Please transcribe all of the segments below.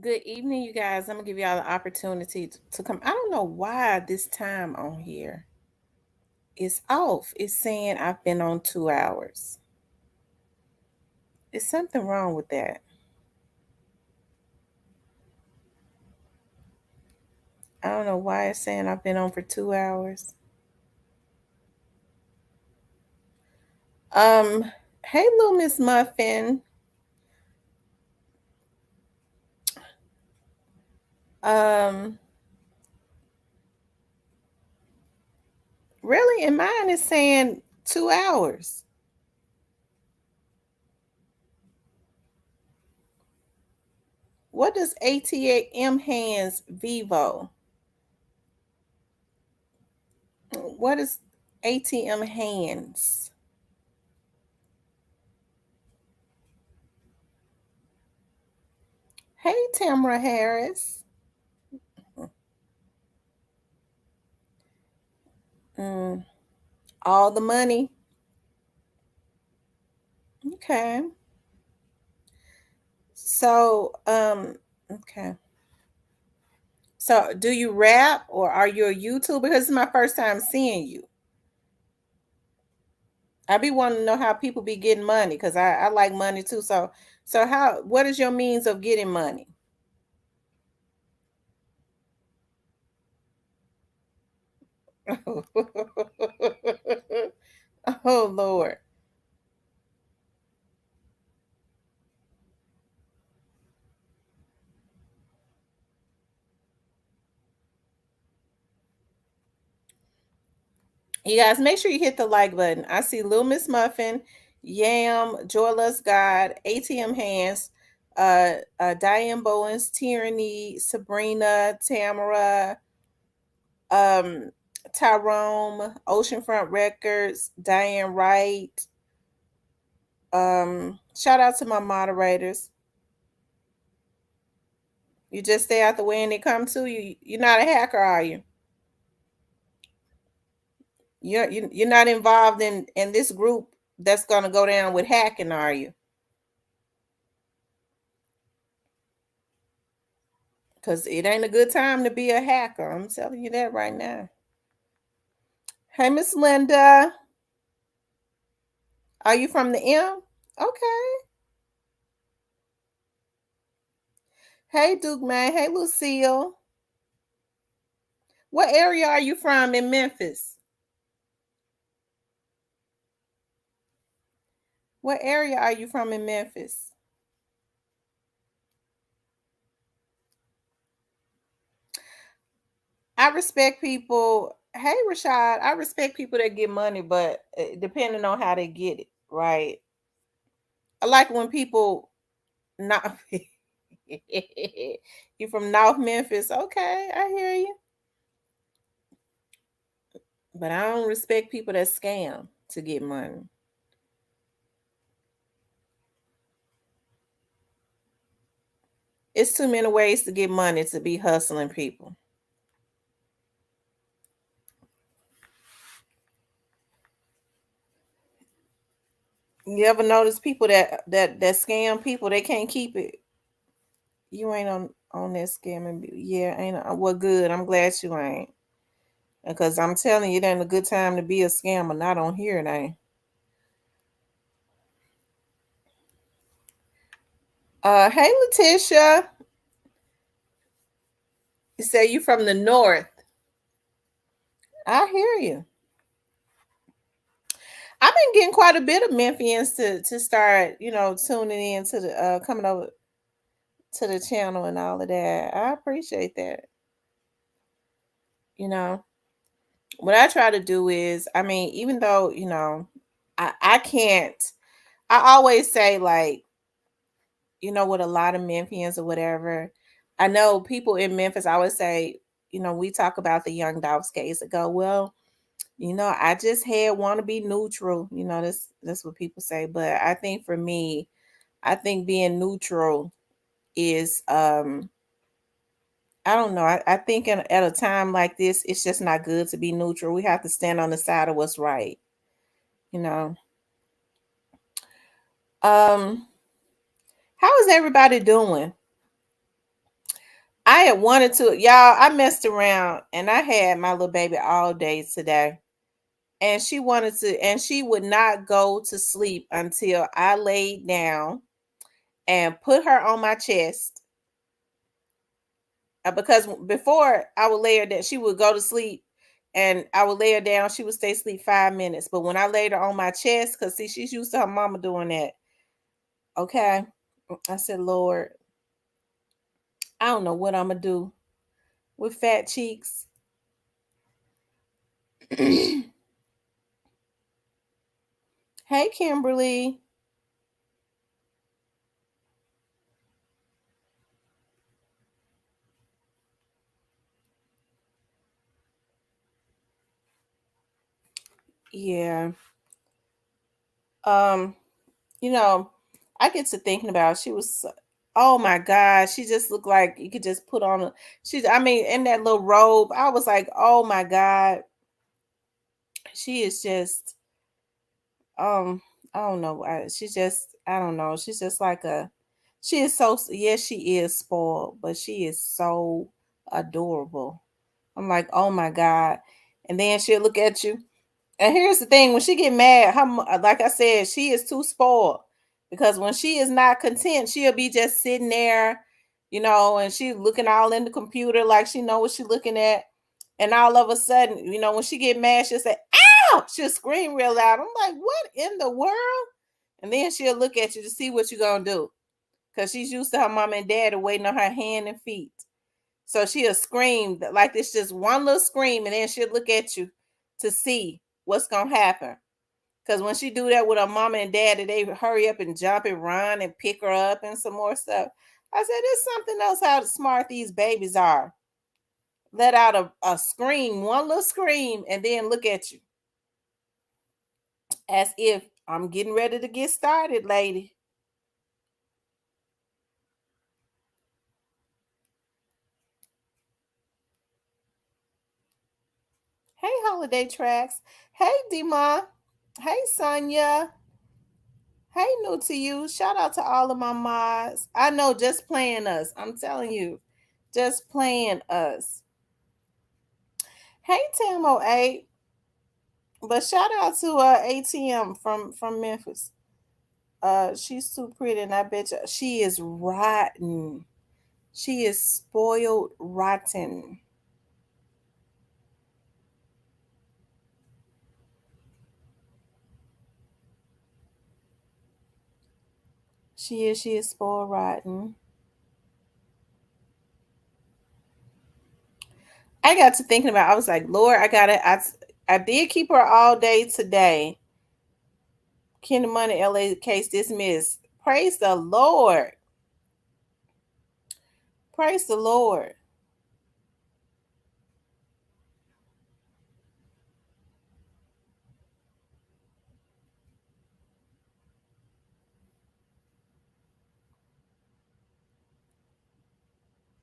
Good evening, you guys. I'm gonna give y'all the opportunity to come. I don't know why this time on here is off. It's saying I've been on 2 hours. Is something wrong with that? I don't know why it's saying I've been on for 2 hours. Um, hey, little Miss Muffin. Um, really, and mine is saying 2 hours. What does ATM hands Vivo? What is ATM hands? Hey, Tamara Harris. Mm, all the money. Okay. So, okay. So, do you rap or are you a YouTuber? Because it's my first time seeing you. I be wanting to know how people be getting money because I like money too. So what is your means of getting money? Oh Lord. You guys make sure you hit the like button. I see Little Miss Muffin, Yam, Joyless God, ATM Hands, Diane Bowens, Tyranny, Sabrina, Tamara, um, Tyrone, Oceanfront Records, Diane Wright. Shout out to my moderators. You just stay out the way and they come to you. You're not a hacker, are you? You're not involved in this group that's gonna go down with hacking, are you? Because it ain't a good time to be a hacker. I'm telling you that right now. Hey, Miss Linda. Are you from the M? Okay. Hey, Duke Man. Hey, Lucille. What area are you from in Memphis? What area are you from in Memphis? I respect people. Hey, Rashad. I respect people that get money, but depending on how they get it, right? I like when people not. You from North Memphis? Okay, I hear you. But I don't respect people that scam to get money. It's too many ways to get money to be hustling people. You ever notice people that scam people? They can't keep it. You ain't on that scamming. Yeah, ain't. Well, good. I'm glad you ain't. Because I'm telling you, it ain't a good time to be a scammer. Not on here, it ain't. Hey, Letitia. You say you from the north. I hear you. I've been getting quite a bit of Memphians to start, tuning in to the coming over to the channel and all of that. I appreciate that. You know, what I try to do is, I mean, even though, I can't, I always say, like, with a lot of Memphians or whatever, I know people in Memphis, I always say, we talk about the Young Dogs case and go, well, I just had want to be neutral. That's what people say. But I think for me, I think being neutral is I don't know. I think at a time like this, it's just not good to be neutral. We have to stand on the side of what's right, you know. Um, how is everybody doing? I had wanted to, y'all. I messed around and I had my little baby all day today. And she wanted to, and she would not go to sleep until I laid down and put her on my chest. Because before I would lay her down, she would go to sleep and I would lay her down. She would stay asleep 5 minutes. But when I laid her on my chest, because see, she's used to her mama doing that. Okay. I said, Lord, I don't know what I'm going to do with fat cheeks. Hey, Kimberly. Yeah. Um, you know, I get to thinking about she was oh my god, she just looked like you could just put on a she's I mean in that little robe. I was like, "Oh my god, she is just um I don't know. She's just I don't know. She's just like a she is so yes, she is spoiled, but she is so adorable. I'm like, "Oh my god." And then she'll look at you. And here's the thing: when she get mad, like I said, she is too spoiled because when she is not content, she'll be just sitting there, and she looking all in the computer like she know what she looking at. And all of a sudden, when she get mad, she'll say, "Ow!" She'll scream real loud. I'm like, "What in the world?" And then she'll look at you to see what you're gonna do because she's used to her mom and dad waiting on her hand and feet. So she'll scream like it's just one little scream, and then she'll look at you to see what's gonna happen. Because when she do that with her mama and daddy, they hurry up and jump and run and pick her up and some more stuff. I said, there's something else how smart these babies are. Let out a scream, one little scream, and then look at you as if I'm getting ready to get started, lady. Hey, Holiday Tracks. Hey, Dima. Hey, Sonia. Hey, new to you. Shout out to all of my mods. I know just playing us. I'm telling you, just playing us. Hey, Tamo 8. But shout out to ATM from Memphis. She's too pretty, and I bet you she is rotten. She is spoiled rotten. She is spoiled rotten. I got to thinking about. I was like, Lord, I did keep her all day today. Kingdom Money LA case dismissed. Praise the Lord. Praise the Lord.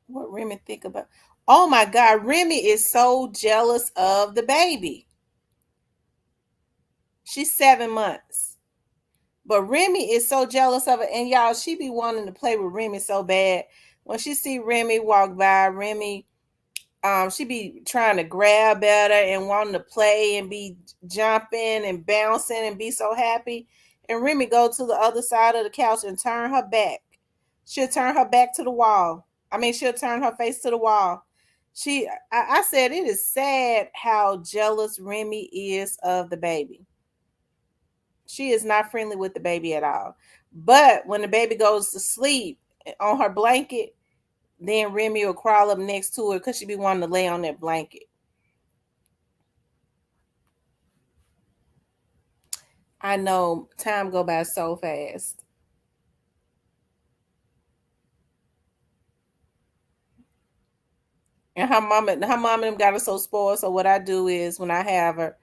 What Remy think about? Oh my God, Remy is so jealous of the baby. She's 7 months. But Remy is so jealous of it. And y'all, she be wanting to play with Remy so bad. When she see Remy walk by, Remy, she be trying to grab at her and wanting to play and be jumping and bouncing and be so happy. And Remy go to the other side of the couch and turn her back. She'll turn her back to the wall. I mean, she'll turn her face to the wall. I said it is sad how jealous Remy is of the baby. She is not friendly with the baby at all. But when the baby goes to sleep on her blanket, then Remy will crawl up next to her because she be wanting to lay on that blanket. I know time go by so fast. And her mom and them got her so spoiled. So what I do is when I have her,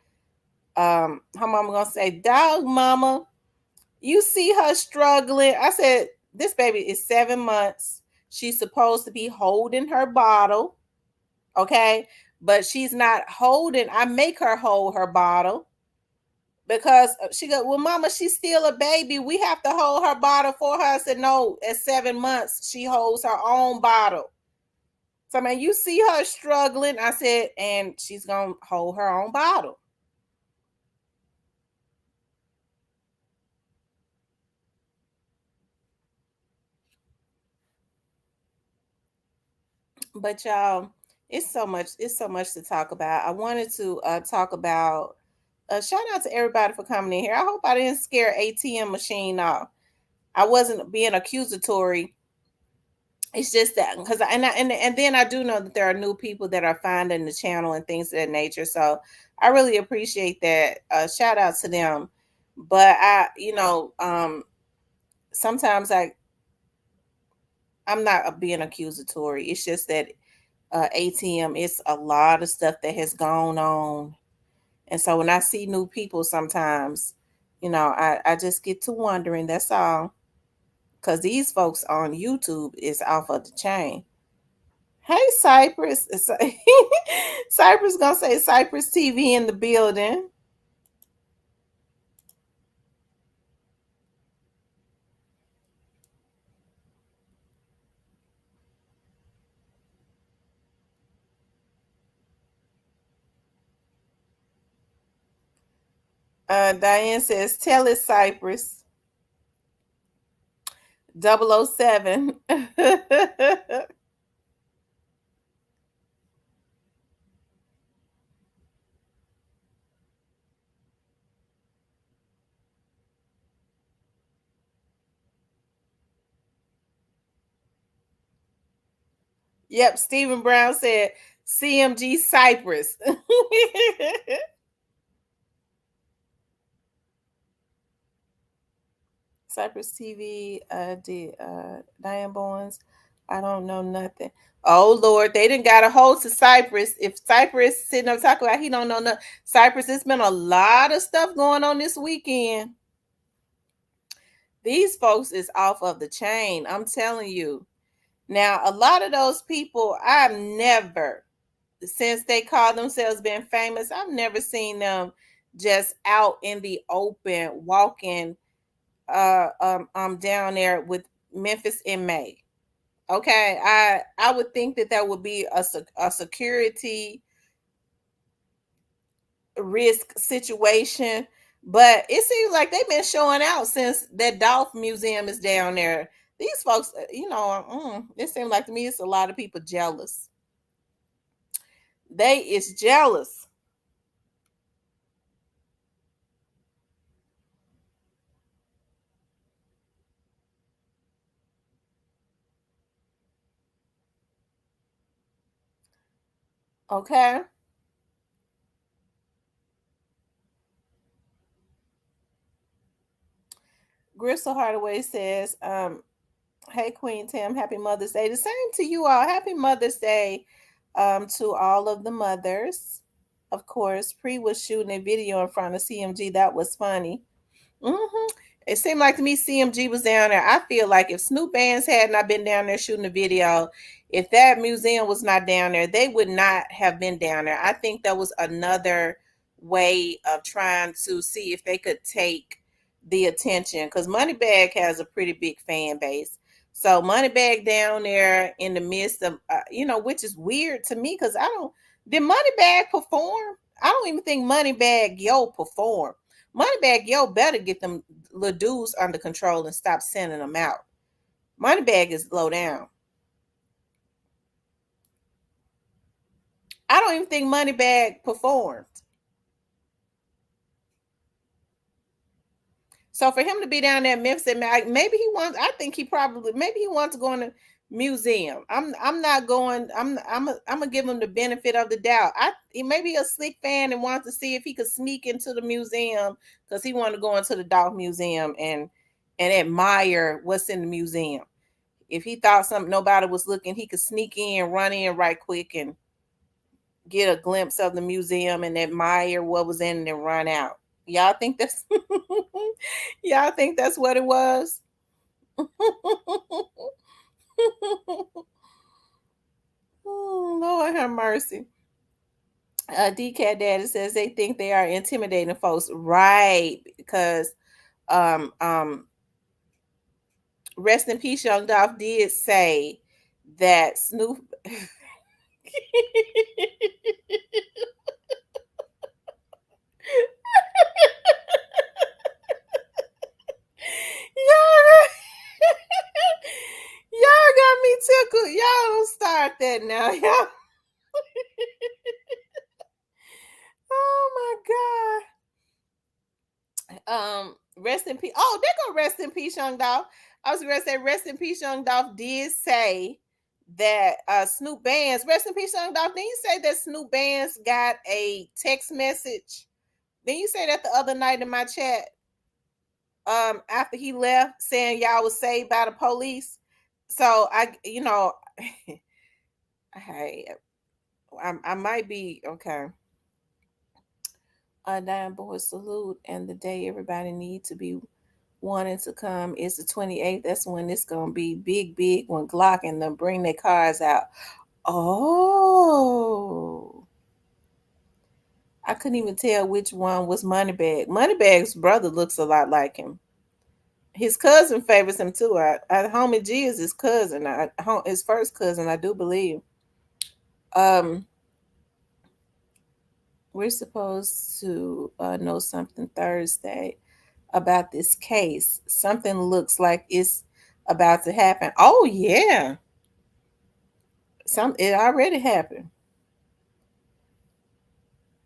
her mama gonna say, "Dog, mama, you see her struggling." I said, "This baby is 7 months. She's supposed to be holding her bottle, okay? But she's not holding. I make her hold her bottle because she go, well, mama, she's still a baby. We have to hold her bottle for her." I said, "No, at 7 months, she holds her own bottle." So man, you see her struggling. I said, and she's gonna hold her own bottle. But y'all, it's so much to talk about. I wanted to talk about shout out to everybody for coming in here. I hope I didn't scare ATM machine off. I wasn't being accusatory. It's just that because and then I do know that there are new people that are finding the channel and things of that nature. So I really appreciate that. Shout out to them. But sometimes I'm not being accusatory. It's just that ATM, it's a lot of stuff that has gone on. And so when I see new people sometimes, I just get to wondering, that's all. Because these folks on YouTube is off of the chain. Hey, Cypress. Cypress gonna say Cypress TV in the building. Diane says, tell it, Cypress. 007. Yep, Stephen Brown said CMG Cypress. Cypress TV, Diane Bowens. I don't know nothing. Oh Lord, they didn't got a hold to Cypress. If Cypress sitting up talking about he don't know nothing, Cypress, it's been a lot of stuff going on this weekend. These folks is off of the chain. I'm telling you. Now, a lot of those people, I've never, since they call themselves being famous, I've never seen them just out in the open walking down there with Memphis in May. Okay, I would think that that would be a security risk situation, but it seems like they've been showing out since that Dolph Museum is down there. These folks, it seems like to me it's a lot of people jealous. They is jealous. Okay. Gristle Hardaway says, hey Queen Tim, happy Mother's Day. The same to you all. Happy Mother's Day to all of the mothers. Of course, Pre was shooting a video in front of CMG. That was funny. It seemed like to me CMG was down there. I feel like if Snoop Bands had not been down there shooting the video, if that museum was not down there, they would not have been down there. I think that was another way of trying to see if they could take the attention because Moneybag has a pretty big fan base. So Moneybag down there in the midst of, which is weird to me because I don't, did Moneybag perform? I don't even think Moneybag Yo performed. Moneybag Yo better get them little dudes under control and stop sending them out. Moneybag is low down. I don't even think Moneybag performed. So for him to be down there in Memphis, maybe he wants. I think he probably maybe he wants to go in a museum. I'm not going. I'm gonna give him the benefit of the doubt. He may be a slick fan and wants to see if he could sneak into the museum because he wanted to go into the Dog Museum and admire what's in the museum. If he thought something nobody was looking, he could sneak in, run in right quick, and get a glimpse of the museum and admire what was in it and run out. Y'all think that's y'all think that's what it was? Oh, Lord have mercy. DCAT Daddy says they think they are intimidating folks, right? Because um um rest in peace, Young Dolph did say that Snoop Y'all, y'all got me tickled. Y'all don't start that now. Y'all. Oh my God. Rest in peace. Oh, they're gonna rest in peace, Young Dolph. I was gonna say rest in peace, Young Dolph did say that Snoop Bands, rest in peace, Young Dolph. Didn't you say that Snoop Bands got a text message? Didn't you say that the other night in my chat? After he left, saying y'all was saved by the police. So hey, I might be okay. A dying boy salute, and the day everybody need to be wanting to come is the 28th. That's when it's gonna be big, big when Glock and them bring their cars out. Oh, I couldn't even tell which one was Moneybag. Moneybag's brother looks a lot like him. His cousin favors him too. Homie G is his cousin. His first cousin, I do believe. Um, we're supposed to know something Thursday about this case. Something looks like it's about to happen. Oh yeah, it already happened.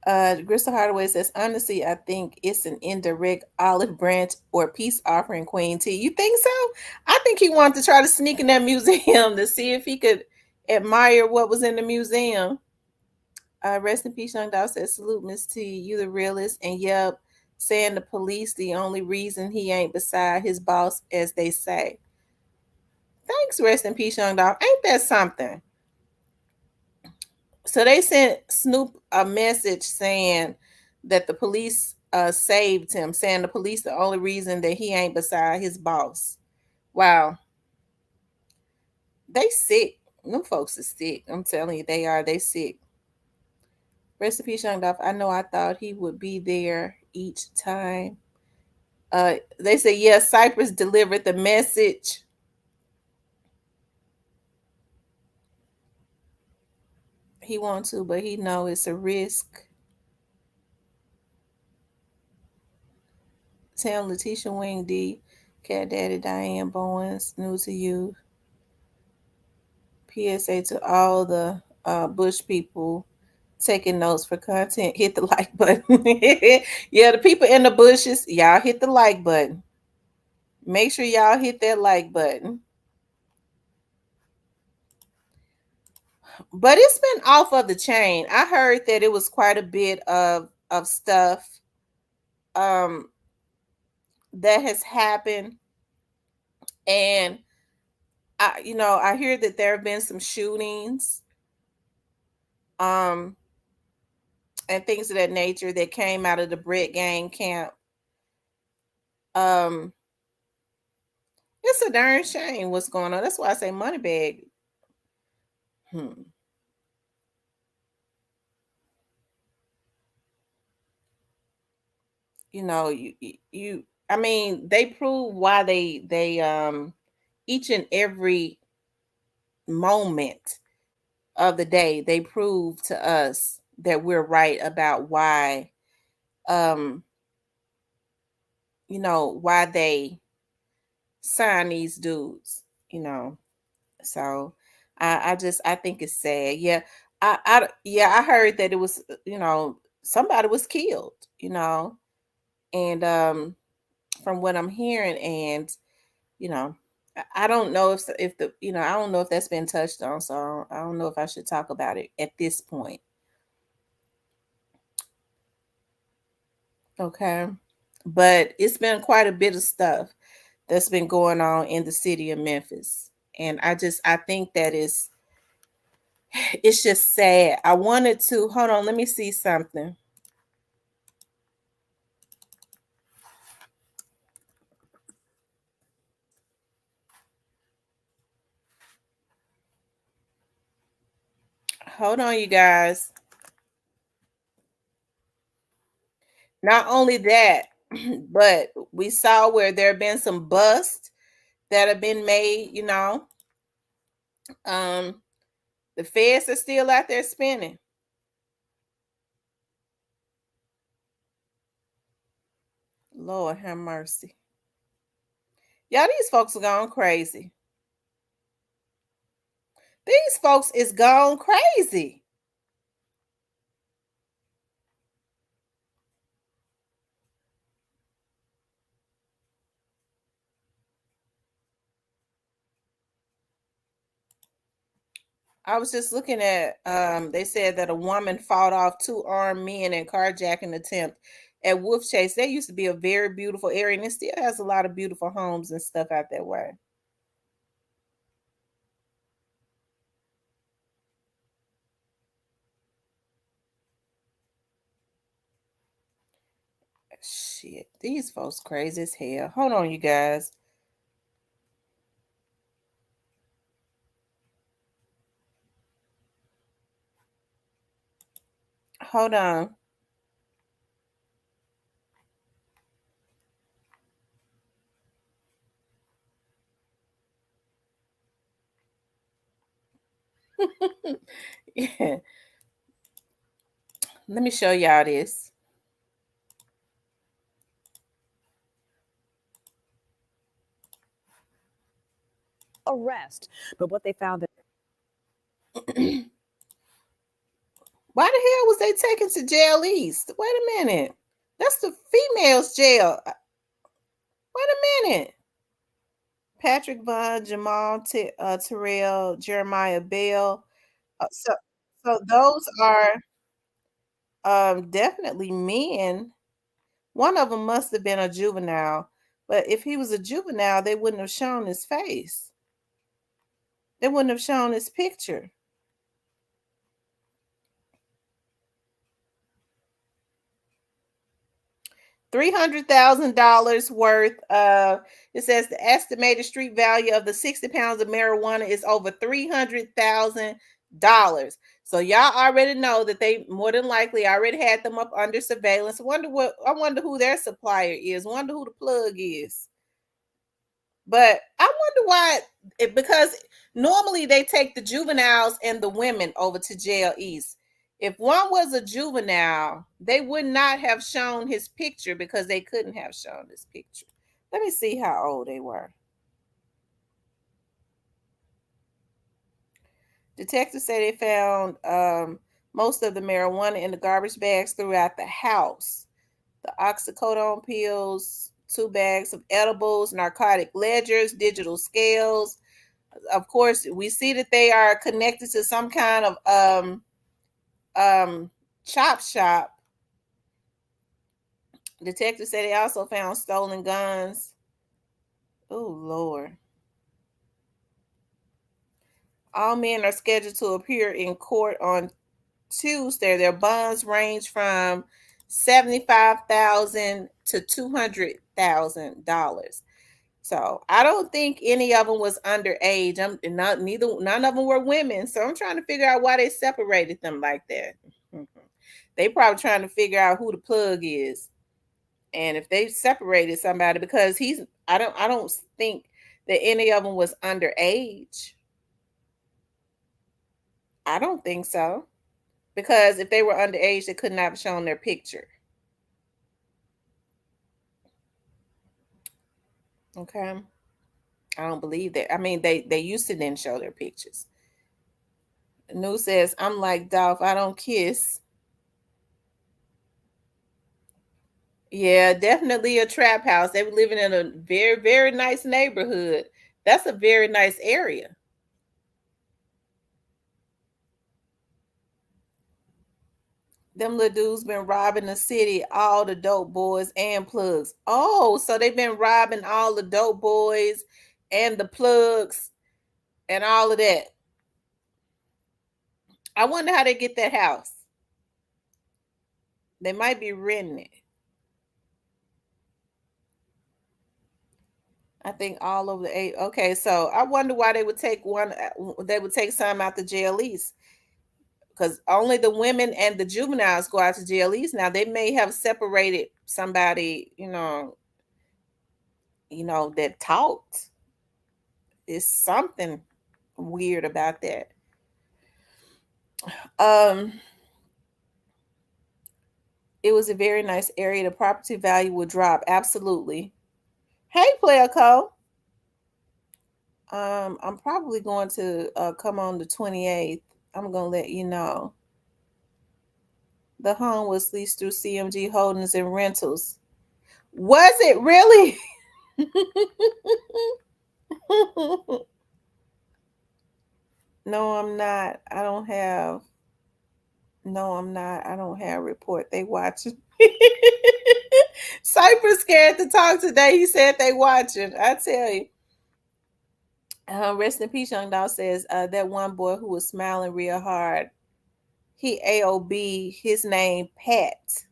Crystal Hardaway says, honestly, I think it's an indirect olive branch or peace offering, Queen T. You think so? I think he wanted to try to sneak in that museum to see if he could admire what was in the museum. Rest in peace, Young Dog says, salute, Miss T. You the realest. And yep, saying the police the only reason he ain't beside his boss, as they say. Thanks, rest in peace, Young Dog. Ain't that something? So they sent Snoop a message saying that the police saved him, saying the police the only reason that he ain't beside his boss. Wow. They sick. Them folks are sick. I'm telling you, they are. They sick. Rest in peace, Young Dolph. I know I thought he would be there each time. They say, yes, Cypress delivered the message. He want to, but he know it's a risk. Tell Letitia Wing D, Cat Daddy Diane Bowens, new to you. PSA to all the Bush people taking notes for content. Hit the like button. Yeah, the people in the bushes, y'all hit the like button. Make sure y'all hit that like button. But it's been off of the chain. I heard that it was quite a bit of stuff um that has happened, and I hear that there have been some shootings um and things of that nature that came out of the Brett gang camp. um it's a darn shame what's going on. That's why I say Moneybag. hmm. You I mean, they prove why they each and every moment of the day they prove to us that we're right about why um why they sign these dudes, so I think it's sad. Yeah, I heard that it was, somebody was killed, and from what I'm hearing, and you know I don't know if the I don't know if that's been touched on, so I don't know if I should talk about it at this point. Okay, but it's been quite a bit of stuff that's been going on in the city of Memphis, and I think that it's just sad. I wanted to hold on, let me see something. Hold on, you guys. Not only that, but we saw where there have been some busts that have been made, um The feds are still out there spinning. Lord have mercy. Y'all, these folks are gone crazy. These folks is gone crazy. I was just looking at they said that a woman fought off two armed men in carjacking attempt at Wolf Chase. That used to be a very beautiful area and it still has a lot of beautiful homes and stuff out that way. Shit, these folks crazy as hell. Hold on, you guys. Hold on. Yeah. Let me show y'all this. Arrest. But what they found that Why the hell was they taken to jail east? Wait a minute. That's the females' jail. Wait a minute. Patrick Bond, Terrell, Jeremiah Bell. So those are definitely men. One of them must have been a juvenile, but if he was a juvenile, they wouldn't have shown his face. They wouldn't have shown his picture. $300,000 worth of, it says the estimated street value of the 60 pounds of marijuana is over $300,000. So y'all already know that they more than likely already had them up under surveillance. I wonder who their supplier is. Wonder who the plug is. But I wonder why because normally they take the juveniles and the women over to jail east. If one was a juvenile, they would not have shown his picture because they couldn't have shown his picture. Let me see how old they were. Detectives say they found most of the marijuana in the garbage bags throughout the house. The oxycodone pills, 2 bags of edibles, narcotic ledgers, digital scales. Of course, we see that they are connected to some kind of chop shop. Detectives say they also found stolen guns. Oh Lord. All men are scheduled to appear in court on Tuesday. Their bonds range from $75,000 to $200,000. So I don't think any of them was underage. None of them were women. So I'm trying to figure out why they separated them like that. They probably trying to figure out who the plug is. And if they separated somebody because I don't think that any of them was underage. I don't think so. Because if they were underage, they could not have shown their picture. Okay. I don't believe that. I mean, they used to then show their pictures. News says, I'm like Dolph, I don't kiss. Yeah, definitely a trap house. They were living in a very, very nice neighborhood. That's a very nice area. Them little dudes been robbing the city, all the dope boys and plugs. Oh, so they've been robbing all the dope boys and the plugs and all of that. I wonder how they get that house. They might be renting it. I think all over the eight. Okay, so I wonder why they would take one. They would take some out the jail lease because only the women and the juveniles go out to jail lease. Now they may have separated somebody, that talked. It's something weird about that. Um, it was a very nice area. The property value would drop. Absolutely. Hey, Player Co. I'm probably going to come on the 28th. I'm gonna let you know. The home was leased through CMG Holdings and Rentals. Was it really? No, I'm not. I don't have. No, I'm not. I don't have a report. They watching. Cypress scared to talk today. He said they watching. I tell you. Rest in peace, young dog says that one boy who was smiling real hard. He AOB. His name Pat.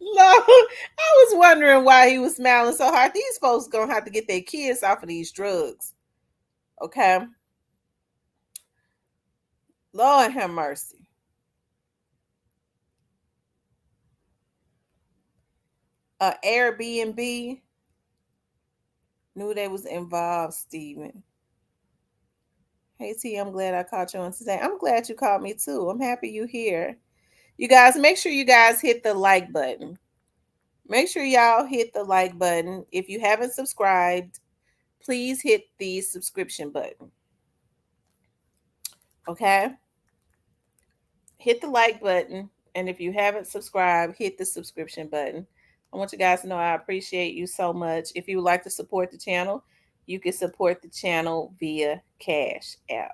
No, I was wondering why he was smiling so hard. These folks gonna have to get their kids off of these drugs. Okay. Lord have mercy. Airbnb knew they was involved, Steven. Hey T, I'm glad I caught you on today. I'm glad you caught me too. I'm happy you here. You guys, make sure you guys hit the like button. Make sure y'all hit the like button. If you haven't subscribed, please hit the subscription button. Okay? Hit the like button. And if you haven't subscribed, hit the subscription button. I want you guys to know I appreciate you so much. If you would like to support the channel, you can support the channel via Cash App.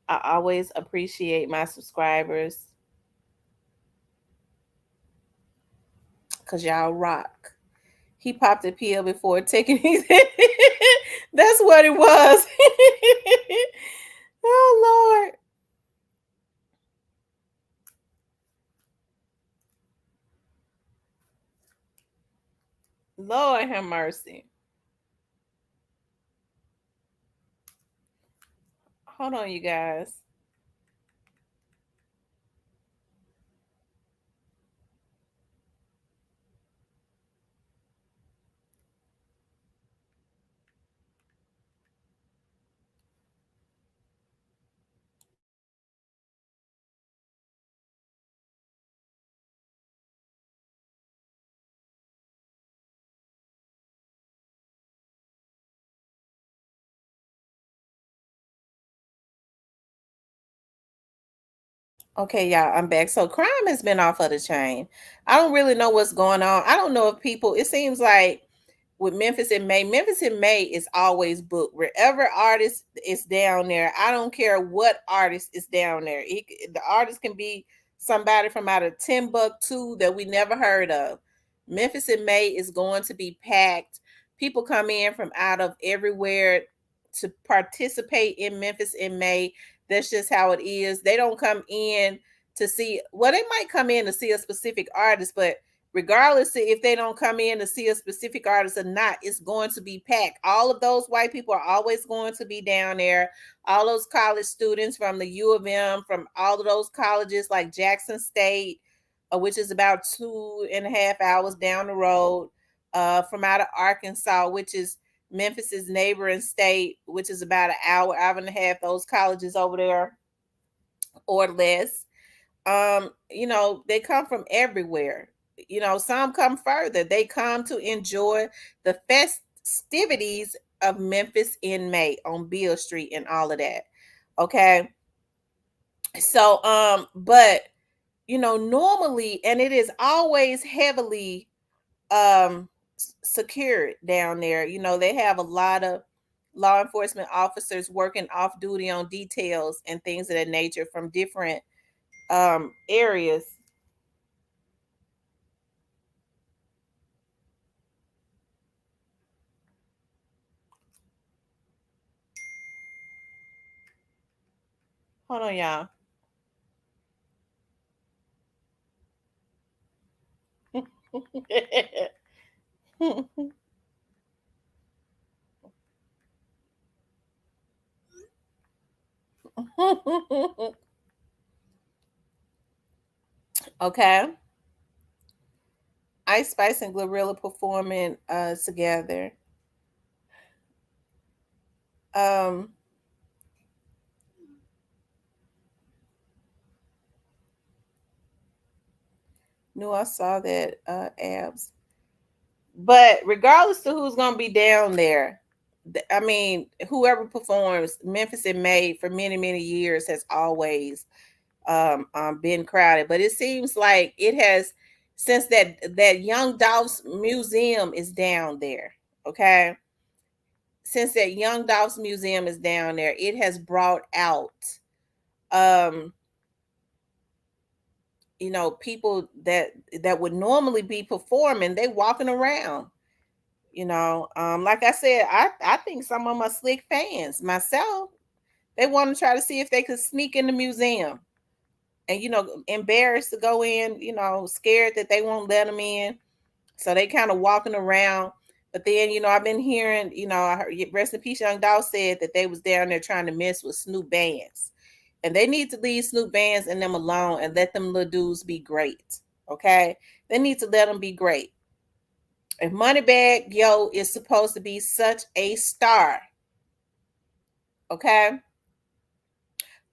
I always appreciate my subscribers because y'all rock. He popped a pill before taking his. That's what it was. Oh, Lord. Lord have mercy. Hold on, you guys. Okay, y'all, I'm back. So crime has been off of the chain. I don't really know what's going on. I don't know if people, it seems like with Memphis in May is always booked. Wherever artist is down there, I don't care what artist is down there. The artist can be somebody from out of Timbuktu that we never heard of. Memphis in May is going to be packed. People come in from out of everywhere to participate in Memphis in May. That's just how it is. They don't come in to see, well, they might come in to see a specific artist, but regardless of if they don't come in to see a specific artist or not, it's going to be packed. All of those white people are always going to be down there. All those college students from the U of M, from all of those colleges like Jackson State, which is about 2.5 hours down the road, from out of Arkansas, which is Memphis's neighboring state, which is about an hour, hour and a half, those colleges over there or less. They come from everywhere. Some come further. They come to enjoy the festivities of Memphis in May on Beale Street and all of that. Okay. So, but normally, and it is always heavily secured down there. They have a lot of law enforcement officers working off duty on details and things of that nature from different areas. Hold on, y'all. Okay. Ice Spice and Glorilla performing together. Um Knew I saw that abs. But regardless to who's gonna be down there, I mean, whoever performs, Memphis and May for many, many years has always been crowded. But it seems like it has since that Young Dolph's museum is down there. Okay, since that Young Dolph's museum is down there, it has brought out um people that would normally be performing. They walking around. Like I said, I think some of them are slick fans myself. They want to try to see if they could sneak in the museum and embarrassed to go in, scared that they won't let them in. So they kind of walking around. But then, I've been hearing, I heard Rest in Peace Young Dolph said that they was down there trying to mess with Snoop Bands. And they need to leave Snoop Bands and them alone and let them little dudes be great. Okay? They need to let them be great. If Moneybag Yo is supposed to be such a star, okay,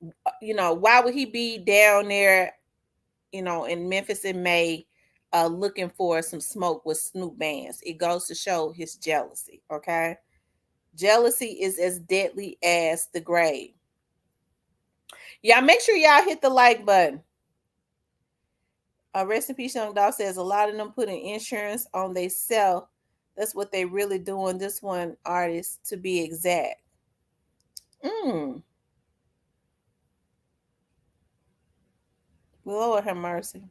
why would he be down there, in Memphis in May, looking for some smoke with Snoop Bands? It goes to show his jealousy, okay? Jealousy is as deadly as the grave. Y'all make sure y'all hit the like button. Rest in Peace Young Dog says a lot of them putting insurance on they self. That's what they really doing. This one artist, to be exact. Lord have mercy.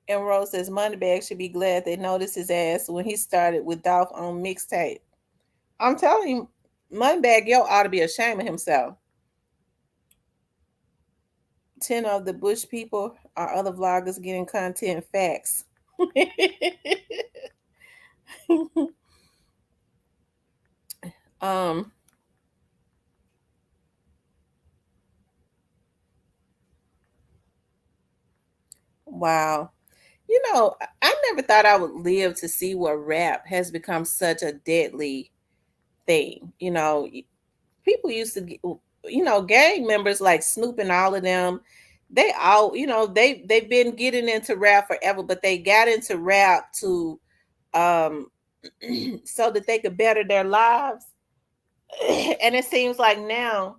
And Rose says Moneybag should be glad they noticed his ass when he started with Dolph on mixtape. I'm telling you, Moneybag Yo ought to be ashamed of himself. 10 of the Bush people are other vloggers getting content facts. um wow. I never thought I would live to see where rap has become such a deadly thing. People used to gang members like Snoop and all of them, they all, they've been getting into rap forever, but they got into rap to um so that they could better their lives. And it seems like now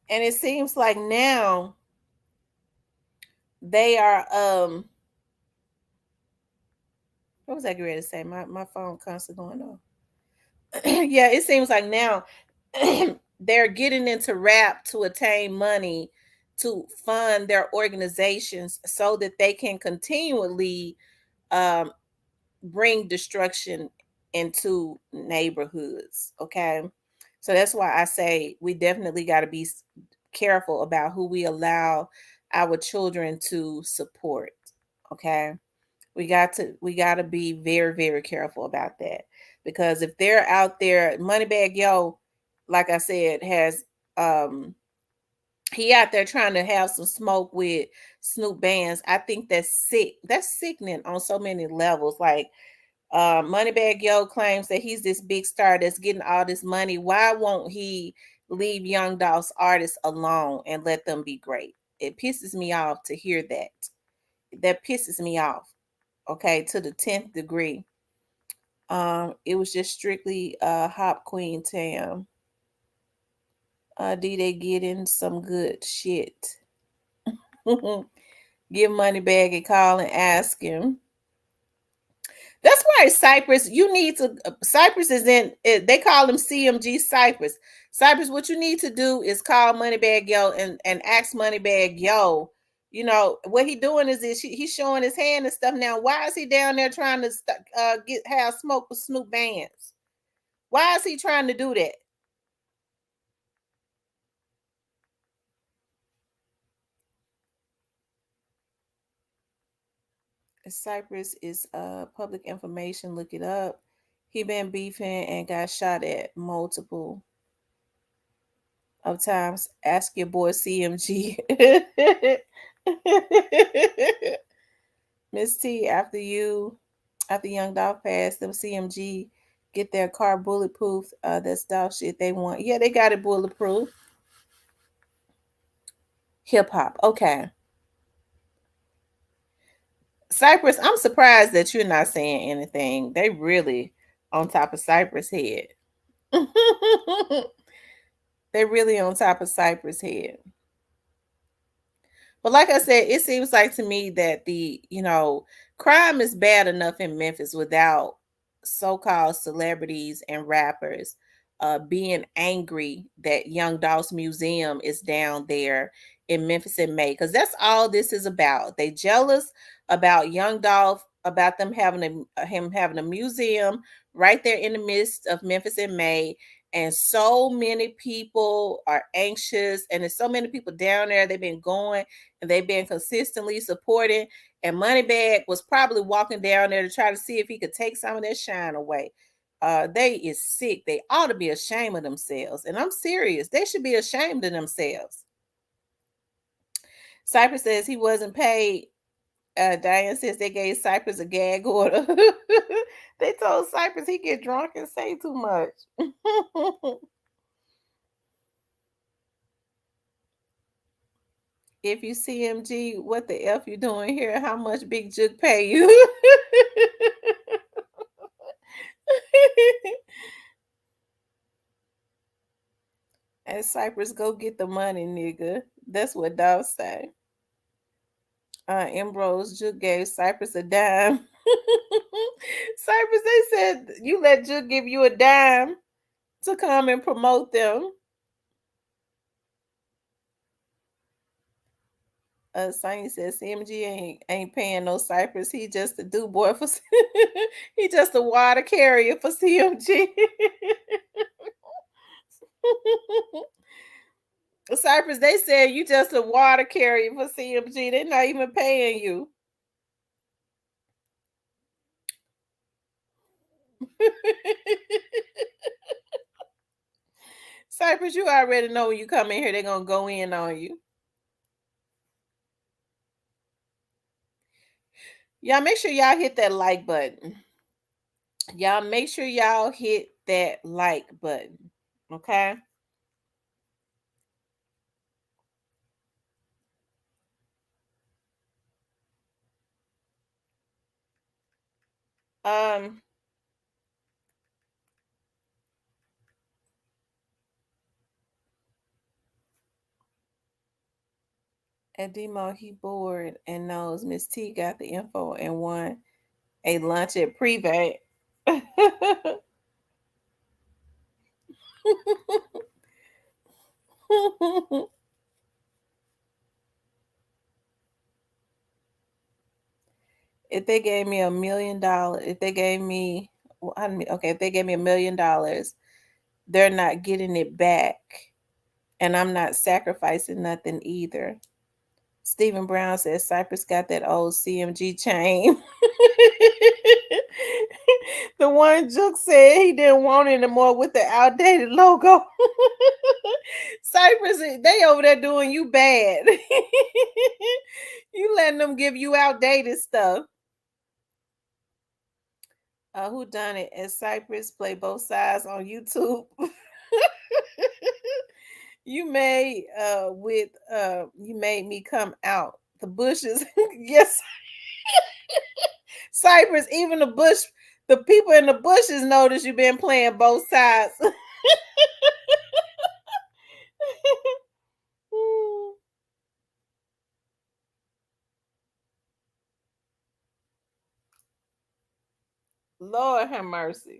and it seems like now they are what was I going to say? My phone constantly going on. Yeah, it seems like now they're getting into rap to attain money to fund their organizations so that they can continually um, bring destruction into neighborhoods. Okay. So that's why I say we definitely got to be careful about who we allow our children to support. Okay. We got to be very, very careful about that, because if they're out there, Moneybag Yo, like I said, has he out there trying to have some smoke with Snoop Bands. I think that's sick. That's sickening on so many levels. Like Moneybag Yo claims that he's this big star that's getting all this money. Why won't he leave Young Dolph's artists alone and let them be great? It pisses me off to hear that. That pisses me off. Okay, to the 10th degree. It was just strictly Hop Queen Tam. D they getting some good shit. Give Moneybag a call and ask him. That's why Cypress, you need to. Cypress is in. They call him CMG Cypress. Cypress, what you need to do is call Moneybag Yo and ask Moneybag Yo. What he doing is he's showing his hand and stuff now. Why is he down there trying to have smoke with Snoop Bands? Why is he trying to do that? Cypress is public information. Look it up. He been beefing and got shot at multiple of times. Ask your boy CMG. Miss T, after Young Dog passed, them CMG get their car bulletproof. That's dog shit they want. Yeah, they got it bulletproof. Hip hop. Okay. Cypress, I'm surprised that you're not saying anything. They really on top of Cypress head. They really on top of Cypress head. But like I said, it seems like to me that crime is bad enough in Memphis without so-called celebrities and rappers being angry that Young Dolph's museum is down there in Memphis in May. Because that's all this is about. They jealous about Young Dolph, about him having a museum right there in the midst of Memphis in May. And so many people are anxious, and there's so many people down there. They've been going and they've been consistently supporting. And Moneybag was probably walking down there to try to see if he could take some of that shine away. They is sick. They ought to be ashamed of themselves. And I'm serious. They should be ashamed of themselves. Cypress says he wasn't paid. Diane says they gave Cypress a gag order. They told Cypress he get drunk and say too much. If you CMG, what the F you doing here? How much Big Juke pay you? And Cypress, go get the money, nigga. That's what Dog say. Ambrose Juke gave Cypress a dime. Cypress, they said you let Juke give you a dime to come and promote them. Sonny says CMG ain't paying no Cypress. He just a do boy for he just a water carrier for CMG. Cypress, they said you just a water carrier for CMG. They're not even paying you. Cypress, you already know when you come in here, they're gonna go in on you. Y'all make sure y'all hit that like button. Y'all make sure y'all hit that like button. Okay. Um at Demo, he bored and knows Miss T got the info and won a lunch at Privé. If they gave me $1 million, if they gave me, okay, if they gave me $1 million, they're not getting it back. And I'm not sacrificing nothing either. Stephen Brown says Cypress got that old CMG chain. The one Juke said he didn't want anymore with the outdated logo. Cypress, they over there doing you bad. You letting them give you outdated stuff. Who done it? As Cypress play both sides on YouTube. You made me come out the bushes. Yes, Cypress, even the people in the bushes notice you've been playing both sides. Lord have mercy.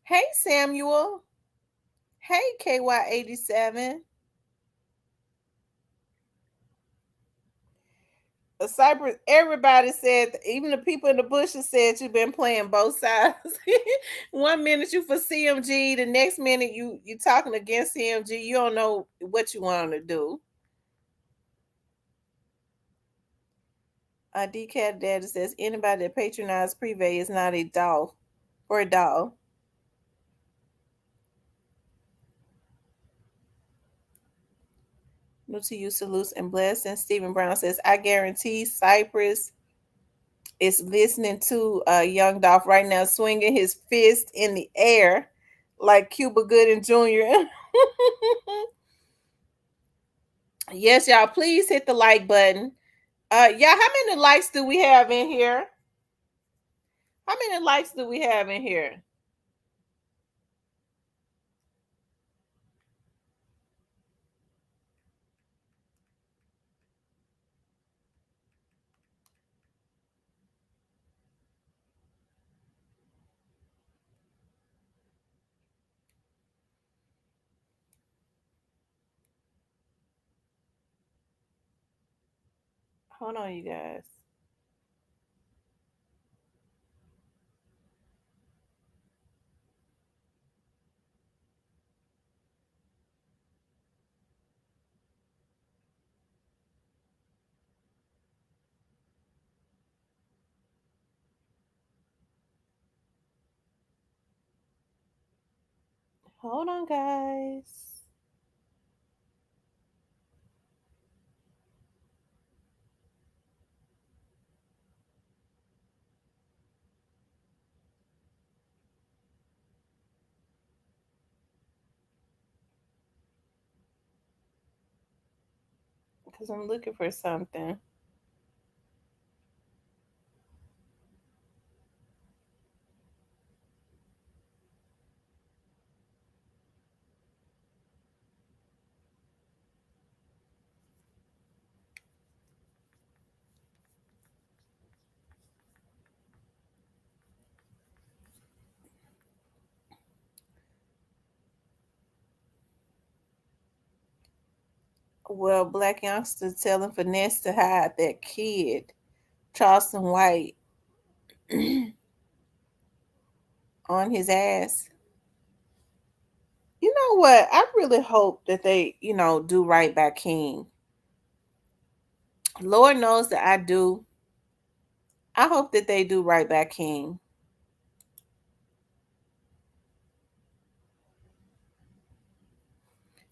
Hey, Samuel. Hey, KY87. Cypress, everybody said, even the people in the bushes said you've been playing both sides. 1 minute you for CMG, the next minute you talking against CMG. You don't know what you want to do. DCAT Daddy says anybody that patronizes Privé is not a doll or a doll. New to you, salutes and blessings. Stephen Brown says, I guarantee Cypress is listening to Young Dolph right now, swinging his fist in the air like Cuba Gooding Jr. Yes, y'all, please hit the like button. Yeah, how many likes do we have in here? How many likes do we have in here? Hold on, you guys. Hold on, guys. Because I'm looking for something. Well, Black youngster telling Finesse to hide that kid, Charleston White, on his ass. You know what? I really hope that they, do right by King. Lord knows that I do. I hope that they do right by King.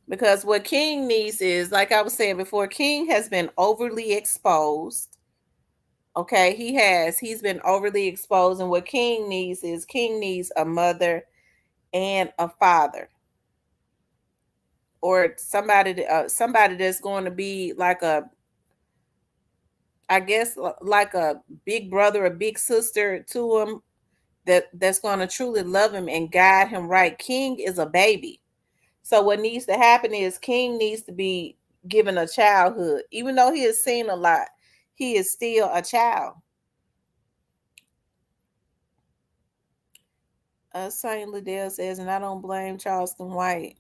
Because what King needs is, like I was saying before, King has been overly exposed. Okay, he has. He's been overly exposed. And what King needs is King needs a mother and a father. Or somebody that's going to be like I guess like a big brother, a big sister to him, that's going to truly love him and guide him right. King is a baby. So what needs to happen is King needs to be given a childhood. Even though he has seen a lot, he is still a child. Saint Liddell says, and I don't blame Charleston White.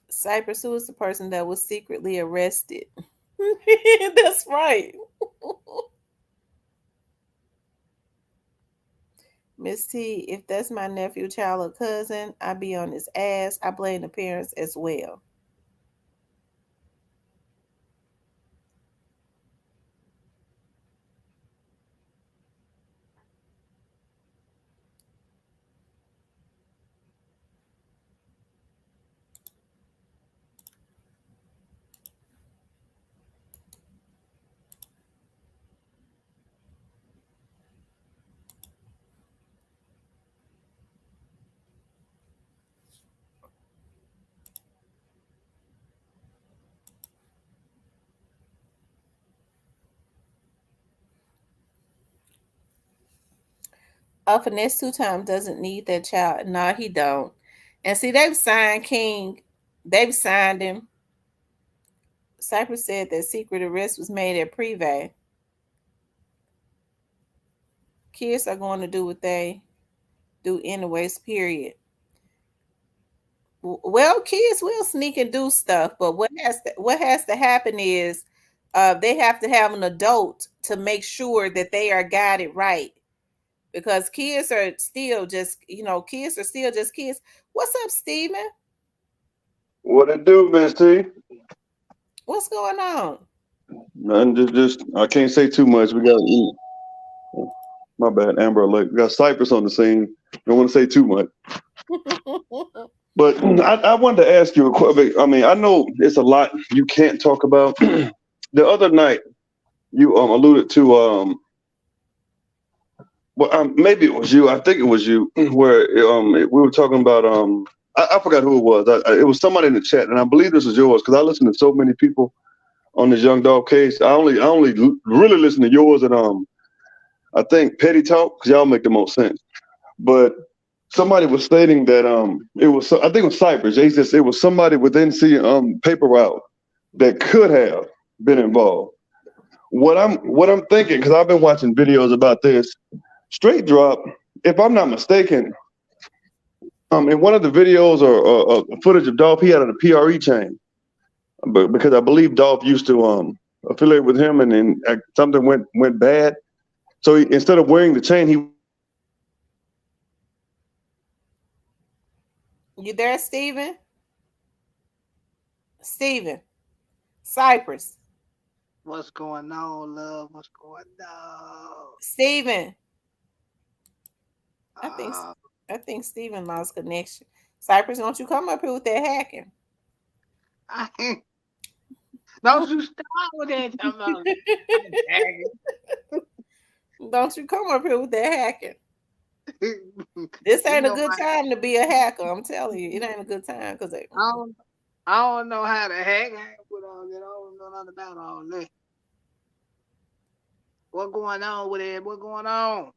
Cypress, who is the person that was secretly arrested? That's right. Miss T, if that's my nephew, child, or cousin, I be on his ass. I blame the parents as well. Finesse 2 times doesn't need that child. No, he don't. And see, they've signed King. They've signed him. Cypress said that secret arrest was made at Privé. Kids are going to do what they do anyways, period. Well, kids will sneak and do stuff, but what has to happen is they have to have an adult to make sure that they are guided right, because kids are still just, kids are still just kids. What's up, Steven? What it do, Miss T? What's going on? Nothing, just I can't say too much. We got my bad, Amber Alert. We got Cypress on the scene. Don't want to say too much. But I wanted to ask you a question. I mean, I know it's a lot you can't talk about. The other night, you alluded to well, maybe it was you. I think it was you, where we were talking about I forgot who it was. It was somebody in the chat, and I believe this was yours because I listened to so many people on this young dog case. I only really listen to yours and I think Petty Talk because y'all make the most sense. But somebody was stating that I think it was Cypress. They said it was somebody within paper route that could have been involved. What I'm thinking, because I've been watching videos about this straight drop. If I'm not mistaken, in one of the videos or footage of Dolph, he had a PRE chain, but because I believe Dolph used to affiliate with him, and then something went bad. So instead of wearing the chain, he You there, Steven? Steven. Cypress. What's going on, love? What's going on? Steven. I think Uh, I think Steven lost connection. Cypress, don't you come up here with that hacking. I ain't, don't you start with that. Don't you come up here with that hacking. This ain't a good time to be a hacker. I'm telling you, it ain't a good time because I don't know how to hack. I ain't put all that. I don't know nothing about all that. What going on with it? What going on?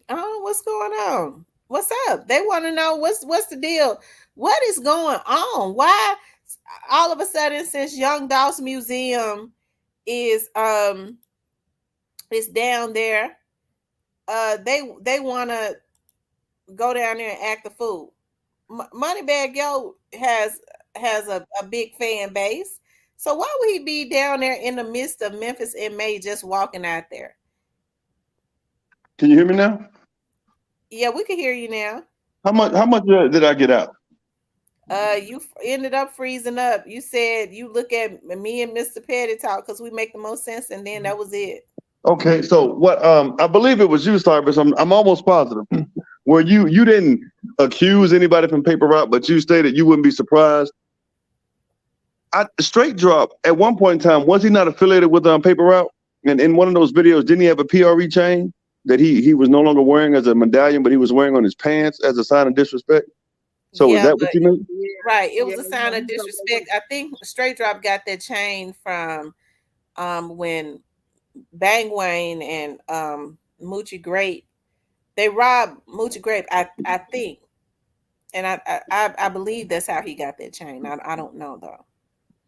oh, what's going on? What's up? They want to know what's the deal. What is going on? Why all of a sudden, since Young Dolph's Museum is down there, they want to go down there and act the fool. Moneybag Yo has a big fan base. So why would he be down there in the midst of Memphis and May just walking out there? Can you hear me now? Yeah, we can hear you now. How much did I get out? You ended up freezing up. You said you look at me and Mr. Petty talk because we make the most sense, and then that was it. Okay, so what? I believe it was you, Cypress. I'm almost positive. Where you didn't accuse anybody from paper route, but you stated you wouldn't be surprised. Straight drop at one point in time, was he not affiliated with paper route? And in one of those videos, didn't he have a PRE chain that he was no longer wearing as a medallion, but he was wearing on his pants as a sign of disrespect? So is that what you mean? Right. It was a sign of disrespect. I think Straight Drop got that chain from when Bang Wayne and Moochie Grape, they robbed Moochie Grape, I think. And I believe that's how he got that chain. I don't know though.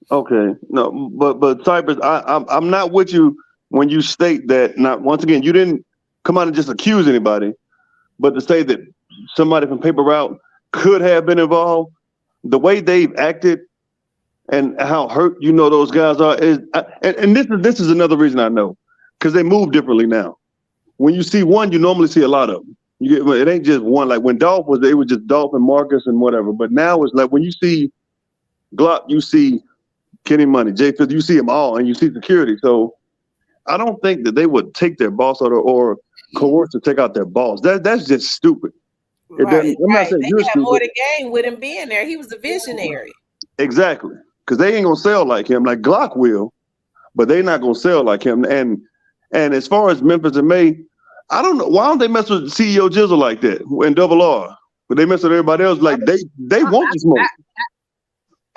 Okay, no, but Cypress, I'm not with you when you state that. Not once again, you didn't come out and just accuse anybody, but to say that somebody from paper route could have been involved. The way they've acted and how hurt those guys are is, and this is another reason I know, because they move differently now. When you see one, you normally see a lot of them. It ain't just one. Like when Dolph was, it was just Dolph and Marcus and whatever. But now it's like when you see Glock, you see Kenny Money, Jay Fitz, you see them all, and you see security. So I don't think that they would take their boss out or coerce to take out their boss. That's just stupid. Right. I'm not saying they you're had stupid. more to gain with him being there. He was a visionary. Exactly, because they ain't gonna sell like him. Like Glock will, but they not gonna sell like him. And as far as Memphis and May, I don't know why don't they mess with CEO Jizzle like that in Double R, but they mess with everybody else. Like they want the smoke.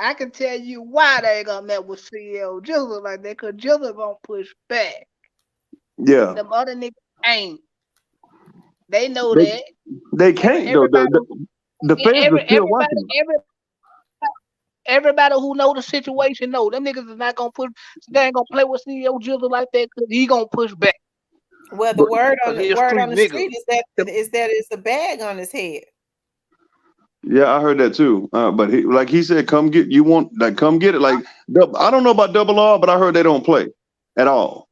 I can tell you why they ain't gonna mess with CEO Jizzle like that, because Jizzle gonna push back. Yeah. Them other niggas ain't. They know that. They can't though. The fans are still watching. Everybody who know the situation know them niggas is not gonna push. They ain't gonna play with CEO Jizzle like that because he gonna push back. Well, the But word on 'Cause the he a street nigga. street is that it's a bag on his head. yeah, I heard that too. But like he said, come get you want like come get it. Like I don't know about double R, but I heard they don't play at all.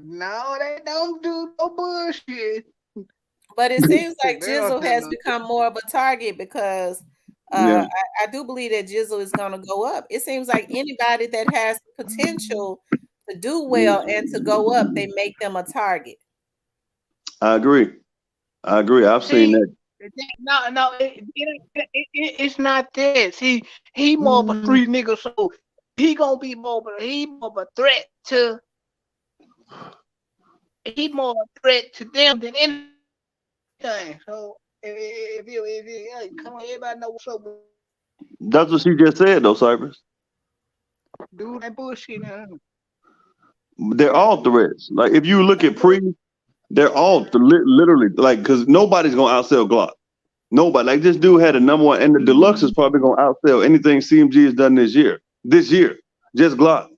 No, they don't do no bullshit. But it seems They like don't Jizzle do has no. become more of a target because Yeah, I do believe that Jizzle is going to go up. It seems like anybody that has potential to do well and to go up, they make them a target. I agree. I agree. I've seen See, that. no, it's not that. See, he more of a street nigga, so he gonna be he more of a threat to them than anything. So if you hey, come on, everybody know what's up. That's what she just said, though, Cypress. Do that bullshit now. They're all threats. Like if you look at pre, they're all literally like because nobody's gonna outsell Glock. Nobody. Like this dude had a number one, and the deluxe is probably gonna outsell anything CMG has done this year. This year, just Glock.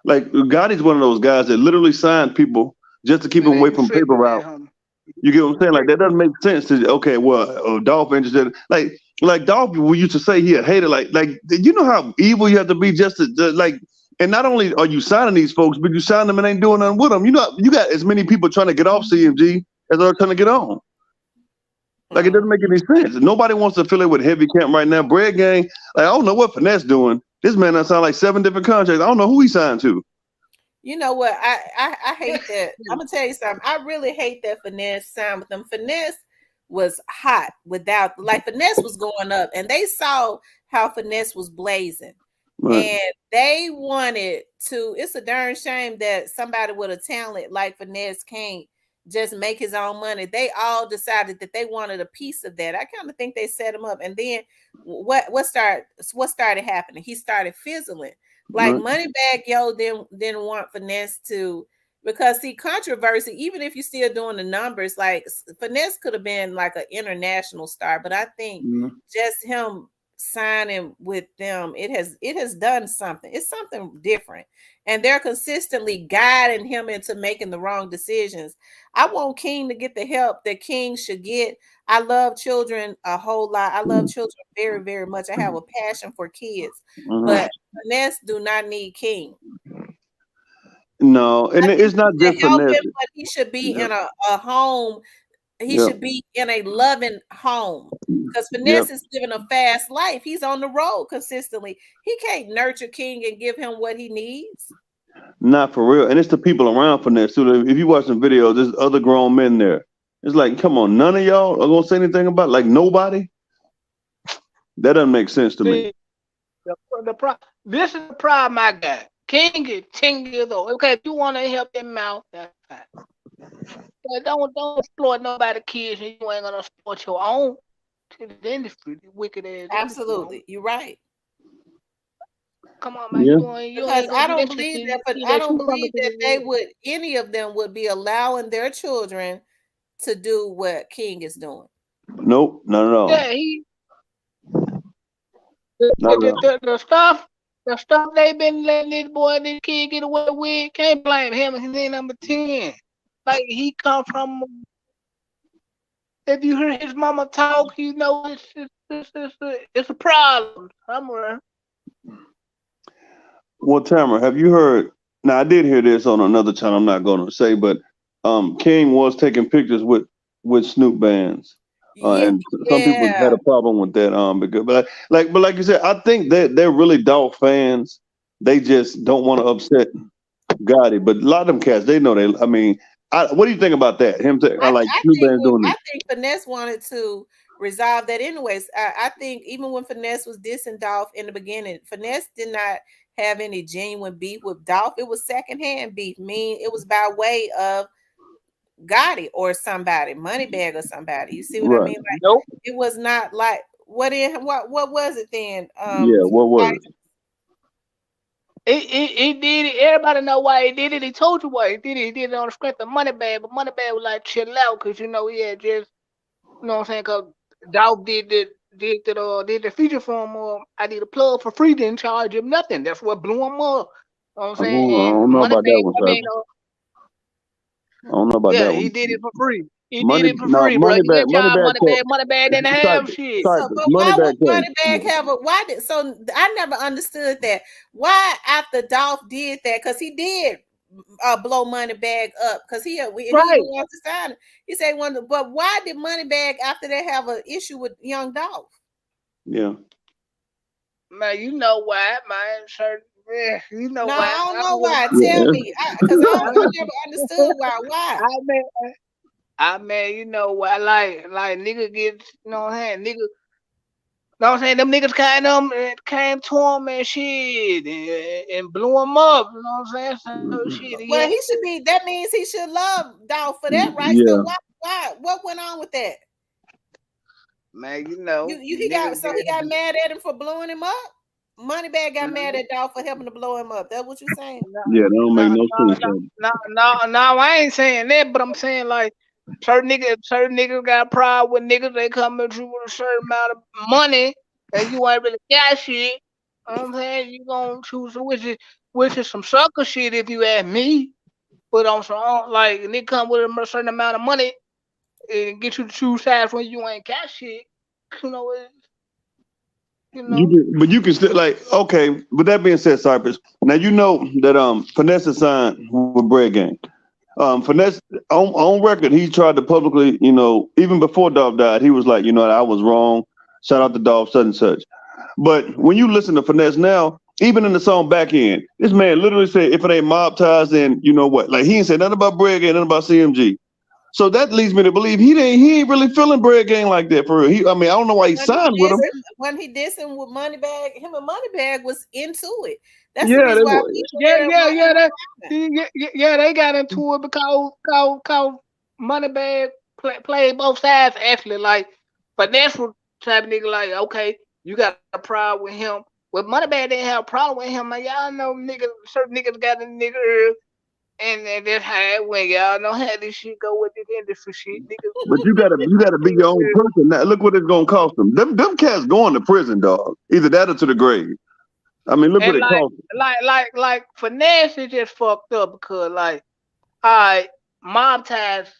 Like Gotti's one of those guys that literally signed people just to keep Man, them away you from paper tripping route. there, homie. You get what I'm saying? Like that doesn't make sense. To okay, well, Dolph interested. Like Dolph, we used to say he had hated. Like you know how evil you have to be just to like. And not only are you signing these folks, but you sign them and ain't doing nothing with them. You know, you got as many people trying to get off CMG as are trying to get on. Like it doesn't make any sense. Nobody wants to affiliate with Heavy Camp right now. Bread Gang, like I don't know what Finesse doing. This man done signed like 7 different contracts. I don't know who he signed to. You know what? I hate that. I'm gonna tell you something. I really hate that Finesse signed with them. Finesse was hot without like Finesse was going up, and they saw how Finesse was blazing. Right. And they wanted to. It's a darn shame that somebody with a talent like Finesse can't just make his own money. They all decided that they wanted a piece of that. I kind of think they set him up, and then what started happening? He started fizzling. Like Right. Moneybag Yo didn't want Finesse to because see controversy. Even if you're still doing the numbers, like Finesse could have been like an international star, but I think just him signing with them, it has done something. It's something different, and they're consistently guiding him into making the wrong decisions. I want King to get the help that King should get. I love children a whole lot. I love children very, very much. I have a passion for kids, but Finesse do not need King. No, and it's not To just help Finesse. him, but he should be in a home. He Yep. should be in a loving home because Yep. Finesse is living a fast life. He's on the road consistently. He can't nurture King and give him what he needs. Not for real. And it's the people around Finesse too. If you watch some videos, there's other grown men there. It's like, come on, none of y'all are gonna say anything about it? Like nobody. That doesn't make sense to me. This is the problem I got. King is 10 years old. Okay, if you want to help him out, that's fine. But don't exploit nobody's kids, and you ain't gonna exploit your own to the industry, the wicked ass. Absolutely, you're right. Come on, man. Yeah. You Because ain't I gonna do don't that believe shit. that, but I don't believe that they would any of them would be allowing their children to do what King is doing. Nope, not at all. Yeah, Not at all. the stuff they been letting this kid get away with, can't blame him. He's in number 10. Like he come from. If you hear his mama talk, you know it's a problem somewhere. Well, Tamara, have you heard? Now, I did hear this on another channel. I'm not going to say, but King was taking pictures with Snoop bands, and some people had a problem with that. Because, but like you said, I think that they're really dog fans. They just don't want to upset Gotti. But a lot of them cats, they know they. I mean, what do you think about that? Him, like Snoop bands doing this? I think Finesse wanted to resolve that anyways. I think even when Finesse was dissing Dolph in the beginning, Finesse did not have any genuine beef with Dolph. It was secondhand beef. It was by way of Gotti or somebody, Moneybag or somebody. You see what I mean? Like, nope. It was not like what was it then? Yeah, what was it? He did it. Everybody know why he did it. He told you why he did it. He did it on the strength of Moneybag, but Moneybag was like chill out because he had just what I'm saying, because Dolph did the feature for him. I did a plug for free, didn't charge him nothing. That's what blew him up. know what I'm I saying? And don't know about that Moneybag one, come sir. in. I don't know about Yeah, that he one. did it for free. He did Money, it for now free, bro. You get money y'all back cat. Moneybag didn't have Cypress, shit. So, Cypress, but money why back would cat. Moneybag have a why did so I never understood that. Why after Dolph did that? Because he did blow Moneybag up because he even Right. wants to sign it. He said one, but why did Moneybag after they have an issue with Young Dolph? Yeah. Man, you know why, man. Sir, yeah, you know No, why. I don't know why. Tell Yeah. me, because I never understood why. Why? I mean, you know why? Like nigga gets, you know what I'm saying? Nigga, know what I'm saying? Them niggas came to him and shit and blew him up. You know what I'm saying? So shit, he had Well, he should be. That means he should love Dolph for that, right? So Yeah. why? What went on with that? man, you know, He niggas got get mad at him for blowing him up. Moneybag got mad at Dolph for helping to blow him up. That's what you saying? no, Yeah, that don't no, make no no, sense. no, Sir. no, I ain't saying that, but I'm saying like certain niggas got pride with niggas. They come at you with a certain amount of money, and you ain't really got shit. You know what I'm saying you gonna choose which is some sucker shit if you ask me. But on some like nigga come with a certain amount of money and get you to choose sides when you ain't got shit. You know it. You know. But you can still like okay. With that being said, Cypress. Now you know that Finesse is signed with Bread Gang. Finesse on record, he tried to publicly, even before Dolph died, he was like, I was wrong. Shout out to Dolph, such and such. But when you listen to Finesse now, even in the song Back End, this man literally said, if it ain't mob ties, then you know what? Like he ain't said nothing about Bread Gang, nothing about CMG. So that leads me to believe he ain't really feeling Bread Gang like that for real. I mean, I don't know why he signed with him. When he dissing with Moneybag, him and Moneybag was into it. That's the Yeah, reason they why were. people Yeah, there. yeah, Why yeah, they got into it because Moneybag played both sides actually. Like Finesse was type of nigga like, okay, you got a problem with him. But Moneybag didn't have a problem with him. Like y'all know niggas, certain niggas got a nigga ear, and that's how it went. Y'all know how this shit go with this industry shit. But you gotta be your own person. Now look what it's gonna cost them. Them cats going to prison, dog. Either that or to the grave. I mean, look what And it cost them. like Finesse is just fucked up because like, alright, mob ties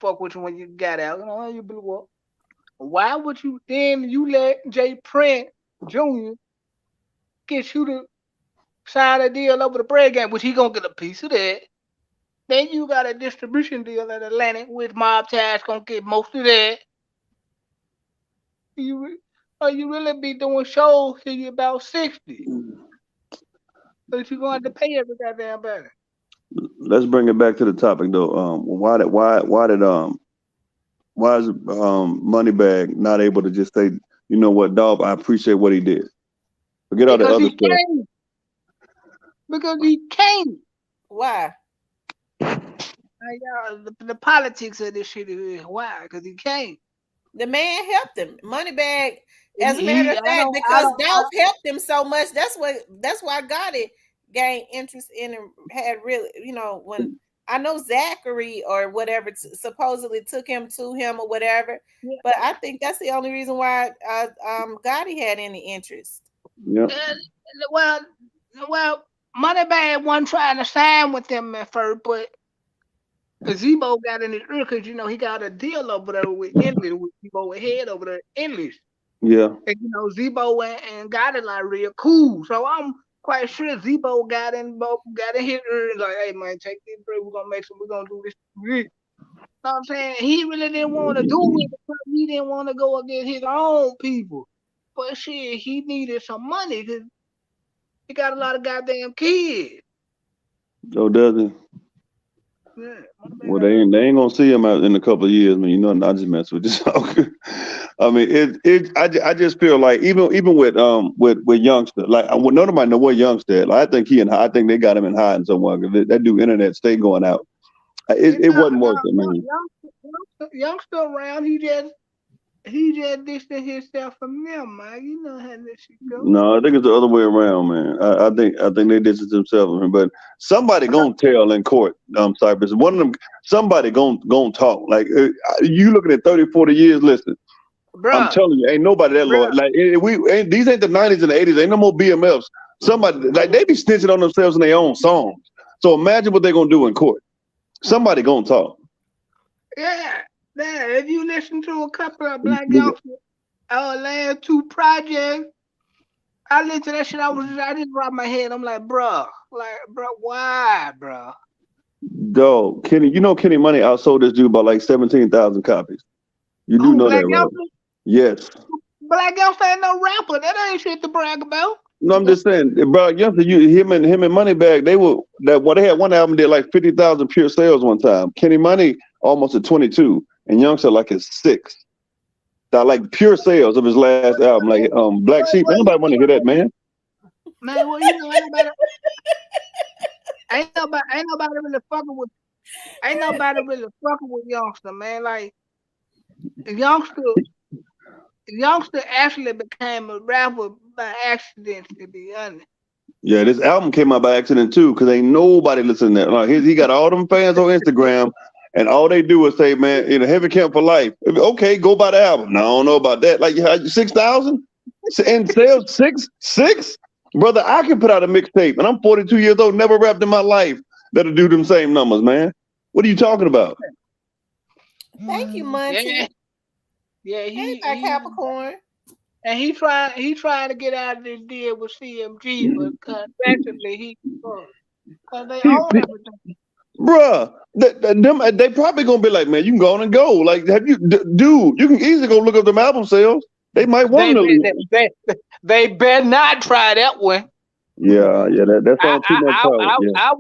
fuck with you when you got out. You know, you blew up. Why would you let Jay Print Jr. get you to sign a deal over the bread game, which he gonna get a piece of that. Then you got a distribution deal at Atlantic, which Mob Ties gonna get most of that. You really be doing shows till you about 60. But you gonna have to pay every goddamn better. Let's bring it back to the topic though. Why is Moneybag not able to just say, you know what, dog, I appreciate what he did. Forget all the Because other he stuff. can't. Because he can't. why? Like, the politics of this shit is why? Because he can't. The man helped him. Moneybag, as a matter He of I fact, don't I because don't I, Dolph helped him so much. That's why Gotti gained interest in him. Had really, when I know Zachary or whatever supposedly took him to him or whatever. yeah, But I think that's the only reason why Gotti had any interest. Yeah. uh, well Moneybag wasn't trying to sign with them at first, but Zebo got in his ear because he got a deal over there with Endless, with Zebo head over there, Endless. Yeah. And Zebo and got it like real cool. So I'm quite sure Zebo got in his ear and like, hey man, take this break, we're gonna do this. You know what I'm saying? He really didn't want to do it because he didn't want to go against his own people. But shit, he needed some money because he got a lot of goddamn kids. Oh, does he? Yeah, Well, they ain't gonna see him out in a couple of years, man. I just mess with this. I mean, I just feel like even with youngster, like nobody know what youngster. Like, I think they got him in hiding somewhere. That dude internet stay going out. It wasn't worth it, man. Youngster around, he just distanced himself from them, man. You know how this shit go. No, I think it's the other way around, man. I think they distance themselves from him, but somebody gonna tell in court, Cypress. One of them, somebody gonna talk. Like you looking at 30, 40 years. Listen, I'm Bruh, telling you, ain't nobody that loyal. bruh. Like these ain't the 90s and the 80s. Ain't no more BMFs Somebody like they be snitching on themselves in their own songs. So imagine what they're gonna do in court. Somebody gonna talk. Yeah. If you listen to a couple of Black Youngsters, last 2 projects, I listened to that shit. I just dropped my head. I'm like, bruh, why, bruh? Dog, Kenny, you know Kenny Money outsold this dude by like 17,000 copies. You do know Black that, right? Youngster? Yes. Black Youngster ain't no rapper. That ain't shit to brag about. No, I'm just saying, bro. Youngster, him and Moneybagg, they had one album did like 50,000 pure sales one time. Kenny Money almost at 22, and Youngster like at 6. That like pure sales of his last album, like Black Sheep. Anybody want to hear that, man? Man, well, you know, ain't nobody really fucking with Youngster, man. Like Youngster actually became a rapper by accident, to be honest. Yeah, this album came out by accident too, because ain't nobody listening to that. Like he got all them fans on Instagram, and all they do is say, "Man, Heavy Camp for life." Okay, go buy the album. No, I don't know about that. Like 6,000 and sales six. Brother, I can put out a mixtape, and I'm 42 years old, never rapped in my life. That'll do them same numbers, man. What are you talking about? Thank you, Monty. Yeah, he Capricorn. And he tried to get out of this deal with CMG, but contractually because they own everything. Bruh, they probably gonna be like, man, you can go on and go. Like, dude, you can easily go look up them album sales. They might want to. They better not try that one. Yeah, that's all too much power. I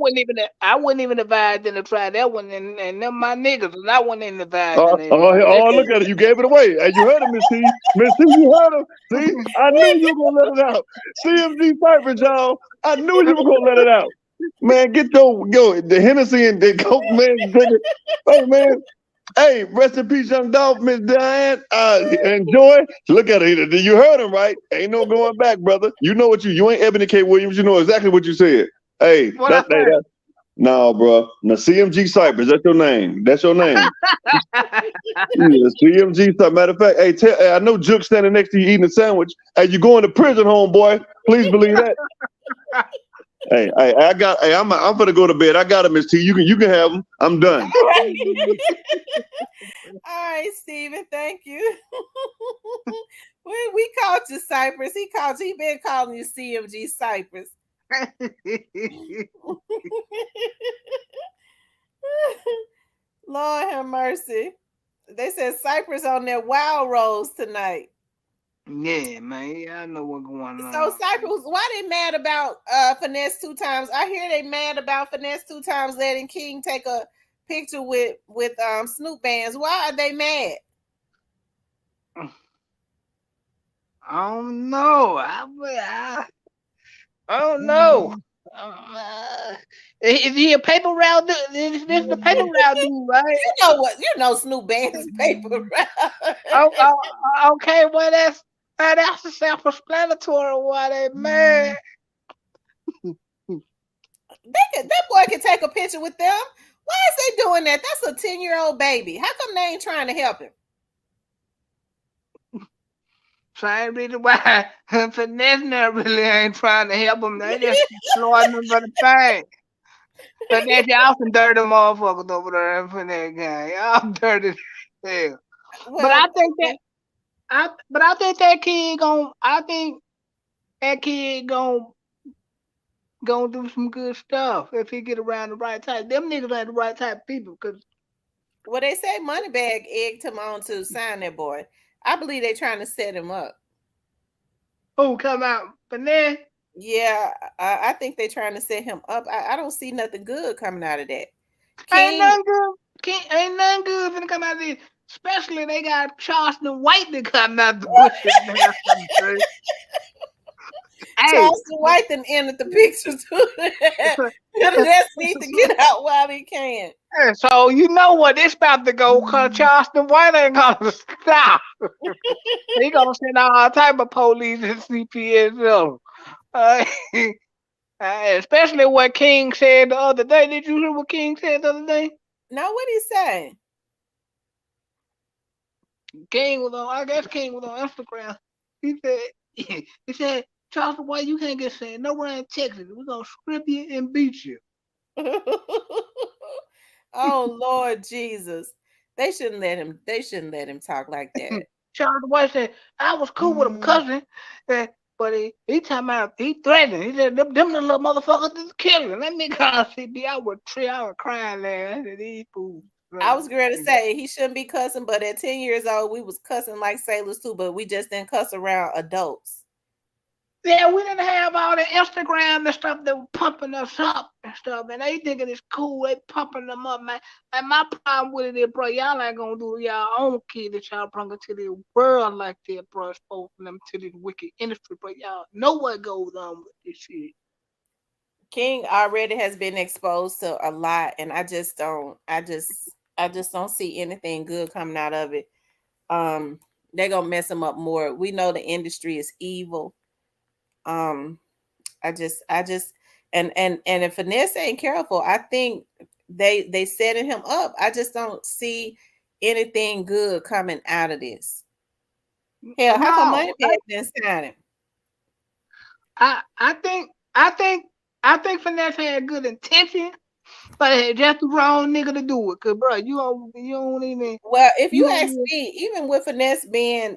wouldn't even advise them to try that one, and them my niggas, and I wouldn't even advise them. Look at it, you gave it away. Hey, you heard him, Miss T. Miss T, you heard him. See, I knew you were gonna let it out. CMG Cypher, y'all. I knew you were gonna let it out. Man, get the Hennessy and the Coke, man. Hey, man. Hey, rest in peace, young dog, Miss Diane. Enjoy. Look at it. You heard him, right? Ain't no going back, brother. You know what you ain't Ebony K. Williams. You know exactly what you said. Hey, no, bro. Now CMG Cypress, that's your name. That's your name. CMG Cypress. Matter of fact, hey, I know Juke standing next to you eating a sandwich. Hey, you going to prison, homeboy? Please believe that. Hey, I'm gonna go to bed. I got him, Miss T. You can have him. I'm done. All right, Steven, thank you. we called you Cypress. He been calling you CMG Cypress. Lord have mercy. They said Cypress on their wild rolls tonight. Yeah, man. I know what's going on. So Cypress, why they mad about Finesse 2 times? I hear they mad about Finesse 2 times letting King take a picture with Snoop bands. Why are they mad? I don't know. I don't know. Is he a paper route dude? This the paper route dude, right? You know what? You know Snoop Band's paper route. Okay, well that's self-explanatory. Why they mad? That boy can take a picture with them. Why is they doing that? That's a 10-year-old baby. How come they ain't trying to help him? Same reason why Finesse really ain't trying to help him. They just throwing them for the thing. Finesse, y'all some dirty motherfuckers over there in Finesse gang. Y'all dirty as hell. Well, but I think that kid gonna do some good stuff if he get around the right type. Them niggas ain't the right type of people. Cause well, they say Moneybagg egged him on to sign that boy. I believe they trying to set him up. Oh, come out, Finesse? Yeah, I think they trying to set him up. I don't see nothing good coming out of that. Ain't nothing good gonna come out of this. Especially they got Charleston White to come out the bushes. Charleston White then entered the picture too. Let's need to get out while we can. So you know what? It's about to go because Charleston White ain't gonna stop. He gonna send all type of police and CPS. Especially what King said the other day. Did you hear what King said the other day? No, what he say? King was on Instagram. He said Charles White, you can't get sent nowhere in Texas. We're gonna strip you and beat you. Oh Lord Jesus. They shouldn't let him talk like that. Charles White said, I was cool with him cousin, but he talking about he threatened. He said them the little motherfuckers is killing. Let me call CB. I was crying there. I said, these fools. I was going to say he shouldn't be cussing, but at 10 years old, we was cussing like sailors too, but we just didn't cuss around adults. Yeah, we didn't have all the Instagram and stuff that were pumping us up and stuff, and they thinking it's cool. They pumping them up, man. And my problem with it is, bro, y'all ain't gonna do y'all own kid that y'all bring into the world like that, bro. Exposing them to this wicked industry, but y'all know what goes on with this shit. King already has been exposed to a lot, and I just don't see anything good coming out of it. They're gonna mess him up more. We know the industry is evil. I just and if Finesse ain't careful, I think they setting him up. I just don't see anything good coming out of this. Hell, how come Moneybag didn't sign him? I think Finesse had good intention, but had just the wrong nigga to do it. Cause bro, you don't even. Well, if you ask me, even with Finesse being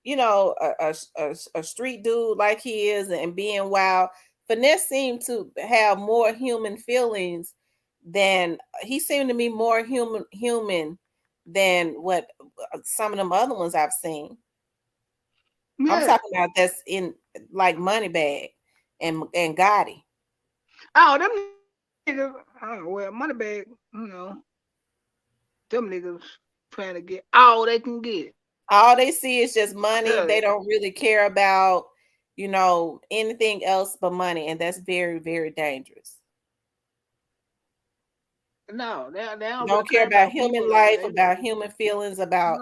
you know, a street dude like he is and being wild, Finesse seemed to have more human feelings than he seemed to be more human than what some of them other ones I've seen. Yeah. I'm talking about that's in like Moneybag and Gotti. Oh, them niggas, well, Moneybag, you know, them niggas trying to get all they can get. All they see is just money. Yeah. They don't really care about, you know, anything else but money. And that's very, very dangerous. No, they don't care about human life, about human feelings, about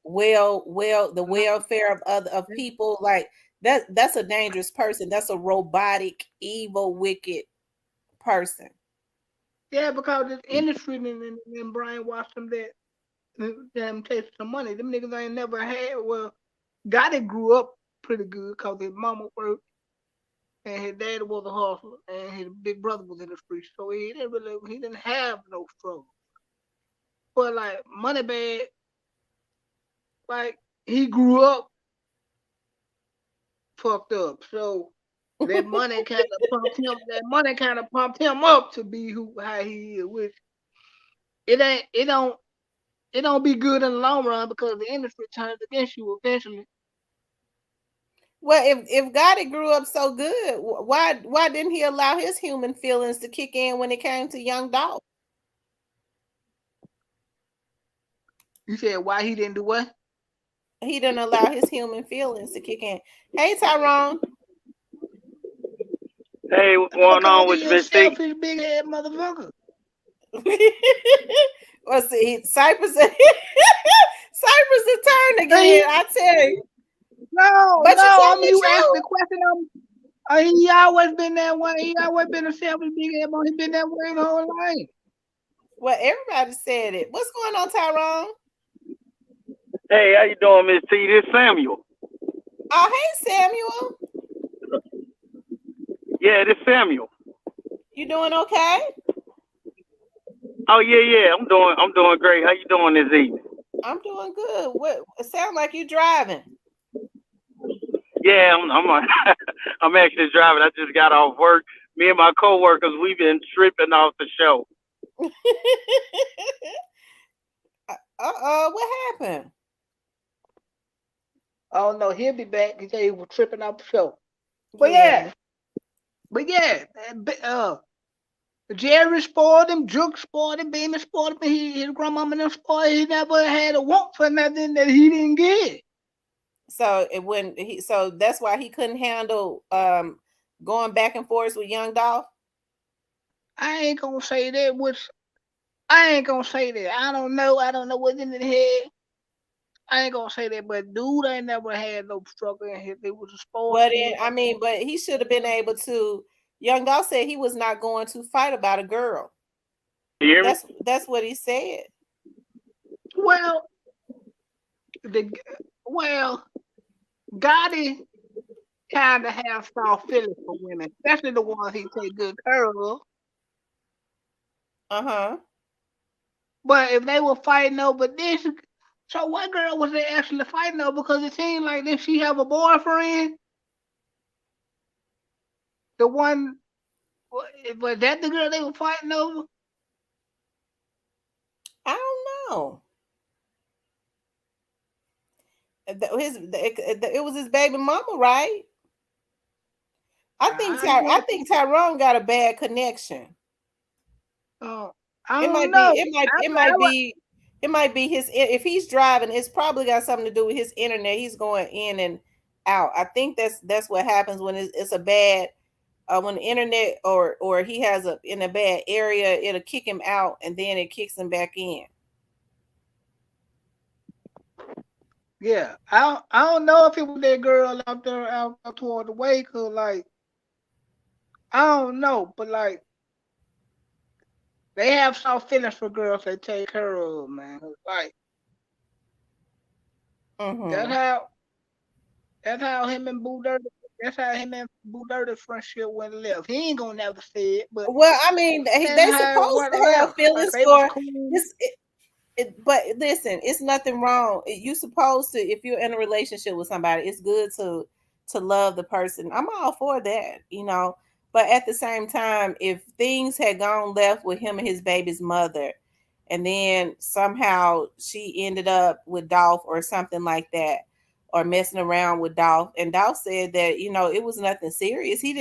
the welfare of people. Like that's a dangerous person. That's a robotic, evil, wicked person. Yeah, because this industry and brainwashed them that them taste some money. Them niggas ain't never had. Well, Gotti grew up pretty good because his mama worked and his dad was a hustler and his big brother was in the streets, so he didn't have no struggle. But like Moneybag, like he grew up fucked up, so that money kind of pumped him. That money kind of pumped him up to be how he is, which it don't be good in the long run because the industry turns against you eventually. Well, if Gotti grew up so good, why didn't he allow his human feelings to kick in when it came to Young Dolph? You said why he didn't do what? He didn't allow his human feelings to kick in. Hey, Tyrone. Hey, what's going on with Miss T? Selfish big head motherfucker. Well, see, Cypress Cypress is turned again. I tell you. No, but you asked the question. He always been that way. He always been a selfish big head boy. He been that way the whole life. Well, everybody said it. What's going on, Tyrone? Hey, how you doing, Miss T? This is Samuel. Oh, hey, Samuel. Yeah, this is Samuel. You doing okay? Oh yeah. I'm doing great. How you doing this evening? I'm doing good. What? It sounds like you driving. Yeah, I'm actually driving. I just got off work. Me and my coworkers, we've been tripping off the show. What happened? Oh no, he'll be back. He said he was tripping off the show. But yeah. Jerry spoiled him, Juke spoiled him, Beamer spoiled him, his grandmama and them spoiled him. He never had a want for nothing that he didn't get. So so that's why he couldn't handle going back and forth with Young Dolph. I ain't gonna say that. I don't know what's in his head. I ain't gonna say that, but dude ain't never had no struggle in his. It was a sport. But he should have been able to. Young Dolph said he was not going to fight about a girl. That's what he said. Well, Gotti kind of have soft feelings for women, especially the ones he take good care of. Uh-huh. But if they were fighting over this, so what girl was they actually fighting over? Because it seemed like did she have a boyfriend? The one was that the girl they were fighting over? I don't know. It was his baby mama, right? I I guess. think Tyrone got a bad connection. Oh, I It don't might be know. it might be his, if he's driving, it's probably got something to do with his internet. He's going in and out. I think that's what happens when it's a bad when the internet or he has a in a bad area, it'll kick him out and then it kicks him back in. Yeah, I don't know if it was that girl out there out toward the way, cause like I don't know, but like they have soft feelings for girls they take care of, man. Like that's Mm-hmm. how that's how him and Boo Dirty that's how him and Boo Dirty friendship went left. He ain't gonna never say it, but Well, I mean, that's they how it supposed went to have left. Like feelings they was for cool. this. But listen, it's nothing wrong. You supposed to, if you're in a relationship with somebody, it's good to love the person. I'm all for that, you know. But at the same time, if things had gone left with him and his baby's mother, and then somehow she ended up with Dolph or something like that, or messing around with Dolph, and Dolph said that it was nothing serious. He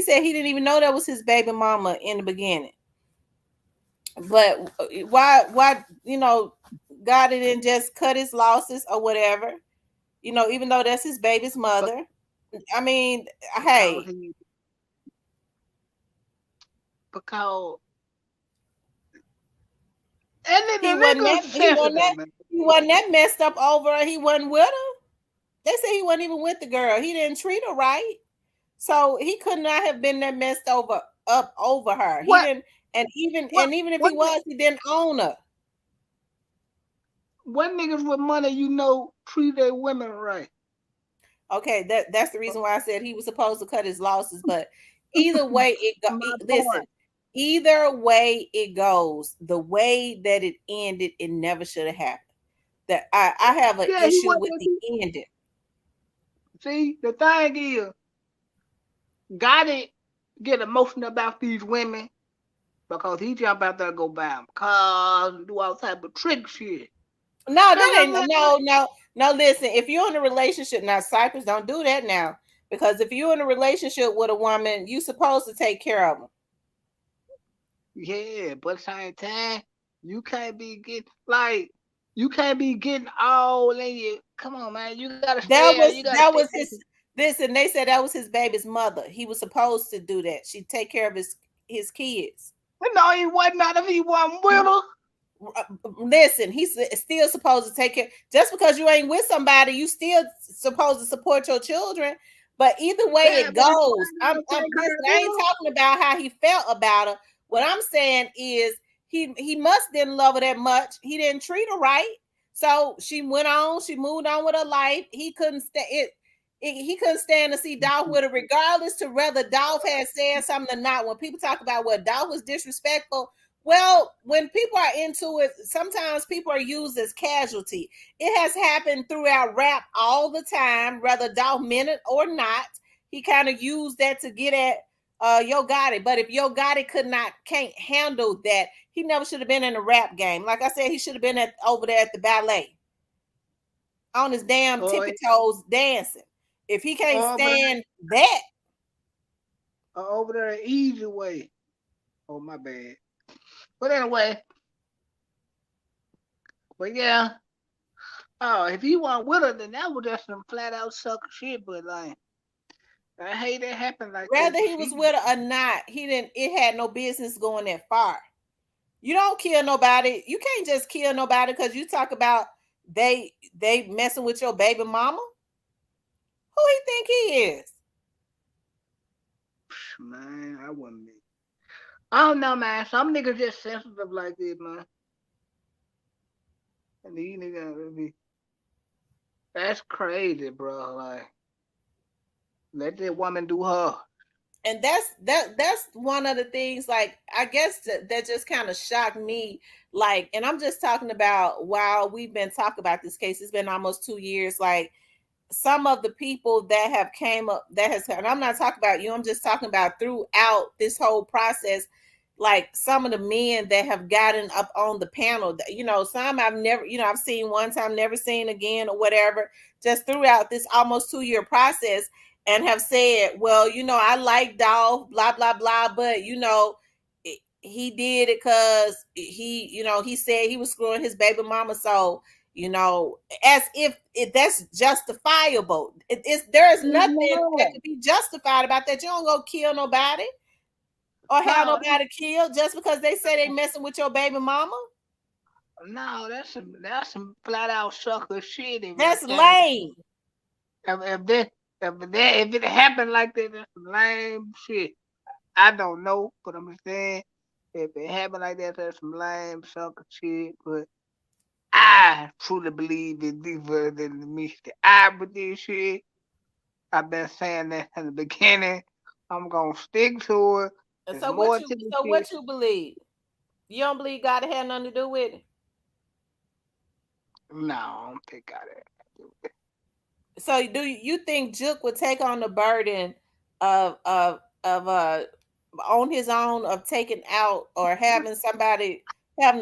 said he didn't even know that was his baby mama in the beginning. But why God didn't just cut his losses or whatever, even though that's his baby's But mother. I mean, because hey, he because and then he the wasn't nigga that he wasn't sensitive, that man. he wasn't that messed up over her. He wasn't with her. They say he wasn't even with the girl. He didn't treat her right. So he could not have been that messed up over her. He What didn't, what even if he what was, he didn't own her. what niggas with money treat their women right? Okay, that's the reason why I said he was supposed to cut his losses. But either way it go, My listen, point. either way it goes, the way that it ended, it never should have happened. That I have an Yeah, he issue with wasn't. the ending. See, the thing is, gotta get emotional about these women because he jump out there and go buy them cars and do all type of trick shit. No, Cause that I'm ain't like, no. Listen, if you're in a relationship now, Cypress, don't do that now. Because if you're in a relationship with a woman, you supposed to take care of them. yeah, but at the same time, you can't be getting all in you. Come on, man, you gotta That stay. was You gotta that stay was his. taking. Listen, they said that was his baby's mother. He was supposed to do that. She take care of his kids. No, he wasn't. Not if he wasn't with her. Listen, he's still supposed to take care. Just because you ain't with somebody, you still supposed to support your children. But either way Yeah, it but he goes, wasn't I'm gonna take listen. care of I ain't them. talking about how he felt about her. What I'm saying is he must didn't love her that much. He didn't treat her right. So she went on. She moved on with her life. He couldn't stand it. He couldn't stand to see Dolph with her, regardless to whether Dolph had said something or not. When people talk about what Dolph was disrespectful, well, when people are into it, sometimes people are used as casualty. It has happened throughout rap all the time, whether Dolph meant it or not. He kind of used that to get at Yo Gotti. But if Yo Gotti can't handle that, he never should have been in the rap game. Like I said, he should have been over there at the ballet on his damn Or, tippy toes dancing. If he can't or over there, stand that, over there, easy way. Oh my bad. But anyway, but yeah. Oh, if he wasn't with her, then that was just some flat out sucker shit. But like, I hate it happen like that. whether he was with her or not, he didn't. It had no business going that far. You don't kill nobody. You can't just kill nobody because you talk about they messing with your baby mama. Who he think he is? Man, I wouldn't be. I don't know, man. Some niggas just sensitive like this, man. And these niggas be. That's crazy, bro. Like, Let that woman do her. And that's one of the things, like, I guess that just kind of shocked me. Like, and I'm just talking about while we've been talking about this case, it's been almost 2 years. Like, some of the people that have came up, that has, and I'm not talking about you, I'm just talking about throughout this whole process, like some of the men that have gotten up on the panel, some I've never, I've seen one time, never seen again, or whatever, just throughout this almost 2 year process, and have said, well, I like Dolph, blah blah blah, but he did it because he said he was screwing his baby mama. So, as if that's justifiable. There is nothing that could be justified about that. You don't go kill nobody or have nobody killed just because they say they messing with your baby mama. No, that's some flat out sucker shit. That's lame. If it happened like that, that's some lame shit. I don't know, but I'm saying if it happened like that, that's some lame sucker shit. But I truly believe it's deeper than the Mr. I with this shit. I've been saying that in the beginning. I'm gonna stick to it. So what you believe? You don't believe God had nothing to do with it? No, I don't think God had nothing to do with it. So do you think Juke would take on the burden of on his own, of taking out or having a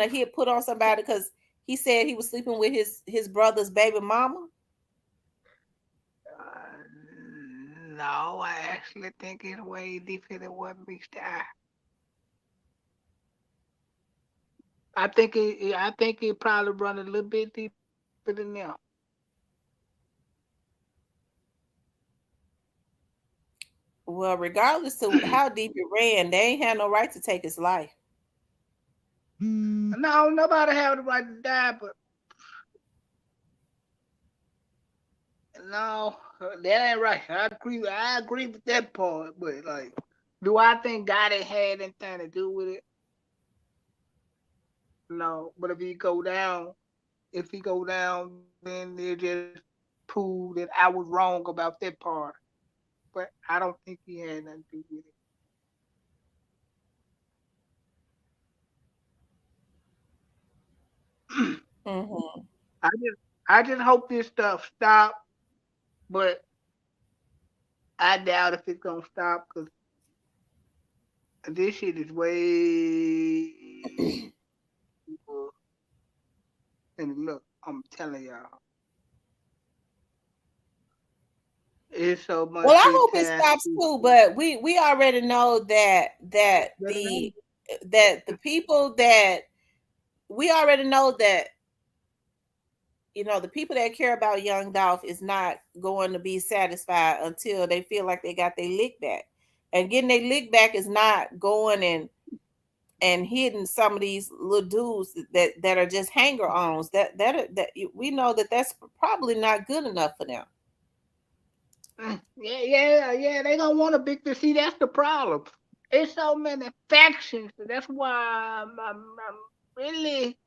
hit put on somebody because he said he was sleeping with his brother's baby mama? No, I actually think it's way deeper than what meets the eye. I think it probably run a little bit deeper than them. Well, regardless of how deep it ran, they ain't had no right to take his life. No, nobody have the right to die, but no, that ain't right. I agree with that part, but like, do I think God had anything to do with it? No, but if he go down, then they just prove that I was wrong about that part. But I don't think he had nothing to do with it. Mm-hmm. I just hope this stuff stop, but I doubt if it's gonna stop because this shit is way deeper. And look, I'm telling y'all, it's so much. Well, I hope it stops too, but we already know that the people that we already know that the people that care about young Dolph is not going to be satisfied until they feel like they got their lick back. And getting their lick back is not going and hitting some of these little dudes that are just hanger-ons. That we know that's probably not good enough for them. Yeah. They don't want a big to see. That's the problem. It's so many factions. That's why I'm really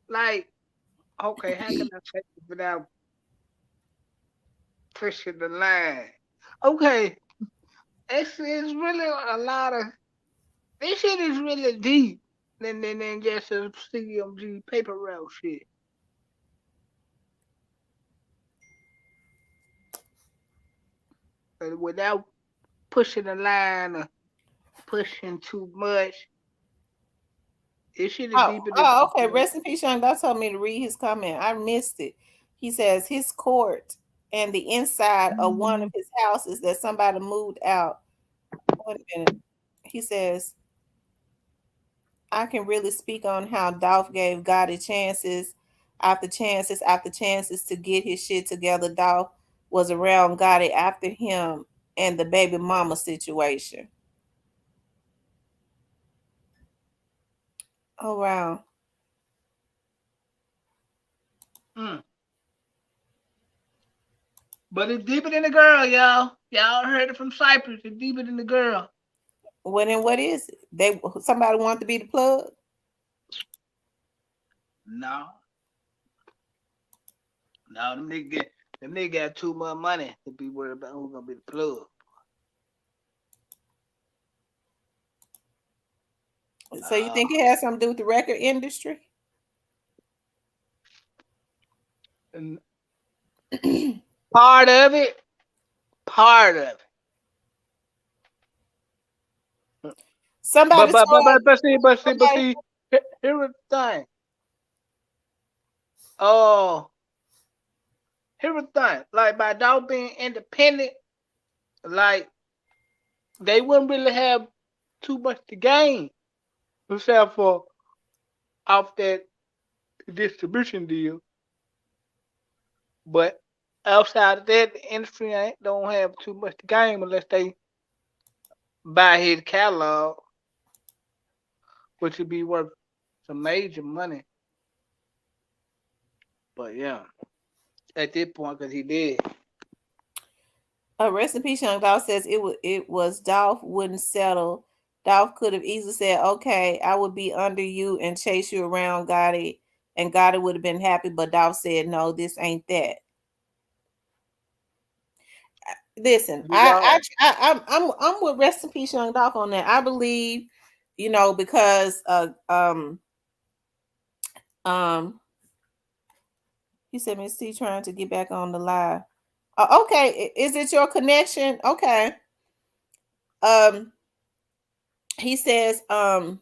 like, okay, how can I say it without pushing the line? Okay, it's really a lot of this shit is really deep than just a CMG paper route shit. But without pushing the line or pushing too much, it should have deeper than. Oh, okay. Rest in peace, Young Dog told me to read his comment. I missed it. He says his court and the inside of one of his houses that somebody moved out. Wait a minute. He says, I can really speak on how Dolph gave Gotti chances after chances after chances to get his shit together. Dolph was around Gotti after him and the baby mama situation. Oh, wow. But it's deeper than the girl, y'all. Y'all heard it from Cypress. It's deeper than the girl. Well, then what is it? Somebody want to be the plug? No, them niggas Them nigga got too much money to be worried about who's gonna be the plug. So you think it has something to do with the record industry? And part of it. Somebody But told see, here's the thing. Oh, here's the thing. Like by dog being independent, like they wouldn't really have too much to gain, except for off that distribution deal. But outside of that, the industry don't have too much to gain unless they buy his catalog, which would be worth some major money. But yeah, at this point, because he did. Rest in peace, Young Dolph says it was Dolph wouldn't settle. Dolph could have easily said, "Okay, I would be under you and chase you around, Gotti," and Gotti would have been happy. But Dolph said, "No, this ain't that." Listen, I'm with Rest in peace, Young Dolph on that. I believe, because he said Miss T trying to get back on the live. Okay, is it your connection? Okay. He says, I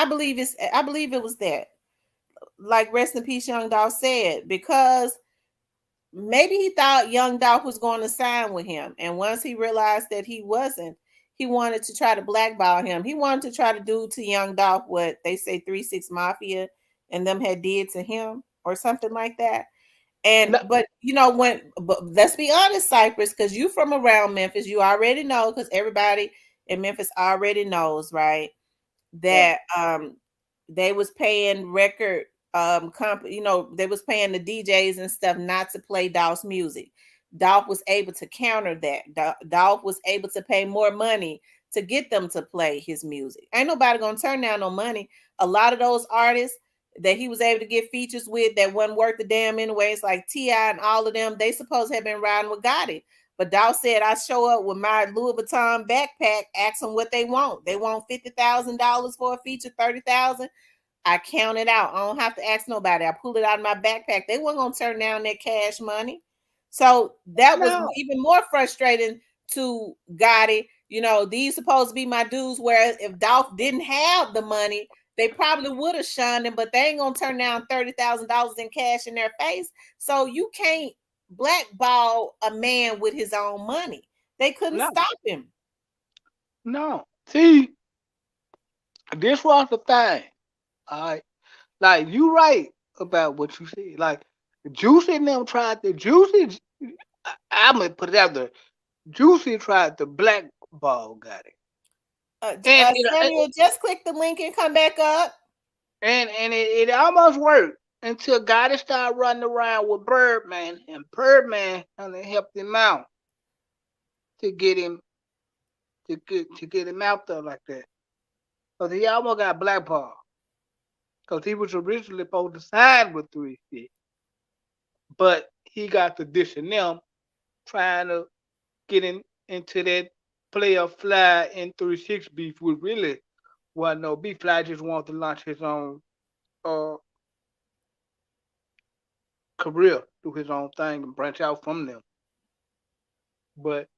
believe it was that. Like Rest in Peace, Young Dolph said, because maybe he thought Young Dolph was going to sign with him, and once he realized that he wasn't, he wanted to try to blackball him. He wanted to try to do to Young Dolph what they say 3-6 Mafia and them had did to him, or something like that. And but let's be honest, Cypress, because you from around Memphis, you already know, because everybody in Memphis already knows, right? That they was paying record they was paying the DJs and stuff not to play Dolph's music. Dolph was able to counter that. Dolph was able to pay more money to get them to play his music. Ain't nobody gonna turn down no money. A lot of those artists that he was able to get features with that wasn't worth the damn anyways, like T.I. and all of them, they supposed to have been riding with Gotti. But Dolph said, I show up with my Louis Vuitton backpack, ask them what they want. They want $50,000 for a feature, $30,000. I count it out. I don't have to ask nobody. I pull it out of my backpack. They weren't going to turn down that cash money. So that was even more frustrating to Gotti. These supposed to be my dudes, where if Dolph didn't have the money, they probably would have shunned him, but they ain't going to turn down $30,000 in cash in their face. So you can't blackball a man with his own money. They couldn't stop him. No. See, this was the thing. All right. Like, you right about what you said. Like, Juicy and them tried to, I'm going to put it out there. Juicy tried to blackball Gotti. Samuel, just click the link and come back up. And it almost worked until Gotti started running around with Birdman, and Birdman helped him out to get him out there like that. Because he almost got blackballed. Because he was originally supposed to sign with 3-6. But he got to dissing them, trying to get into that player Fly and 3-6 beef, which really wasn't no beef. Fly just wanted to launch his own career, do his own thing, and branch out from them. But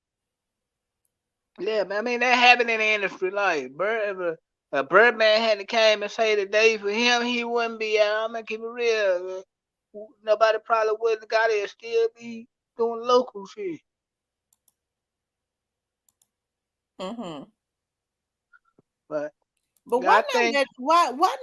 yeah, man, I mean, that happened in the industry. Like Birdman had to came and say today for him he wouldn't be out. I'm gonna keep it real. Nobody probably wouldn't got it, still be doing local shit. But why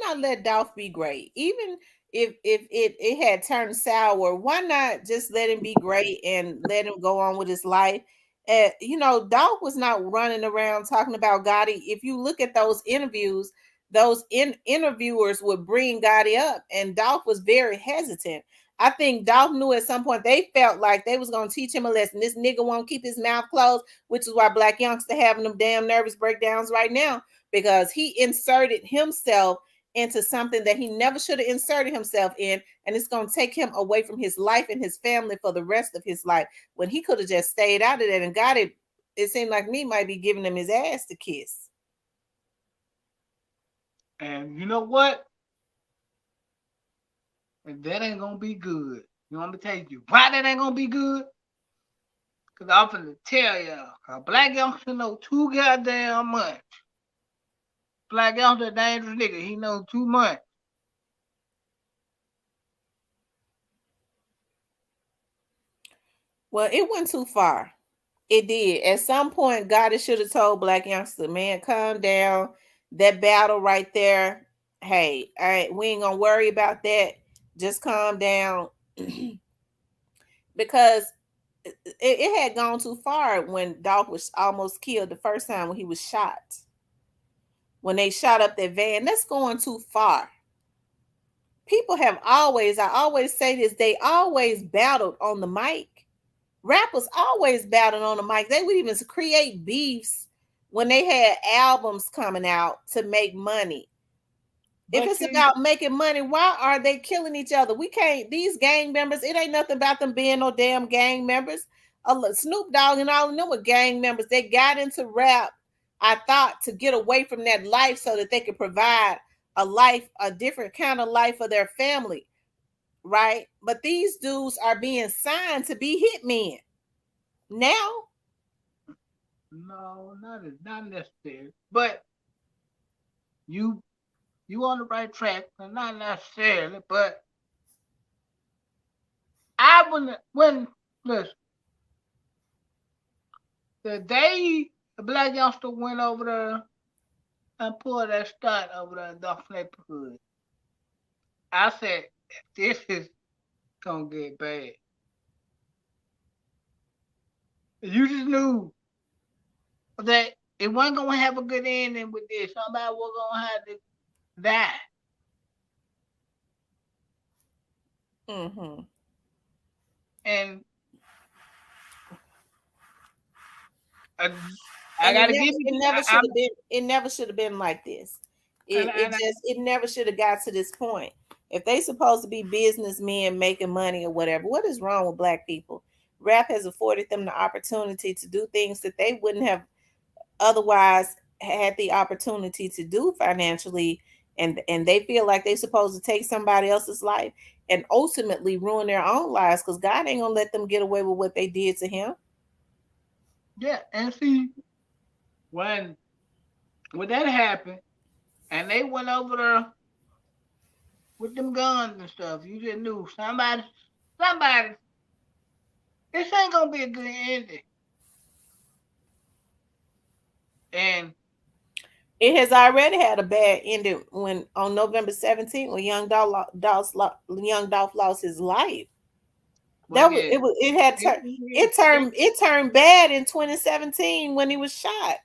not let Dolph be great? Even if it had turned sour, why not just let him be great and let him go on with his life? Dolph was not running around talking about Gotti. If you look at those interviews, those interviewers would bring Gotti up, and Dolph was very hesitant. I think Dolph knew at some point they felt like they was going to teach him a lesson. This nigga won't keep his mouth closed, which is why Black Youngster having them damn nervous breakdowns right now, because he inserted himself into something that he never should have inserted himself in, and it's going to take him away from his life and his family for the rest of his life, when he could have just stayed out of that and got it. It seemed like me might be giving him his ass to kiss. And you know what? And that ain't gonna be good. You want me to tell you why that ain't gonna be good? Cause I'm finna tell y'all, a black youngster know too goddamn much. Black youngster a dangerous nigga. He knows too much. Well, it went too far. It did. At some point, God should have told black youngster, man, calm down. That battle right there, hey, all right, we ain't gonna worry about that. Just calm down. Because it had gone too far when Dolph was almost killed the first time when he was shot. When they shot up that van, that's going too far. People have always, I always say this, they always battled on the mic. Rappers always battled on the mic. They would even create beefs when they had albums coming out to make money. If it's about making money, why are they killing each other? We can't, these gang members, it ain't nothing about them being no damn gang members. Snoop Dogg and all of them were gang members. They got into rap, I thought, to get away from that life so that they could provide a life, a different kind of life for their family, right? But these dudes are being signed to be hitmen now. No, not necessarily. But you on the right track, but not necessarily. But I when listen, the day the black youngster went over there and pulled that stunt over there in Duff neighborhood, I said, this is gonna get bad. You just knew that it wasn't gonna have a good ending with this. Somebody was gonna have to die. Mm-hmm. And I gotta give you. It never should have been like this. It never should have got to this point. If they supposed to be businessmen making money or whatever, what is wrong with black people? Rap has afforded them the opportunity to do things that they wouldn't have otherwise had the opportunity to do financially, and they feel like they're supposed to take somebody else's life and ultimately ruin their own lives, because God ain't gonna let them get away with what they did to him. Yeah, and see, when that happened, and they went over there with them guns and stuff, you just knew somebody, this ain't gonna be a good ending. And it has already had a bad ending when on November 17th, when Young Dolph lost his life. well, It turned bad in 2017 when he was shot.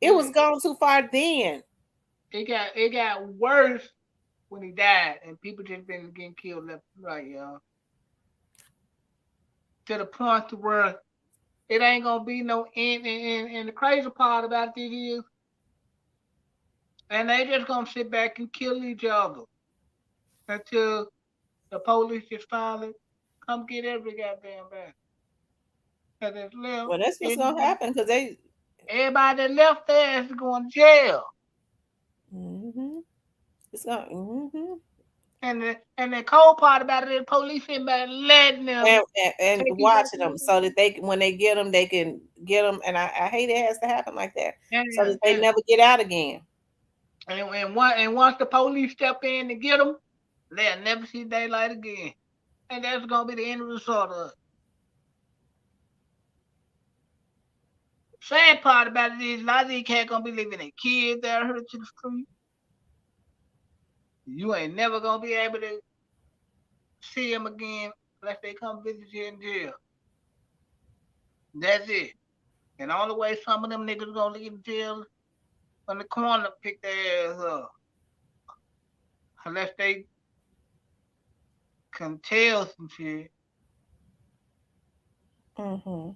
It was gone too far then. It got worse when he died, and people just been getting killed left and right, y'all. To the point to where it ain't gonna be no end. And the crazy part about this is, and they just gonna sit back and kill each other until the police just finally come get every goddamn body. Cause it's left. Well, that's what's gonna happen, because everybody that left there is going to jail. Mm-hmm. It's gonna. Mm-hmm. And the cold part about it is police ain't about letting them and watching them so that they, when they get them, they can get them. And I hate it has to happen like that, so that they never get out again. And once the police step in to get them, they'll never see daylight again. And that's gonna be the end result of it. Sad part about it is a lot of these cats gonna be leaving their kids out here to the street. You ain't never gonna be able to see them again unless they come visit you in jail. That's it. And the only way some of them niggas gonna leave jail when the coroner pick their ass up. Unless they can tell some shit. Mm-hmm.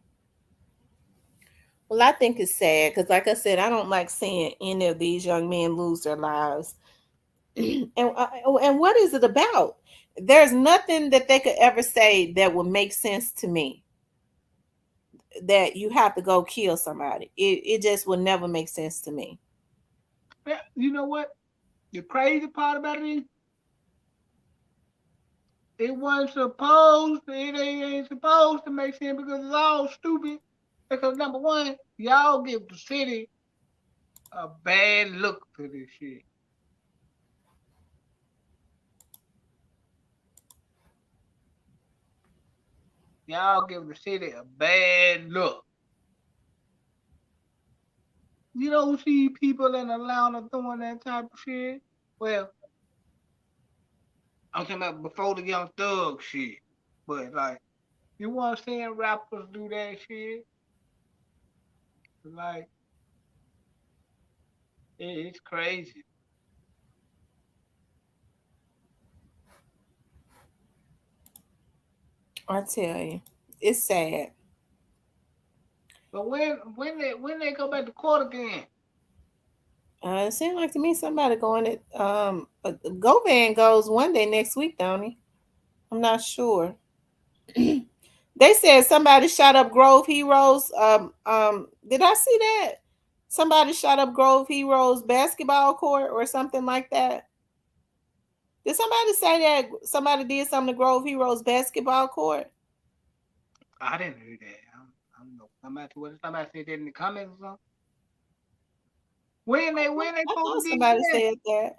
Well, I think it's sad because, like I said, I don't like seeing any of these young men lose their lives. and what is it about? There's nothing that they could ever say that would make sense to me. That you have to go kill somebody. It just would never make sense to me. Yeah, you know what? The crazy part about it is, it wasn't supposed. It ain't supposed to make sense because it's all stupid. Because number one, y'all give the city a bad look for this shit. Y'all give the city a bad look. You don't see people in Atlanta doing that type of shit. Well, I'm talking about before the Young Thug shit. But like, you want to see rappers do that shit? Like, it's crazy. I tell you, it's sad. But when they go back to court again? It seems like to me somebody going it. Govan goes one day next week, don't he? I'm not sure. They said somebody shot up Grove Heroes. Did I see that? Somebody shot up Grove Heroes basketball court or something like that. Did somebody say that somebody did something to Grove Heroes basketball court? I didn't hear that. I don't know. Somebody said that in the comments or something. When they I supposed thought to do somebody that? said that.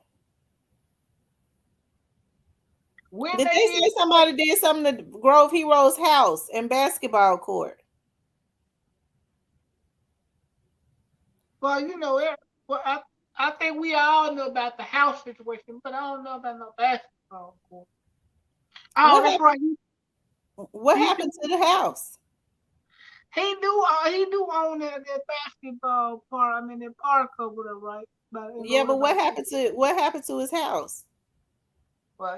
When Did they they did say somebody did something to Grove Heroes house and basketball court? well, well, I think we all know about the house situation, but I don't know about no basketball court. Oh, What that's happened? right. What He happened to the house? he do own that basketball park. I mean, that park over there, right? Yeah, but By what happened to his house? well,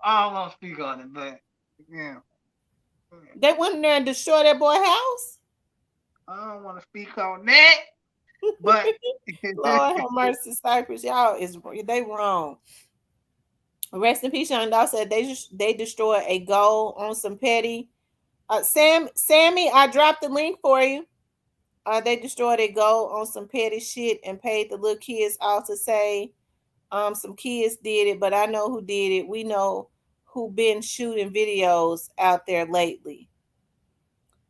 I don't want to speak on it, but yeah, They went in there and destroyed that boy house? I don't want to speak on that. But Lord have mercy, Cypress. Y'all is they wrong. Rest in peace, Young Dog said they destroyed a goal on some petty. Sammy, I dropped the link for you. They destroyed a goal on some petty shit and paid the little kids off to say some kids did it, but I know who did it. We know who been shooting videos out there lately.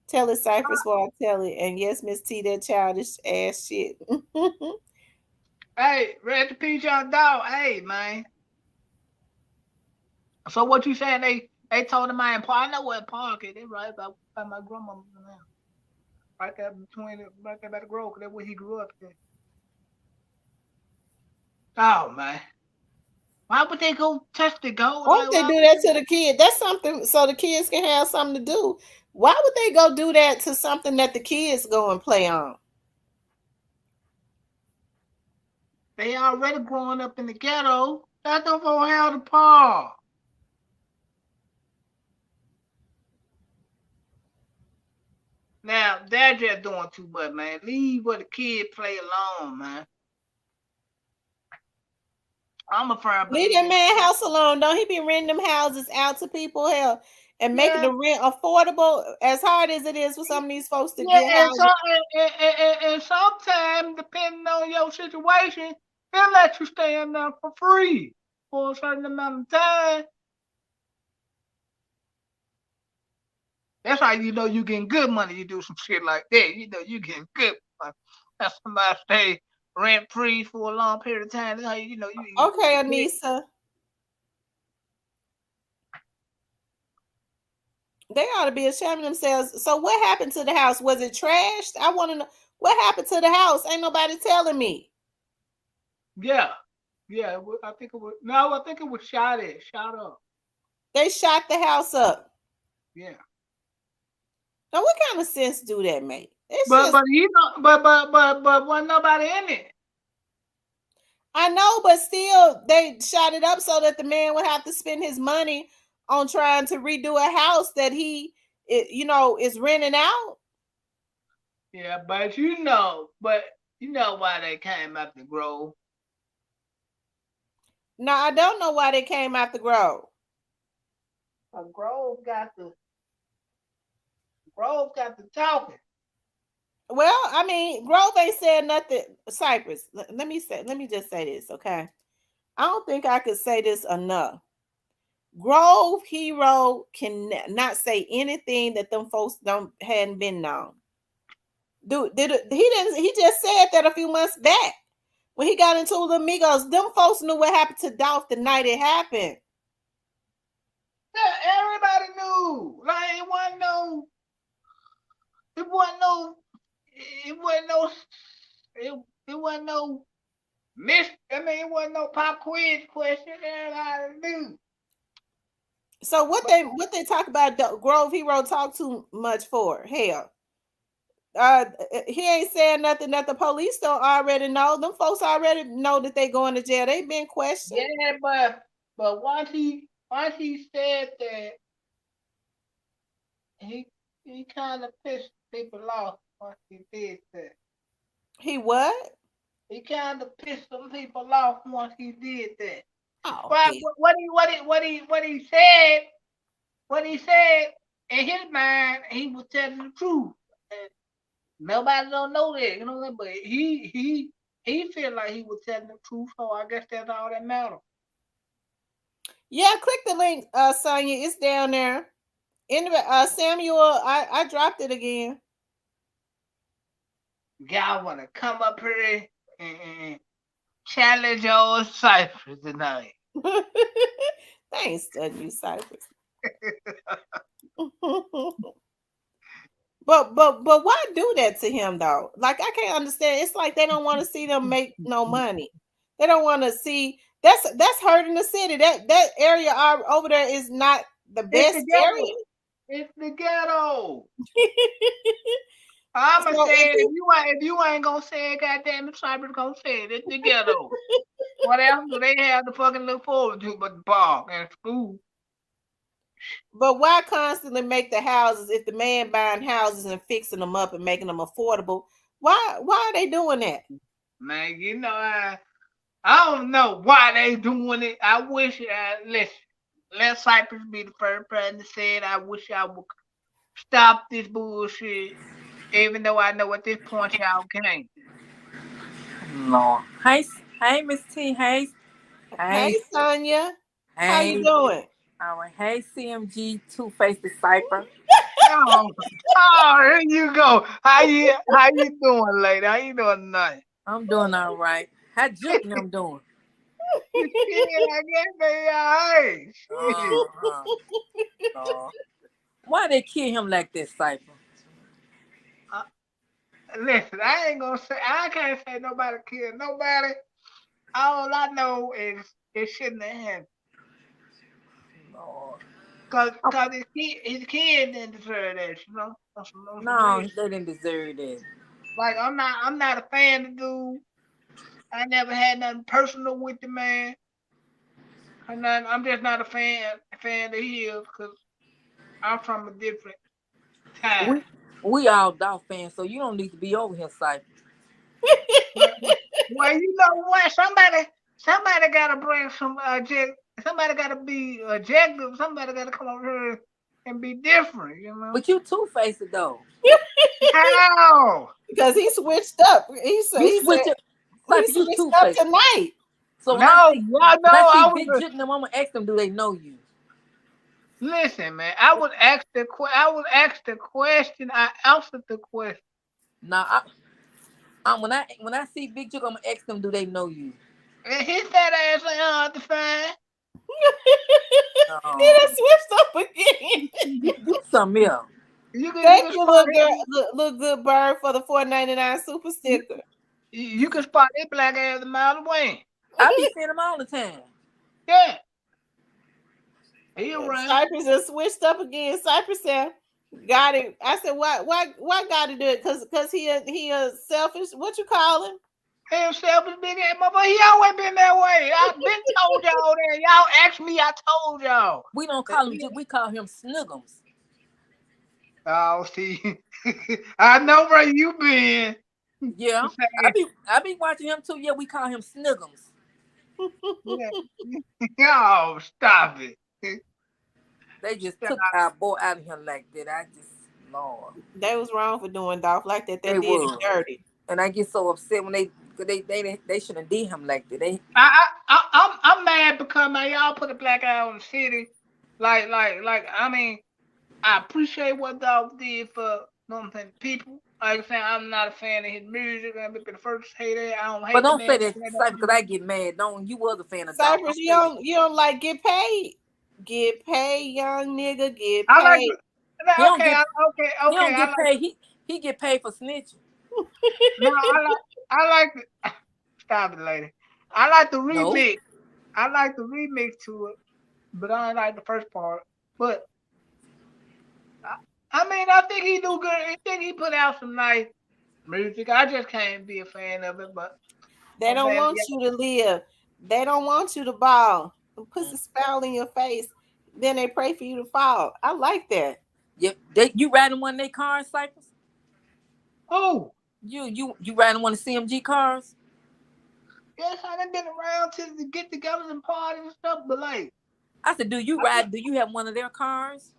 Tell it, Cypress, before I tell it. And yes, Miss T, that childish ass shit. hey, rest in peace, Young Dog. Hey, man. So what you saying? They told him I in park. I know what park it is. Right by my grandma's now. Right there right there by the Grove. 'Cause that's where he grew up. There. Oh man. Why would they go touch the gold? Why would they do that to the kid? That's something so the kids can have something to do. Why would they go do that to something that the kids go and play on? They already growing up in the ghetto. That don't go how the park. Now they're just doing too much, man. Leave where the kid play alone, man. I'm a firm Leave that man house alone. Don't he be renting them houses out to people? Hell, and making the rent affordable as hard as it is for some of these folks to get houses. And sometimes, depending on your situation, they'll let you stay in there for free for a certain amount of time. That's how you know you getting good money. You do some shit like that. You know you getting good money. That's somebody stay rent free for a long period of time. That's how you know you. Okay, Anissa. They ought to be ashamed of themselves. So what happened to the house? Was it trashed? I want to know what happened to the house. Ain't nobody telling me. Yeah. I think it was no. I think it was shot up. They shot the house up. Yeah. Now, what kind of sense do that make? But wasn't nobody in it. I know, but still, they shot it up so that the man would have to spend his money on trying to redo a house that he, is renting out. Yeah, but You know why they came up the Grove? No, I don't know why they came out the Grove. Grove got the talking. Well, I mean, Grove ain't said nothing. Cypress, let me just say this, okay? I don't think I could say this enough. Grove Hero can not say anything that them folks hadn't been known. Dude, he just said that a few months back when he got into the Migos. Them folks knew what happened to Dolph the night it happened. Yeah, everybody knew. Like it wasn't no it wasn't no pop quiz question. Everybody knew. So what they talk about Grove Hero talk too much for? Hell. He ain't saying nothing that the police don't already know. Them folks already know that they going to jail. They been questioned. Yeah, but once he said that, he kind of pissed people off once he did that. He what? He kind of pissed some people off once he did that. Oh, But what he said in his mind, he was telling the truth. And nobody don't know that, you know. But he feel like he was telling the truth, so I guess that's all that matters. Yeah, click the link, Sonya. It's down there. Anyway, Samuel, I dropped it again. Y'all want to come up here and challenge your Cypress tonight? I ain't studying you, Cypress. But why do that to him though? Like I can't understand. It's like they don't want to see them make no money. They don't want to see that's hurting the city. That area over there is not the best area. It's the ghetto. I'ma say it. If you ain't gonna say it, goddamn it, Cypress gonna say it. It's the ghetto. What else do they have to fucking look forward to but the park and school? But why constantly make the houses if the man buying houses and fixing them up and making them affordable? Why are they doing that? Man, you know I don't know why they doing it. I wish let Cypress be the first person to say it. I wish I would stop this bullshit. Even though I know at this point y'all can't. No. Hey, Miss T. Hey, Sonya. Hey. How you doing? All right. Hey, CMG Two-Faced Disciple. Oh, here you go. How you doing, lady? How you doing tonight? I'm doing all right. How Juke them doing? Yeah, I guess they all right. Why they kill him like this, Cypher? Listen, I can't say nobody killed nobody. All I know is it shouldn't have happened. Cause his kid didn't deserve that, you know. No, they didn't deserve that. Like I'm not a fan of dude. I never had nothing personal with the man. I'm just not a fan of his because I'm from a different time. We all Dolph fans, so you don't need to be over here, Cypher. Well, you know what? Somebody gotta bring some somebody gotta be objective. Somebody gotta come over here and be different, you know. But you Two-Faced though. How? Because he switched up. He switched up tonight. So when I see Big was Juke them, I'm gonna ask them, do they know you? Listen, man, I would ask the question. I answered the question. Now, when I see Big Juke, I'm gonna ask them, do they know you? And his fat ass ain't defined. He done switched up again. Do something else. Thank you, little good bird, for the $4.99 super sticker. You can spot that black ass a mile away. I be seeing him all the time. Yeah. He around. Cypress just switched up again. Cypress said, "Got it." I said, "Why got to do it? Cause he a selfish. What you call him? He a selfish big ass motherfucker. He always been that way. I've been told y'all that. Y'all asked me. I told y'all. We don't call him Juke. We call him Snuggums. Oh, see, I know where you been. Yeah, I be watching him too. Yeah, we call him Sniggums. Yeah. Oh, stop it. They just Stop. took our boy out of here like that. I just, Lord, They was wrong for doing Dolph like that. They they did him was, dirty. and I get so upset when they shouldn't have did him like that. They I'm mad because man, y'all put a black eye on the city. Like I mean, I appreciate what Dolph did for people. Like I said, I'm not a fan of his music. I'm the first to say that. I don't but hate the don't say man. that because I get mad. Don't you was a fan of Dolph? Cypress, you don't like get paid. Get paid, young nigga. Get I like. paid. He don't Okay, get okay. he don't I get like. paid. He get paid for snitching. No, I like. Stop it, lady. I like the No, remix. I like the remix to it, but I don't like the first part. But I mean, I think he do good. I think he put out some nice music. I just can't be a fan of it, but They I'm don't saying, want you to live. They don't want you to ball. Put a smile in your face. Then they pray for you to fall. I like that. you riding one of their cars, Cypress? oh, You riding one of CMG cars? yes, I done been around to get together and parties and stuff, but like, I said, do you have one of their cars?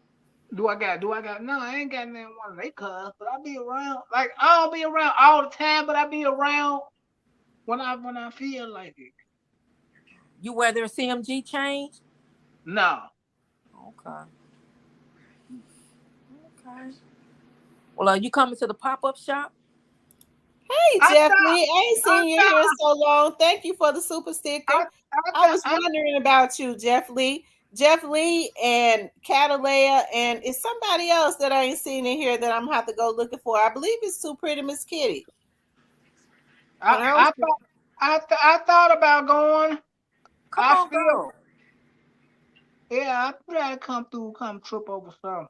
do I got? No, I ain't got none one of they cars, but I be around. Like, I don't be around all the time, but I be around when I feel like it. You wear their CMG chains? No. Okay. Well, are you coming to the pop-up shop? Hey, I Jeff thought, Lee. I ain't I seen you thought, here in so long. Thank you for the super sticker. I was wondering about you, Jeff Lee. Jeff Lee and Catalea, and it's somebody else that I ain't seen in here that I'm gonna have to go looking for. I believe it's Too Pretty Miss Kitty. I thought about going. Come on, girl. Yeah, I try to come trip over some.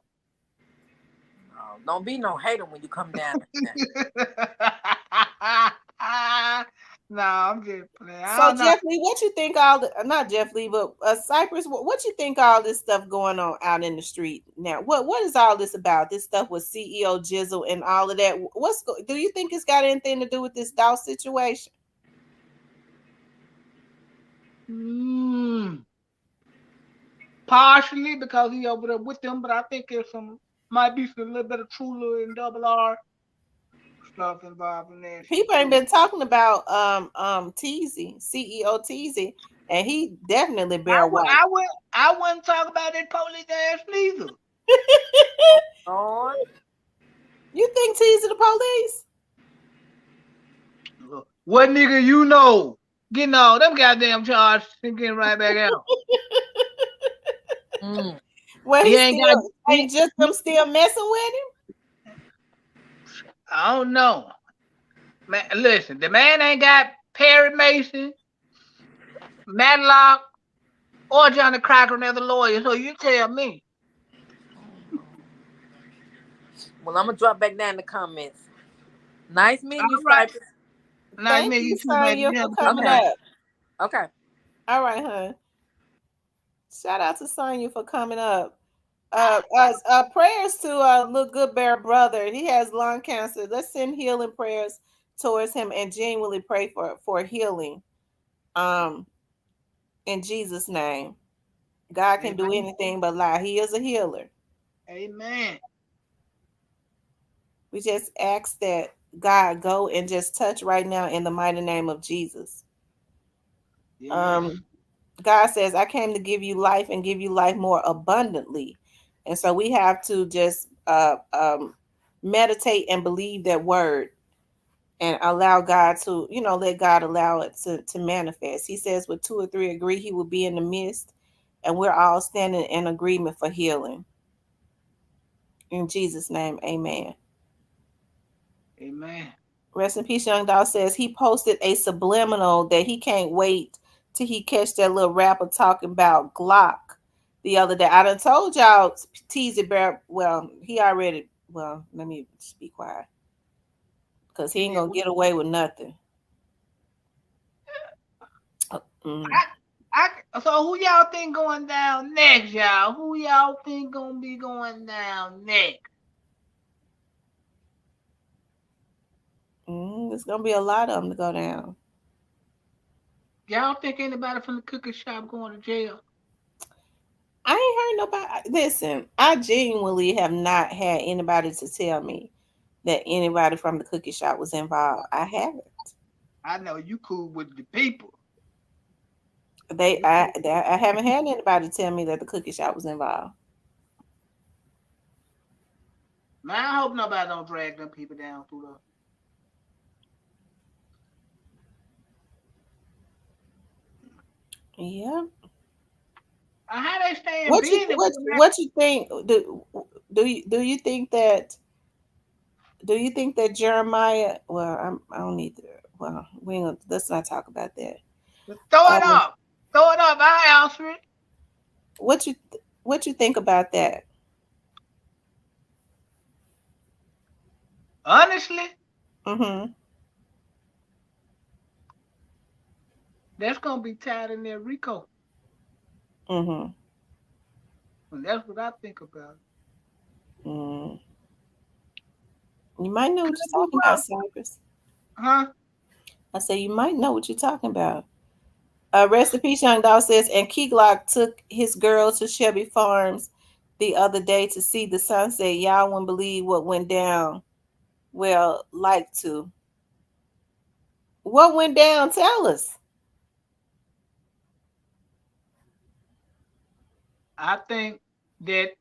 No, don't be no hater when you come down. No, I'm just playing. So Jeff Lee, what you think not Jeff Lee, but Cypress, what you think all this stuff going on out in the street now? What is all this about? This stuff with CEO Jizzle and all of that. Do you think it's got anything to do with this Dolph situation? Partially because he over there with them, but I think there's might be some little bit of Trula and Double R stuff involved in there. People ain't been talking about Teasy, CEO Teasy, and he definitely bear white. I wouldn't talk about that police ass neither. Oh, you think Teasy the police? What nigga you know? Getting all them goddamn charges and getting right back out. Well, he just them still messing with him. I don't know. Man, listen, the man ain't got Perry Mason, Matlock, or Johnny Crocker and other lawyers, so you tell me. well, I'm gonna drop back down in the comments. Nice meeting you, Right. Cypress. Thank you, Sonya, for coming up. Okay. All right, hon. Shout out to Sonya for coming up. Prayers to little good bear brother. He has lung cancer. Let's send healing prayers towards him and genuinely pray for healing. In Jesus' name. God can do anything but lie. He is a healer. Amen. We just ask that God go and just touch right now in the mighty name of Jesus. Yes. God says, I came to give you life and give you life more abundantly. And so we have to just meditate and believe that word and allow God to, let God allow it to manifest. He says, with 2 or 3 agree, he will be in the midst. And we're all standing in agreement for healing. In Jesus' name, amen. Amen. Rest in peace, Young Dog says he posted a subliminal that he can't wait till he catch that little rapper talking about Glock the other day. I done told y'all Teasy Bear. Well, let me just be quiet. Because he ain't gonna get away with nothing. So who y'all think going down next, y'all? Who y'all think gonna be going down next? There's gonna be a lot of them to go down. Y'all think anybody from the cookie shop going to jail? I ain't heard nobody. Listen, I genuinely have not had anybody to tell me that anybody from the cookie shop was involved. I haven't. I know you cool with the people. I haven't had anybody tell me that the cookie shop was involved. Man, I hope nobody don't drag them people down through Yeah. how they staying What you busy what with what you think? Do you think that Jeremiah? Well, I don't need to. Well, we ain't gonna, let's not talk about that. them? Throw it Um, up. Throw it up. I answer it. what you think about that? Honestly, Mm-hmm. that's gonna be tied in there, Rico. Mm-hmm. And that's what I think about. Mm. You might know what Cause you're you talking about, know, Cypress. huh? I say you might know what you're talking about. Rest in peace, Young Dog says, and Key Glock took his girl to Shelby Farms the other day to see the sunset. Y'all wouldn't believe what went down. Well, like to. What went down? Tell us. I think that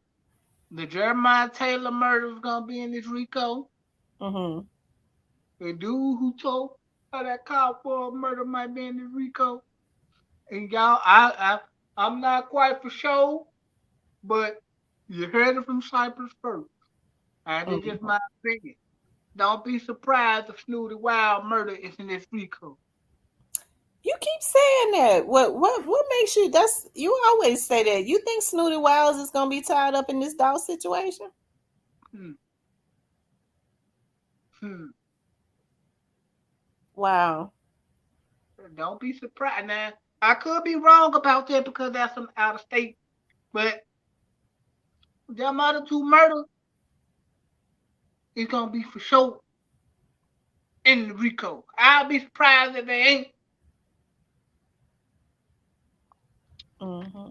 the Jeremiah Taylor murder is gonna be in this Rico. Mm-hmm. The dude who told how that cop for murder might be in this Rico. And y'all, I'm not quite for sure, but you heard it from Cypress first. And it's just Mm-hmm. my opinion. Don't be surprised if Snooty Wild murder is in this Rico. You keep saying that. What makes you? That's you always say that. You think Snooty Wiles is gonna be tied up in this dog situation? Hmm. Hmm. Wow. Don't be surprised. Now, I could be wrong about that because that's some out of state, but them other two murder is gonna be for sure in Rico. I'll be surprised if they ain't. Mm-hmm.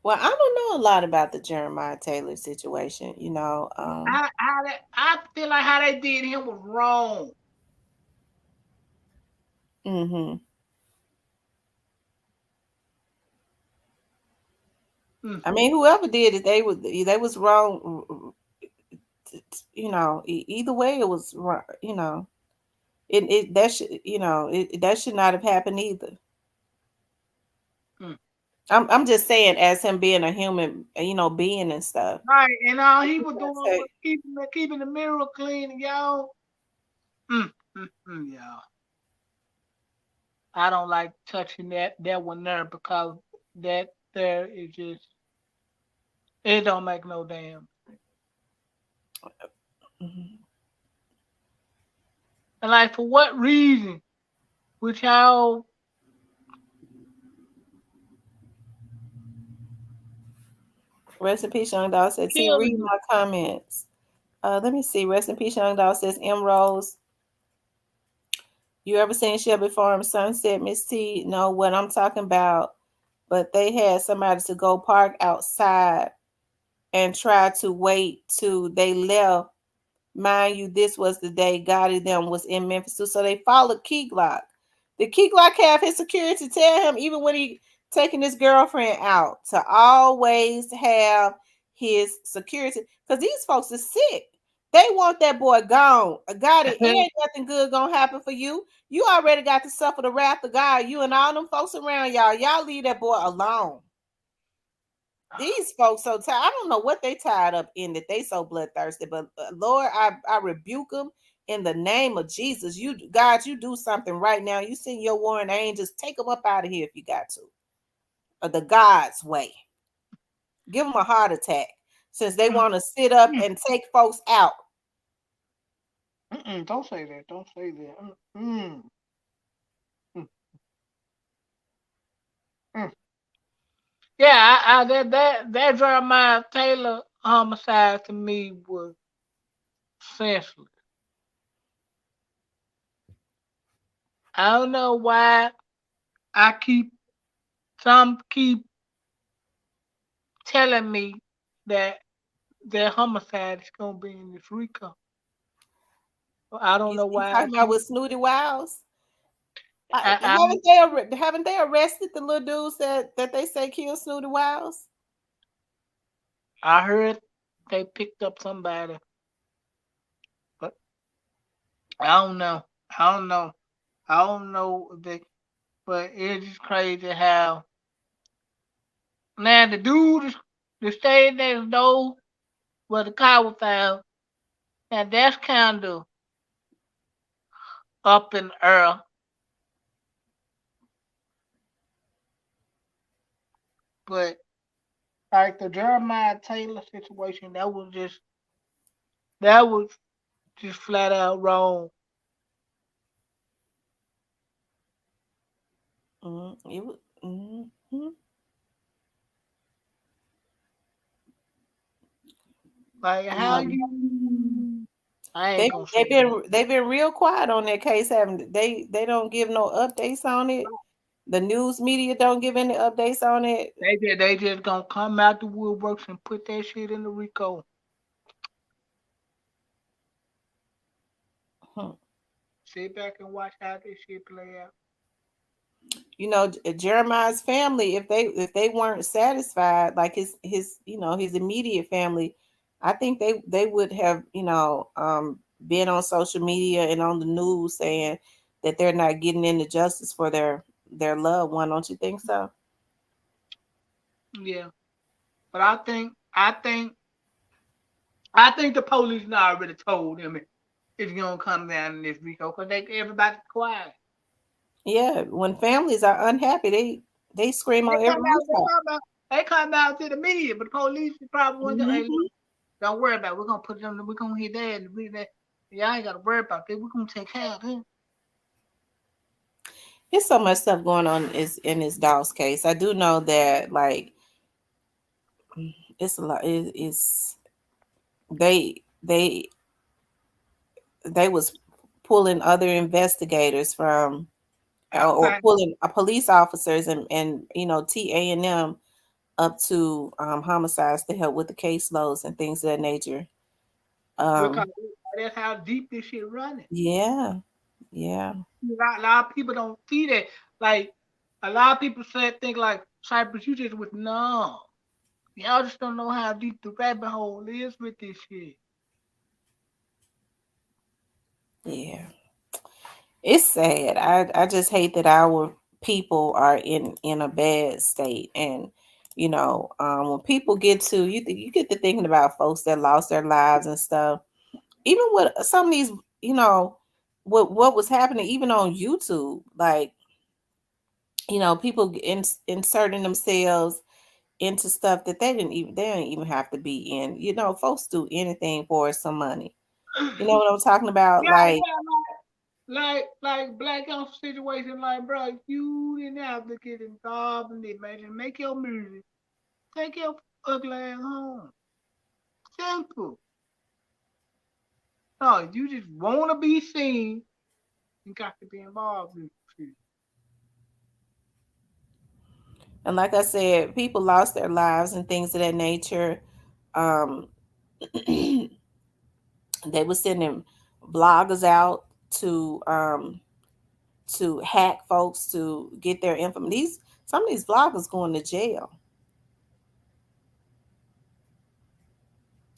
Well, I don't know a lot about the Jeremiah Taylor situation. I feel like how they did him was wrong. Mm-hmm. Mm. I mean, whoever did it, they was wrong. Either way, it was wrong. It that should that should not have happened either. Mm. I'm just saying, as him being a human, being and stuff. Right, and all he You was doing gotta was say, keeping the mirror clean, y'all. Y'all. I don't like touching that one there because that there is just it don't make no damn. mhm. And like for what reason would y'all Rest in peace, Young Dog said. T, kill read him? my comments. Let me see. Rest in peace, Young Dog says. M Rose. You ever seen Shelby Farm Sunset, Miss T? Know what I'm talking about. But they had somebody to go park outside and try to wait till they left. Mind you, this was the day Gotti them was in Memphis too. So they followed Key Glock. Did Key Glock have his security tell him, even when he taking his girlfriend out, to always have his security? Because these folks are sick. They want that boy gone. Gotti, it ain't nothing good gonna happen for you. You already got to suffer the wrath of God. You and all them folks around y'all. Y'all leave that boy alone. These folks so tired. I don't know what they tied up in that they so bloodthirsty, but Lord, I rebuke them in the name of Jesus. God, you do something right now. You send your warring angels, take them up out of here if you got to, or the God's way. Give them a heart attack since they want to sit up and take folks out. Don't say that. Don't say that. Mm. Mm. Yeah, that Jeremiah Taylor homicide to me was senseless. I don't know why I keep telling me that their homicide is gonna be in this Rico. I don't know You why I talking about keep. with Snooty Wiles? I Haven't they arrested the little dudes that they say killed Snooty Wiles? I heard they picked up somebody, but I don't know. I don't know. I don't know if they, but it's just crazy how now the dude that stayed next door where the car was found. Now that's kind of up in the air. But like the Jeremiah Taylor situation, that was just flat out wrong. It was, mhm. Like how Um, you? I they ain't gonna say they've nothing. been real quiet on that case, haven't they? They don't give no updates on it. The news media don't give any updates on it. They just gonna come out the woodworks and put that shit in the Rico. Hmm. Sit back and watch how this shit play out. Jeremiah's family, if they weren't satisfied, like his immediate family, I think they would have been on social media and on the news saying that they're not getting into justice for their loved one. Don't you think so? Yeah, but I think the police now already told them it's gonna come down in this Rico because everybody's quiet. Yeah, when families are unhappy, they scream They on come every out. They rooftop. come out. They come out to the media, but the police probably went. Hey, Hmm. look, don't worry about it. We're gonna put them. We're gonna hit that. And we that. Y'all ain't gotta worry about that. We're gonna take care of him. There's so much stuff going on is in this Dawes case. I do know that like it's a lot. It's they they they was pulling other investigators from or Okay. pulling police officers and TA and them up to homicides to help with the caseloads and things of that nature. Because Um, that's how deep this shit running. yeah, yeah, A lot of people don't see that. Like a lot of people think like Cypress, you just with no. Y'all just don't know how deep the rabbit hole is with this shit. yeah. It's sad. I just hate that our people are in a bad state, and when people get to you get to thinking about folks that lost their lives and stuff. Even with some of these, you know, what was happening even on YouTube, like people inserting themselves into stuff that they didn't even have to be in. Folks do anything for some money. You know what I'm talking about? Yeah, Like, yeah, like black on situation, like bro, you didn't have to get involved in it, man. Just make your music, take your ugly ass home. Simple. No, you just wanna be seen, you got to be involved in shit. and like I said, people lost their lives and things of that nature. Um, they were sending bloggers out to hack folks to get their information. Some of these bloggers going to jail,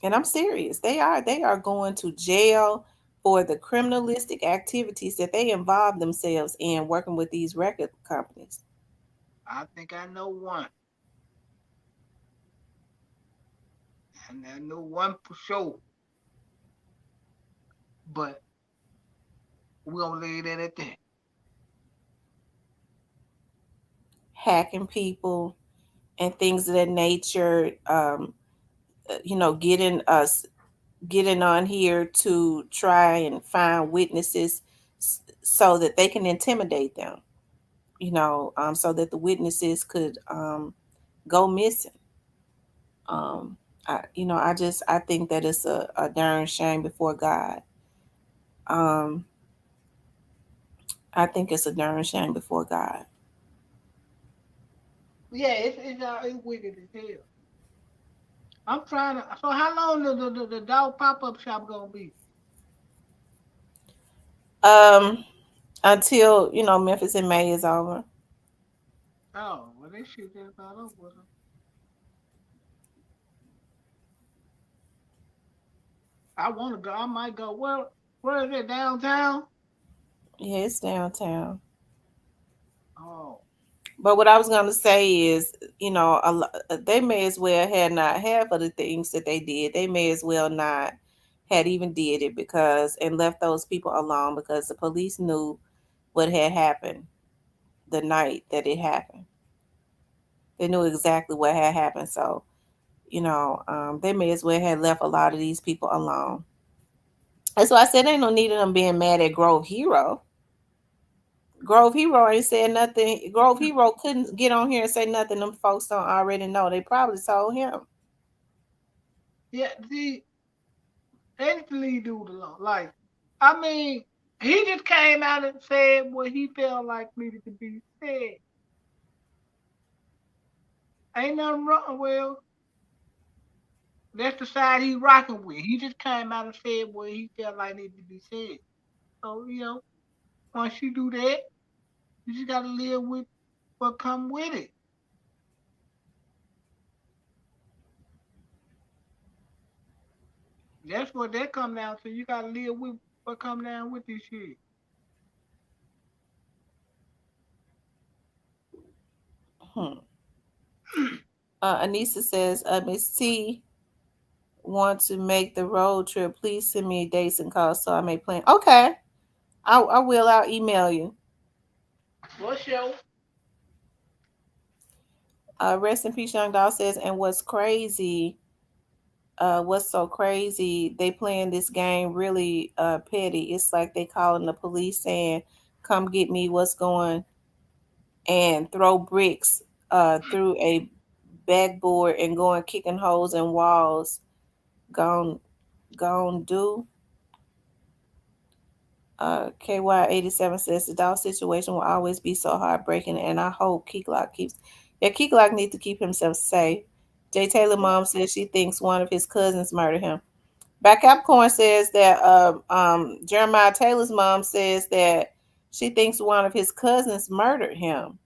and I'm serious. They are going to jail for the criminalistic activities that they involve themselves in working with these record companies. I think I know one, and I know one for sure. But we gonna leave that at that. Hacking people and things of that nature. Getting on here to try and find witnesses so that they can intimidate them. So that the witnesses could go missing. Um, I think that it's a darn shame before God. Um, I think it's a darn shame before God. Yeah, it's wicked as hell. I'm trying to. So how long the dog pop up shop gonna be? Um, until Memphis in May is over. Oh, well, this shit just about over with. I want to go. I might go. Where is it? Downtown? Yeah, it's downtown. Oh, But what I was gonna say is, they may as well had not half of the things that they did. They may as well not had even did it because and left those people alone because the police knew what had happened the night that it happened. They knew exactly what had happened. So, they may as well have left a lot of these people alone. That's why I said ain't no need of them being mad at Grove Hero. Grove Hero ain't said nothing. Grove Hero couldn't get on here and say nothing them folks don't already know. They probably told him. yeah. See, they need to leave dude alone. Like, I mean, he just came out and said what he felt like needed to be said. Ain't nothing wrong. Well, that's the side he rocking with. He just came out and said what he felt like needed to be said. So once you do that, you just gotta live with what come with it. That's what that come down to. You gotta live with what come down with this shit. Hmm. Anissa says, Miss T want to make the road trip. Please send me dates and calls so I may plan. Okay, I will. I'll email you. What's your Rest in peace, Young Doll says, and what's so crazy, they playing this game really petty. It's like they calling the police saying, come get me, what's going, and throw bricks through a backboard and going kicking holes in walls. Gone, gone do. KY87 says the dog situation will always be so heartbreaking, and I hope Keylock keeps. Yeah, Keylock needs to keep himself safe. Jay Taylor mom says she thinks one of his cousins murdered him. Back Capricorn says that Jeremiah Taylor's mom says that she thinks one of his cousins murdered him.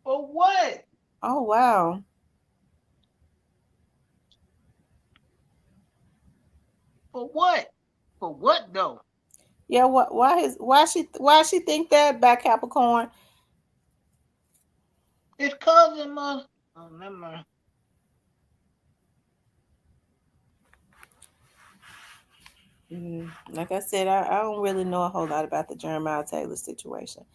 for what? Oh wow. For what? For what though? Yeah, why she think that, Back Capricorn? His cousin must. Oh, never mind. Like I said, I don't really know a whole lot about the Jeremiah Taylor situation.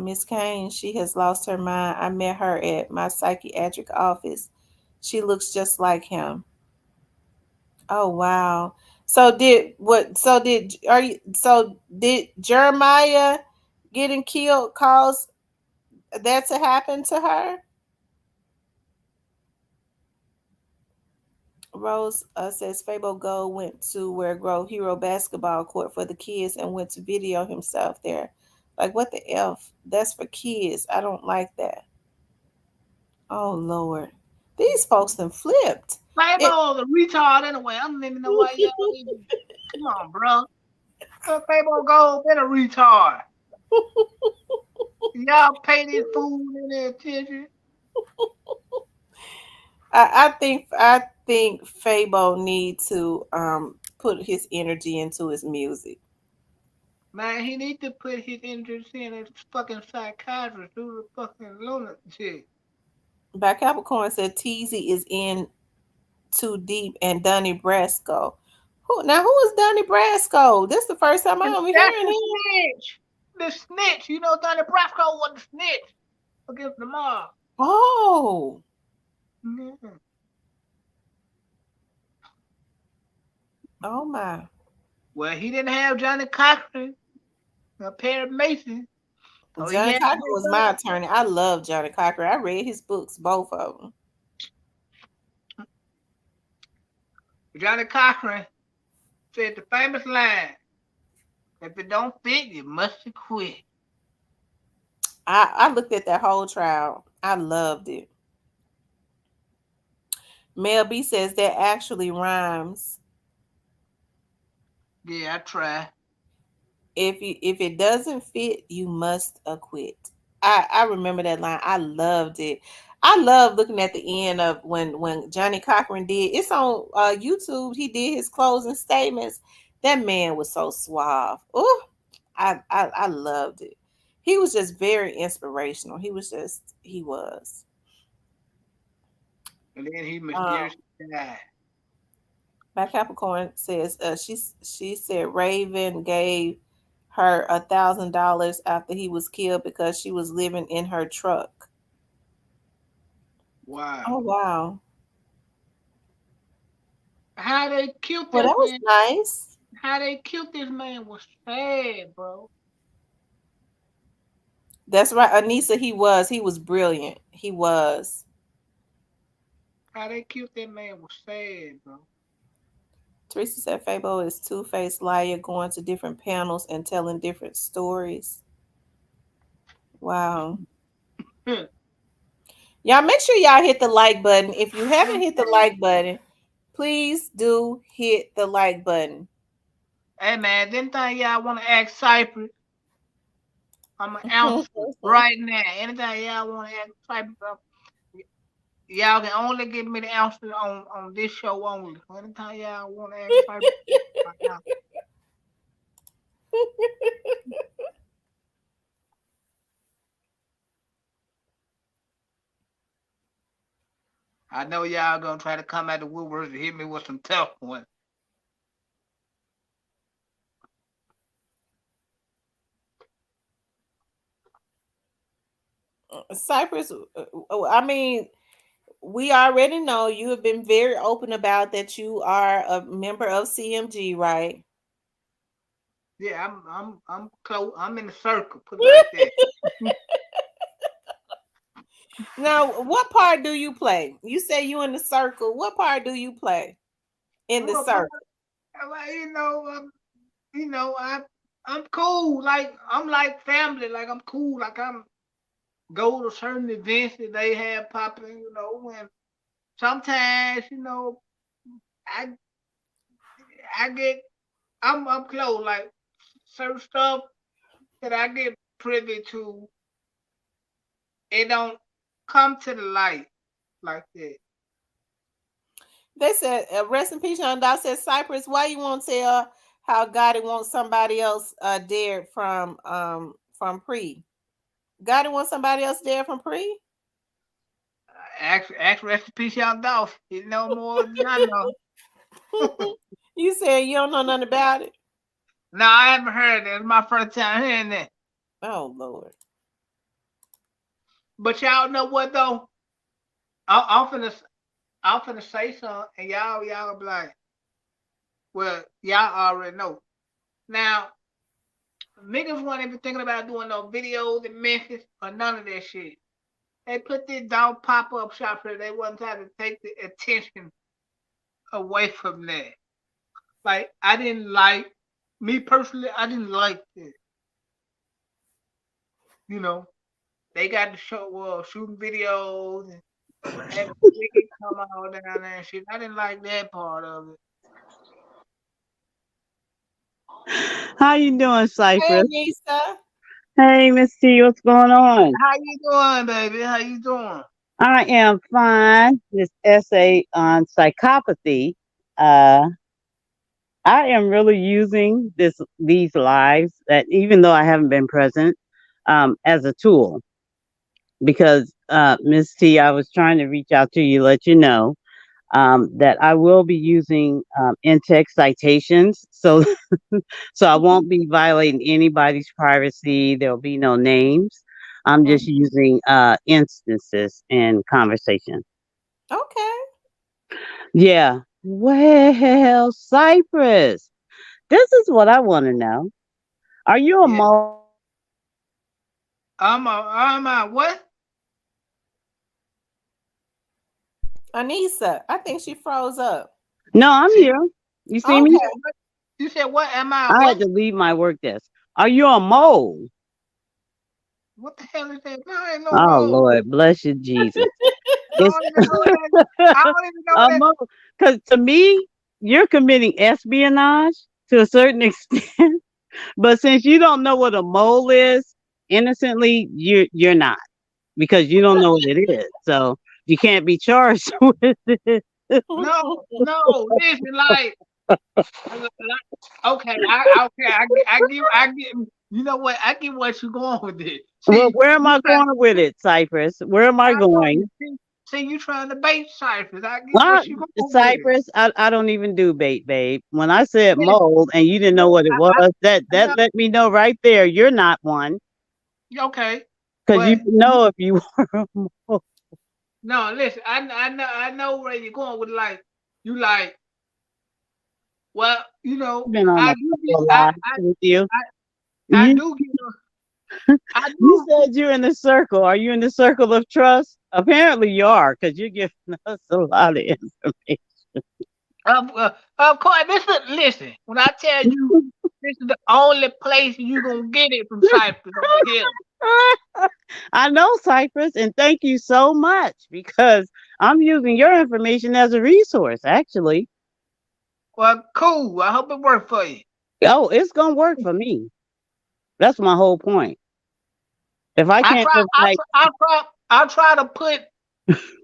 Miss Kane, she has lost her mind. I met her at my psychiatric office. She looks just like him. Oh wow. So did Jeremiah getting killed cause that to happen to her? Rose says Fabo Gold went to where Grove Hero basketball court for the kids and went to video himself there. Like what the F? That's for kids. I don't like that. Oh Lord. These folks done flipped. It Fabo the retard anyway. I don't even know why y'all even. Come on, bro. Fabo Gold been a retard. Y'all pay this fool any attention. I think Fabo need to put his energy into his music. Man, he need to put his interest in his fucking psychiatrist through the fucking lunatic. By Capricorn said Teasy is in too deep and Donnie Brasco. Who is Donnie Brasco? This is the first time I'm That's hearing the him. snitch. The snitch. You know Donnie Brasco was the snitch against the mob. Oh, Mhm. oh my. Well, he didn't have Johnny Cochran or Perry Mason. So he Johnny had Cochran was my attorney. I love Johnny Cochran. I read his books, both of them. Johnny Cochran said the famous line. If it don't fit, you must quit. I looked at that whole trial. I loved it. Mel B says that actually rhymes. Yeah, I try. If it doesn't fit, you must acquit. I remember that line. I loved it. I love looking at the end of when Johnny Cochran did. It's on YouTube. He did his closing statements. That man was so suave. Oh, I loved it. He was just very inspirational. He was. And then he Um, mysteriously died. My Capricorn says she said Raven gave her $1,000 after he was killed because she was living in her truck. Wow. Oh wow. How they killed Well, this that was man? nice. How they killed this man was sad, bro. That's right, Anissa. He was brilliant. He was. How they killed that man was sad, bro. Teresa said Fabo is two-faced liar going to different panels and telling different stories. Wow. Y'all make sure y'all hit the like button. If you haven't hit the like button, please do hit the like button. Hey man, anything y'all want to ask Cypress, I'm an answer right now. Anything y'all want to ask Cypress, y'all can only give me the answer on this show only. Anytime y'all want to ask Cypress, right now. I know y'all gonna try to come at the woodworks and hit me with some tough ones. Cypress, I mean, we already know you have been very open about that you are a member of CMG, right? Yeah, I'm close. I'm in the circle. Put it like that. Now, what part do you play? You say you in the circle. What part do you play in the Well, circle? you know, I'm cool. Like I'm like family. Like I'm cool. Like I'm go to certain events that they have popping. You know, and sometimes I I get I'm close. Like certain stuff that I get privy to, it don't come to the light like that. They said, rest in peace, Young Dog said, Cypress, why you won't tell how Gotti wants somebody else dead from Pre? Gotti wants somebody else dead from Pre? Ask recipes y'all dog. You know more than I know. You said you don't know nothing about it? No, I haven't heard it. It's my first time hearing that. Oh, Lord. But y'all know what though? I'm finna I'm finna say something, and y'all be like, well, y'all already know. Now, niggas wasn't even thinking about doing no videos in Memphis or none of that shit. They put this dog pop up shop here. They wasn't trying to take the attention away from that. Like I didn't like me personally. I didn't like it. You know, they got to show shooting videos and having chicken come out down there and shit. I didn't like that part of it. How you doing, Hey, Cypress? Nisa. Hey, Miss T, what's going on? How you doing, baby? How you doing? I am fine. This essay on psychopathy. Uh, I am really using these lives that even though I haven't been present, as a tool because Miss T, I was trying to reach out to you, let you know that I will be using in-text citations, so I won't be violating anybody's privacy. There'll be no names. I'm just Mhm. using instances in conversation. Okay. Yeah. Well, Cypress, this is what I want to know. Are you a Yeah. I'm a what? Anissa, I think she froze up. No, I'm See, here. You see me? Okay. yeah, You said what? Am I I what? had to leave my work desk. Are you a mole? What the hell is that? No, I ain't no Oh mole. Lord, bless you, Jesus. I It's don't even know that. I don't even know a that. mole. Because to me, you're committing espionage to a certain extent. But since you don't know what a mole is, innocently, you're not, because you don't know what it is. So you can't be charged with it. No, no. Listen, okay, I get. You know what? I get what you're going with it. Well, See, where am you I trying. going with it, Cypress? Where am I I know. going? See, you trying to bait ciphers. I get Uh, what you going with it. Cypress, I don't even do bait, babe. When I said Listen, mold and you didn't know what it was, I that know. let me know right there you're not one, Okay, because you but know if you were a mold. no. Listen, I know where you're going with. Like, you like. Well, I've been on I a do get. couple of lives with you. I You do get. I you do. said you're in the circle. Are you in the circle of trust? Apparently you are, because you're giving us a lot of information. Of course, listen. When I tell you, this is the only place you gonna get it from Cyprus over here. I know, Cypress, and thank you so much, because I'm using your information as a resource, actually. Well, cool. I hope it worked for you. Oh, it's gonna work for me. That's my whole point. If I I can't try. I provide, try. I try. I try to put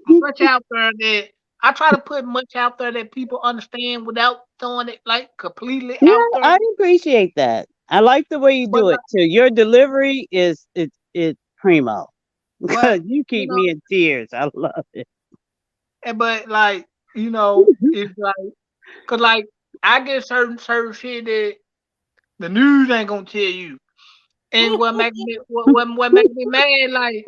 much out there that I try to put much out there that people understand without throwing it like completely yeah, out there. I appreciate that. I like the way you But do it too. Your delivery is it's primo. but Because you you keep know, me in tears. I love it. but like it's like cause like I get certain shit that the news ain't gonna tell you. And what makes me mad, like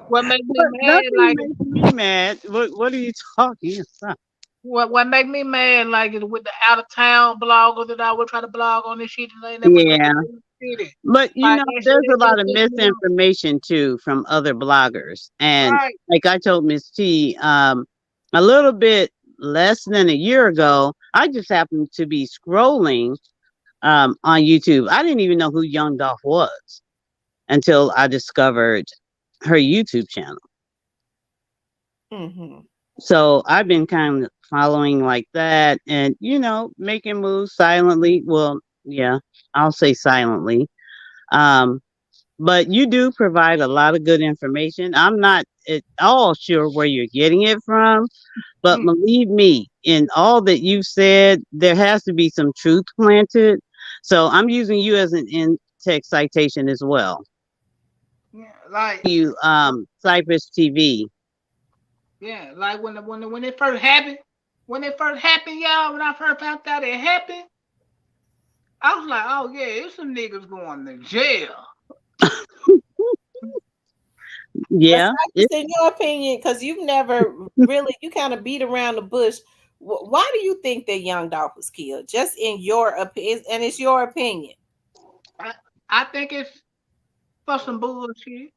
what makes me But mad, nothing like makes me mad. What are you talking about? what make me mad, like is with the out of town bloggers that I would try to blog on this shit and they never come to Yeah. the city. But Like that shit, there's a it lot just of pisses me off. misinformation too from other bloggers. And Right. like I told Miss T, a little bit less than a year ago, I just happened to be scrolling on YouTube. I didn't even know who Young Dolph was until I discovered her YouTube channel. Mhm. So I've been kind of following like that and, making moves silently. Well, yeah, I'll say silently. Um, but you do provide a lot of good information. I'm not at all sure where you're getting it from, but Mm. believe me, in all that you've said, there has to be some truth planted. So I'm using you as an in-text citation as well. Yeah, like You, Cypress TV. yeah, like when it first happened, y'all, when I first found out it happened, I was like, oh yeah, it's some niggas going to jail. But Yeah. Cypress, in your opinion, because you've never really, you kind of beat around the bush. Why do you think that young Dolph was killed? Just in your opinion, and it's your opinion. I, I think it's for some bullshit.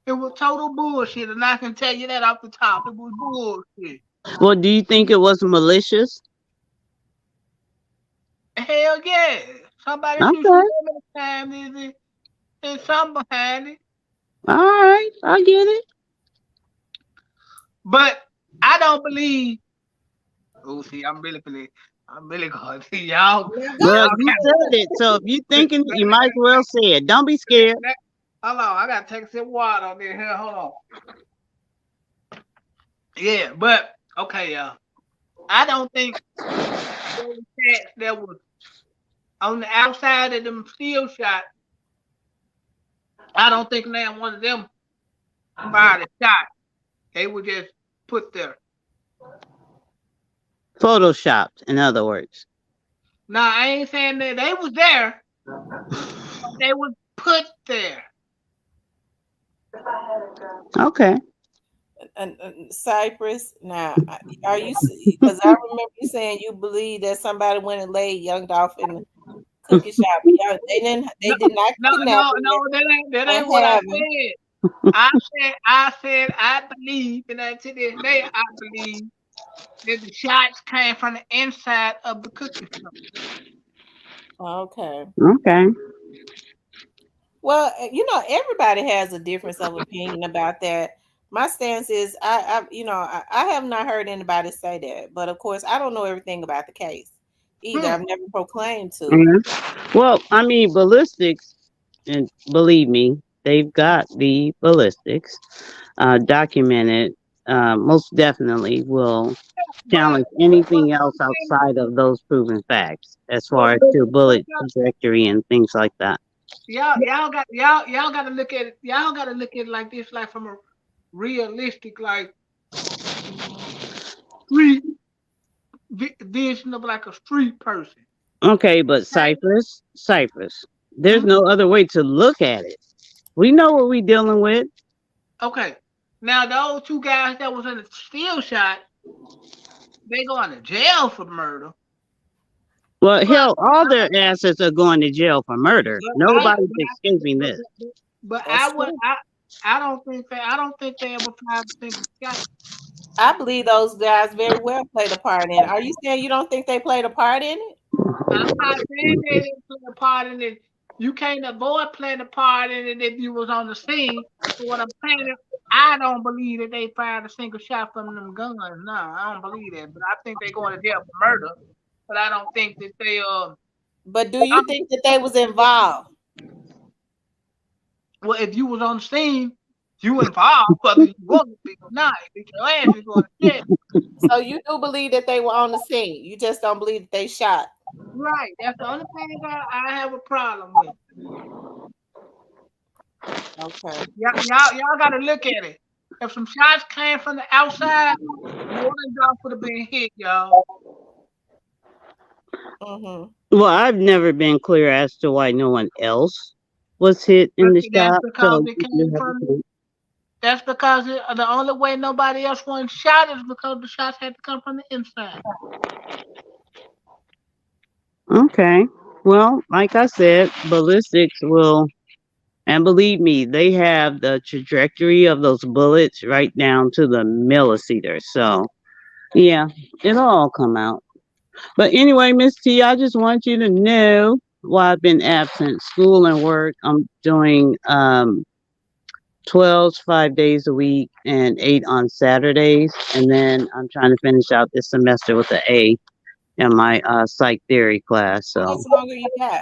It was total bullshit, and I can tell you that off the top. It was bullshit. Well, do you think it was malicious? Hell yeah. Somebody shoot Okay. you that many times, there's something behind it. All right. I get it. But I don't believe. Oh, see, I'm really going to y'all. Now Well, go. Y'all you kind said it. So if you of. thinking, you might as well say it. Don't be scared. Hold on, I gotta take a sip of water on there. Here, hold on. Yeah, but okay, y'all. I don't think there was cats that was on the outside of them steel shots. I don't think now one of them fired a shot. They were just put there. Photoshopped, in other words. Now I ain't saying that they was there, but they was put there. Okay. And Cypress. Now, are you? Because I remember you saying you believe that somebody went and laid young Dolph in the cookie shop. Yeah, they didn't. They did not No, kidnap no, him no, that and ain't what I have him. said. I said I believe, and to this day I believe that the shots came from the inside of the cookie store. Okay. Okay. Well, everybody has a difference of opinion about that. My stance is, I have not heard anybody say that, but of course, I don't know everything about the case either. Hmm. I've never proclaimed to. Mhm. Well, I mean, ballistics, and believe me, they've got the ballistics documented. Most definitely will But challenge anything else outside of those proven facts as but, far as to but bullet trajectory and things like that. y'all gotta look at it. Y'all gotta look at it like this, like from a realistic, like street vision of like a street person. Okay, but Okay. Cypress, there's Hmm? no other way to look at it. We know what we're dealing with. Okay. Now those two guys that was in the steel shot, they going to jail for murder. Well, But hell, all their asses are going to jail for murder. but I Nobody's but escaping this. but That's true. I don't think they ever fired a single shot. I believe those guys very well played a part in it. Are you saying you don't think they played a part in it? I'm not saying they didn't play a part in it. You can't avoid playing a part in it if you was on the scene. But what I'm saying is, I don't believe that they fired a single shot from them guns. No, I don't believe that. But I think they going to jail for murder. But I don't think that they But do you I'm, think that they was involved? well, if you was on the scene, you involved, whether you want to be or not. If your ass is going to jail. So you do believe that they were on the scene. You just don't believe that they shot. Right. That's the only thing I have a problem with. Okay. Y'all got to look at it. If some shots came from the outside, more than y'all would have been hit, y'all. Mm-hmm. Well, I've never been clear as to why no one else was hit in the That's shop. because So it you came have a from. point. That's because the only way nobody else wasn't shot is because the shots had to come from the inside. Okay. Well, like I said, ballistics will, and believe me, they have the trajectory of those bullets right down to the milliliter. So, yeah, it'll all come out. But anyway, Miss T, I just want you to know while I've been absent, school and work, I'm doing 12s 5 days a week and 8 on Saturdays. And then I'm trying to finish out this semester with an A in my psych theory class. How So much longer you got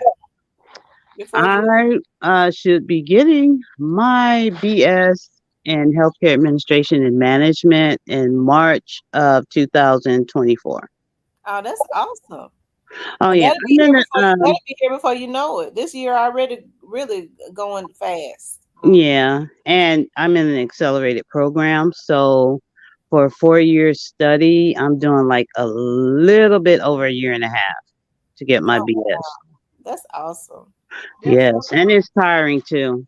before you? I should be getting my BS in healthcare administration and management in March of 2024. Oh, that's awesome. Oh And yeah, that'll I'm be here in before you know it. This year already really going fast. yeah, and I'm in an accelerated program. So for a 4 year study, I'm doing like a little bit over a year and a half to get my Oh, BS. that's awesome. That's Yes, and it's tiring too.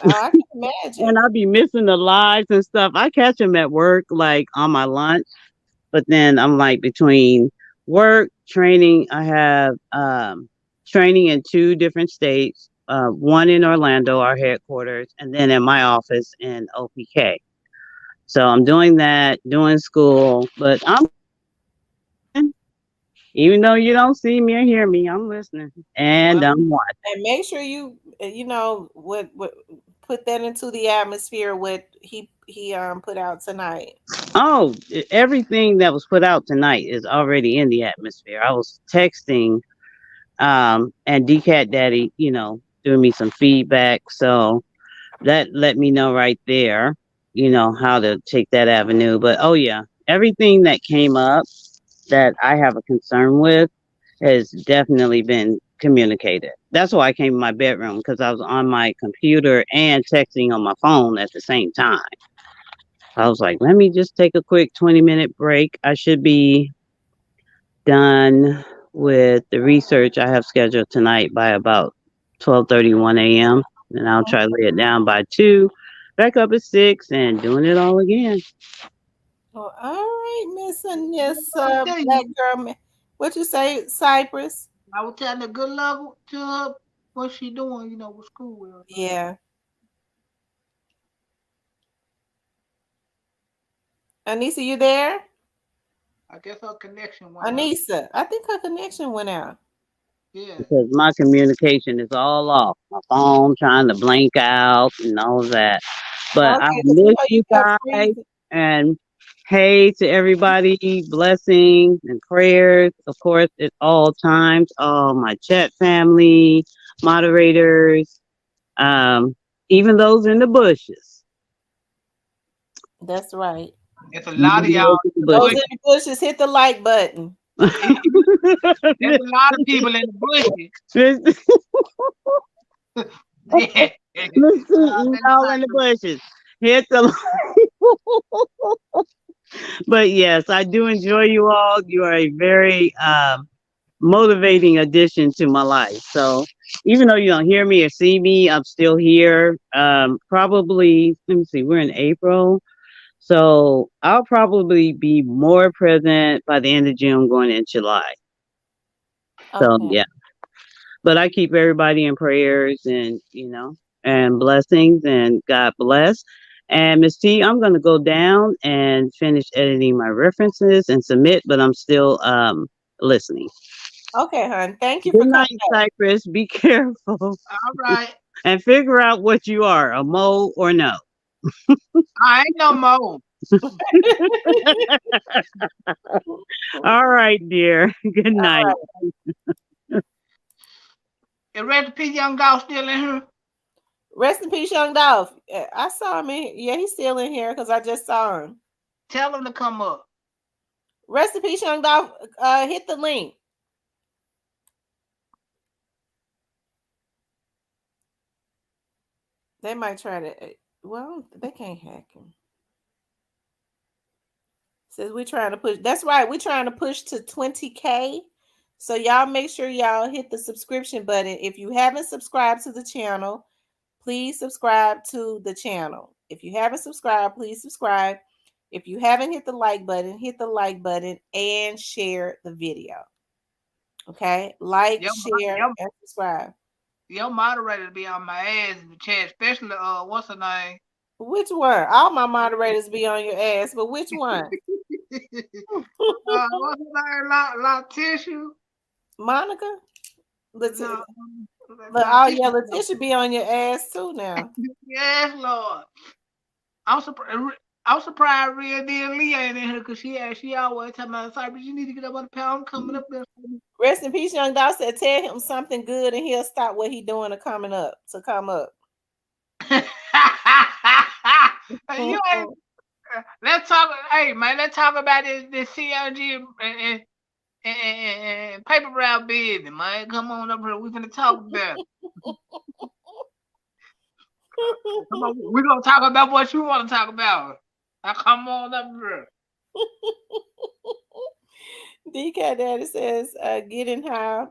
Oh, I can And imagine. I'll be missing the lives and stuff. I catch them at work, like on my lunch. But then I'm like between work, training, I have training in 2 different states, one in Orlando, our headquarters, and then in my office in OPK. So I'm doing that, doing school, but I'm even though you don't see me or hear me, I'm listening and Well, I'm watching. and make sure you what put that into the atmosphere. What he put out tonight. Oh, everything that was put out tonight is already in the atmosphere. I was texting and DCAT Daddy, doing me some feedback. So that let me know right there, how to take that avenue. But oh yeah, everything that came up that I have a concern with has definitely been communicated. That's why I came to my bedroom because I was on my computer and texting on my phone at the same time. I was like, let me just take a quick 20-minute break. I should be done with the research I have scheduled tonight by about 12:31 a.m. And I'll try to lay it down by 2, back up at 6, and doing it all again. Well, all right, Miss I Anissa, tell Black you, Girl. What you say, Cypress? I was telling her good luck to her what she doing, with school and everything. Yeah, Anissa, you there? I guess her connection went out. Anissa, I think her connection went out. Yeah. Because my communication is all off. My phone trying to blank out and all that. But I Okay, because miss you you kept guys. freezing. And hey to everybody, blessings and prayers, of course, at all times. All my chat family, moderators, even those in the bushes. That's right. It's a Even lot of y'all. those in the Those in bushes. the bushes, hit the like button. There's a lot of people in the bushes. Yeah. Listen, y'all in the bushes. Hit the But yes, I do enjoy you all. You are a very motivating addition to my life. So even though you don't hear me or see me, I'm still here. Probably, let me see, we're in April. So I'll probably be more present by the end of June going into July. So Okay. yeah. But I keep everybody in prayers and blessings and God bless. And Miss T, I'm gonna go down and finish editing my references and submit, but I'm still listening. Okay, hon. Thank you Good for coming night, up. Cypress. Be careful All right. and figure out what you are, a mole or no. I ain't no more. All right, dear. Good night. Is Recipe Young Dog still in here? Rest in peace, Young Dolph. I saw him in. Yeah, he's still in here because I just saw him. Tell him to come up. Rest in peace, Young Dolph. Hit the link. They might try to. Well, they can't hack him. Says we're trying to push. That's right. We're trying to push to 20K. So y'all make sure y'all hit the subscription button. If you haven't subscribed to the channel, please subscribe to the channel. If you haven't subscribed, please subscribe. If you haven't hit the like button, hit the like button and share the video. Okay? Like, share, and subscribe. Your moderator be on my ass in the chat, especially what's her name? Which one? All my moderators be on your ass, but which one? What's her name? La Tissue? Monica? No, But oh yeah, Letitia be on your ass too now. Yes, Lord. I'm surprised Real Deal Lee ain't in here because she always talking about Cypress. You need to get up on the pound coming up there. Rest in peace, Young Dog said tell him something good and he'll stop what he doing to come up. You ain't, let's talk. Hey man, let's talk about this CLG and paper route business, man. Come on up here. We finna talk about it. Come on, we're gonna talk about what you want to talk about. Now come on up here. DK Daddy says getting high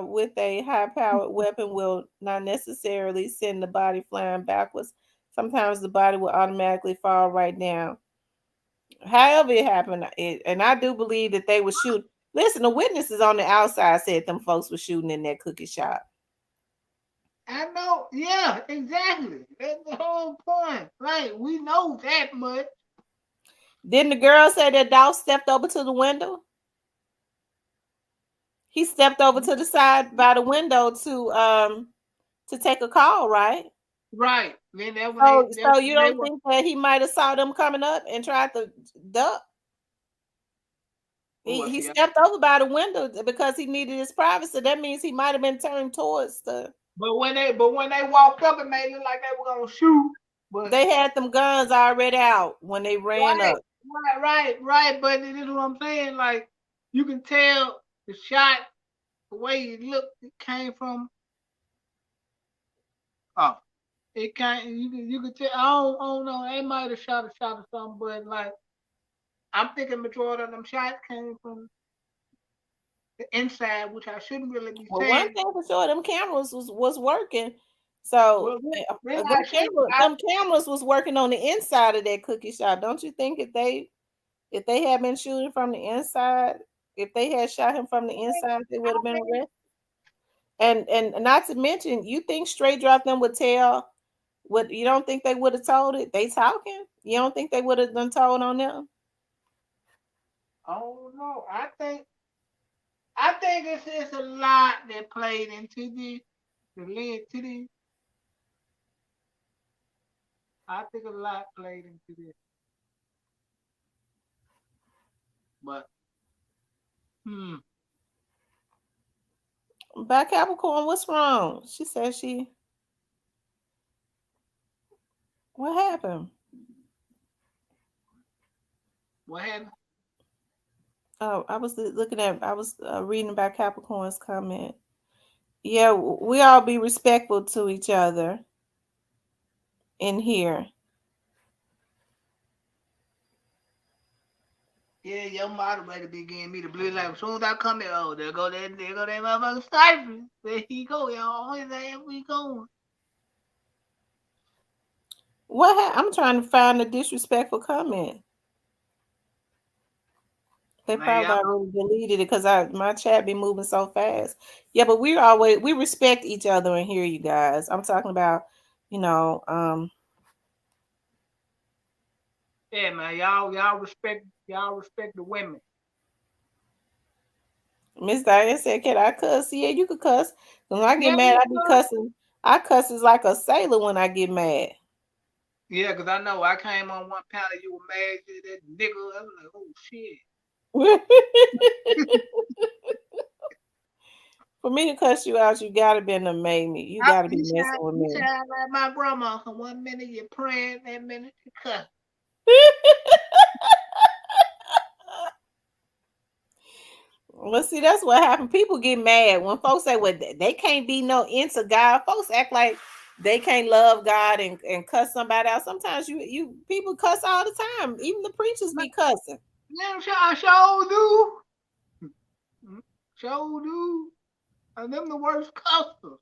with a high-powered weapon will not necessarily send the body flying backwards. Sometimes the body will automatically fall right down. However it happened, and I do believe that they were shooting. Listen, the witnesses on the outside said them folks were shooting in that cookie shop. I know, yeah, exactly. That's the whole point. Like, we know that much. Didn't the girl say that dog stepped over to the window? He stepped over to the side by the window to take a call, right? Right. Then So you don't think that he might have saw them coming up and tried to duck? He stepped over by the window because he needed his privacy. That means he might have been turned towards the. But when they walked up, it made it look like they were gonna shoot. But they had them guns already out when they ran up. Right. But this is what I'm saying. Like, you can tell the shot, the way it looked, it came from. Oh, it came. You could tell. I don't know. They might have shot or something, but like, I'm thinking majority of them shots came from the inside, which I shouldn't really be saying. One thing for sure, them cameras was working. So them cameras was working on the inside of that cookie shop. Don't you think if they had been shooting from the inside, if they had shot him from the inside, they would have been arrested? And not to mention, you think Straight Drop them would tell what? You don't think they would have told it? They talking? You don't think they would have done told on them? Oh no, I think it's a lot that played into this, that led to this. I think a lot played into this, but By Capricorn, what's wrong? She said what happened? what happened? Oh, I was reading about Capricorn's comment. Yeah, we all be respectful to each other in here. Yeah, your moderator be giving me the blue light. As soon as I come here, oh, there go that motherfucker Cypress. There he go, y'all. There we going. I'm trying to find a disrespectful comment. They probably already deleted it because my chat be moving so fast. Yeah, but we respect each other in here, you guys. I'm talking about, yeah, man, y'all respect the women. Miss Diane said, "Can I cuss?" Yeah, you could cuss. When I get mad, I be cussing. I cuss like a sailor when I get mad. Yeah, because I know I came on one panel, you were mad at that nigga. I was like, oh shit. For me to cuss you out, you gotta be to make me. You gotta be messing with me. You sound like my grandma. 1 minute you're praying, that minute you cuss. Well, see, that's what happened. People get mad when folks say, well, they can't be no into God. Folks act like they can't love God and cuss somebody out. Sometimes you people cuss all the time. Even the preachers be cussing. Yeah, I sure do. Sure do. And them the worst cussers.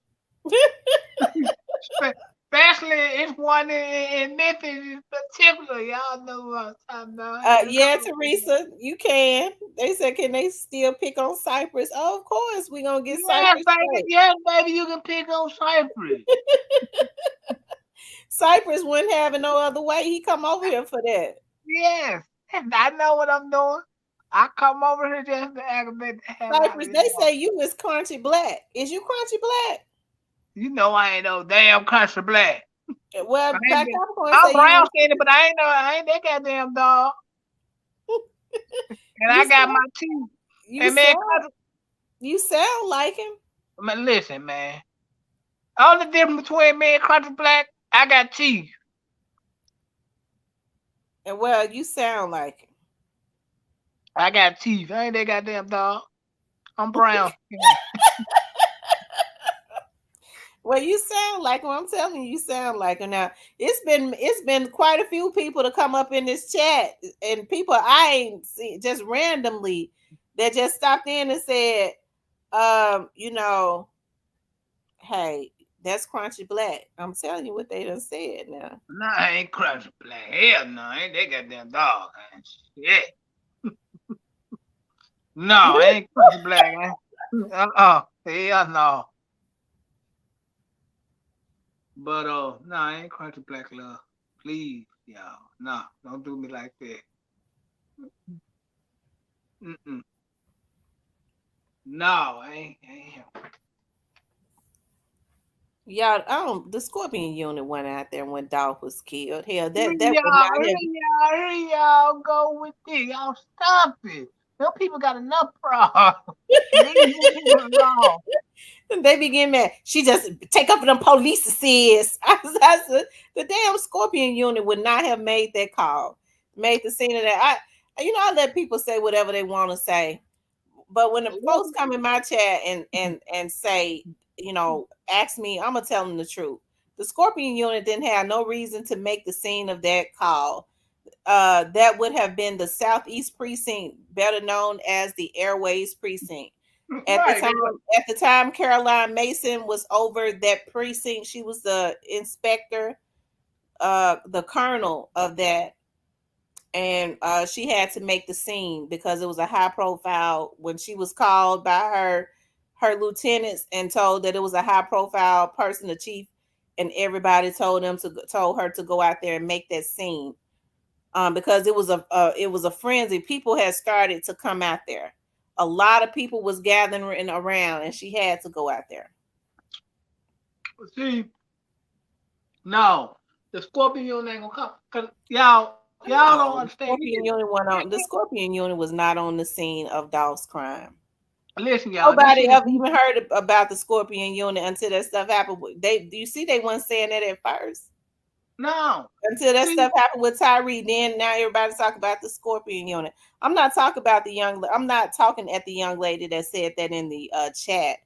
Especially it's one in Memphis in particular. Y'all know what I'm talking about. Yeah, Teresa, you can. They said, can they still pick on Cypress? Oh, of course, we gonna get Cypress. Yes, baby, you can pick on Cypress. Cypress wouldn't have it no other way. He come over here for that. Yes, and I know what I'm doing. I come over here just to aggravate the hell Cypress, they say you is crunchy black. Is you crunchy black? You know I ain't no damn country black. Well, I'm brown skinned, but I ain't that goddamn dog. And I got my teeth. You sound like him. Man, listen, man. All the difference between me and country black, I got teeth. And well, you sound like him. I got teeth. I ain't that goddamn dog. I'm brown. Well, you sound like him. I'm telling you, you sound like him. Now, it's been quite a few people to come up in this chat, and people I ain't seen just randomly that just stopped in and said, hey, that's crunchy black. I'm telling you what they done said now. No, I ain't crunchy black. Hell no, I ain't that goddamn dog. Shit. No, I ain't crunchy black. Hell no. But no, I ain't crunchy black, love. Please, y'all. No, don't do me like that. No, I ain't. Y'all, the Scorpion unit went out there when Dolph was killed. Hell, that y'all go with it. Y'all stop it. Them people got enough problems. They begin mad. She just take up for them police says. The damn Scorpion unit would not have made that call, made the scene of that. I let people say whatever they want to say, but when the folks come in my chat and say, ask me, I'm gonna tell them the truth. The Scorpion unit didn't have no reason to make the scene of that call. That would have been the Southeast Precinct, better known as the Airways Precinct. At the time, Caroline Mason was over that precinct. She was the inspector, the colonel of that, and she had to make the scene because it was a high profile. When she was called by her lieutenants and told that it was a high profile person, the chief, and everybody told her to go out there and make that scene. because it was a frenzy. People had started to come out there. A lot of people was gathering around, and she had to go out there. See, no, the Scorpion unit ain't gonna come because y'all don't No, understand. the Scorpion unit was not on the scene of Dolph's crime. Listen, y'all. Nobody ever even heard about the Scorpion unit until that stuff happened. Do you see they weren't saying that at first? No. Until that stuff happened with Tyree, then now everybody's talking about the Scorpion unit. I'm not talking about I'm not talking at the young lady that said that in the chat.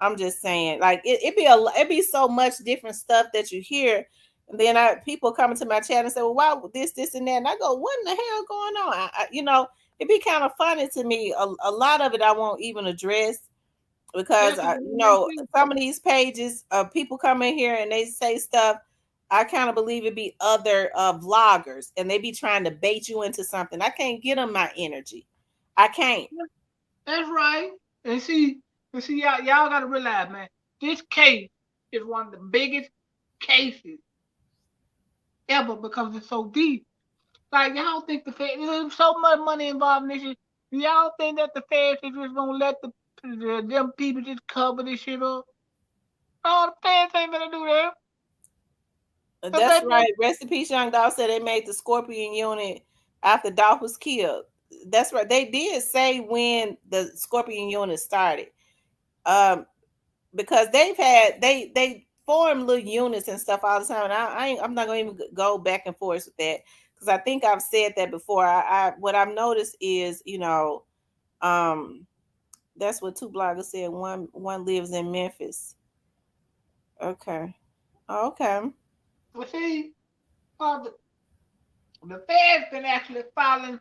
I'm just saying, like it be so much different stuff that you hear, and then people coming to my chat and say, "Well, why this, and that?" And I go, "What in the hell going on?" It'd be kind of funny to me. A lot of it I won't even address because some of these pages, people come in here and they say stuff. I kind of believe it be other vloggers, and they be trying to bait you into something. I can't get them my energy. I can't. That's right. And see, y'all gotta realize, man, this case is one of the biggest cases ever because it's so deep. Like y'all think the Fed, there's so much money involved in this shit. Y'all think that the Feds is just gonna let them people just cover this shit up? No, the Feds ain't gonna do that. That's right. Rest in peace, Young Dolph said they made the Scorpion unit after Dolph was killed. That's right. They did say when the Scorpion unit started. Because they form little units and stuff all the time. And I'm not gonna even go back and forth with that because I think I've said that before. What I've noticed is, that's what two bloggers said. One lives in Memphis. Okay. Okay. Well, see, the Feds been actually following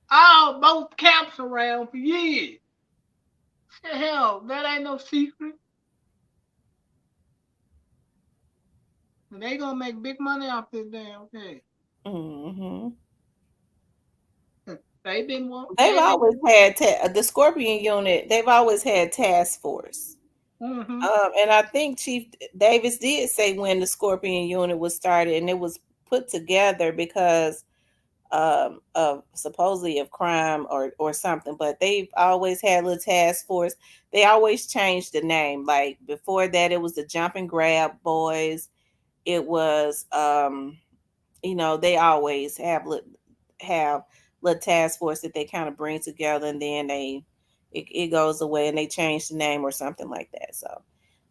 both camps around for years. Hell, that ain't no secret. And they gonna make big money off this damn thing. Mm-hmm. They've always had the Scorpion unit. They've always had task force. Mm-hmm. And I think Chief Davis did say when the Scorpion unit was started, and it was put together because of supposedly of crime or something. But they've always had a little task force. They always changed the name. Like before that, it was the Jump and Grab Boys. It was they always have little task force that they kind of bring together, and then it goes away and they change the name or something like that. So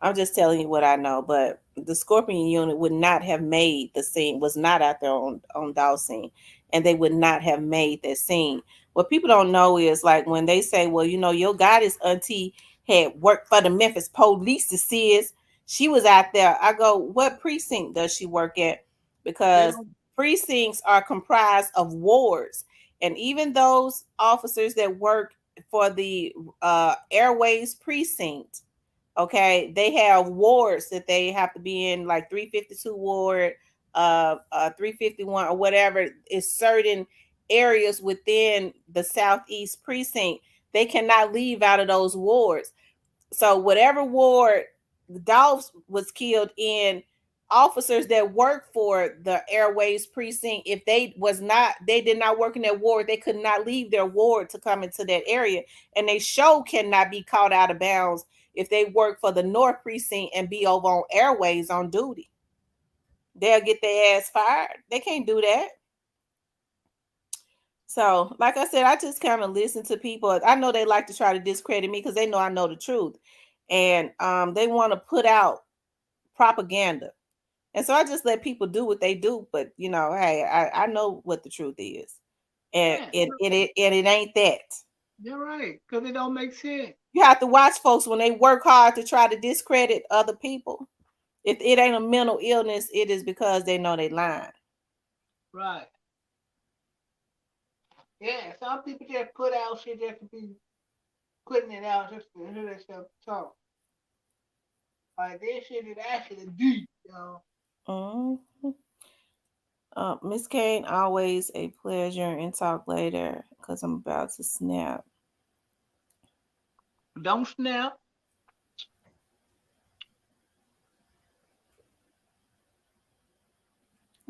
I'm just telling you what I know. But the Scorpion unit would not have made the scene, was not out there on Dolph's scene, and they would not have made that scene. What people don't know is like when they say, well, your goddess auntie had worked for the Memphis police, sis. She was out there. I go, what precinct does she work at? Because precincts are comprised of wards. And even those officers that work for the Airways precinct, okay, they have wards that they have to be in, like 352 ward, 351 or whatever. Is certain areas within the Southeast precinct. They cannot leave out of those wards. So whatever ward Dolph was killed in, officers that work for the Airways precinct, if they did not work in that ward, they could not leave their ward to come into that area, and they cannot be caught out of bounds if they work for the North precinct and be over on Airways on duty. They'll get their ass fired. They can't do that. So, like I said, I just kind of listen to people. I know they like to try to discredit me because they know I know the truth, and they want to put out propaganda. And so I just let people do what they do. But hey, I know what the truth is, and it ain't that. You're right, because it don't make sense. You have to watch folks when they work hard to try to discredit other people. If it ain't a mental illness, it is because they know they lying. Right. Yeah, some people just put out shit just to be putting it out just to hear themselves talk. Like this shit is actually deep, Miss Kane, always a pleasure, and talk later because I'm about to snap. Don't snap.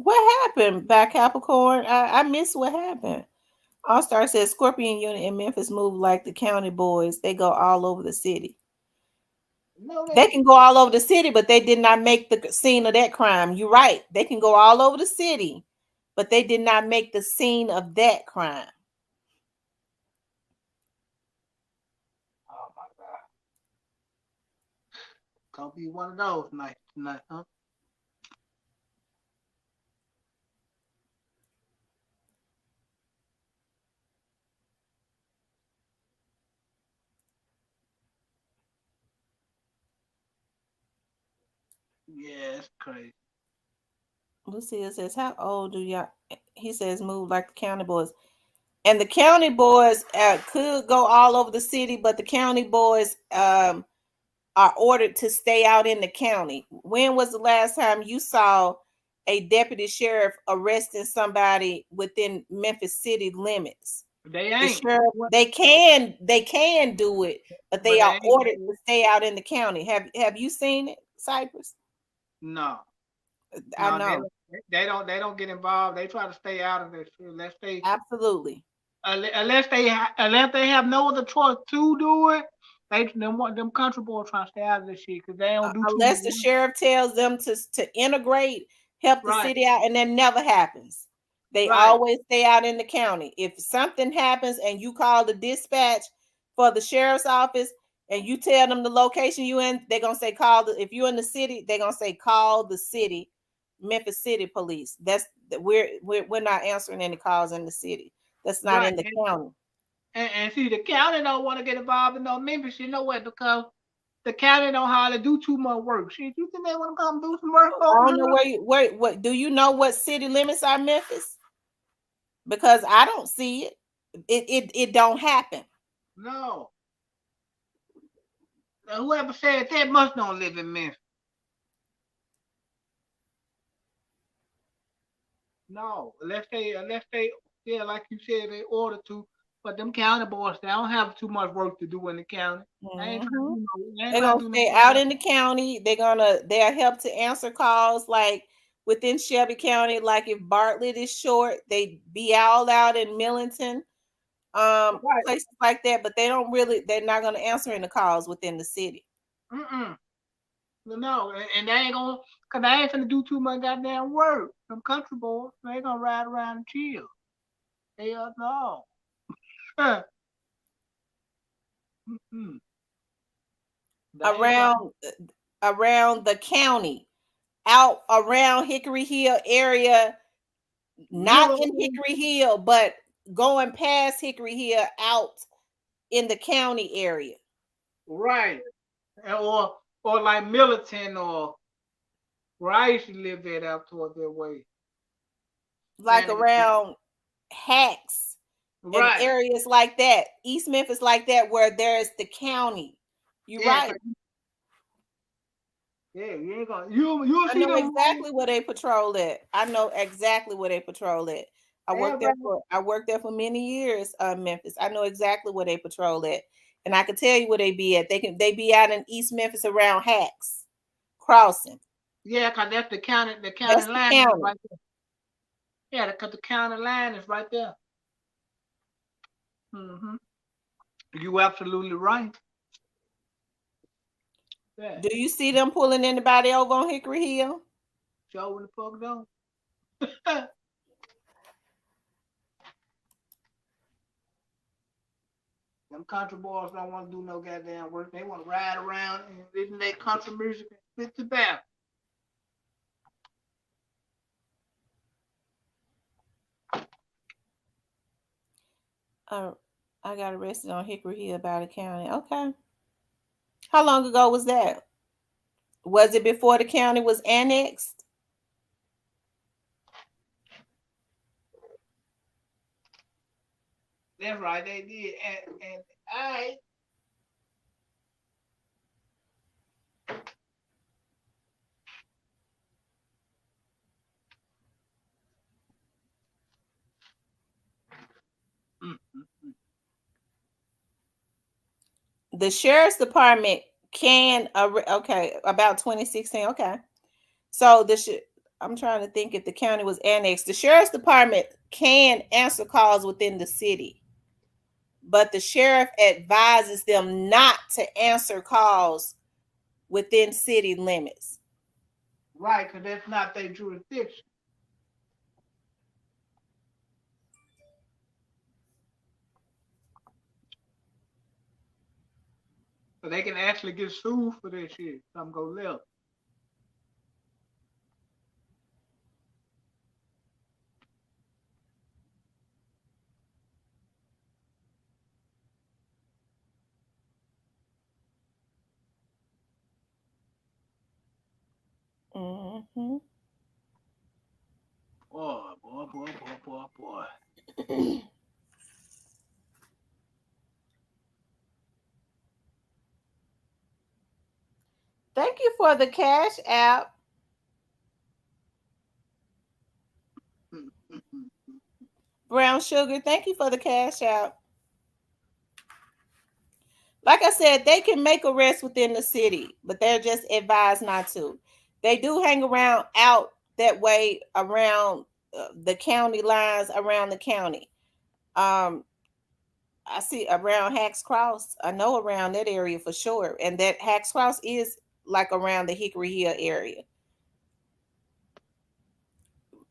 What happened by Capricorn? I missed what happened. All Star says Scorpion unit in Memphis move like the county boys. They go all over the city. No, They can go all over the city, but they did not make the scene of that crime. You're right. They can go all over the city, but they did not make the scene of that crime. Oh my God. Gonna be one of those nights tonight, huh? Yeah, it's crazy. Lucia says, "How old do y'all?" He says, "Move like the county boys." And the county boys could go all over the city, but the county boys are ordered to stay out in the county. When was the last time you saw a deputy sheriff arresting somebody within Memphis city limits? They The ain't. sheriff, they can do it, but But they they are ain't ordered gonna do to it. stay out in the county. Have you seen it, Cypress? No. I No, know. they don't get involved. They try to stay out of this. Unless they Absolutely. unless they have no other choice to do it. Them country boys trying to stay out of this shit because they don't do too much Unless the sheriff tells them to integrate, help the Right, city out, and that never happens. They right, always stay out in the county. If something happens and you call the dispatch for the sheriff's office and you tell them the location you in, they're gonna say if you're in the city, they're gonna say call the city, Memphis City Police. That's we're not answering any calls in the city. That's not right. in the county. And see, the county don't want to get involved in no Memphis, you know what? Because the county don't hardly do too much work. Shit, you think they want to come do some work I over don't know here? what do you know what city limits are Memphis? Because I don't see it. It don't happen. No. Now, whoever said that must don't live in Memphis. No, unless they, yeah, like you said, they order to. But them county boys, they don't have too much work to do in the county. Mm-hmm. They ain't They're trying gonna to do no stay out in the county. They'll help to answer calls like within Shelby County. Like if Bartlett is short, they be all out in Millington, right. places like that. But they're not gonna answer any calls within the city. Mm-mm. No, and they ain't gonna, cause they ain't finna do too much goddamn work. Them country boys, they ain't gonna ride around and chill. Hell no. Mm-mm. They ain't trying. Around the county, out around Hickory Hill area, not in Middle, Hickory Hill, but going past Hickory Hill out in the county area. right? Or like Militant or where I used to live at out toward that way. Like Flanagan. around Hacks and Right. areas like that, East Memphis like that, where there's the county. You're Yeah, right. yeah, you ain't gonna you'll I see know them exactly where they patrol at. I know exactly where they patrol at. around. I worked there for many years, Memphis. I know exactly where they patrol at. And I can tell you where they be at. They be out in East Memphis around Hacks Crossing. Yeah, cause that's the county That's the line is county. right there. Yeah, cause the county line is right there. Hmm. You absolutely right. Yeah, Do you see them pulling anybody over on Hickory Hill? show when the fuck don't. Them country boys don't want to do no goddamn work. They want to ride around and listen to their country music and spit the back. I got arrested on Hickory Hill by the county. Okay. How long ago was that? Was it before the county was annexed? That's right, they did. And I mm, mm, mm. The sheriff's department can okay, about 2016. Okay. So I'm trying to think if the county was annexed. The sheriff's department can answer calls within the city, but the sheriff advises them not to answer calls within city limits. Right, because that's not their jurisdiction. So they can actually get sued for that shit. Something go left. Mm-hmm. Boy. Thank you for the Cash App. Brown Sugar, thank you for the Cash App. Like I said, they can make arrests within the city, but they're just advised not to. They do hang around out that way around the county lines, around the county. I see around Hacks Cross. I know around that area for sure. And that Hacks Cross is like around the Hickory Hill area.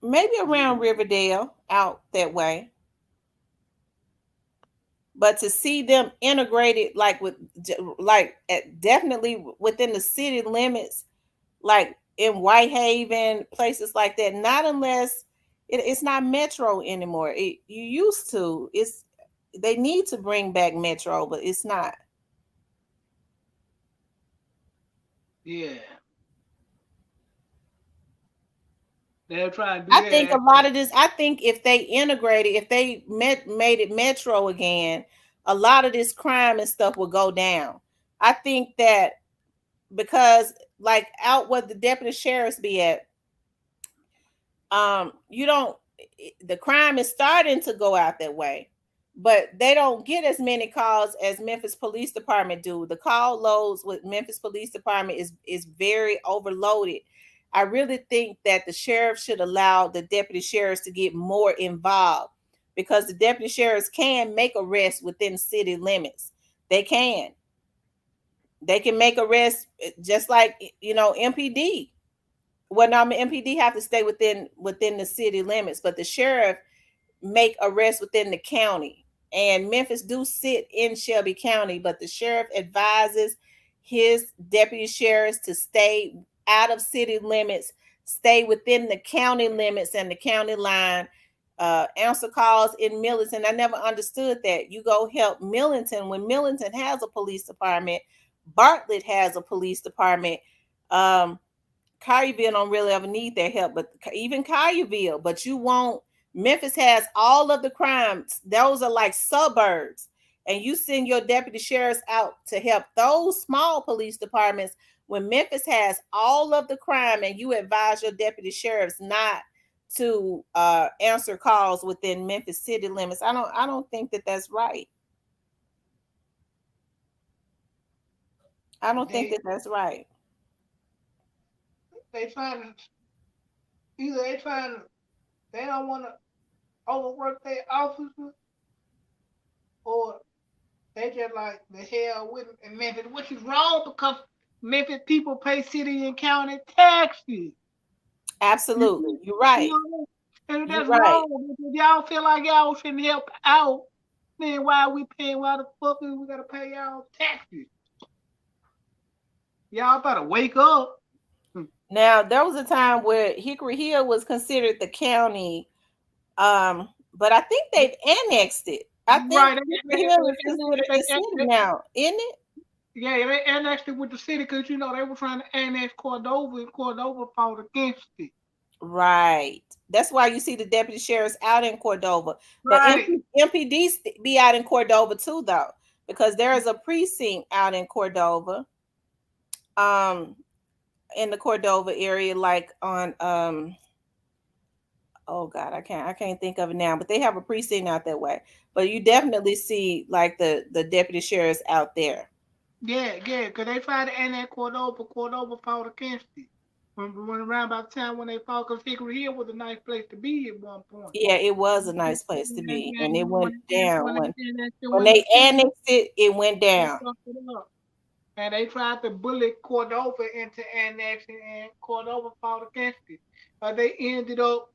Maybe around Riverdale, out that way. But to see them integrated, like definitely within the city limits, like in Whitehaven, places like that, not unless it's not Metro anymore. You used to. They need to bring back Metro, but it's not. Yeah. They'll try to do that. I think a lot of this, I think if they integrated, if they made it Metro again, a lot of this crime and stuff will go down. I think that because like out where the deputy sheriffs be at, you don't, the crime is starting to go out that way, but they don't get as many calls as Memphis Police Department do. The call loads with Memphis Police Department is very overloaded. I really think that the sheriff should allow the deputy sheriffs to get more involved, because the deputy sheriffs can make arrests within city limits. They can make arrests just like, MPD. Well, now MPD have to stay within the city limits, but the sheriff make arrests within the county. And Memphis do sit in Shelby County, but the sheriff advises his deputy sheriffs to stay out of city limits, stay within the county limits and the county line. Answer calls in Millington. I never understood that. You go help Millington when Millington has a police department. Bartlett has a police department. Collierville don't really ever need their help, but even Collierville, but you won't. Memphis has all of the crimes. Those are like suburbs. And you send your deputy sheriffs out to help those small police departments when Memphis has all of the crime, and you advise your deputy sheriffs not to answer calls within Memphis city limits. I don't think that that's right. I don't think that that's right. They don't want to overwork their officers, or they just like the hell with it in Memphis, which is wrong because Memphis people pay city and county taxes. Absolutely, you're right. And that's wrong. If y'all feel like y'all shouldn't help out, then why are we paying? Why the fuck we gotta pay y'all taxes? Y'all better wake up. Now, there was a time where Hickory Hill was considered the county, but I think they've annexed it. I think Hickory Hill is considered the city now, isn't it? Yeah, they annexed it with the city because, they were trying to annex Cordova, and Cordova fought against it. Right. That's why you see the deputy sheriffs out in Cordova. But MPD be out in Cordova too, though, because there is a precinct out in Cordova. In the Cordova area, like on oh God, I can't think of it now, but they have a precinct out that way. But you definitely see like the deputy sheriffs out there. Yeah, because they tried to annex Cordova. Cordova fought against it. When around about the time when they fought, because Hickory Hill was a nice place to be at one point. Yeah, it was a nice place to be, and it went down when they they annexed it. It went down. fucked it up. And they tried to bully Cordova into annexing, and Cordova fought against it. But they ended up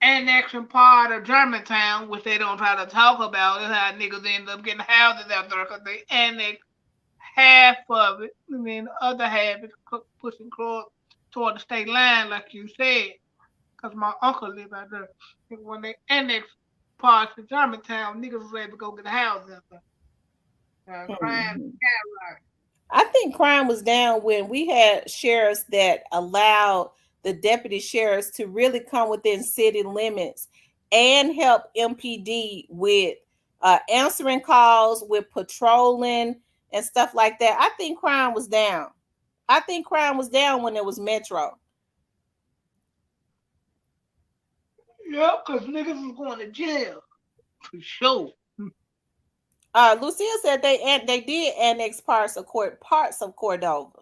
annexing part of Germantown, which they don't try to talk about. That's how niggas end up getting houses out there because they annexed half of it, and then the other half is pushing toward the state line, like you said. Because my uncle lived out there. And when they annexed parts of Germantown, niggas was able to go get a house out there. Crime skyrocketed. I think crime was down when we had sheriffs that allowed the deputy sheriffs to really come within city limits and help MPD with answering calls, with patrolling and stuff like that. I think crime was down. I think crime was down when it was Metro. Yep, because niggas was going to jail. For sure. Lucille said they did annex parts of Cordova.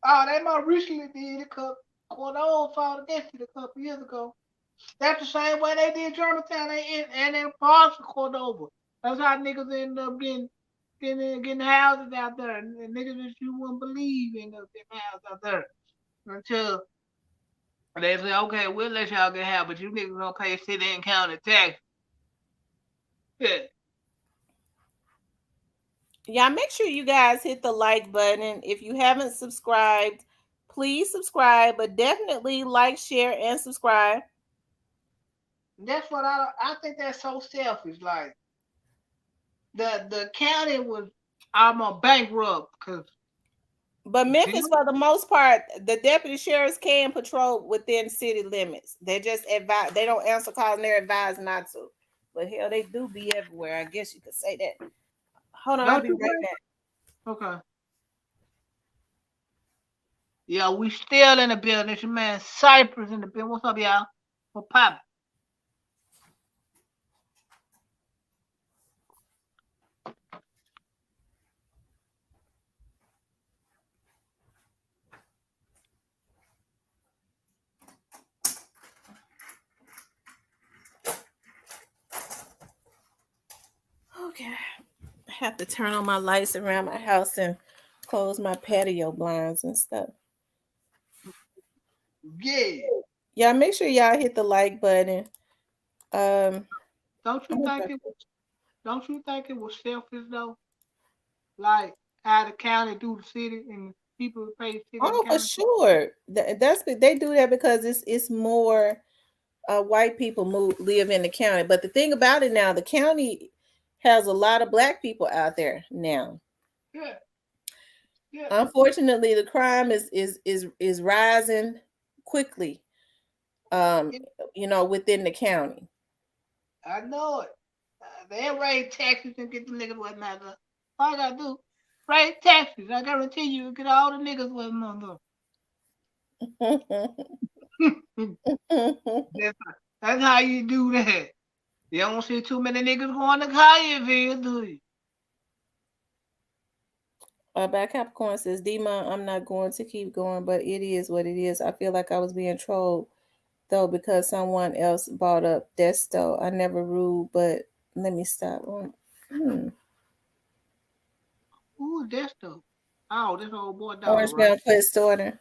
Oh, they most recently did it because Cordova fought against it a couple years ago. That's the same way they did Germantown and then parts of Cordova. That's how niggas ended up getting houses out there. And niggas that you wouldn't believe ended up getting houses out there. Until they say, okay, we'll let y'all get housed, but you niggas gonna pay city and county tax. Yeah. Yeah, make sure you guys hit the like button. If you haven't subscribed, please subscribe, but definitely like, share, and subscribe. That's what I think that's so selfish. Like the county was almost bankrupt because. But Memphis, for the most part, the deputy sheriffs can patrol within city limits. They just advise, they don't answer calls and they're advised not to. But hell, they do be everywhere. I guess you could say that. Hold on, I'll be right back. Okay. Yeah, we still in the building. It's your man Cypress in the building. What's up, y'all? What poppin'? Okay. I have to turn on my lights around my house and close my patio blinds and stuff. Yeah. Yeah, make sure y'all hit the like button. Don't you think it was selfish though? Like how the county do the city and people pay city. Oh, for sure. They do that because it's more white people live in the county. But the thing about it now, the county has a lot of black people out there now. Yeah. Yeah. Unfortunately, the crime is rising quickly. Within the county. I know it. They raise taxes and get the niggas what matter. All I gotta do, raise taxes. I guarantee you get all the niggas what matter. That's how you do that. You don't see too many niggas going to Collierville, do you? Back Capricorn says, Dima, I'm not going to keep going, but it is what it is. I feel like I was being trolled though because someone else bought up Desto. I never ruled, but let me stop. Ooh, Desto. Oh, this old boy dog. Orange right? Mountain put his daughter.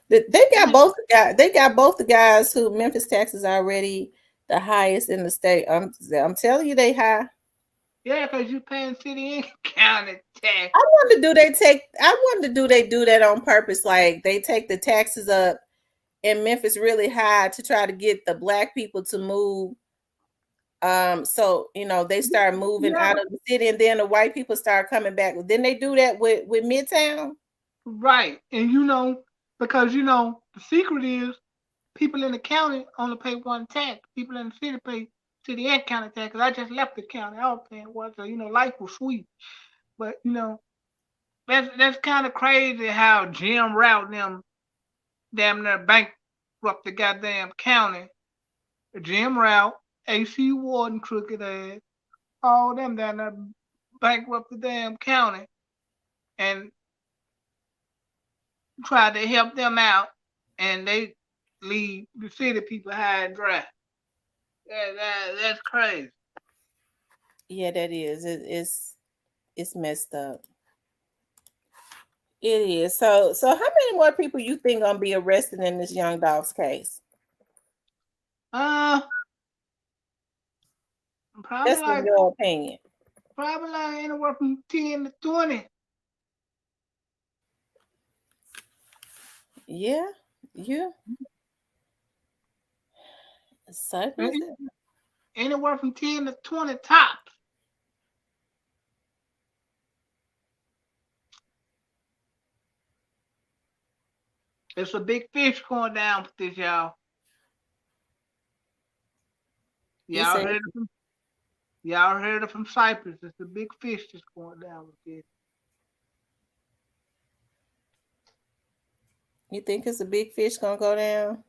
They got both the guys. They got both the guys who Memphis taxes already the highest in the state. I'm telling you, they high. Yeah, because you paying city and county tax. I wonder do they do that on purpose? Like they take the taxes up in Memphis really high to try to get the black people to move. So they start moving out of the city, and then the white people start coming back. Then they do that with Midtown, right? And because the secret is people in the county only pay one tax. People in the city pay city and county tax. Cause I just left the county. I was paying one, so life was sweet. But that's kind of crazy how Jim Route them damn near bankrupt the goddamn county. Jim Route, AC Warden, crooked ass, all them down there bankrupt the damn county. And try to help them out, and they leave the city people high and dry. That's crazy. Yeah, that is. It's messed up. It is. So how many more people you think gonna be arrested in this Young Dogs case? Uh, That's in your opinion. probably like anywhere from 10 to 20. Yeah, yeah. Cypress. Anywhere from 10 to 20 tops. It's a big fish going down with this, y'all. Y'all heard it from Cyprus. It's a big fish that's going down with this. You think it's a big fish gonna go down?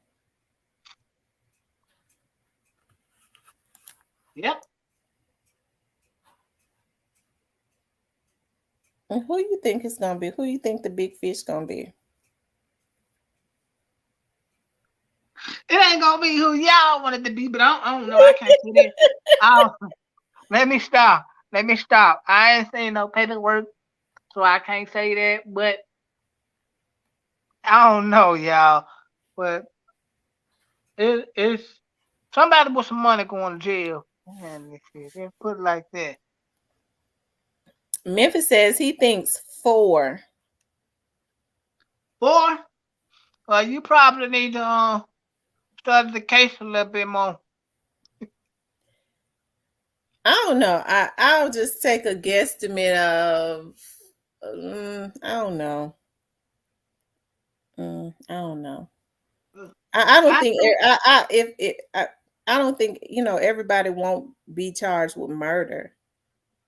Yep. And who you think it's gonna be? Who you think the big fish gonna be? It ain't gonna be who y'all want it to be, but I don't know. I can't say that. Let me stop. I ain't seen no paperwork, so I can't say that. But I don't know, y'all. But it's somebody with some money going to jail. And just put it like that. Memphis says he thinks 4. 4? Well, you probably need to study the case a little bit more. I don't know. I'll just take a guesstimate of. I don't know. I don't know. I don't think I don't think everybody won't be charged with murder,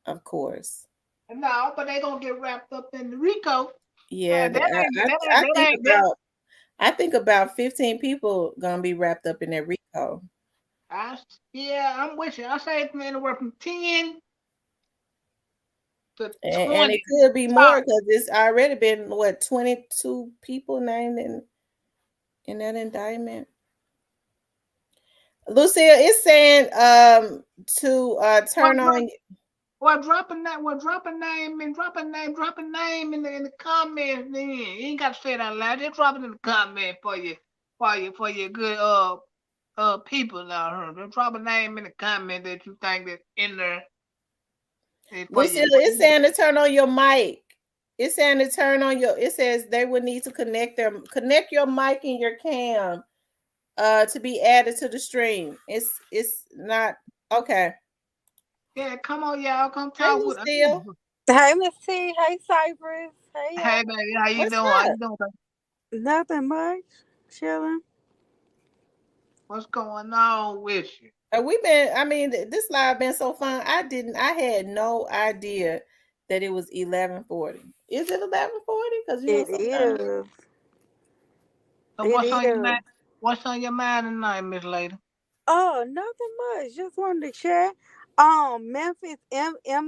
of course. No, but they gonna get wrapped up in the RICO. Yeah, I think about 15 people gonna be wrapped up in that RICO. Yeah, I'm with you. I say it's anywhere from 10 to 20. And it could be more because it's already been 22 people named in that indictment. Lucille is saying to turn on. Well, drop a name in the comments. Then you ain't got to say it out loud. Just drop it in the comment for your good people out here. Just drop a name in the comment that you think that's in there. Lucille, it's saying to turn on your mic. It's saying to turn on your. It says they would need to connect your mic and your cam, to be added to the stream. It's not okay. Yeah, come on, y'all, come talk with us. Hey, Miss T. Hey, Cypress. Hey, baby, how you doing? How you doing? Nothing much. Chilling. What's going on with you? This live been so fun. I had no idea that it was 11:40. Is it 11:40? Because it is. So what's on your mind tonight, Miss Lady? Oh, nothing much. Just wanted to chat. Memphis, Memphis.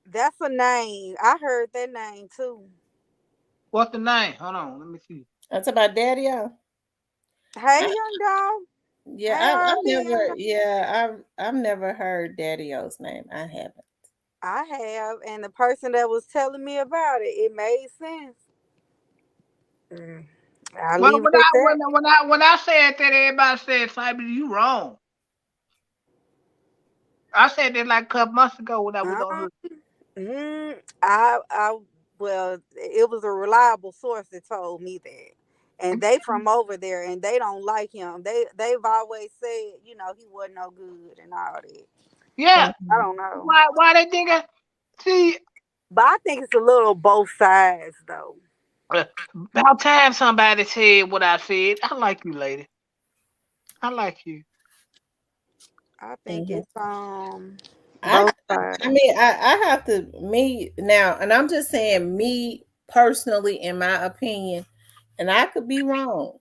That's a name. I heard that name too. What's the name? Hold on, let me see. That's about Daddy-O. Hey, young dog. Yeah, I've never heard Daddy-O's name. I haven't. I have, and the person that was telling me about it made sense. Well, when I said that, everybody said, "Cyber, you wrong." I said that like a couple months ago when I was on her. Well, it was a reliable source that told me that, and they from over there, and they don't like him. They've always said, he wasn't no good and all that. Yeah, I don't know why they think it. See, but I think it's a little both sides though. About time somebody said what I said. I like you, lady. I like you. I think it's both sides. I have to now, and I'm just saying me personally, in my opinion, and I could be wrong.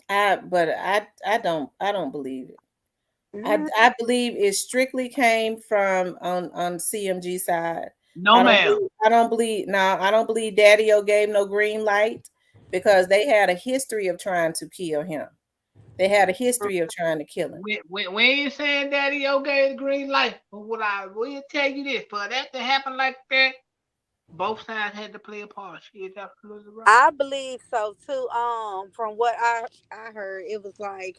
But I don't believe it. I believe it strictly came from on CMG side. No, ma'am. I don't believe. No, I don't believe Daddy-O gave no green light because they had a history of trying to kill him. They had a history of trying to kill him. We ain't saying Daddy-O gave the green light, but what I will tell you this: for that to happen like that, both sides had to play a part. She is absolutely right. I believe so too. From what I heard, it was like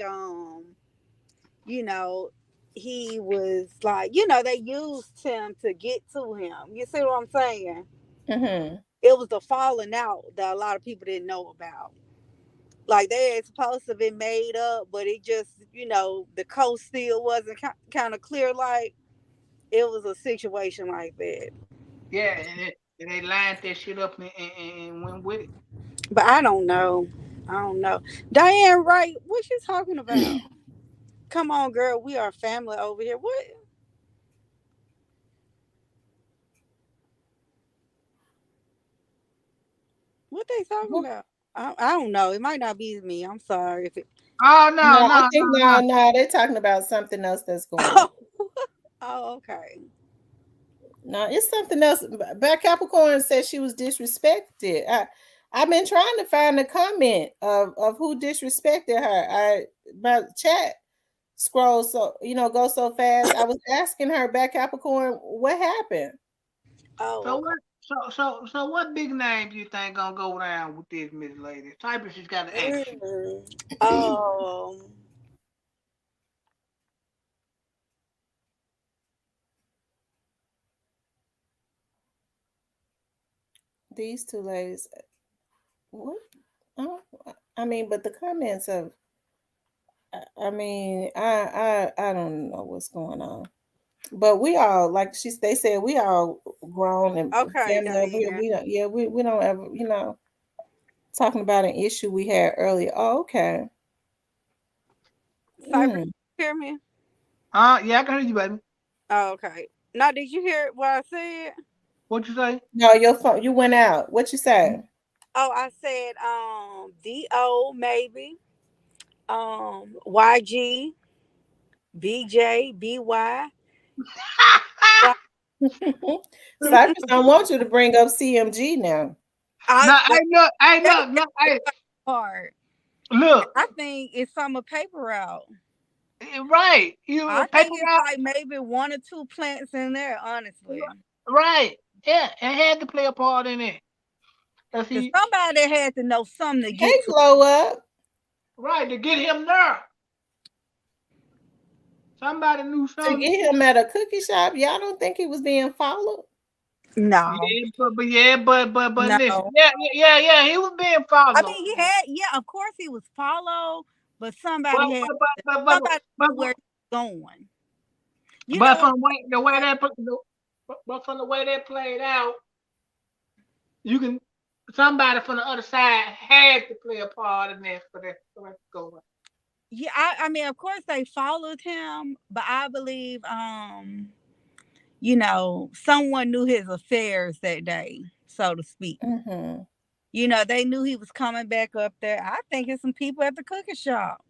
you know, he was like, they used him to get to him. You see what I'm saying? Mm-hmm. It was a falling out that a lot of people didn't know about. Like they ain't supposed to have been made up, but it just, the coast still wasn't kind of clear. Like it was a situation like that. Yeah, and they lined that shit up and went with it. But I don't know. I don't know. Diane Wright, what you talking about? Come on, girl. We are family over here. What they talking about? I don't know. It might not be me. I'm sorry if it. Oh No, I no, think no. no, they're talking about something else that's going on. Oh, okay. No, it's something else. Back Capricorn said she was disrespected. I've been trying to find a comment of who disrespected her. My chat scrolls go so fast. I was asking her, Back Capricorn, what happened? Oh, So okay. what? So what big name do you think gonna go down with this Miss Lady? Cypress has got to ask you. Um. These two ladies. What? Oh, I mean, but the comments of. I mean, I don't know what's going on. But we all they said we all grown and Okay, family. Diane. We don't ever talking about an issue we had earlier. Oh, okay. Cypress, Mm. hear me? Yeah, I can hear you, baby. Oh, okay. Now, did you hear what I said? What you say? No, your phone. You went out. What you say? Oh, I said DO maybe. YG, BJ, BY. Cypress don't want you to bring up CMG now. No, That look, no, part. look. I think it's some paper route. Right, you I paper think it's route. like maybe one or two plants in there, honestly. Right, yeah, it had to play a part in it. Cause Because he somebody had to know something to Hey, get to. glow up. right to get him there. Somebody knew To something. get him at a cookie shop. Y'all don't think he was being followed? No, Yeah, but listen, no. yeah, he was being I followed. mean, yeah, of course he was followed, but But somebody had but but but somebody but, knew where he was going. You but know, from the way that but from the way that played out, you can somebody from the other side had to play a part in this for that to go right. yeah, I mean, of course they followed him, but I believe, someone knew his affairs that day, so to speak. Mm-hmm. They knew he was coming back up there. I think it's some people at the cookie shop.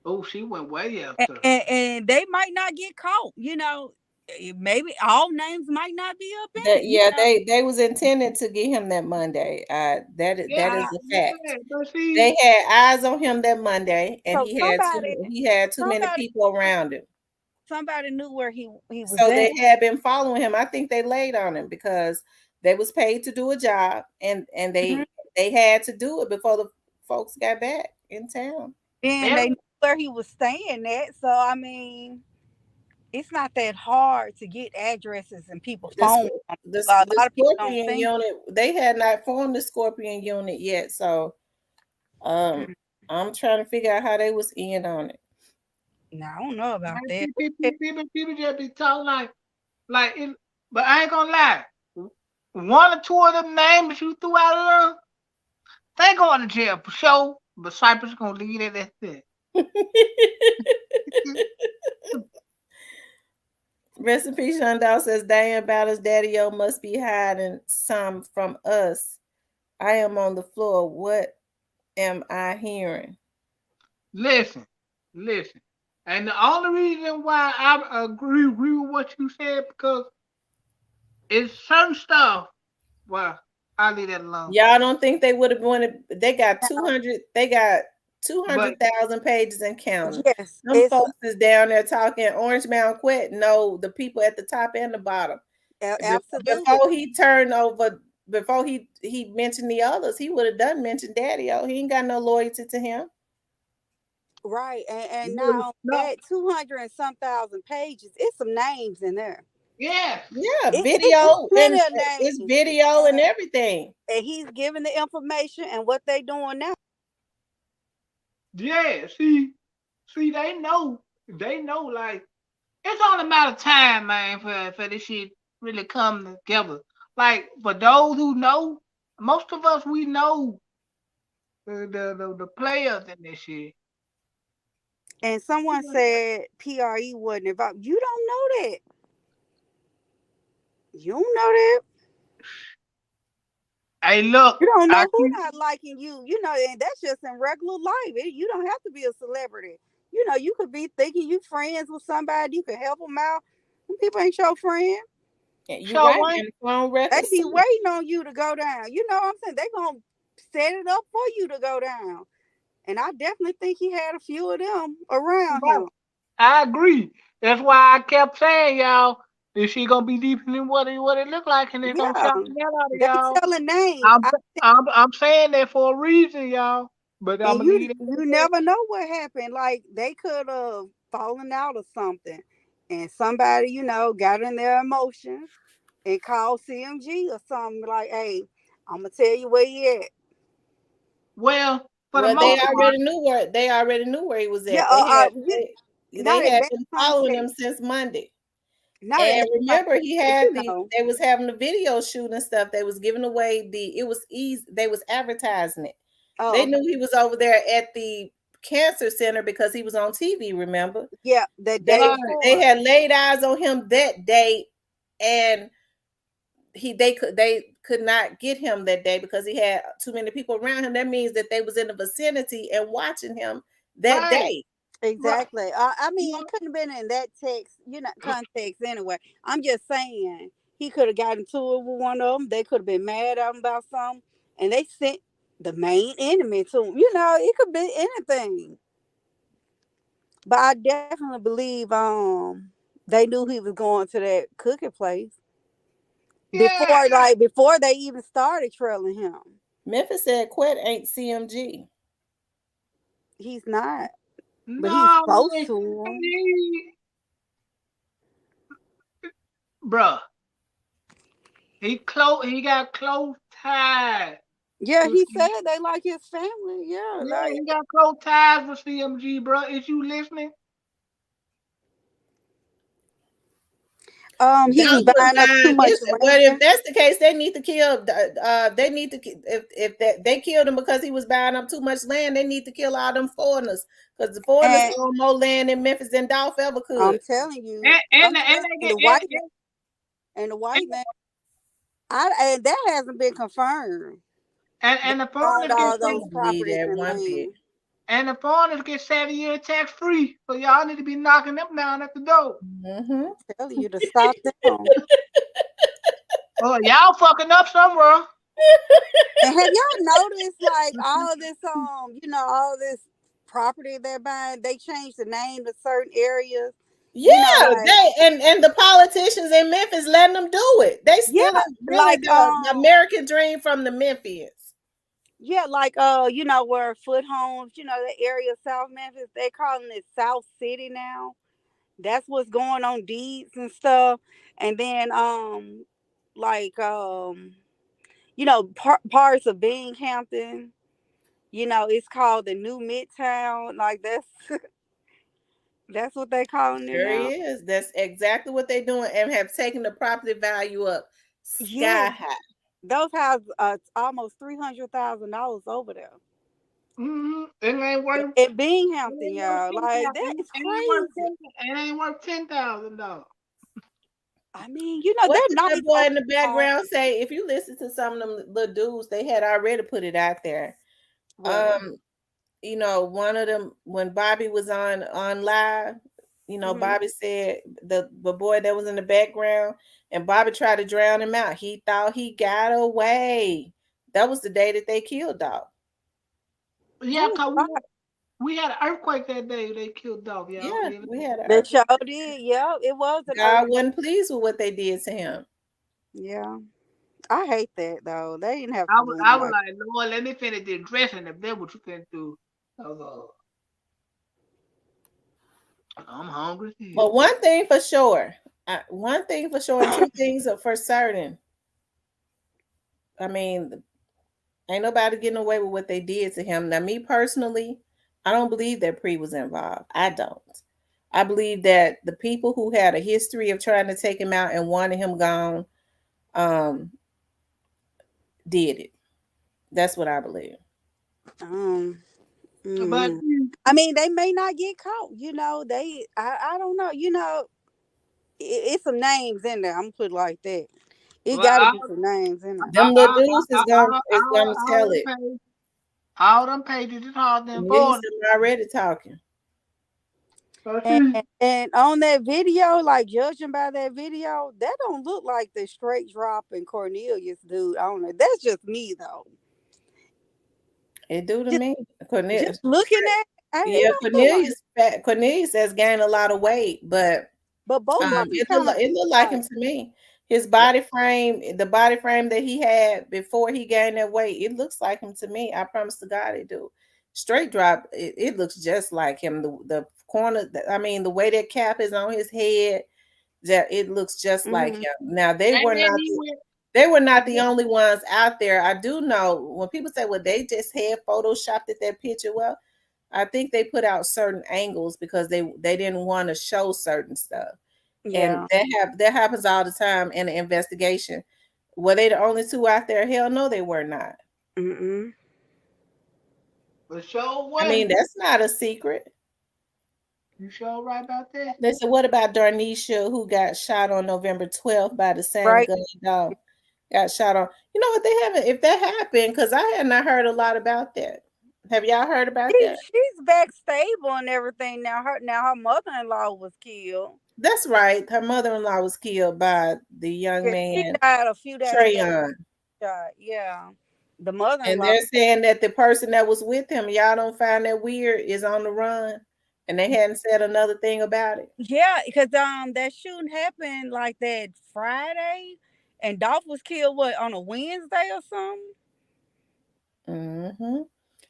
Oh, she went way and, after. and, and they might not get caught. Maybe all names might not be up in That it. yeah, they was intended to get him that Monday. That Yeah, is Uh, a fact. yeah, but see, They had eyes on him that Monday, and so he had too many somebody, people around him. somebody knew where he was So at. they had been following him. I think they laid on him because they was paid to do a job, and Mhm. they had to do it before the folks got back in town. And they every knew where he was staying at. So I mean, it's not that hard to get addresses and people The phone. A the lot of people don't Scorpion think. unit, they had not formed the Scorpion unit yet, so Mm, I'm trying to figure out how they was in on it. No, I don't know about man, that. people just be talking like it, but I ain't gonna lie. One or two of them names you threw out of them, they going to jail for sure. But Cypress gonna leave it at that. Rest in peace, Shondal says Diane Ballard's daddy-o must be hiding some from us. I am on the floor. What am I hearing? Listen, and the only reason why I agree with what you said because It's certain stuff. Well, I'll leave that alone. Y'all don't think they would have wanted? They got Now, 200. They got But 200,000 pages and counting. yes, Them it's folks is down there talking. Orange Mountain Quet know the people at the top and the bottom. absolutely Before he turned over, before he mentioned the others, he would have done mentioned Daddy. Oh, he ain't got no loyalty to him. right. And no, now no, that 200 and some thousand pages, it's some names in there. yes, Yeah, It's video plenty and of it's names, video and everything. and he's giving the information and what they doing now. yeah. See, they know. They know. Like it's only a matter of time, man, for this shit really come together. Like for those who know, most of us we know the players in this shit. And someone said PRE wasn't involved. You don't know that. You don't know that. Hey, look, You don't I know who keep not liking you. And that's just in regular life. You don't have to be a celebrity. You could be thinking you friends with somebody. You could help them out. Them people ain't your friend. Yeah, you show right. one. And the phone They records be too. waiting on you to go down. You know what I'm saying? They gonna set it up for you to go down. And I definitely think he had a few of them around Right. him. I agree. That's why I kept saying, y'all, this shit gonna be deeper than what it look like, and it's gonna Yeah, shock the hell out of they y'all. telling names. I'm I'm saying that for a reason, y'all. But I'm And gonna you leave it you there. never know what happened. Like they could have fallen out or something, and somebody got in their emotions and called CMG or something like, "Hey, I'm gonna tell you where he at." Well, for the Well, Or most part, they already knew where he was yeah, at. They not in had that been following him context, since Monday. not in And that remember, he context, had they was having the video shoot and stuff. They was giving away it was easy, they was advertising it. They Oh, knew he was over there at the cancer center because he was on TV, remember? yeah, the day They right, they before. had laid eyes on him that day, and they could not get him that day because he had too many people around him. That means that they was in the vicinity and watching him that right, day. right, Exactly. I mean, right. it couldn't have been in that context anyway. I'm just saying he could have gotten to it with one of them. They could have been mad at him about something, and they sent the main enemy to him. It could be anything. But I definitely believe they knew he was going to that cookie place Yeah. before they even started trailing him. Memphis said Quet ain't CMG. He's not, but he's No, close man, to him. bruh, he close. He got close ties Yeah, with. he said they like his family. Yeah, Yeah, like he got close ties with CMG, bruh. Is you listening? he was Dollar buying up too sign. much Well, if land. that's the case, they need to kill. They need to if that they killed him because he was buying up too much land. They need to kill all them foreigners because the foreigners And own more land in Memphis than Dolph ever I'm could. telling you, And they get and the white man, and that hasn't been confirmed. They and the owned foreigners get all I those don't believe properties that and one bit. land. and the foreigners get 7 year tax free. So y'all need to be knocking them down at the door. Mm-hmm. Telling you to stop them. Oh, y'all fucking up somewhere. And have y'all noticed like all this property they're buying, they changed the name to certain areas. Yeah, Like and the politicians in Memphis letting them do it. They yeah, stealing really like the American dream from the Memphians. yeah, like where Foot Homes, the area of South Memphis, they calling it South City now. That's what's going on deeds and stuff. And then like parts of Binghamton, it's called the New Midtown. Like that's what they calling it Sure now. is. That's exactly what they're doing and have taken the property value up Yeah, sky high. those houses are almost $300,000 over there It ain't worth. in It Binghamton, ain't worth y'all. ten Like that thousand. is crazy. It ain't worth $10,000. I mean, What they're did nice that boy over in the there. background say? If you listen to some of them little dudes, they had already put it out there. What? One of them when Bobby was on live, You know, Mhm. Bobby said the boy that was in the background, and Bobby tried to drown him out. He thought he got away. That was the day that they killed Dog. Yeah, Oh, cause God. we had an earthquake that day. They killed Dog, y'all. Yeah, Yeah. we had an They earthquake. sure did. Yeah, it was an God earthquake. wasn't pleased with what they did to him. Yeah. I hate that though. They didn't have I to was, do I him was like like, Lord, let me finish this dressing if that's what you can do. I'm hungry still. But one thing for sure, and two things are for certain. I mean, ain't nobody getting away with what they did to him. Now, me personally, I don't believe that Pre was involved. I don't. I believe that the people who had a history of trying to take him out and wanting him gone, um, did it. That's what I believe. um But mm. I mean, they may not get caught, I don't know, it's some names in there. I'm gonna put it like that. It well, gotta be some names in there. Them little dudes is gonna tell it. all them pages is hard than News born. them already talking. And and on that video, like judging by that video, that don't look like the straight drop and Cornelius dude on it. That's just me though. It do to Just me. just Cornelius, looking at it yeah, don't look like. Cornelius has gained a lot of weight, but But both of them kind of it looked like him to me. His body frame, the body frame that he had before he gained that weight, it looks like him to me. I promise to God it do. Straight drop, it looks just like him. The corner, I mean, the way that cap is on his head, that it looks just like him. Now And then he went. they were not the only ones out there. I do know when people say, well, they just had photoshopped at that picture. Well, I think they put out certain angles because they didn't want to show certain stuff. And Yeah. that happens all the time in an investigation. Were they the only two out there? Hell no, they were not. Mm-mm. But sure I mean, wasn't. that's not a secret. You sure right about that? They said, what about Darnisha, who got shot on November 12th by the same Right. gun dog? Got shot on. You know what? They haven't, if that happened, because I had not heard a lot about that. Have y'all heard about that? She's back stable and everything now. Her mother-in-law was killed. That's right. Her mother-in-law was killed by the young Yeah, she man, died a few days after Trayon. shot. Yeah. The And mother-in-law. they're saying that the person that was with him, y'all don't find that weird, is on the run. And they hadn't said another thing about it. Yeah, because that shooting happened like that Friday, and Dolph was killed on a Wednesday or something. Mm-hmm.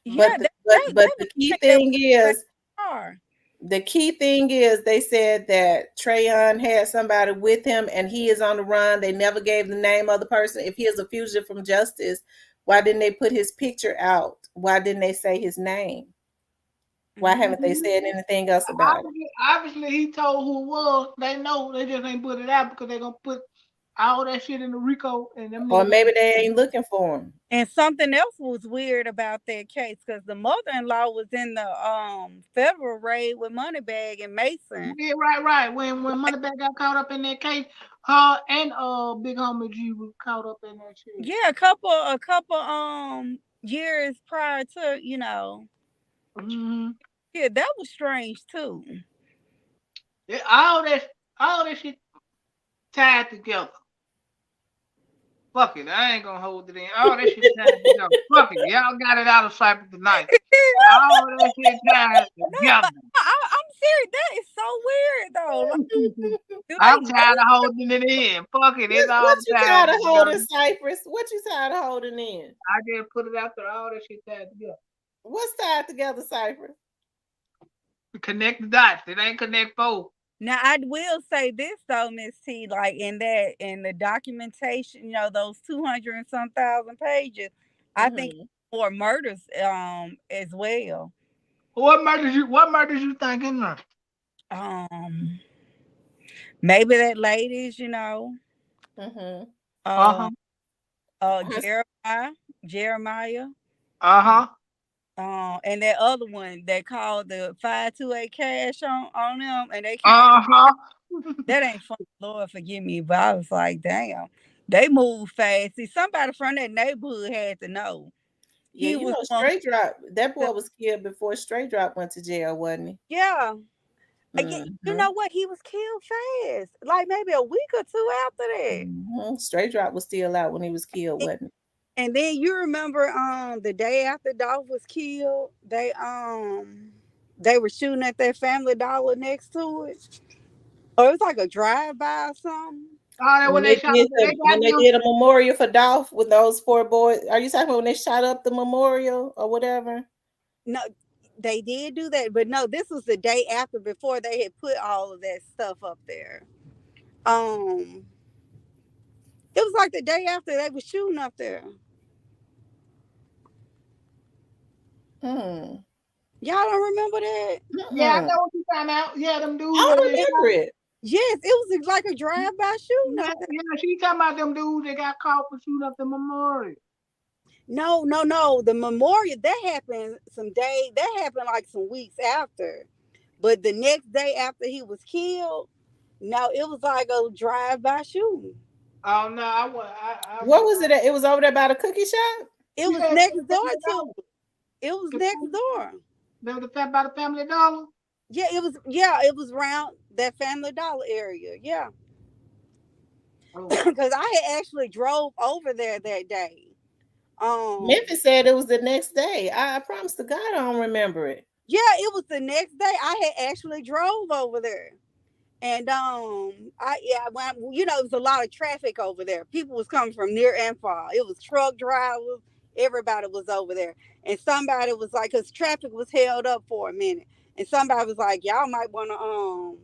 Yeah, But they the key think that thing was is, car. they said that Trayon had somebody with him and he is on the run. They never gave the name of the person. If he is a fugitive from justice, why didn't they put his picture out? Why didn't they say his name? Why haven't they said anything else about it? Obviously, he told who it was. They know. They just ain't put it out because they're gonna put all that shit in the RICO and them Or niggas. maybe they ain't looking for him. And something else was weird about that case because the mother-in-law was in the federal raid with Moneybag and Mason. Yeah, right. When Moneybag got caught up in that case, her and Big Homie G was caught up in that shit. Yeah, a couple years prior to, Mm-hmm. yeah, that was strange too. Yeah, all that shit tied together. Fuck it, I ain't gonna hold it in. All that shit tied together. Fuck it, y'all got it out of cypher tonight. All that shit tied together. I'm serious. That is so weird though. Like, do they I'm know? tired of holding it in. Fuck it, it's all What you tied tired of holding, together. Cypress? What you tired of holding in? I just put it out there. All that shit tied together. What's tied together, Cypress? Connect the dots. It ain't connect four. Now I will say this though, Miss T, like in the documentation, those 200 and some thousand pages, I think more murders as well. What murders you think in there? Maybe that ladies, Mm-hmm. uh Jeremiah. Uh-huh. And that other one that called the 528 cash on them, and they came. Uh-huh. That ain't fun. Lord forgive me, but I was like, damn, they move fast. See, somebody from that neighborhood had to know. Yeah, He was Straight Drop. That boy was killed before Straight Drop went to jail, wasn't he? Yeah, You know what? He was killed fast, like maybe a week or two after that. Straight Drop was still out when he was killed, wasn't it? And then you remember the day after Dolph was killed, they were shooting at that Family Dollar next to it. Or it was like a drive-by or something. Oh, When they did a memorial for Dolph with those 4 boys. Are you talking about when they shot up the memorial or whatever? No, they did do that, but no, this was the day after, before they had put all of that stuff up there. It was like the day after they were shooting up there. Y'all don't remember that? Yeah, I know what you're talking about. Yeah, them dudes. I don't remember it. Yes, it was like a drive-by shooting. Yeah, she talking about them dudes that got caught for shooting up the memorial. No. The memorial that happened like some weeks after. But the next day after he was killed, no, it was like a drive-by shooting. Oh no, what was it? It was over there by the cookie shop? It was next door to it. It was next door. That was by the Family Dollar? Yeah, it was around that Family Dollar area. Yeah. Because I had actually drove over there that day. Memphis said it was the next day. I promise to God I don't remember it. Yeah, it was the next day. I had actually drove over there. And it was a lot of traffic over there. People was coming from near and far. It was truck drivers. Everybody was over there. And somebody was like, because traffic was held up for a minute. And somebody was like, y'all might want to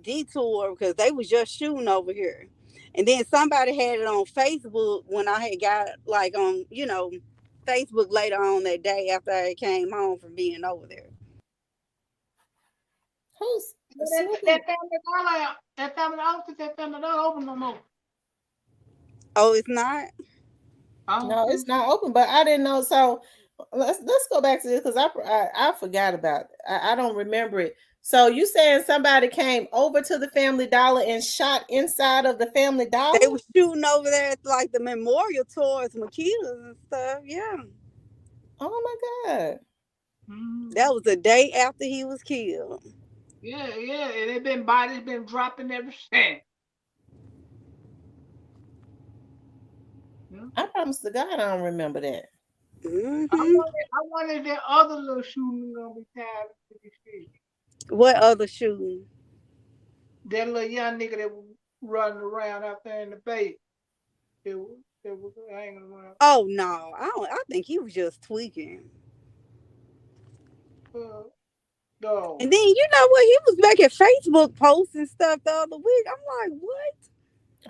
detour because they was just shooting over here. And then somebody had it on Facebook when I had got like on, Facebook later on that day after I came home from being over there. Who's that Family Dollar open no more? Oh, it's not? No, it's not open, but I didn't know. So let's go back to this because I forgot about it. I don't remember it. So you saying somebody came over to the Family Dollar and shot inside of the Family Dollar? They were shooting over there at like the memorial towards Maquillas and stuff. Yeah. Oh my God. That was the day after he was killed. Yeah. And bodies been dropping ever since. I promise to God I don't remember that. I wonder if that other little shooting gonna be tied to this shit. What other shooting? That little young nigga that was running around out there in the bay. It was hanging around. Oh no, I think he was just tweaking. No. And then you know what? He was making Facebook posts and stuff the other week. I'm like, what?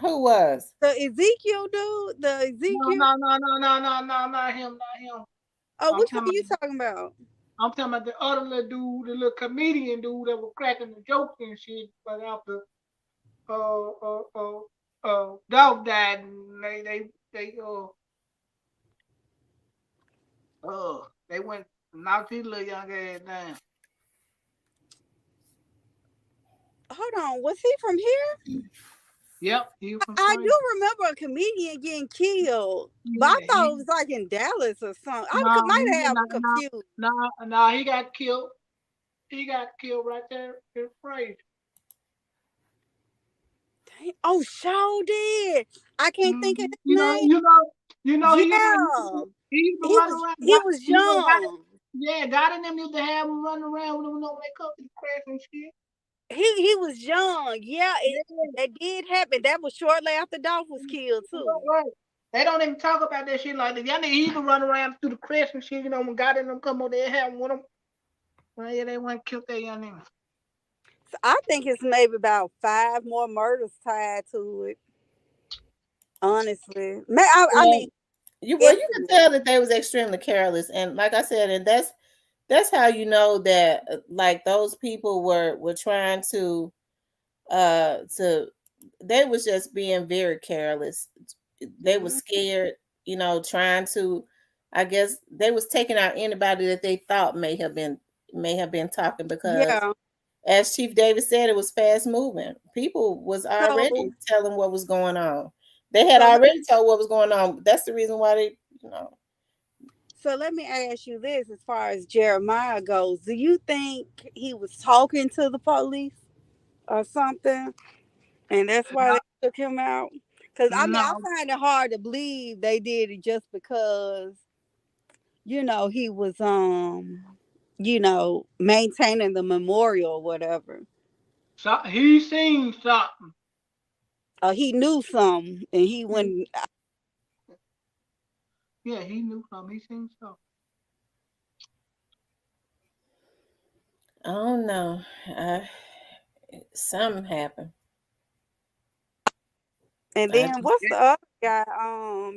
Who was? The Ezekiel dude? The Ezekiel? No, not him. Oh, which one are you talking about? I'm talking about the other little dude, the little comedian dude that was cracking the jokes and shit, but after dog died and they went knocked his little young ass down. Hold on, was he from here? Yep, he was from I do remember a comedian getting killed, but I thought it was like in Dallas or something. I might have confused. No, he got killed. He got killed right there in Fraser. Oh, sure did. I can't think of his name. You know, yeah. He was young. Yeah, God and them used to have him running around when they come to the crash and shit. He was young. Yeah, that did happen. That was shortly after Dolph was killed too. Right. They don't even talk about that shit like that. Y'all niggas even run around through the crest and shit, when God and them come over there having with them. Well, yeah, they went and killed that young nigga. So I think it's maybe about 5 more murders tied to it. Honestly. I mean, you can tell that they was extremely careless. And like I said, and that's how you know that like those people were trying to they was just being very careless. They were scared, trying to, I guess they was taking out anybody that they thought may have been talking because as Chief David said, it was fast moving. People was already telling what was going on. They had already told what was going on. That's the reason why they, So let me ask you this: as far as Jeremiah goes, do you think he was talking to the police or something, and that's why they took him out? Because I mean, I No, find it hard to believe they did it just because he was maintaining the memorial or whatever. so he seen something. He knew something, and he went. Yeah, he knew something. He seen something. I don't know. Something happened. And I then just, what's the other guy?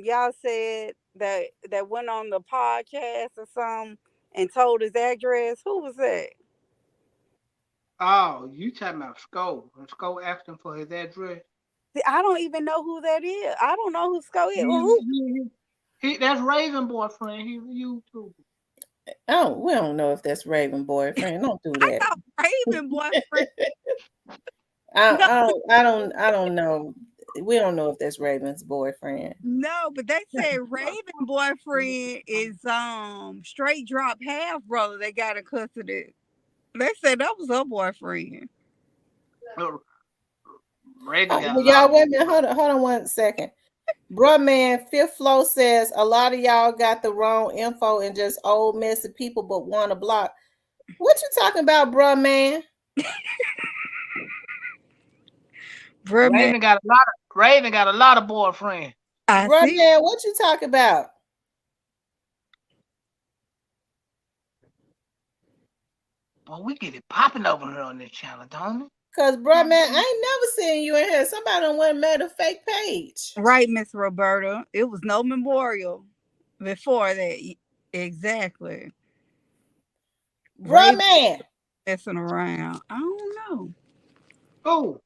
Y'all said that went on the podcast or something and told his address. Who was that? Oh, you talking about Skull? And Skull asked him for his address. See, I don't even know who that is. I don't know who Sco is. He, Who? that's Raven boyfriend. He's a YouTuber. we don't know if that's Raven boyfriend. Don't do I that. thought Raven boyfriend. No, I don't know. We don't know if that's Raven's boyfriend. no, but they said Raven boyfriend is straight drop half brother. They got in custody. They said that was her boyfriend. Raven got a Well, lot y'all, of. wait a minute. Hold on 1 second. Bruh man, Fifth Flow says a lot of y'all got the wrong info and just old messy people but want to block. What you talking about, bruh man? Bruh, man, Raven got a lot of boyfriends. I Bruh see. man, what you talking about? Well, we get it popping over here on this channel, don't we? Cause bruh man, I ain't never seen you in here. Somebody done went and made a fake page. Right, Miss Roberta. It was no memorial before that. Exactly. Bruh Raven man. messing around. I don't know. Oh,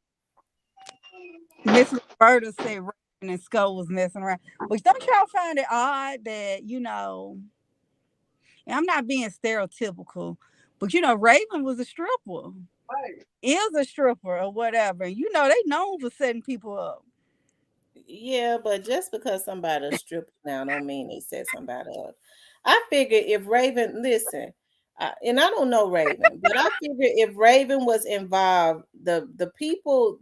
Miss Roberta said Raven and Skull was messing around. But don't y'all find it odd that, and I'm not being stereotypical, but Raven was a stripper. Is a stripper or whatever. And they known for setting people up. Yeah, but just because somebody a stripper now don't mean they set somebody up. I figure if Raven, listen, and I don't know Raven, but I figure if Raven was involved, the people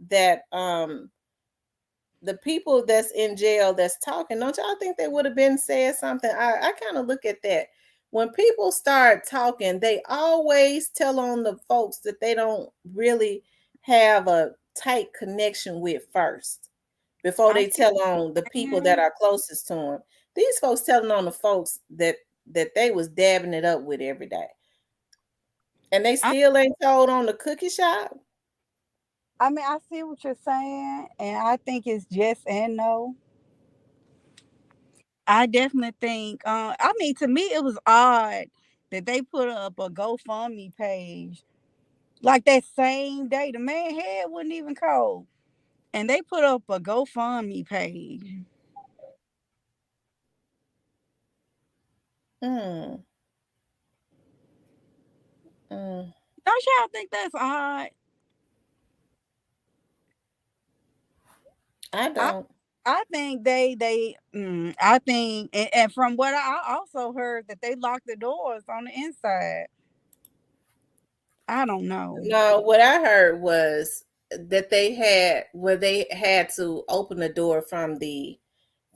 that's in jail that's talking, don't y'all think they would have been said something? I kind of look at that. When people start talking, they always tell on the folks that they don't really have a tight connection with first before I they see tell on the what people you're that saying. are closest to them. These folks telling on the folks that they was dabbing it up with every day. And they I, still ain't told on the cookie shop. I mean, I see what you're saying, and I think it's yes and no. I definitely think. I mean, to me, it was odd that they put up a GoFundMe page like that same day. The man head wasn't even cold, and they put up a GoFundMe page. Mm, mm, Don't y'all think that's odd? I I don't. I think I think, and from what I also heard that they locked the doors on the inside. I don't know. No, what I heard was that they had to open the door from the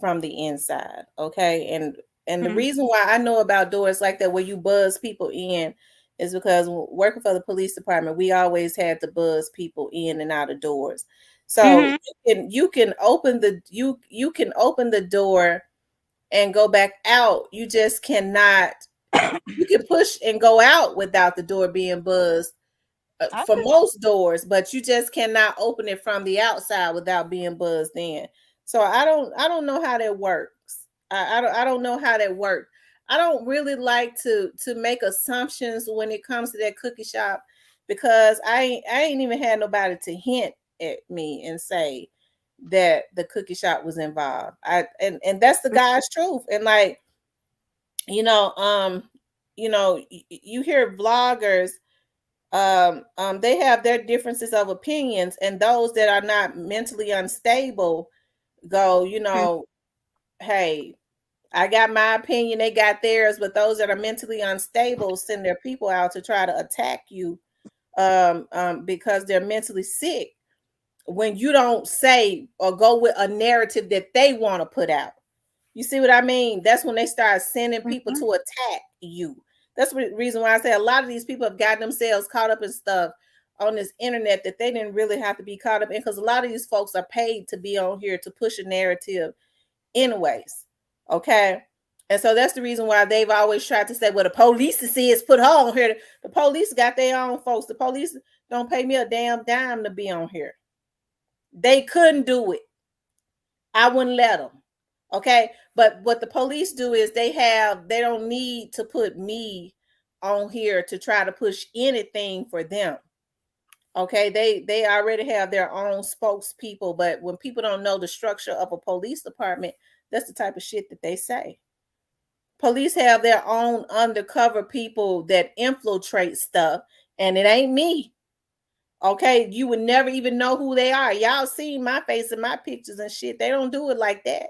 inside. Okay. And the Mhm. reason why I know about doors like that where you buzz people in is because working for the police department, we always had to buzz people in and out of doors. So Mhm. you can open the door and go back out. You just cannot, you can push and go out without the door being buzzed I for could. most doors, but you just cannot open it from the outside without being buzzed in. So I don't know how that works. I don't know how that works. I don't really like to make assumptions when it comes to that cookie shop because I ain't even had nobody to hint at me and say that the cookie shop was involved. And that's the guy's truth. And like, you know, you hear vloggers they have their differences of opinions, and those that are not mentally unstable go, hey, I got my opinion, they got theirs, but those that are mentally unstable send their people out to try to attack you because they're mentally sick when you don't say or go with a narrative that they want to put out. You see what I mean? That's when they start sending people to attack you. That's the reason why I say a lot of these people have gotten themselves caught up in stuff on this internet that they didn't really have to be caught up in, because a lot of these folks are paid to be on here to push a narrative anyways. Okay. And so that's the reason why they've always tried to say, well, the police says put her on here. The police got their own folks. The police don't pay me a damn dime to be on here. They couldn't do it. I wouldn't let them. Okay. But what the police do is they don't need to put me on here to try to push anything for them. Okay. They already have their own spokespeople. But when people don't know the structure of a police department, that's the type of shit that they say. Police have their own undercover people that infiltrate stuff, and it ain't me. Okay, you would never even know who they are. Y'all seen my face and my pictures and shit. They don't do it like that.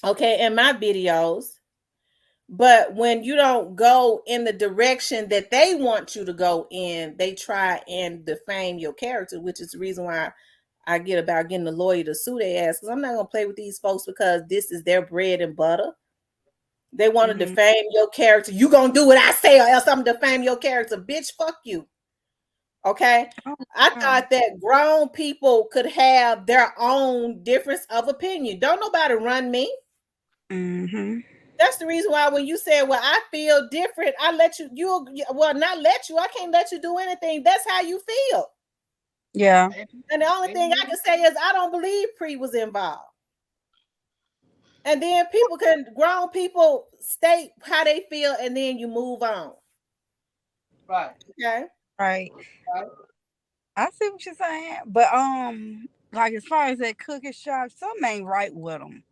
Okay, in my videos. But when you don't go in the direction that they want you to go in, they try and defame your character, which is the reason why I get about getting a lawyer to sue their ass, because I'm not going to play with these folks because this is their bread and butter. They want to defame your character. You going to do what I say or else I'm going to defame your character. Bitch, fuck you. Okay? I thought that grown people could have their own difference of opinion. Don't nobody run me. That's the reason why when you say, well, I feel different, I let you, not let you, I can't let you do anything. That's how you feel. Yeah. And the only thing I can say is I don't believe Pre was involved. And then grown people state how they feel, and then you move on. Right. Okay. Right. I see what you're saying, but like as far as that cookie shop, something ain't right with them.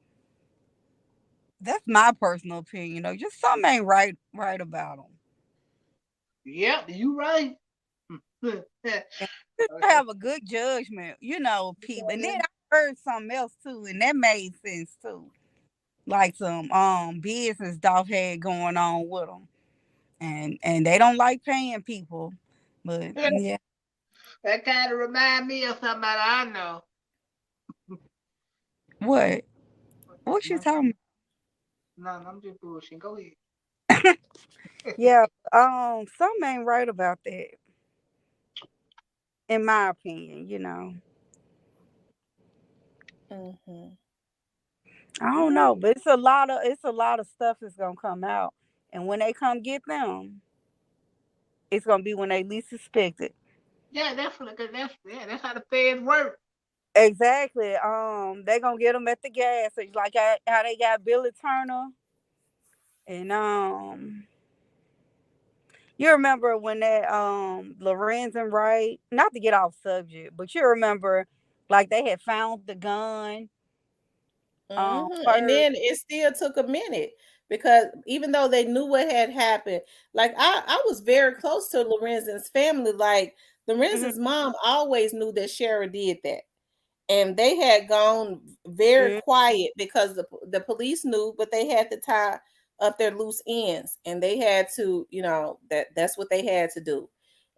That's my personal opinion, though. Just something ain't right about them. Yep, you right. Just have a good judgment, people. And then I heard something else too, and that made sense too. Like some business stuff had going on with them, and they don't like paying people, but yeah. That kind of remind me of somebody I know. What? What you talking about? No, I'm just bullshitting. Go ahead. Yeah, something ain't right about that, in my opinion. I don't know, but it's a lot of stuff that's gonna come out, and when they come get them, it's gonna be when they least expect it. Yeah, that's how the feds work. Exactly. They gonna get them at the gas station, like how they got Billy Turner, and you remember when that Lorenz and Wright, not to get off subject, but you remember like they had found the gun. And then it still took a minute, because even though they knew what had happened, like I was very close to Lorenzen's family. Like Lorenzen's mom always knew that Shara did that. And they had gone very quiet because the police knew, but they had to tie up their loose ends, and they had to, that's what they had to do.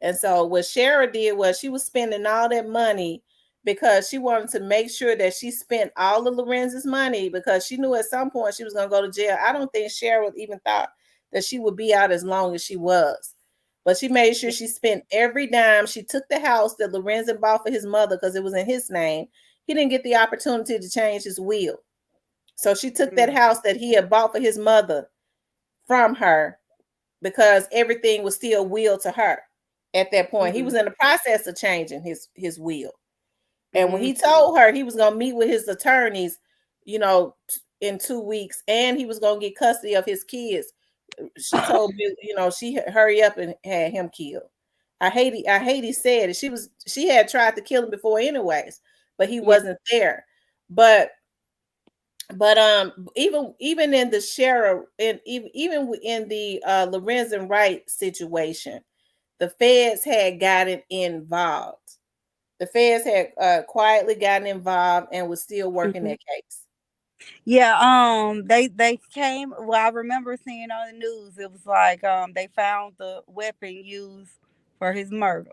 And so what Shara did was she was spending all that money because she wanted to make sure that she spent all of Lorenz's money, because she knew at some point she was going to go to jail. I don't think Shara even thought that she would be out as long as she was. But she made sure she spent every dime. She took the house that Lorenzen bought for his mother because it was in his name. He didn't get the opportunity to change his will. So she took that house that he had bought for his mother from her, because everything was still willed to her at that point. He was in the process of changing his will. And when he told her he was going to meet with his attorneys, in 2 weeks, and he was going to get custody of his kids, she told me, she hurry up and had him killed. I hate he said it. She had tried to kill him before anyways, but he wasn't there. But even in the Shara, and even in the Lorenzen Wright situation, the feds had gotten involved. The feds had quietly gotten involved and was still working that case. Yeah, they came. Well, I remember seeing on the news. It was like they found the weapon used for his murder,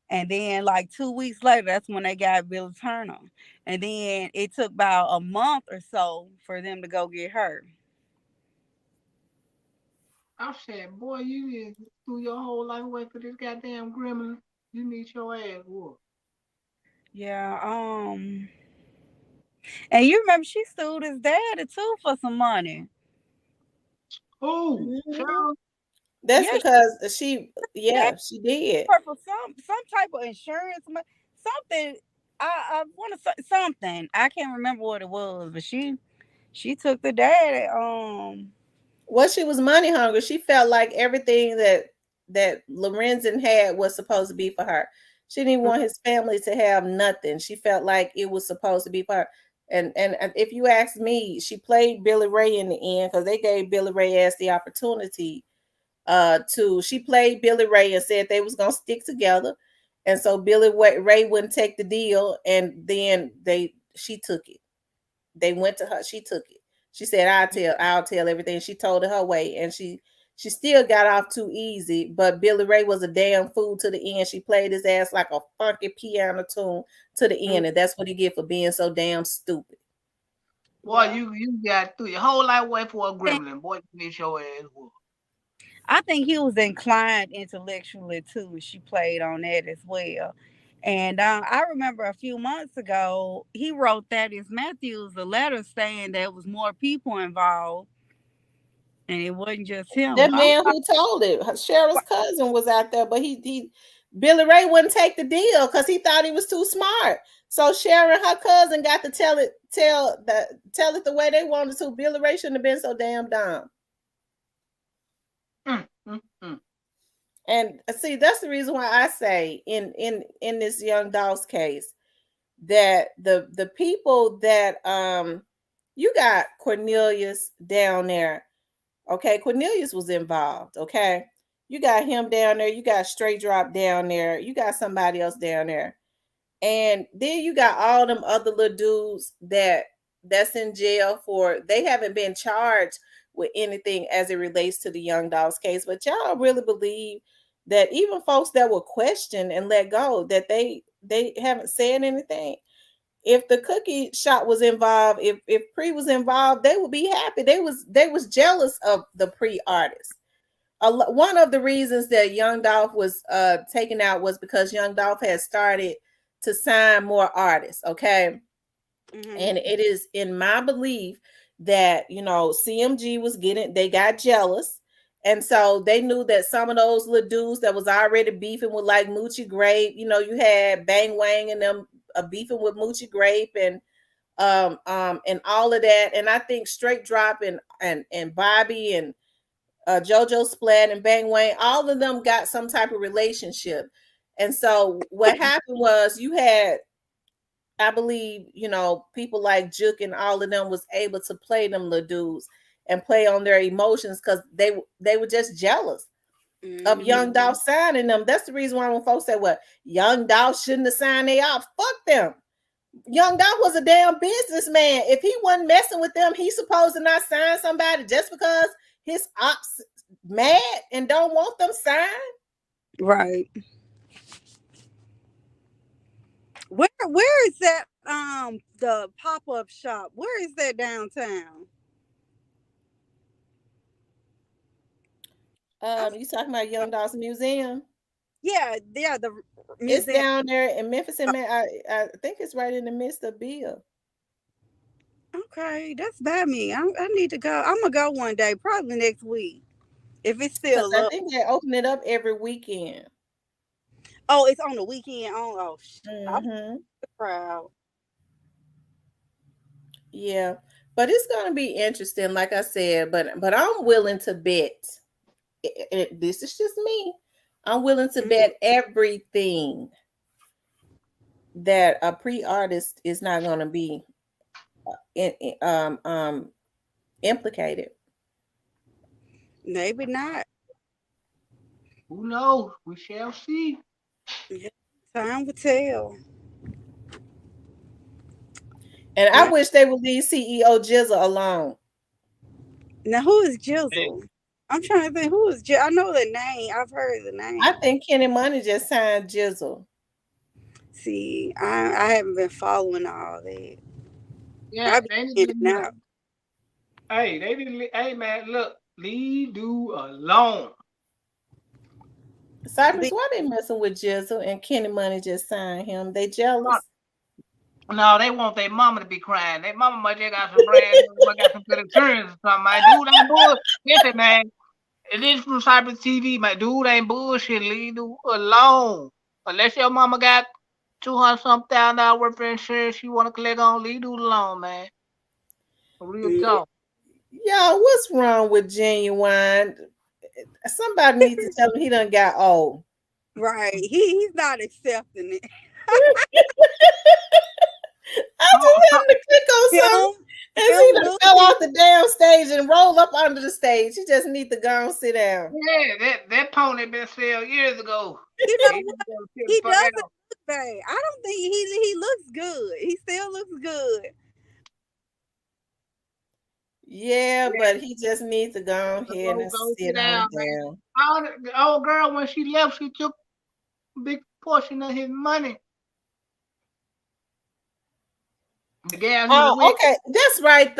and then like 2 weeks later, that's when they got Billy Turner, and then it took about a month or so for them to go get her. I said, boy, you just threw your whole life away for this goddamn gremlin. You need your ass whooped. Yeah, and you remember she sued his daddy too for some money. Oh, Mhm. child. That's Yeah, because she she did. her for some type of insurance, something. I want to say something. I can't remember what it was, but she took the daddy. Well, she was money hungry. She felt like everything that Lorenzen had was supposed to be for her. She didn't want his family to have nothing. She felt like it was supposed to be for her. And if you ask me, she played Billy Ray in the end because they gave Billy Ray as the opportunity to. She played Billy Ray and said they was gonna stick together, and so Ray wouldn't take the deal, and then she took it. They went to her. She took it. She said, I'll tell everything." She told it her way, and she still got off too easy. But Billy Ray was a damn fool to the end. She played his ass like a funky piano tune to the end, and that's what he get for being so damn stupid. Boy, Yeah, you got through your whole life away for a gremlin. Boy, you need your ass whooped. I think he was inclined intellectually too. She played on that as well. And I remember a few months ago, he wrote Thaddeus Matthews a letter saying there was more people involved and it wasn't just him. That I'm man like, who told it, Cheryl's cousin was out there, but he Billy Ray wouldn't take the deal because he thought he was too smart. So Sharon, her cousin, got to tell it the way they wanted to. Billy Ray shouldn't have been so damn dumb. Mm, mm, mm. And see, that's the reason why I say in this young Dawes case that the people that you got Cornelius down there. Okay, Cornelius was involved. Okay, you got him down there. You got Straight Drop down there. You got somebody else down there, and then you got all them other little dudes that's in jail for. They haven't been charged with anything as it relates to the Young Dogs case. But y'all really believe that even folks that were questioned and let go that they haven't said anything. If the cookie shop was involved, if Pre was involved, they would be happy. They was jealous of the Pre artist. One of the reasons that Young Dolph was taken out was because Young Dolph had started to sign more artists. Okay, mm-hmm. and it is in my belief that CMG was they got jealous, and so they knew that some of those little dudes that was already beefing with like Moochie Grape, you had Bang Wang and them beefing with Moochie Grape and all of that. And I think Straight Drop and Bobby and JoJo Splat and Bang Wang, all of them got some type of relationship. And so what happened was you had, I believe, people like Juke and all of them was able to play them little dudes and play on their emotions because they were just jealous of Young Mm-hmm. Dolph signing them. That's the reason why when folks say, "Well, Young Dolph shouldn't have signed they off," fuck them. Young Dolph was a damn businessman. If he wasn't messing with them, he's supposed to not sign somebody just because his ops mad and don't want them signed. Right. Where is that the pop-up shop? Where is that downtown? I, You talking about Young Dolph's museum? yeah, the It's museum. down there in Memphis, and I think it's right in the midst of Bill. Okay, that's by me. I need to go. I'm gonna go one day, probably next week, if it's Because still I up. think they open it up every weekend. Oh, it's on the weekend. I'm Hmm. proud. Yeah, but it's gonna be interesting, like I said. But I'm willing to bet. This is just me. I'm willing to Mm-hmm. bet everything that a pre-artist is not going to be implicated. Maybe not. Who knows? We shall see. Yeah, time will tell. And I wish they would leave CEO Jizzle alone. Now, who is Jizzle? I'm trying to think who is Jizzle. I know the name. I've heard the name. I think Kenny Money just signed Jizzle. See, I haven't been following all that. Yeah, I be they need in to and out. Hey, they didn't. Hey, man, look, leave dude alone. Cypress, why they messing with Jizzle and Kenny Money just signed him? They jealous? No, they want their mama to be crying. Their mama might just got some brand new, got some good insurance or something. My dude ain't bullshit. Listen, man, it is from Cypress TV. My dude ain't bullshit. Leave dude alone. Unless your mama got $200,000 worth of insurance you want to collect on, leave dude alone, man. Real talk. Yo, what's wrong with Genuine? Somebody needs to tell him he done got old. Right. He's not accepting it. I just want him to click on something and he done fell off the damn stage and roll up under the stage. He just need to go and sit down. Yeah, that pony been sold years ago. You know what? He doesn't look bad. I don't think he looks good. He still looks good. Yeah, but he just needs to go ahead and sit down. The old girl, when she left, she took a big portion of his money. Oh, okay. That's right.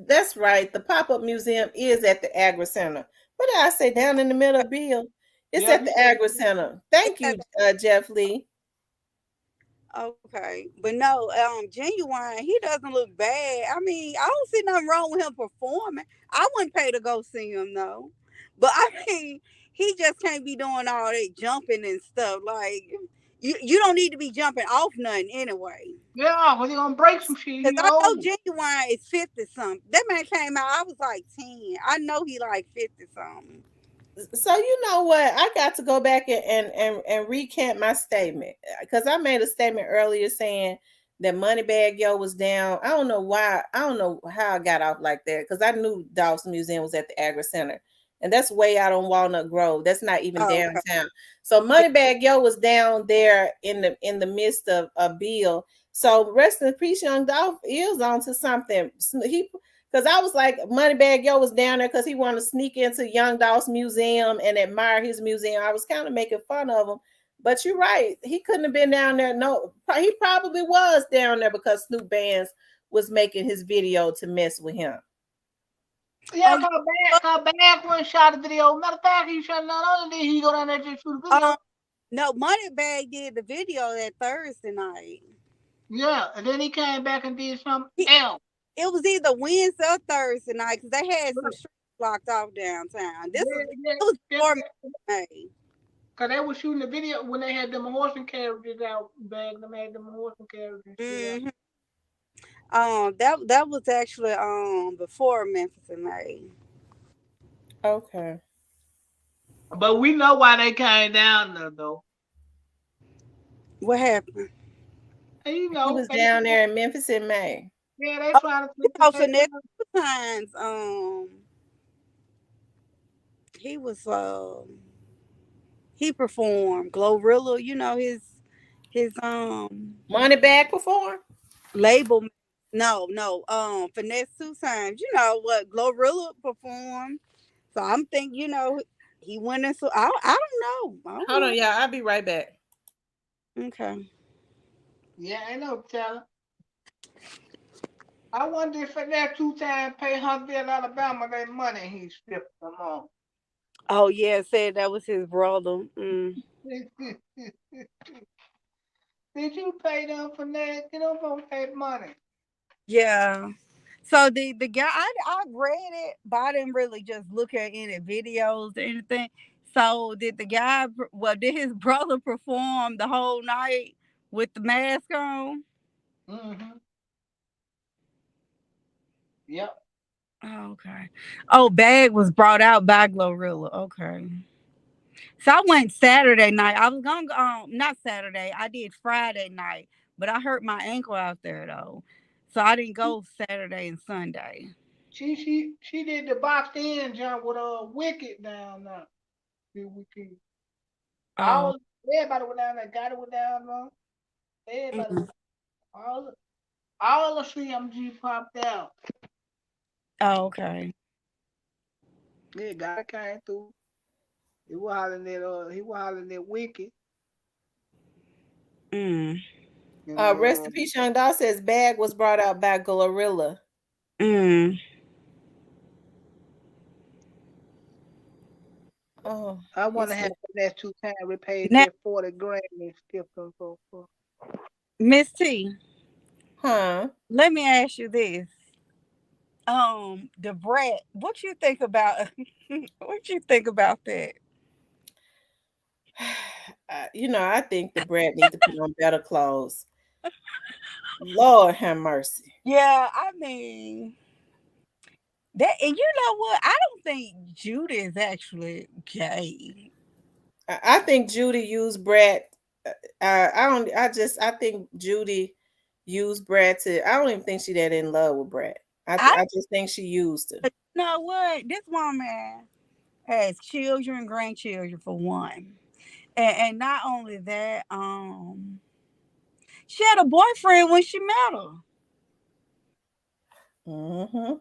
That's right. The pop-up museum is at the Agri Center. What did I say? Down in the middle of Bill? It's at the Agri Center. Thank you, Jeff Lee. Okay, but no, Genuine, he doesn't look bad. I mean, I don't see nothing wrong with him performing. I wouldn't pay to go see him though. But I mean, he just can't be doing all that jumping and stuff. Like you don't need to be jumping off nothing anyway. Yeah, because he's gonna break some shit. Because I know Genuine is 50 something. That man came out, I was like 10. I know he like 50 something. So you know what? I got to go back and recant my statement because I made a statement earlier saying that Moneybag Yo was down. I don't know why. I don't know how I got off like that because I knew Dawson Museum was at the Agri Center, and that's way out on Walnut Grove. That's not even downtown. Okay. So Moneybag Yo was down there in the midst of a Bill. So rest in peace, Young Dolph is onto something. Because I was like, Moneybag Yo was down there because he wanted to sneak into Young Dolph's museum and admire his museum. I was kind of making fun of him. But you're right. He couldn't have been down there. No, he probably was down there because Snoop Bands was making his video to mess with him. Yeah, cause Bad one shot a video. Matter of fact, he shot not only did he go down there to shoot a video. No, Moneybag did the video that Thursday night. Yeah, and then he came back and did something else. It was either Wednesday or Thursday night because they had some streets blocked off downtown. It was before May. Cause they were shooting the video when they had them horse and carriages out back. They had them horse and carriages. Mm-hmm. That was actually before Memphis and May. Okay. But we know why they came down there though. What happened? You know, he was down there in Memphis in May. Yeah, they trying to for next times. He was he performed Glorilla. You know his Moneybag performed label. No, Finesse 2 times. You know what Glorilla performed. So I'm thinking, you know, he went in. So I don't know. Hold on, yeah, I'll be right back. Okay. Yeah, I know, Taylor. I wonder if that 2 times pay Huntsville, Alabama that money he stripped them on. Oh yeah, said that was his brother. Did you pay them for that? You don't want that money. Yeah. So the guy, I read it, but I didn't really just look at any videos or anything. So did did his brother perform the whole night with the mask on? Mm-hmm. Yep. Oh, okay. Oh, Bag was brought out by Glorilla. Okay. So I went Saturday night. I was gonna go, not Saturday. I did Friday night, but I hurt my ankle out there though, so I didn't go Saturday and Sunday. She did the boxed in jump with Wicked down there. Everybody went down there. Got it went down there. Everybody. All the CMG popped out. Oh, okay. Yeah, guy came through. He was hollering at Wicked. Mm. And Rest in peace, Young Doll says bag was brought out by Glorilla. Mm. Oh, I want to it's have the last 2 times we paid Now, that 40 grand and skipped them for. Miss T, huh? let me ask you this. The brat, what you think about what you think about that? You know, I think the brat need to put on better clothes. Lord have mercy. Yeah, I mean that, and you know what? I don't think Judy is actually gay. I think Judy used Brat. I don't. I think Judy used Brat to. I don't even think she that in love with Brat. I I just think she used him. You know what? This woman has children, grandchildren for one. And not only that, she had a boyfriend when she met her. Mm-hmm.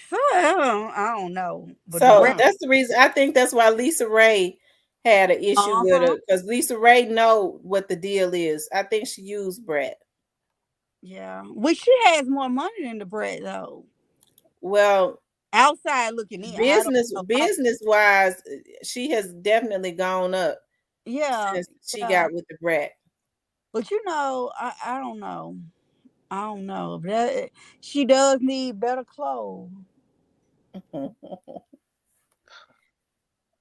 So I don't know. But the So breast, Mm. that's the reason. I think that's why Lisa Ray had an issue with uh-huh. her because Lisa Ray know what the deal is. I think she used Brat. Yeah. Which she has more money than the bread though. Well, Outside looking in. I don't know. business wise, she has definitely gone up Yeah, since she yeah. got with the Brat. But you know, I don't know. I don't know. That she does need better clothes.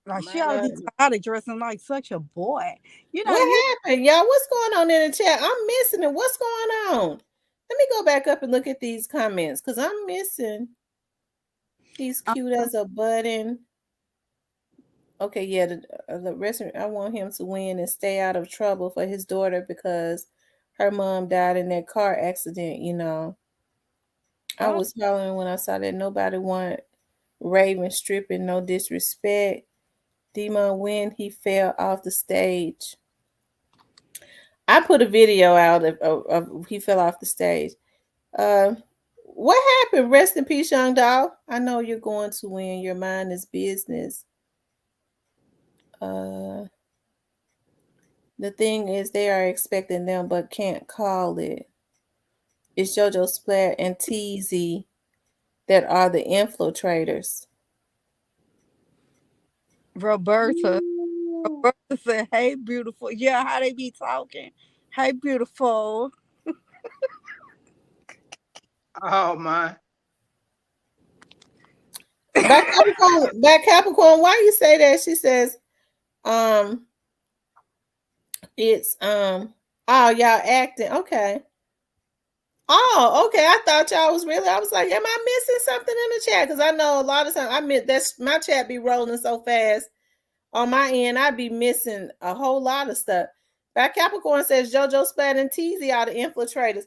Like she ought to Man, be tired of dressing like such a boy. You know, What you happened, y'all? What's going on in the chat? I'm missing it. What's going on? Let me go back up and look at these comments because I'm missing. He's cute as a button. Okay, yeah, the restaurant. I want him to win and stay out of trouble for his daughter because her mom died in that car accident. You know, I oh, was hollering when I saw that nobody want Raven stripping. No disrespect. Demon when he fell off the stage. I put a video out of he fell off the stage. Uh, what happened? Rest in peace, young dog. I know you're going to win. Your mind is business. Uh, the thing is, they are expecting them, but can't call it. It's JoJo Splat and TZ that are the infiltrators. Roberta. ooh. Roberta said, "Hey, beautiful." Yeah, how they be talking? Hey, beautiful. Oh my. Back Capricorn. Why you say that? She says, um, it's oh y'all acting okay. Oh, okay. I thought y'all was really. I was like, am I missing something in the chat? Because I know a lot of times I mean that's my chat be rolling so fast on my end. I'd be missing a whole lot of stuff. Back Capricorn says JoJo Splat and Teasy are the infiltrators.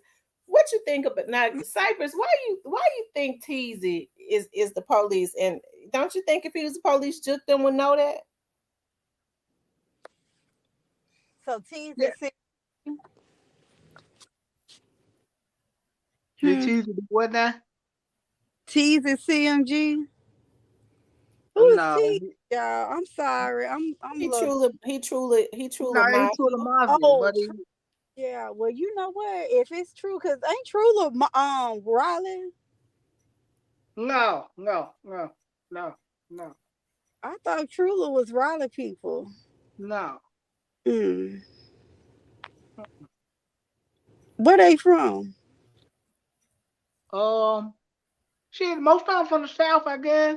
What you think about now, Cypress? Why you think Teasy is the police? And don't you think if he was the police, Juke them would know that? So T's Yeah. is C- The hmm. cheese with what now? T's is CMG. Who is No. T? Y'all, I'm sorry. I'm a little. He No, truly he to the mafia. mafia, Oh, but he, yeah. Well, you know what? If it's true, cause ain't Trula Raleigh? no. I thought Trula was Raleigh people. No. Mm. Where they from? Shit, most of them from the south, I guess.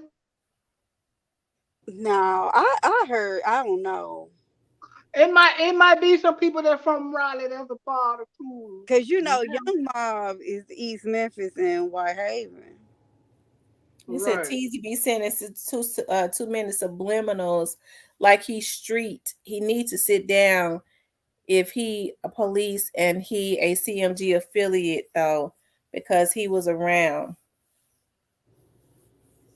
No, I heard. I don't know. It might be some people that from Raleigh that's a part of too. Cause you know, Young Mob is East Memphis and Whitehaven. He said Right. Teasy be sending too many subliminals like he's street. He needs to sit down if he a police and he a CMG affiliate though, because he was around.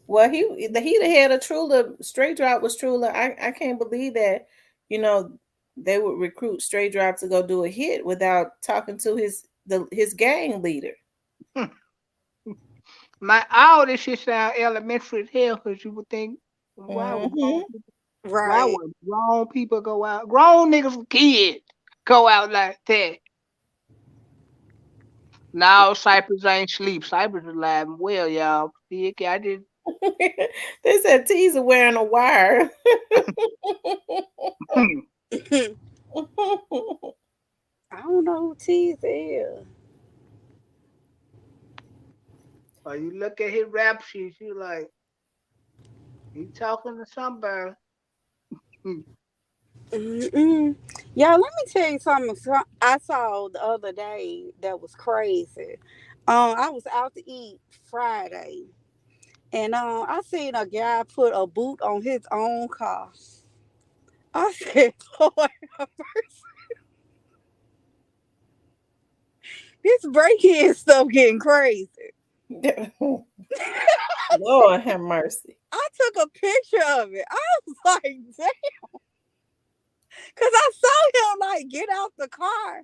Well, he the head of Trula. Straight Drop was Trula. I can't believe that, you know, they would recruit Straight Drop to go do a hit without talking to his his gang leader. All this shit sound elementary as hell because you would think, why would Right. grown people go out? Grown niggas with kids go out like that. Now Cypress ain't sleep. Cypress is alive and well, y'all. See, I did. They said T's are wearing a wire. I don't know who T's is. You look at his rap sheet, you like, he talking to somebody. Mm-mm. Yeah, let me tell you something. I saw the other day that was crazy. I was out to eat Friday, and I seen a guy put a boot on his own car. I said, "Lord, have mercy. This break-in stuff getting crazy." Lord have mercy. I took a picture of it. I was like, damn. Because I saw him like get out the car,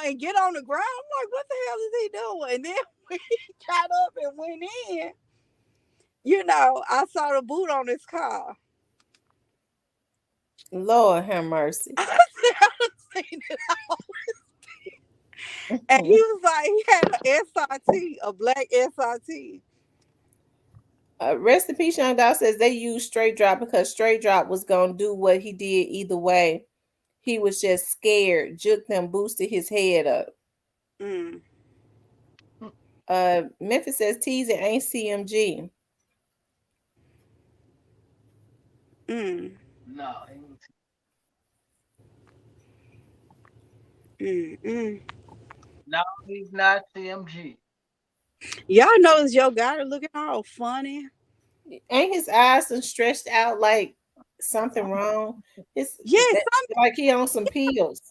and get on the ground. I'm like, what the hell is he doing? And then when he got up and went in, I saw the boot on his car. Lord have mercy. I said, I done seen it all. And he was like, he had a SRT, a black SRT. Rest in peace, Young Dog says they used Straight Drop because Straight Drop was gonna do what he did either way. He was just scared, juked them, boosted his head up. Mm. Memphis says teasing ain't CMG. Mm. No, no, he's not CMG. Y'all notice your guy looking all funny? Ain't his eyes and stretched out like something wrong? It's like he on some pills.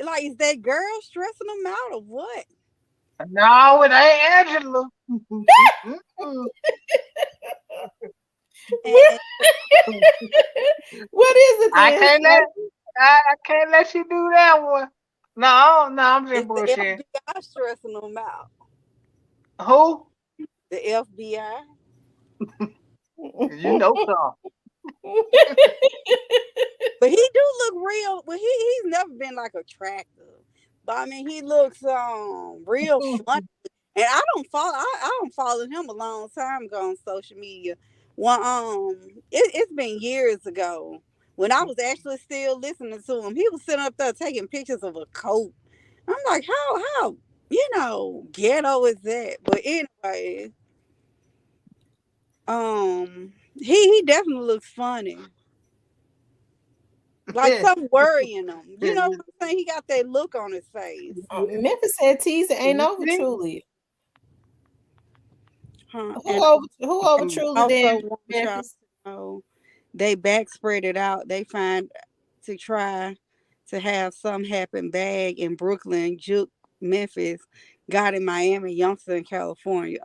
Like, is that girl stressing him out or what? No, it ain't Angela. What is it? I can't let you do that one. No, I'm just bullshit. The FBI stressing them out. Who? The FBI. You know so. But he do look real. Well, he's never been like attractive. But I mean, he looks real funny. And I don't follow him a long time ago on social media. Well, it's been years ago when I was actually still listening to him. He was sitting up there taking pictures of a coat. I'm like, how ghetto is that? But anyway, he definitely looks funny. Like something worrying him. You know what I'm saying? He got that look on his face. Memphis said teasing ain't over Truly. Huh? Who over Truly then? Memphis? They back spread it out. They find to try to have something happen bag in Brooklyn, juke Memphis, got in Miami, Youngstown, California.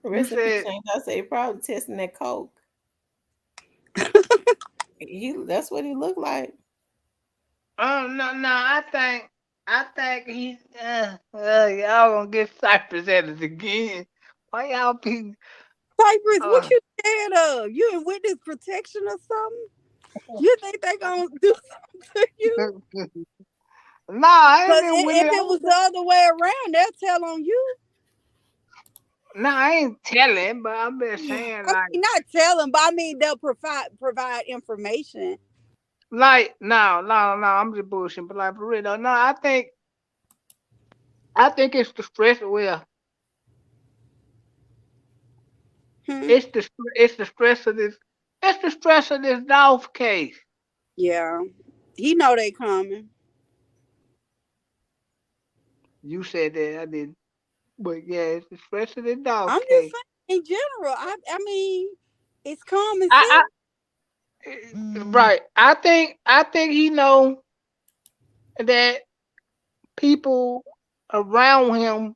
Recipe change. I say probably testing that coke. That's what he looked like. No, I think he's y'all gonna get Cypress at it again. Why y'all be Cypress? What you scared of? You in witness protection or something? You think they gonna do something to you? No, I ain't with if it was the other way around, they'll tell on you. No, I ain't telling, but I'm just saying, not telling, but I mean they'll provide information. Like, no, I'm just bullshitting, but like for real though, no, I think it's the stress. Well, it's the stress of this. It's the stress of this Dolph case. Yeah, he know they coming. You said that, I didn't. But yeah, it's the stress of this Dolph I'm case. just saying in general. I mean, it's common sense. Right. I think he know that people around him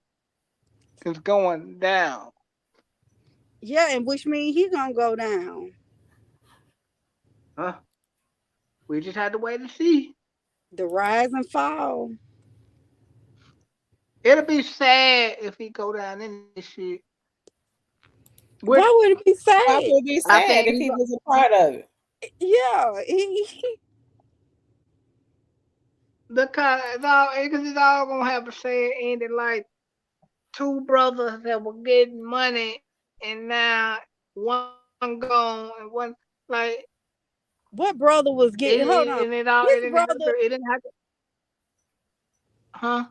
is going down. Yeah, and which means he gonna go down. Huh? We just had to wait and see. The rise and fall. It'll be sad if he go down in this shit. Which Why would it be Why sad? would it be I sad think if he was a part of it? Yeah, because it's all gonna have a sad ending. Like two brothers that were getting money, and now one gone and one like what brother was getting? Hold on, his brother. it didn't have to, huh?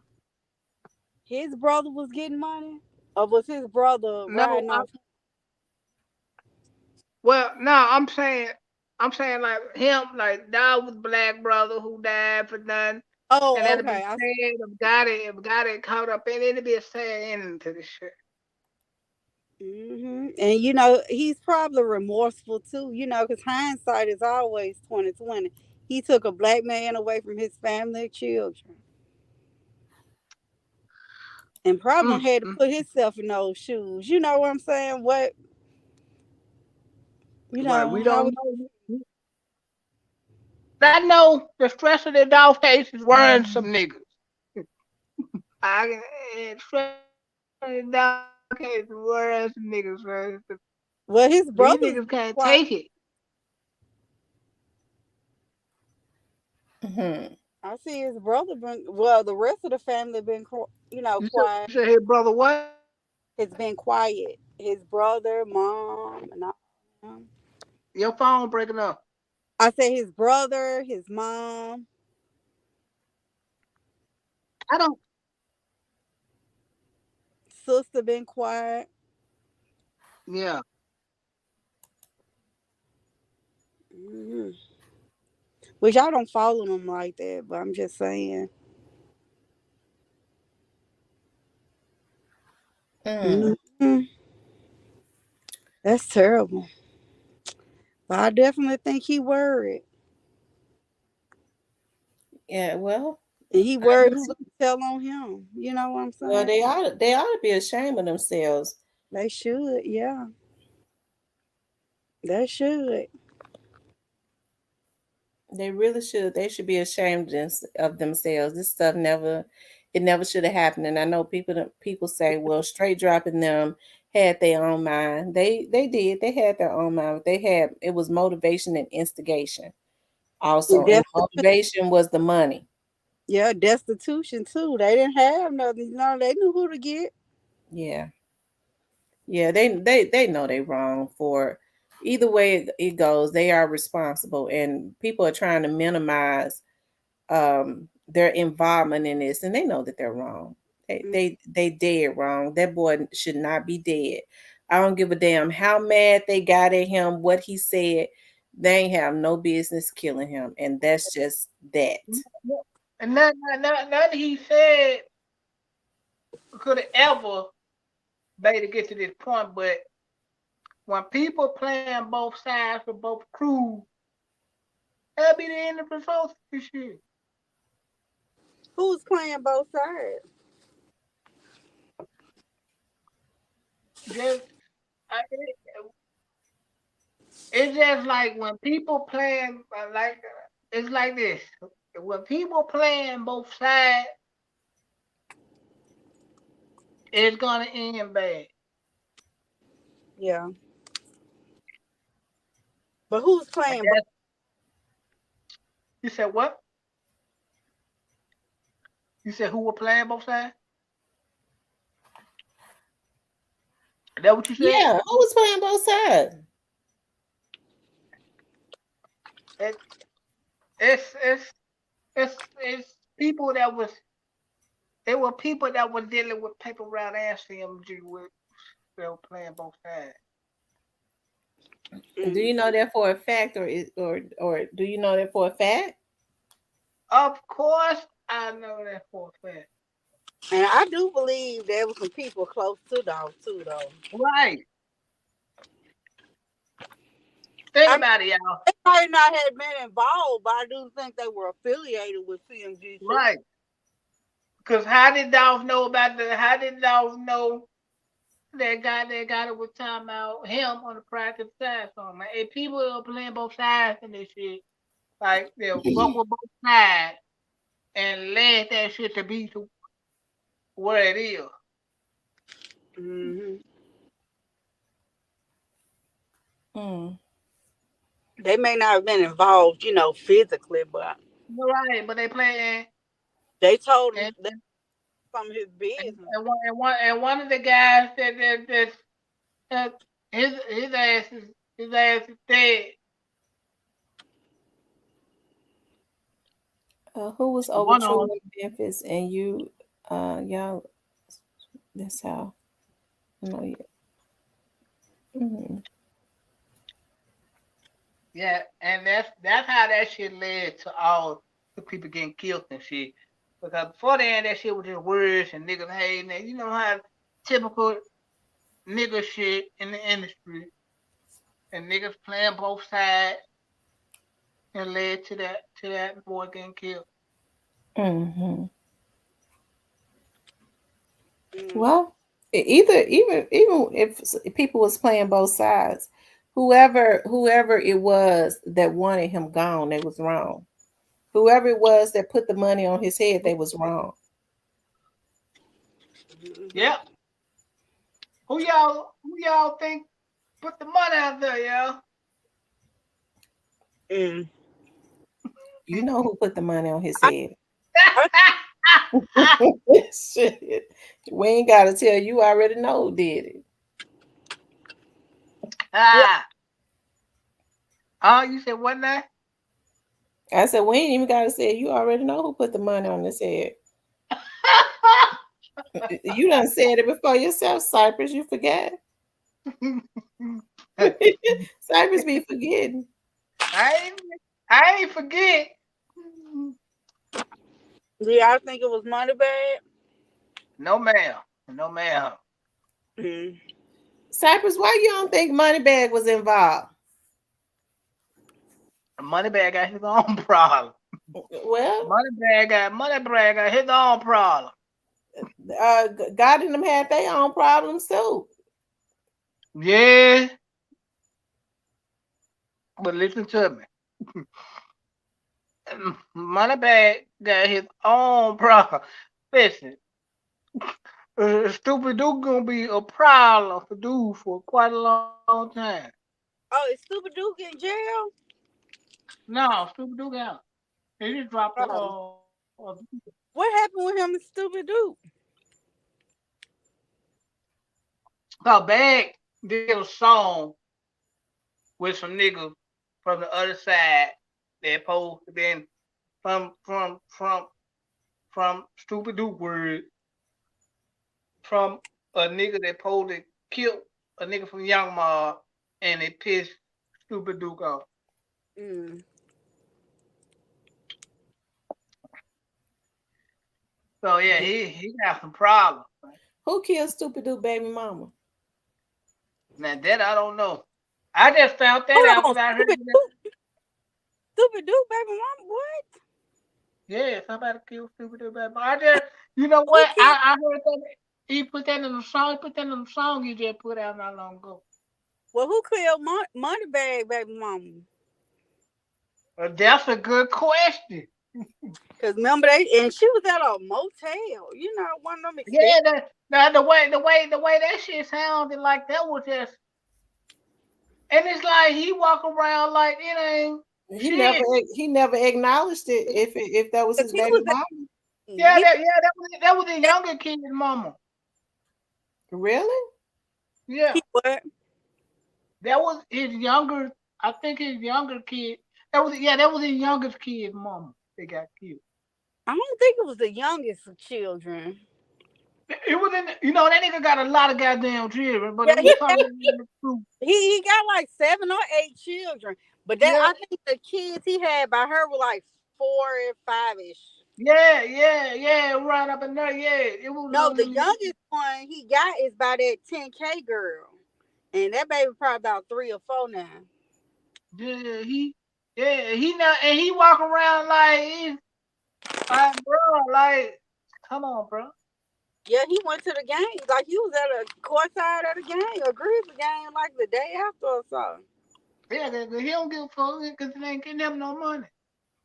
His brother was getting money, or was his brother No, riding off? well, no, I'm saying like him, like that was black brother who died for nothing, and Oh, that'd be okay. sad if got it caught up in it. It'd be a sad ending to this shit. And he's probably remorseful too. Because hindsight is always 2020. He took a black man away from his family and children, and probably had to Mm. put himself in those shoes. You know what I'm saying? What Right, we how don't know. I know the stress of the dog case is worrying some niggas. I can stress of the dog case is worrying some niggas. Man. Well, his These brother's niggas can't quiet. take it. Mhm. I see his brother been well. The rest of the family been quiet. You say his brother what? It's been quiet. His brother, mom, and all. Your phone breaking up. I say his brother, his mom, I don't. sister been quiet. Yeah. hmm Which I don't follow them like that, but I'm just saying. Mm. hmm That's terrible. But I definitely think he worried. Yeah, well, And he I worried do who too. gonna tell on him. You know what I'm Well, saying? they ought to be ashamed of themselves. They should, yeah. They should. They really should. They should be ashamed of themselves. This stuff never should have happened. And I know people say, well, straight dropping them had their own mind. They did. They had their own mind. But it was motivation and instigation And also, and destitution, motivation was the money. yeah, destitution too. They didn't have nothing. They knew who to get. Yeah, yeah. They know they wrong for either way it goes. They are responsible, and people are trying to minimize their involvement in this, and they know that they're wrong. They dead wrong. That boy should not be dead. I don't give a damn how mad they got at him, what he said. They ain't have no business killing him, and that's just that. And not he said could have ever made it get to this point, but when people playing both sides for both crews, that'll be the end of the result of this shit. Who's playing both sides? Just it's just like when people playing it's like this. When people playing both sides, it's gonna end bad. Yeah. But who's And playing both? you said what? You said who were playing both sides? Is that what you said? Yeah, who was playing both sides? It, it's people that was it were people that were dealing with paper route and CMG with they were playing both sides. Do you know that for a fact, or do you know that for a fact? Of course I know that for a fact. And I do believe there were some people close to dog too, though. Right. Think I about it, y'all. They might not have been involved, but I do think they were affiliated with CMG too. Right. Because how did Dolph know about the how did Dolph know that guy that got it with time out him on the practice side song, man? If people are playing both sides in this shit, Like they'll fuck with both sides and let that shit to be to where it is. Hmm. Mm. They may not have been involved, physically, but You're right, but they playing they told him and that some of his business. one of the guys said that his ass is dead. Who was over One True on in Memphis and you, y'all, that's how, you. Mm. yeah, and that's how that shit led to all the people getting killed and shit. Because before then that shit was just words and niggas hating and you know how typical nigga shit in the industry and niggas playing both sides and led to that boy getting killed. Mm-hmm. Mm. Well, even if people was playing both sides, whoever it was that wanted him gone, they was wrong. Whoever it was that put the money on his head, they was wrong. Yep. Who y'all think put the money out there, y'all? Mm. You know who put the money on his head. I, Shit. We ain't gotta tell you, already know who did it. yeah. ah. Oh, you said what now? I said we ain't even gotta say it. You already know who put the money on his head. You done said it before yourself, Cypress. You forget. Cypress be forgetting. I ain't forget. Do y'all think it was money bad? No ma'am. No ma'am. Mm. Cypress, why you don't think Moneybag was involved? Moneybag got his own problem. Well, Moneybag got his own problem. God and them had their own problems too. Yeah, but listen to me. Moneybag got his own problem. Listen, Stupid Duke gonna be a problem for dude for quite a long time. Oh, is Stupid Duke in jail? No, Stupid Duke out. He just dropped the Oh. What happened with him and Stupid Duke? Bag did a song with some niggas from the other side that supposed to been from Stupid Duke word from a nigga that supposed to killed a nigga from Young Mob and it pissed Stupid Duke off. Mm. So yeah, he got some problems. Who killed Stupid Duke baby mama? Now that I don't know. I just found that Hold out on, because I heard Stupid that. Duke. Stupid Duke, baby mama. What? Yeah, somebody killed Stupid Duke baby. I just you know Who what? killed? I heard that he put that in the song. He put that in the song he just put out not long ago. Well, who killed Moneybag, baby mama? That's a good question. Cause remember and she was at a motel. One of them expensive. Yeah, now the way that shit sounded like that was just, and it's like he walk around like it ain't He never shit. he never acknowledged it if that was Cause his he baby was at, mama. Yeah, he that was the younger kid's mama. Really? Yeah, he what? that was his younger. I think his younger kid. That was his youngest kid's mama. They got killed. I don't think it was the youngest of children. It was in. That nigga got a lot of goddamn children, but Yeah, we talking about the truth. he got like 7 or 8 children. But that Yeah, I think the kids he had by her were like 4 and 5ish. yeah, right up in there. Yeah, it was No, one of the them. youngest one he got is by that 10K girl. And that baby probably about 3 or 4 now. Yeah, he not, and he walk around like he's like, bro, like, come on, bro. Yeah, he went to the game. Like he was at a courtside at a game, a Grizzly game, like the day after or so. Yeah, 'cause he don't give a fuck because it ain't getting him no money.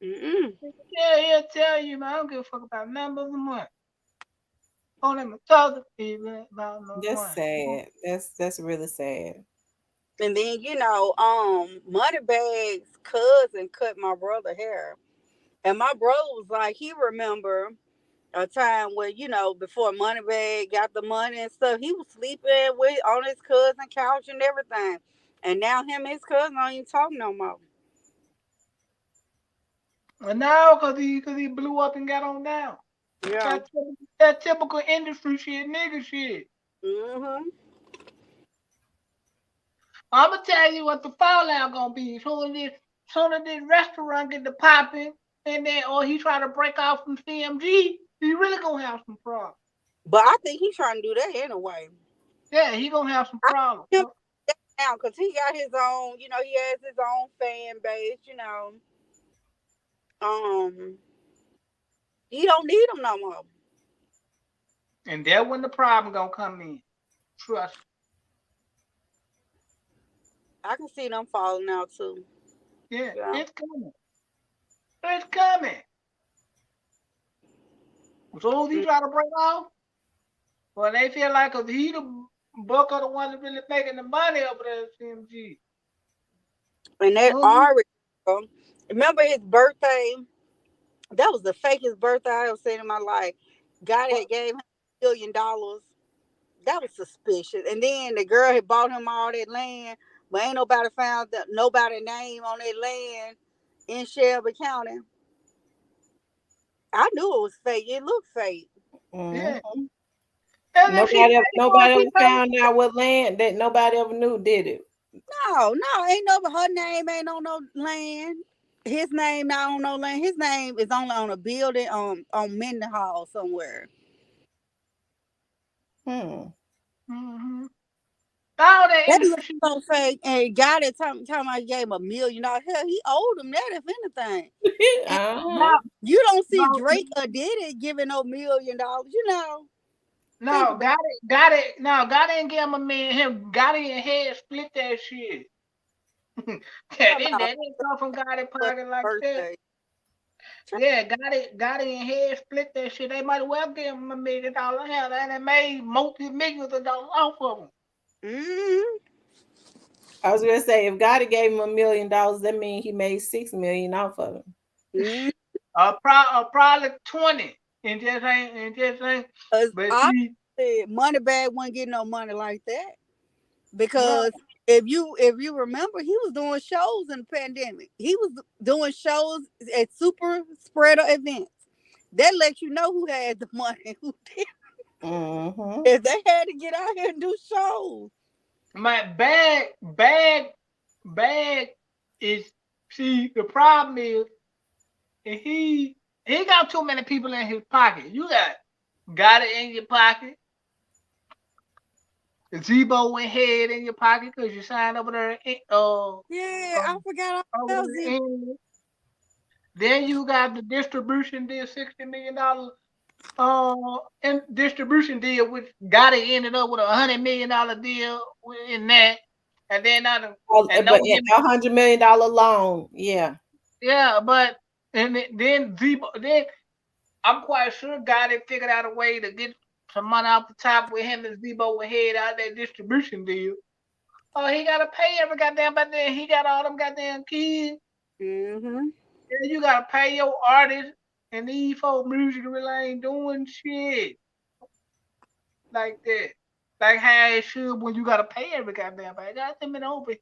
Yeah, he'll tell you, man, I don't give a fuck about nothing but the money. Don't let me talk to people about no That's money. sad. That's really sad. And then Moneybag's cousin cut my brother hair, and my brother was like, he remember a time where before Moneybag got the money and stuff, he was sleeping with on his cousin couch and everything, and now him and his cousin don't even talk no more. And now, cause he blew up and got on down. Yeah. That typical industry shit, nigga shit. Mhm. I'ma tell you what the fallout gonna be. Soon as this restaurant get to popping, and then or he try to break off from CMG, he really gonna have some problems. But I think he's trying to do that anyway. Yeah, he gonna have some I problems. think him now because he got his own. He has his own fan base. Um, he don't need them no more. And there when the problem gonna come in. Trust. I can see them falling out too. Yeah, Yeah. it's coming. It's coming. So he Mm. try to break off, well, they feel like he the buck of the one that really making the money over there at CMG. And that So Ari, remember his birthday? That was the fakest birthday I ever seen in my life. Guy that gave him $1 million. That was suspicious. And then the girl had bought him all that land, but ain't nobody found nobody name on that land in Shelby County. I knew it was fake. It looked fake. yeah, Mhm. and if she Nobody paid ever for it, found out what land that nobody ever knew, did it? No, ain't no. Her name ain't on no land. His name not on no land. His name is only on a building on Mendenhall somewhere. Hmm. mm-hmm. All that That industry looks shit. so fake. And got it talking about he gave him $1 million. Hell, he owed him that if anything. And Uh-huh. No, you don't see no, Drake or Diddy giving no $1 million. Think no, about got it. No, God didn't give him a man. Him, Gotti and Head split that shit. that talking about didn't come from Gotti a pocket like that. birthday. Yeah, Gotti and Head split that shit. They might well give him $1 million. Hell, and they made multi millions of dollars off of him. Mm-hmm. I was gonna say if God had gave him $1 million, that means he made 6 million off of him. Mm-hmm. Probably 20, and just ain't. But I see, said Moneybag wasn't getting no money like that. no, Because if you remember, he was doing shows in the pandemic. He was doing shows at super spreader events. That lets you know who had the money, who did. Mm-hmm. If they had to get out here and do shows. my bag is. See, the problem is he got too many people in his pocket. You got it in your pocket. Zebo and Head in your pocket because you signed over there. Yeah, I forgot all Over else. the end. Then you got the distribution deal, $60 million in distribution deal, which got it ended up with $100 million deal in that, and then and no But yeah, him, $100 million loan, yeah. yeah, but and then Zebo, then I'm quite sure got it figured out a way to get some money off the top with him and Zebo were head out that distribution deal. Oh, he gotta pay every goddamn, but then he got all them goddamn kids. Mm-hmm. Then you gotta pay your artists, and these folk music really ain't doing shit like that. Like how it should when you gotta pay every goddamn thing. Got them in overhead.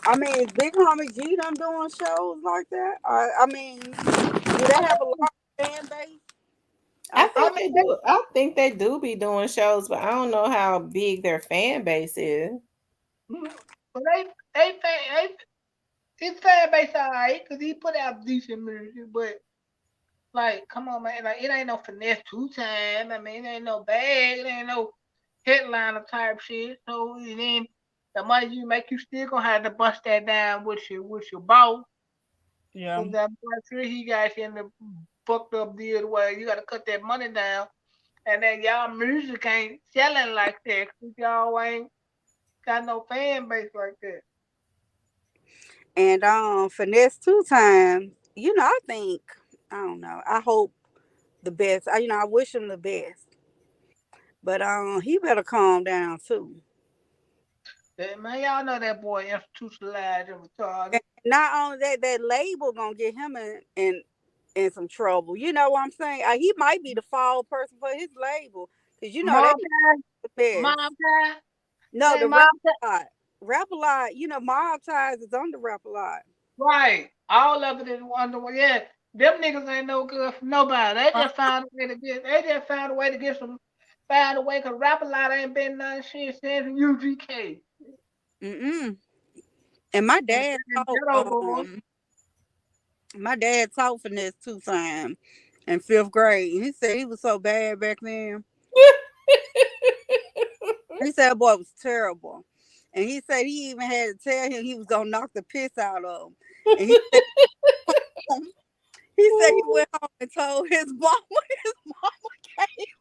I mean, is Big Homie G them doing shows like that? I mean, do they have a large fan base? I I I feel think like they mean, do. I think they do be doing shows, but I don't know how big their fan base is. but his fan base alright because he put out decent music, but like, come on, man, like it ain't no finesse two time. I mean, it ain't no bag, it ain't no headliner type shit. So then the money you make, you still gonna have to bust that down with your boss. yeah. Cause I'm quite sure he got you in the fucked up deal where you gotta cut that money down, and then y'all music ain't selling like that. 'Cause y'all ain't got no fan base like that. And Finesse 2 times. I think I don't know. I hope the best. I wish him the best. But he better calm down too. Man, y'all know that boy institutionalized and retarded. And not only that, that label gonna get him in some trouble. You know what I'm saying? He might be the fall person for his label because they Mob be guy, the best. mob guy, No, hey, the mob guy. Rap a lot. Mob ties is on the Rap a lot. Right. All of it is wonderful. Yeah. Them niggas ain't no good for nobody. They just found a way to get. They just found a way to get some. Found a way because rap a lot ain't been none shit since UGK. Mm-mm. And my And dad ghetto boy. taught Finesse 2 times in 5th grade. He said he was so bad back then. He said that boy was terrible. And he said he even had to tell him he was gonna knock the piss out of him. And he said he went home and told his mama. His mama came.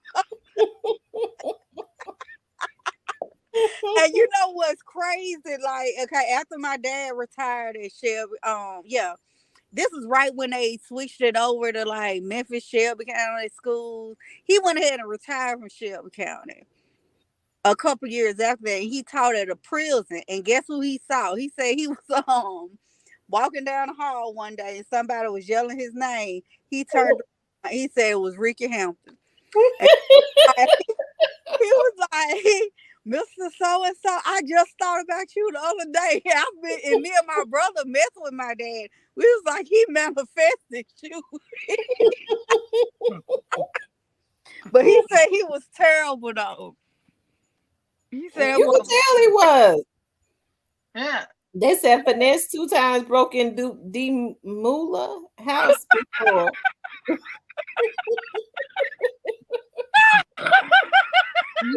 And you know what's crazy? Like, okay, after my dad retired at Shelby, this is right when they switched it over to like Memphis, Shelby County schools. He went ahead and retired from Shelby County. A couple years after that, he taught at a prison, and guess who he saw? He said he was walking down the hall one day, and somebody was yelling his name. He turned. He said it was Ricky Hampton. And he was like, Mr. So and so, I just thought about you the other day. And me and my brother messing with my dad. We was like, he manifested you. But he said he was terrible though. He said, You could tell he was. Yeah. They said Finesse 2 times broke in D Moolah house before.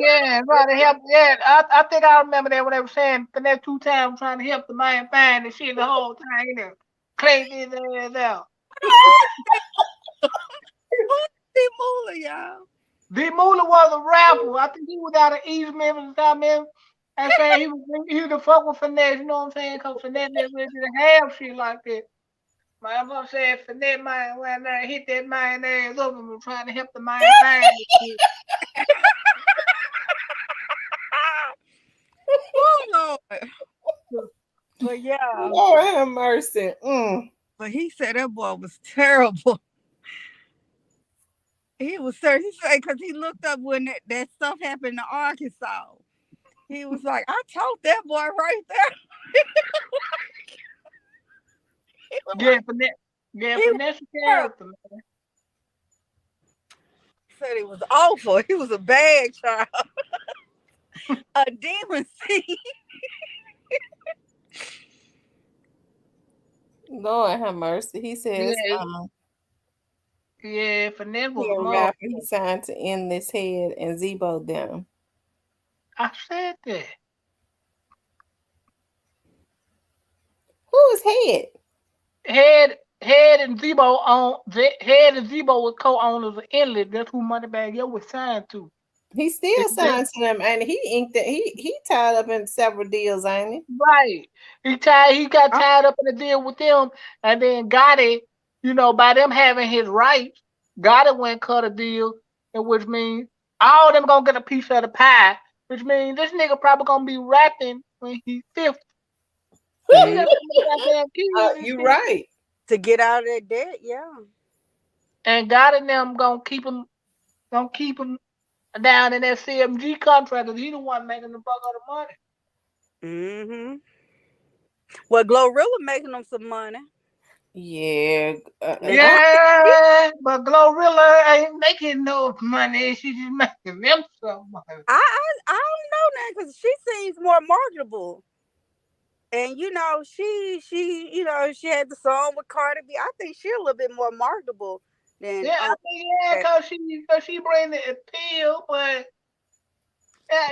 Yeah, trying to help. Yeah, I think I remember that when they were saying Finesse 2 times trying to help the man find the shit the whole time. Clean his ass out. D Moolah, y'all. D Moolah was a rapper. I think he was out of East Memphis, South Memphis. I said he was the fuck with Finesse, you know what I'm saying? Because Finesse never really didn't have shit like that. My mom said Finesse man went there and hit that man ass up and was trying to help the man find it. Oh, Lord. But yeah. Lord have mercy. But he said that boy was terrible. He was certain. He said because he looked up when that stuff happened in Arkansas. He was like, I told that boy right there. Yeah, Finesse character, man. Said he was awful. He was a bad child. A demon seed. Lord have mercy. He says, Yeah, Finesse was a rapper. He signed to End This Head and Zebo them. I said that. Who is Head? Head and Zebo were co-owners of Inlet. That's who Moneybagg Yo was signed to. He still signed to them, and he inked it. He tied up in several deals, ain't he? Right. He got tied up in a deal with them, and then Gotti, by them having his rights, Gotti went and cut a deal, which means all of them gonna get a piece of the pie, which means this nigga probably gonna be rapping when he's 50. You're right. To get out of that debt, yeah. And Gotti and them gonna keep him down in that CMG contract because he the one making the buck of the money. Mm-hmm. Well, Glorilla making them some money. Yeah. But Glorilla ain't making no money. She's just making them some money. I don't know that because she seems more marketable. And she had the song with Cardi B. I think she's a little bit more marketable than. Yeah, because she bring the appeal, but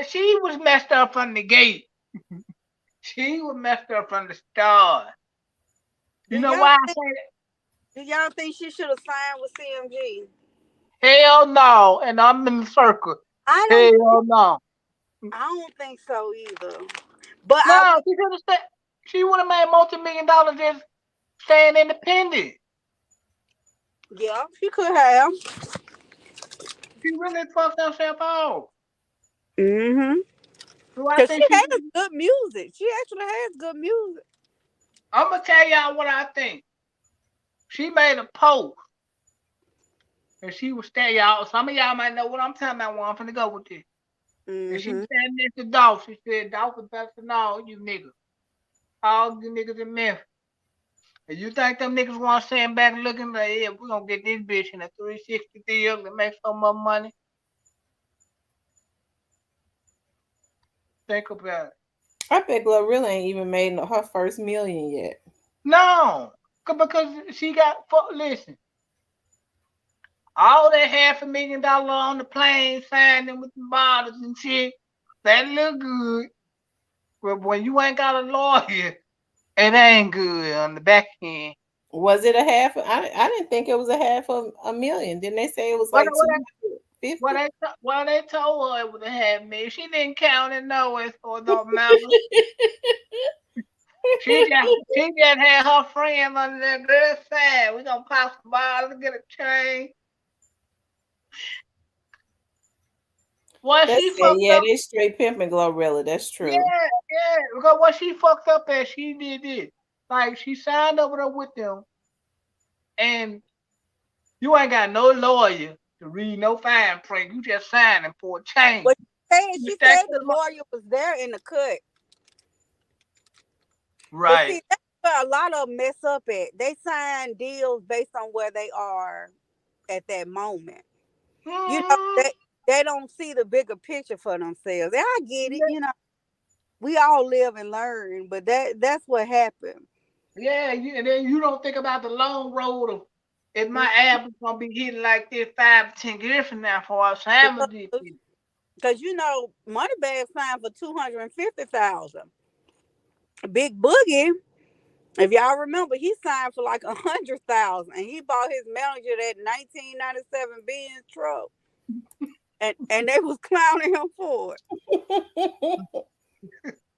she was messed up from the gate. She was messed up from the start. You know why I say that? Do y'all think she should have signed with CMG? Hell no, and I'm in the circle. Hell no. I don't think so either. But no, she should have said. She would have made multi-million-dollar just staying independent. Yeah, she could have. She really fucked herself off. Mm-hmm. So I Cause she think she. has good music. She actually has good music. I'm gonna tell y'all what I think. She made a post, and she was staying y'all. Some of y'all might know what I'm talking about. Where I'm finna go with this. And she Mm-hmm. was standing next to Dolph. She said, "Dolph is better than all you niggas. All you niggas in Memphis. And you think them niggas want to stand back looking like, yeah, we gonna get this bitch in a 360 deal to make so much money? Think about it. I bet Glorilla ain't even made her first million yet. No, because she got. Listen, all that $500,000 on the plane, signing with the bottles and shit, that look good. But when you ain't got a lawyer, it ain't good on the back end. Was it a half? I didn't think it was a half of a million. Didn't they say it was What like what 250? they told her it was a $500,000. She didn't count it nowhere, so it don't matter. She just had her friend under that girl's side. We gonna pop some bottles, get a chain. What That's she it. fucked Yeah, up? they straight pimping Glorilla. That's Yeah, true. yeah. Because what she fucked up at, she did this. Like she signed over there with them, and you ain't got no lawyer to read no fine print. You just signing for a chain. But she said the lawyer was there in the cut. But Right. see, that's where a lot of them mess up at. They sign deals based on where they are at that moment. You know, they don't see the bigger picture for themselves. And I get it, you know. We all live and learn, but that's what happened. Yeah, and then you don't think about the long road of if my album's gonna be hitting like this 5 to 10 years from now for us Hammer did. Because you know, Moneybag signed for 250,000. Big Boogie, if y'all remember, he signed for like 100,000, and he bought his manager that 1997 Benz truck, and they was clowning him for it.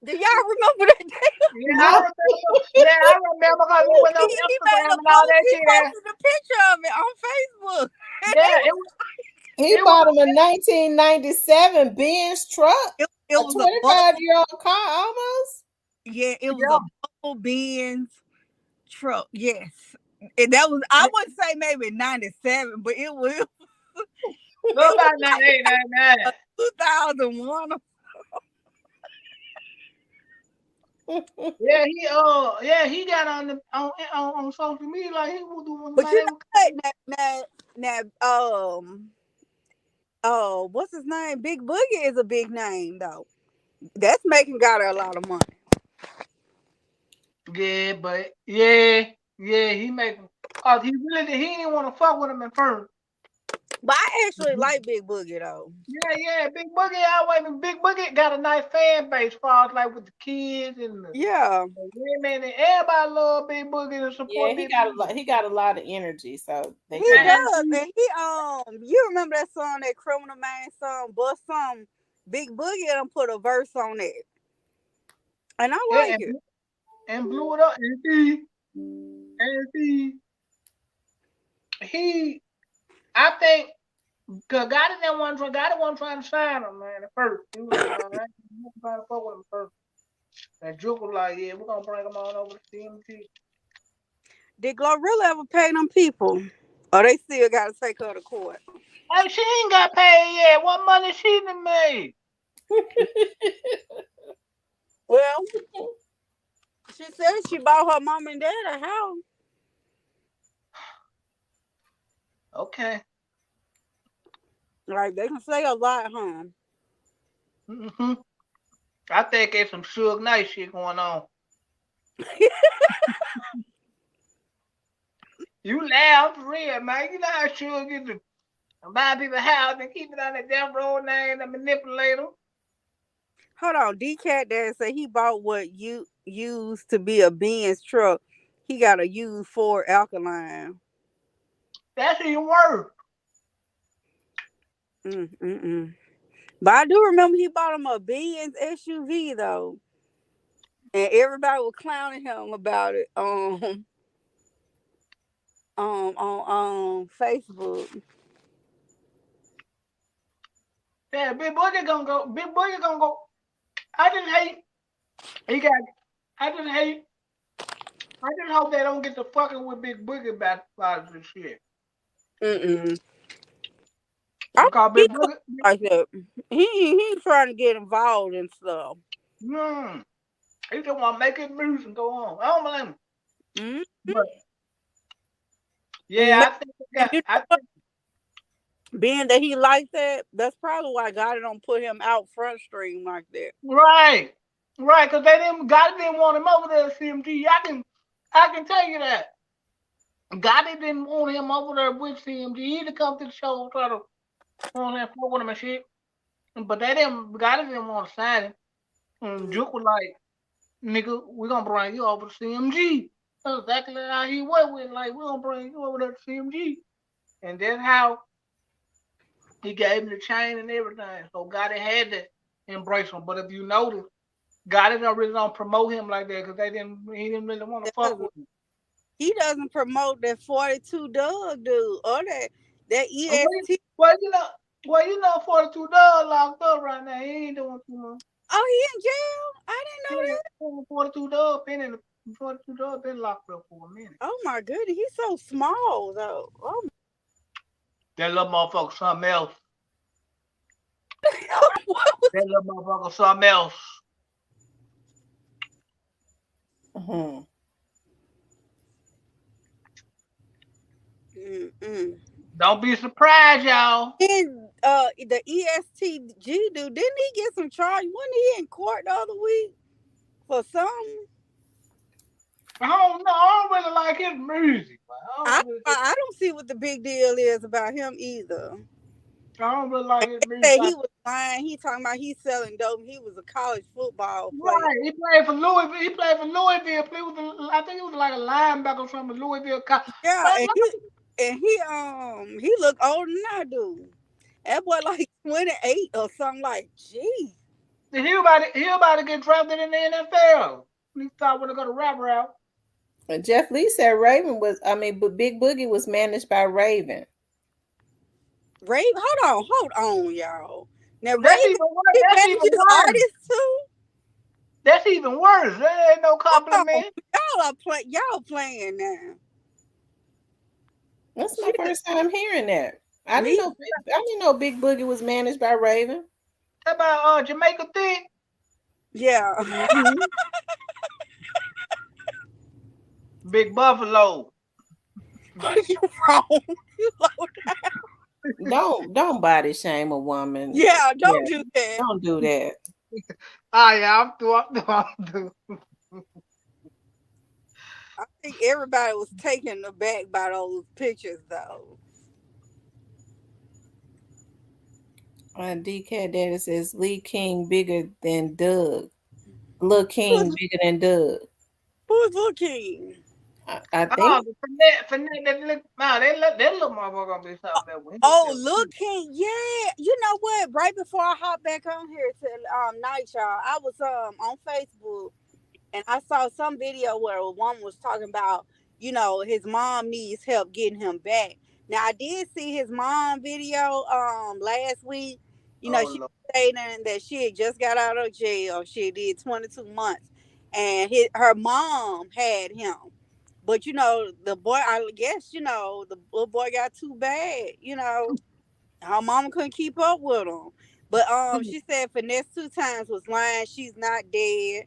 Do y'all remember that day? Yeah, I remember. Yeah, I remember because he went on He made Instagram a and all post. that He shit. posted a picture of it on Facebook. Yeah, He bought him a 1997 Benz truck, it a was a bubble. 25-year-old car almost. Yeah, it was a bubble Benz truck. Yes, and that was, I would say maybe 97, but it was about 98, 99. 2001. Yeah, he got on social media like he was doing. But you know what? Now, what's his name? Big Boogie is a big name though. That's making God a lot of money. Yeah, but yeah, he making. Cause he didn't want to fuck with him at first. But I actually like Big Boogie though. Yeah, Big Boogie got a nice fan base, far as like with the kids and the women, and everybody love Big Boogie and support. Yeah, he got a lot of energy, so He does, and you remember that song, that Criminal Man song, Bust Some? Big Boogie done put a verse on it, and I like it. And blew it up, and he, I think. Cause Gotti wasn't trying to sign him, man, at first. He was like, no, I ain't trying to fuck with him first. And Juke was like, yeah, we're gonna bring him on over to CMT. Did Glorilla ever pay them people? Or they still gotta take her to court? Hey, she ain't got paid yet. What money she done made? Well, she said she bought her mom and dad a house. Okay. Like, they can say a lot, huh? Mm-hmm. I think there's some Suge Knight shit going on. You laugh for real, man. You know how Suge get to buy people house and keep it on the damn road name and manipulate them. Hold on, D-Cat Dad said he bought what you used to be a Benz truck. He got a used Ford Alkaline. That's even worse. But I do remember he bought him a Benz SUV though. and everybody was clowning him about it on Facebook. Yeah, Big Boogie gonna go. Big Boogie gonna go. I just hate. He got. I just hate. I just hope they don't get to fucking with Big Boogie about this shit. Mm-mm. I think Because he Big could Boogie, like that. He trying to get involved in stuff. he just want to make his music and go on. I don't blame him. Mm-hmm. But yeah, I think they And got. you I know what? think Being that he like that, that's probably why God don't put him out front stream like that. right, right. Because they didn't. God didn't want him over there at CMG. I can tell you that. God didn't want him over there with CMG. He to come to the show and try to, fuck with him and shit. But they didn't. God didn't want to sign him. And Juke was like, "Nigga, we gonna bring you over to CMG." That's exactly how he went with. Like, we gonna bring you over there to CMG, and that's how he gave him the chain and everything. So God had to embrace him. But if you notice, God didn't really don't promote him like that because he didn't really want to fuck with him. He doesn't promote that 42 Doug dude or that EST. Well, you know, 42 Doug locked up right now. He ain't doing too much. Oh, he in jail? I didn't know that. 42 Doug been locked up for a minute. Oh my goodness, he's so small though. Oh. That little motherfucker something else. That little motherfucker something else. Mm-hmm. Mm-mm. Don't be surprised, y'all. And the ESTG dude, didn't he get some charge? Wasn't he in court the other week for something? I don't know. I don't really like his music. I don't see what the big deal is about him either. I don't really like his music. Say he was lying. He talking about he's selling dope. He was a college football player. Right. He played for Louisville. I think he was like a linebacker from the Louisville. Yeah, and he looked older than I do. That boy like 28 or something. Like, geez. He about to get drafted in the NFL. He thought we're gonna rap route. Jeff Lee said but Big Boogie was managed by Raven. Raven, hold on, y'all. Now That's Raven, even worse. he That's even manages worse. artists too. That's even worse. That ain't no compliment. Y'all playing now. That's my first time hearing that. I didn't know Big Boogie was managed by Raven. How about Jamaica Thick? Yeah. Mm-hmm. Big Buffalo. You wrong. You low down. Don't body shame a woman. Yeah, don't do that. Don't do that. Yeah, I'm through. I think everybody was taken aback by those pictures, though. DK Daddy says Lee King bigger than Doug. Lil King bigger than Doug. Who's Lil King? I think. Finette, that little motherfucker gonna be something that. Oh, Lil King, yeah. You know what? Right before I hop back on here to night, y'all, I was on Facebook and I saw some video where a woman was talking about, his mom needs help getting him back. Now I did see his mom video last week. She was stating that she had just got out of jail. She did 22 months, and her mom had him. But the boy, I guess the little boy got too bad. Her mama couldn't keep up with him. But she said Finesse 2 times was lying. She's not dead,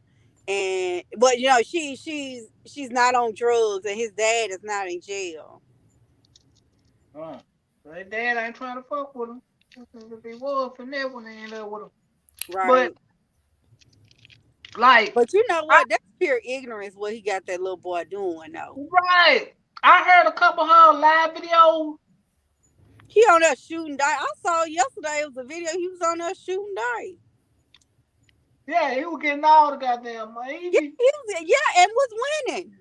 but she's not on drugs, and his dad is not in jail. His dad ain't trying to fuck with him. If he was Finesse when they ended up with him, right? But you know what? That's pure ignorance. What he got that little boy doing though. Right. I heard a couple of her live videos. He on there shooting dice. I saw yesterday. It was a video. He was on there shooting dice. Yeah, he was getting all the goddamn money. And was winning.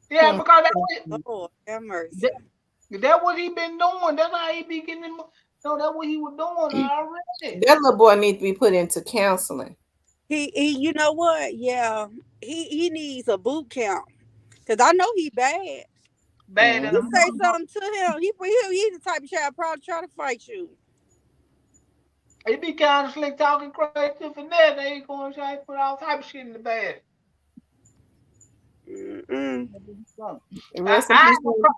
Yeah, because that's Lord have mercy. That's what he been doing. That's how he be getting him. So that's what he was doing already. That little boy needs to be put into counseling. He you know what? Yeah, he needs a boot camp because I know he bad. Bad in the You Mhm. say mother. something to him, he the type of child probably try to fight you. He be kind of slick talking crazy to finesse. They ain't going to try to put all type of shit in the bag. Mm-mm. I, Rest in I peace. have a pro-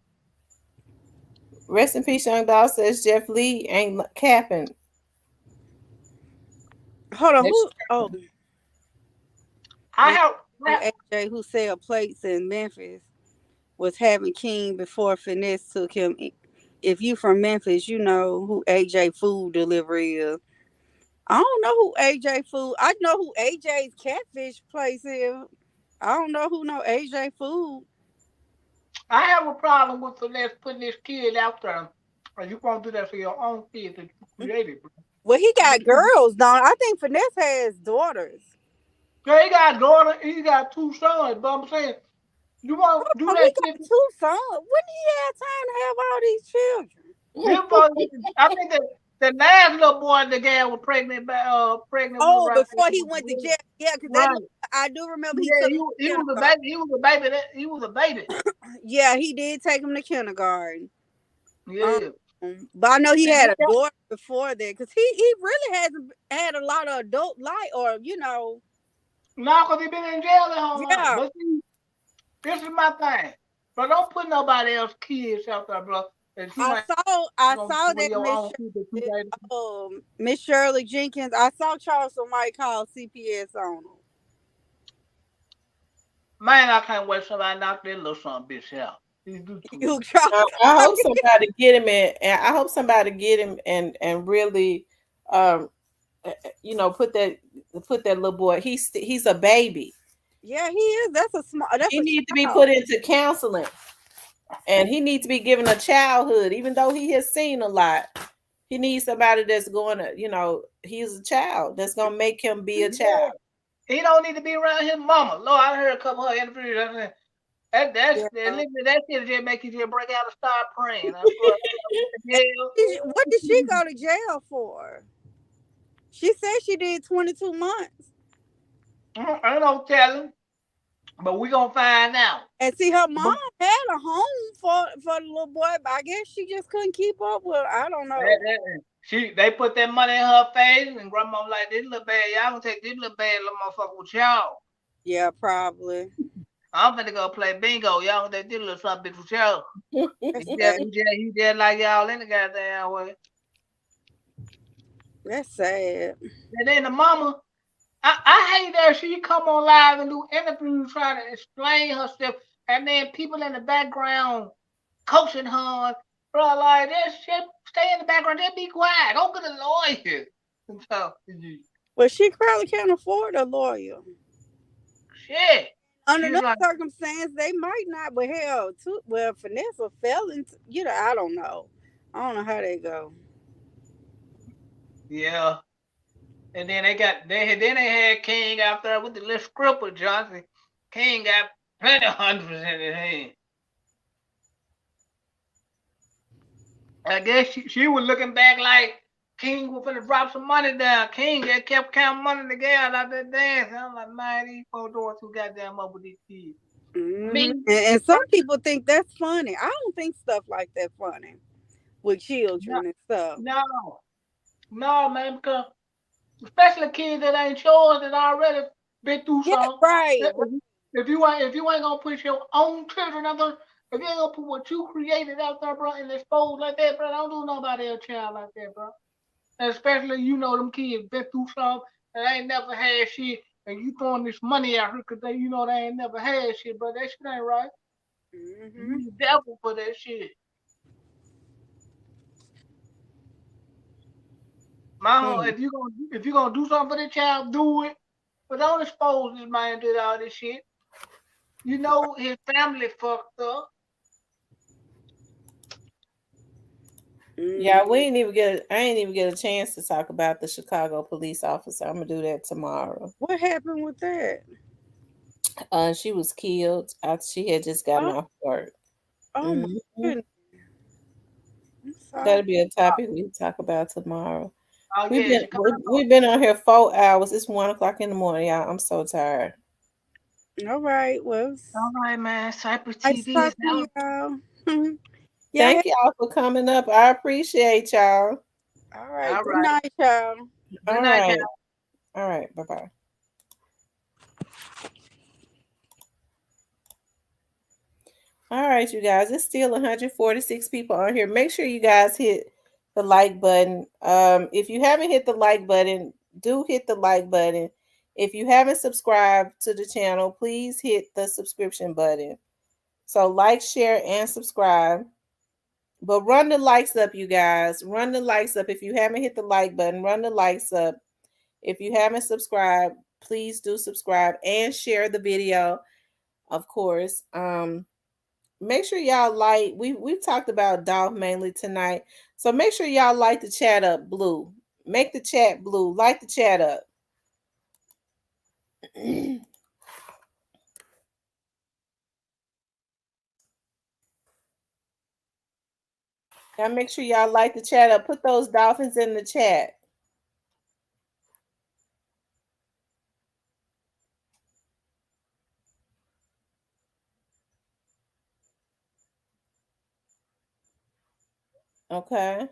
Rest in peace, Young Dog says Jeff Lee ain't capping. Hold on, That's who? Oh, I man, have AJ who sell plates in Memphis was having King before Finesse took him. If you from Memphis, you know who AJ Food Delivery is. I don't know who AJ Food. I know who AJ's Catfish place is. I don't know who know AJ Food. I have a problem with finesse putting this kid out there. And you won't do that for your own kids that you created, bro. Well, he You got just- girls, don't I think Finesse has daughters. Yeah, he got a daughter, he got two sons, but I'm saying you won't do Oh, he that got shit. two sons. When did he have time to have all these children? This boy, I think that the last little boy the gal was pregnant by pregnant with Oh, right before he went to jail. Yeah, because that right. I do remember he Yeah, took him to he was a kindergarten. baby. He was a baby. He was a baby. Yeah, he did take him to kindergarten. Um, Yeah. but I know he And had this a daughter before that because he really hasn't had a lot of adult life or no, because he been in jail their whole life. yeah. But see, this is my thing. But don't put nobody else's kids out there, bro. That you ain't I gonna saw for that your own kids that you made. Miss Shirley Jenkins. I saw Charleston White call CPS on him. Man, I can't wait somebody knock that little son bitch out. He do too You much. I Charleston. hope somebody get him and I hope somebody get him and really um put that little boy. He's a baby. Yeah, he is. That's He a needs to be child. put into counseling and he needs to be given a childhood, even though he has seen a lot. He needs somebody that's going to, he's a child that's going to make him be a child. He don't need to be around his mama. Lord, I heard a couple of her interviews. I said, Yeah. that shit just make you just break out and start praying. I swear. What did she go to jail for? She said she did 22 months. I ain't no telling, but we gonna find out. And see, her mom had a home for the little boy, but I guess she just couldn't keep up with. I don't know. They put that money in her face, and grandma like, this little bad, y'all gonna take this little bad little motherfucker with y'all. Yeah, probably. I'm finna go play bingo. Y'all gonna take this little something bitch with y'all. That's sad. He just like y'all in the goddamn way. That's sad. And then the mama, I hate that she come on live and do interviews trying to explain herself, and then people in the background coaching her. Bro, like that shit, stay in the background. Just be quiet. Don't get a lawyer. So, Well, she probably can't afford a lawyer. shit. Under She's no like, circumstance, they might not. But hell, finesse a felon. I don't know. I don't know how they go. yeah. And then they had King out there with the little scribble Johnson. King got plenty of hundreds in his hand. I guess she was looking back like King was gonna drop some money down. King just kept counting money together out there dancing. I'm like, man, these folks doing too goddamn up with these kids. I Mm-hmm. mean, And some people think that's funny. I don't think stuff like that funny with no, children and stuff. no, man, because especially kids that ain't yours that already been through Yeah, something. right. If you ain't gonna put your own children out there, if you ain't gonna put what you created out there, bro, and expose like that, bro, don't do nobody a child like that, bro. And especially them kids been through something and they ain't never had shit, and you throwing this money out here because they ain't never had shit, bro. That shit ain't right. Mm-hmm. You the devil for that shit. My whole, Hmm. if you gonna do something for the child, do it. But don't expose this man to all this shit. You know his family fucked up. Yeah, Mm-hmm. I ain't even get a chance to talk about the Chicago police officer. I'm gonna do that tomorrow. What happened with that? She was killed after she had just gotten Oh, off work. oh my Mhm. goodness. I'm sorry. That'll be a topic we talk about tomorrow. Oh We've yeah, been we've been on here 4 hours. It's 1 o'clock in the morning, y'all. I'm so tired. All right. Well, all right, man. Cypress nice TV is talking out. to y'all. Yeah. Thank y'all for coming up. I appreciate y'all. All right. All Good right. night, y'all. Good All night, right. y'all. All right. Bye-bye. All right, you guys. It's still 146 people on here. Make sure you guys hit the like button. If you haven't hit the like button, do hit the like button. If you haven't subscribed to the channel, please hit the subscription button. So like, share, and subscribe. But run the likes up, you guys. Run the likes up. If you haven't hit the like button, run the likes up. If you haven't subscribed, please do subscribe and share the video, of course. Make sure y'all like. We've talked about Dolph mainly tonight, so make sure y'all like the chat up, blue. Make the chat blue. Like the chat up. Y'all make sure y'all like the chat up. Put those dolphins in the chat. Okay.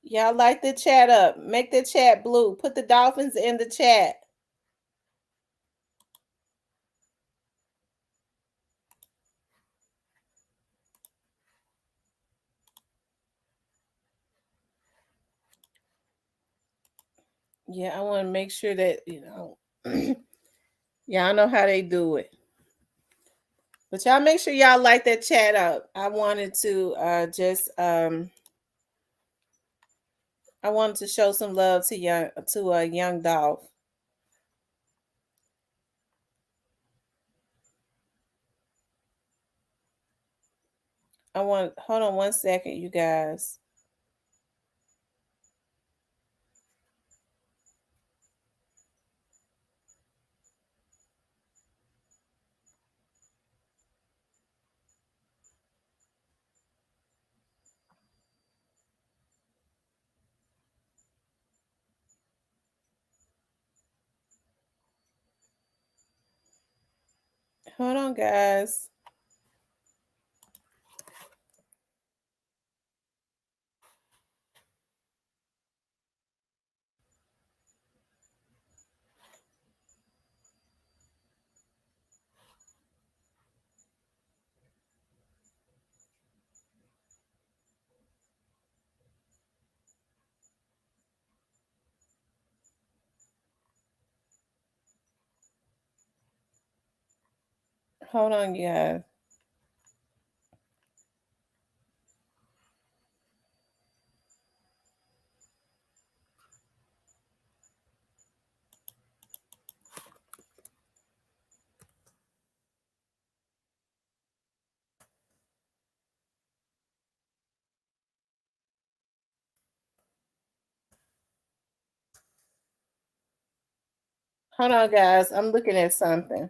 Y'all like the chat up. Make the chat blue. Put the dolphins in the chat. Yeah, I want to make sure that, y'all know how they do it. But y'all make sure y'all like that chat up. I wanted to I wanted to show some love to young Dolph. Hold on 1 second, you guys. Hold on, guys. Hold on, you guys. Hold on, guys. I'm looking at something.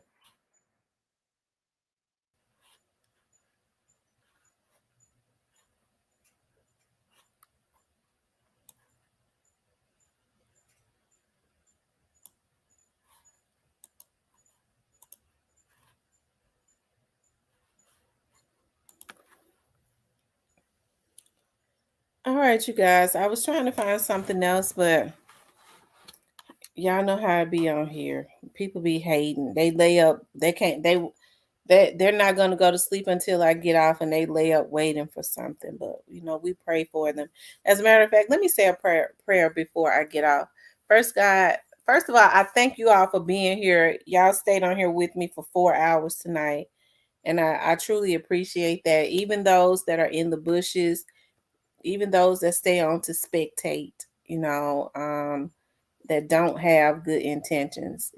All right, you guys. I was trying to find something else, but y'all know how it be on here. People be hating. They lay up. They can't. They're not gonna go to sleep until I get off, and they lay up waiting for something. But we pray for them. As a matter of fact, let me say a prayer before I get off. First, God. First of all, I thank you all for being here. Y'all stayed on here with me for 4 hours tonight, and I truly appreciate that. Even those that are in the bushes, even those that stay on to spectate, that don't have good intentions,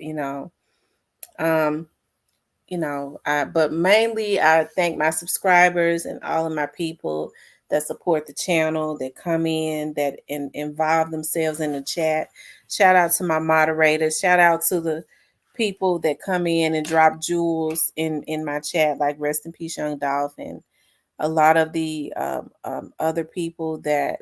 but mainly I thank my subscribers and all of my people that support the channel, that come in, that involve themselves in the chat. Shout out to my moderators. Shout out to the people that come in and drop jewels in my chat, like Rest in Peace Young Dolph, and a lot of the other people that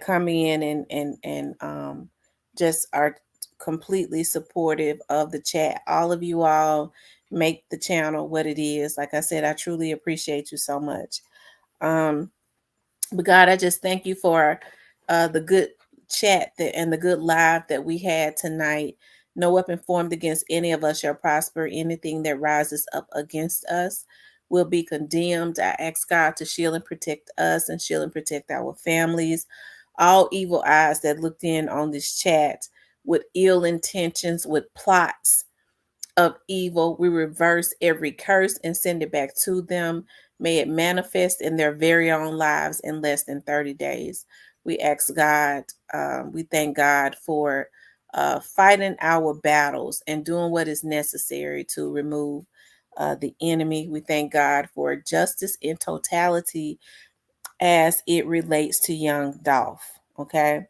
come in and just are completely supportive of the chat. All of you all make the channel what it is. Like I said, I truly appreciate you so much. But God, I just thank you for the good chat and the good live that we had tonight. No weapon formed against any of us shall prosper. Anything that rises up against us will be condemned. I ask God to shield and protect us and shield and protect our families. All evil eyes that looked in on this chat with ill intentions, with plots of evil, we reverse every curse and send it back to them. May it manifest in their very own lives in less than 30 days. We ask God, we thank God for fighting our battles and doing what is necessary to remove the enemy. We thank God for justice in totality as it relates to young Dolph. Okay.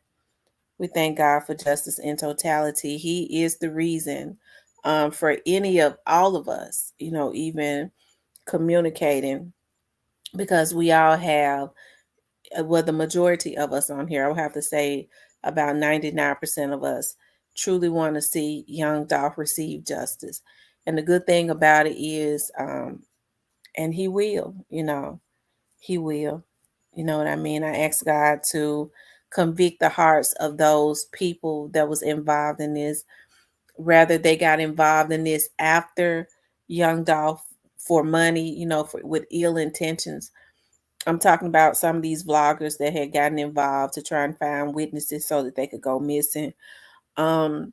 We thank God for justice in totality. He is the reason for any of all of us, even communicating, because we all have, well, the majority of us on here, I would have to say about 99% of us truly want to see young Dolph receive justice. And the good thing about it is, and he will, he will. You know what I mean? I ask God to convict the hearts of those people that was involved in this. Rather, they got involved in this after young Dolph for money, with ill intentions. I'm talking about some of these vloggers that had gotten involved to try and find witnesses so that they could go missing. Or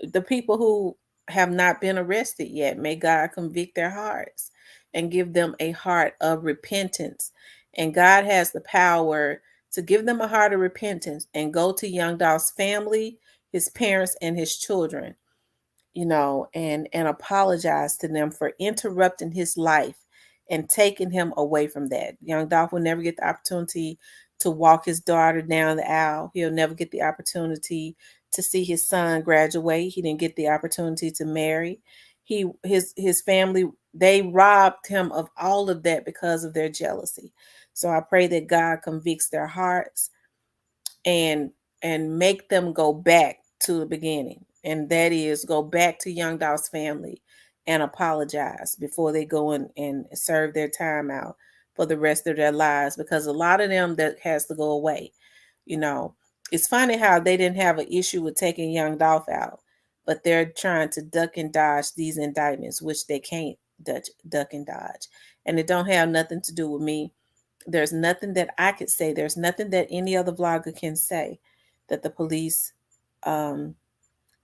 the people who have not been arrested yet. May God convict their hearts and give them a heart of repentance. And God has the power to give them a heart of repentance and go to young Dolph's family, his parents, and his children, and apologize to them for interrupting his life and taking him away from that. Young Dolph will never get the opportunity to walk his daughter down the aisle. He'll never get the opportunity to see his son graduate. He didn't get the opportunity to marry. His family, they robbed him of all of that because of their jealousy. So I pray that God convicts their hearts and make them go back to the beginning. And that is go back to young Dolph's family and apologize before they go and serve their time out for the rest of their lives, because a lot of them that has to go away. It's funny how they didn't have an issue with taking young Dolph out, but they're trying to duck and dodge these indictments, which they can't duck and dodge. And it don't have nothing to do with me. There's nothing that I could say. There's nothing that any other vlogger can say that the police don't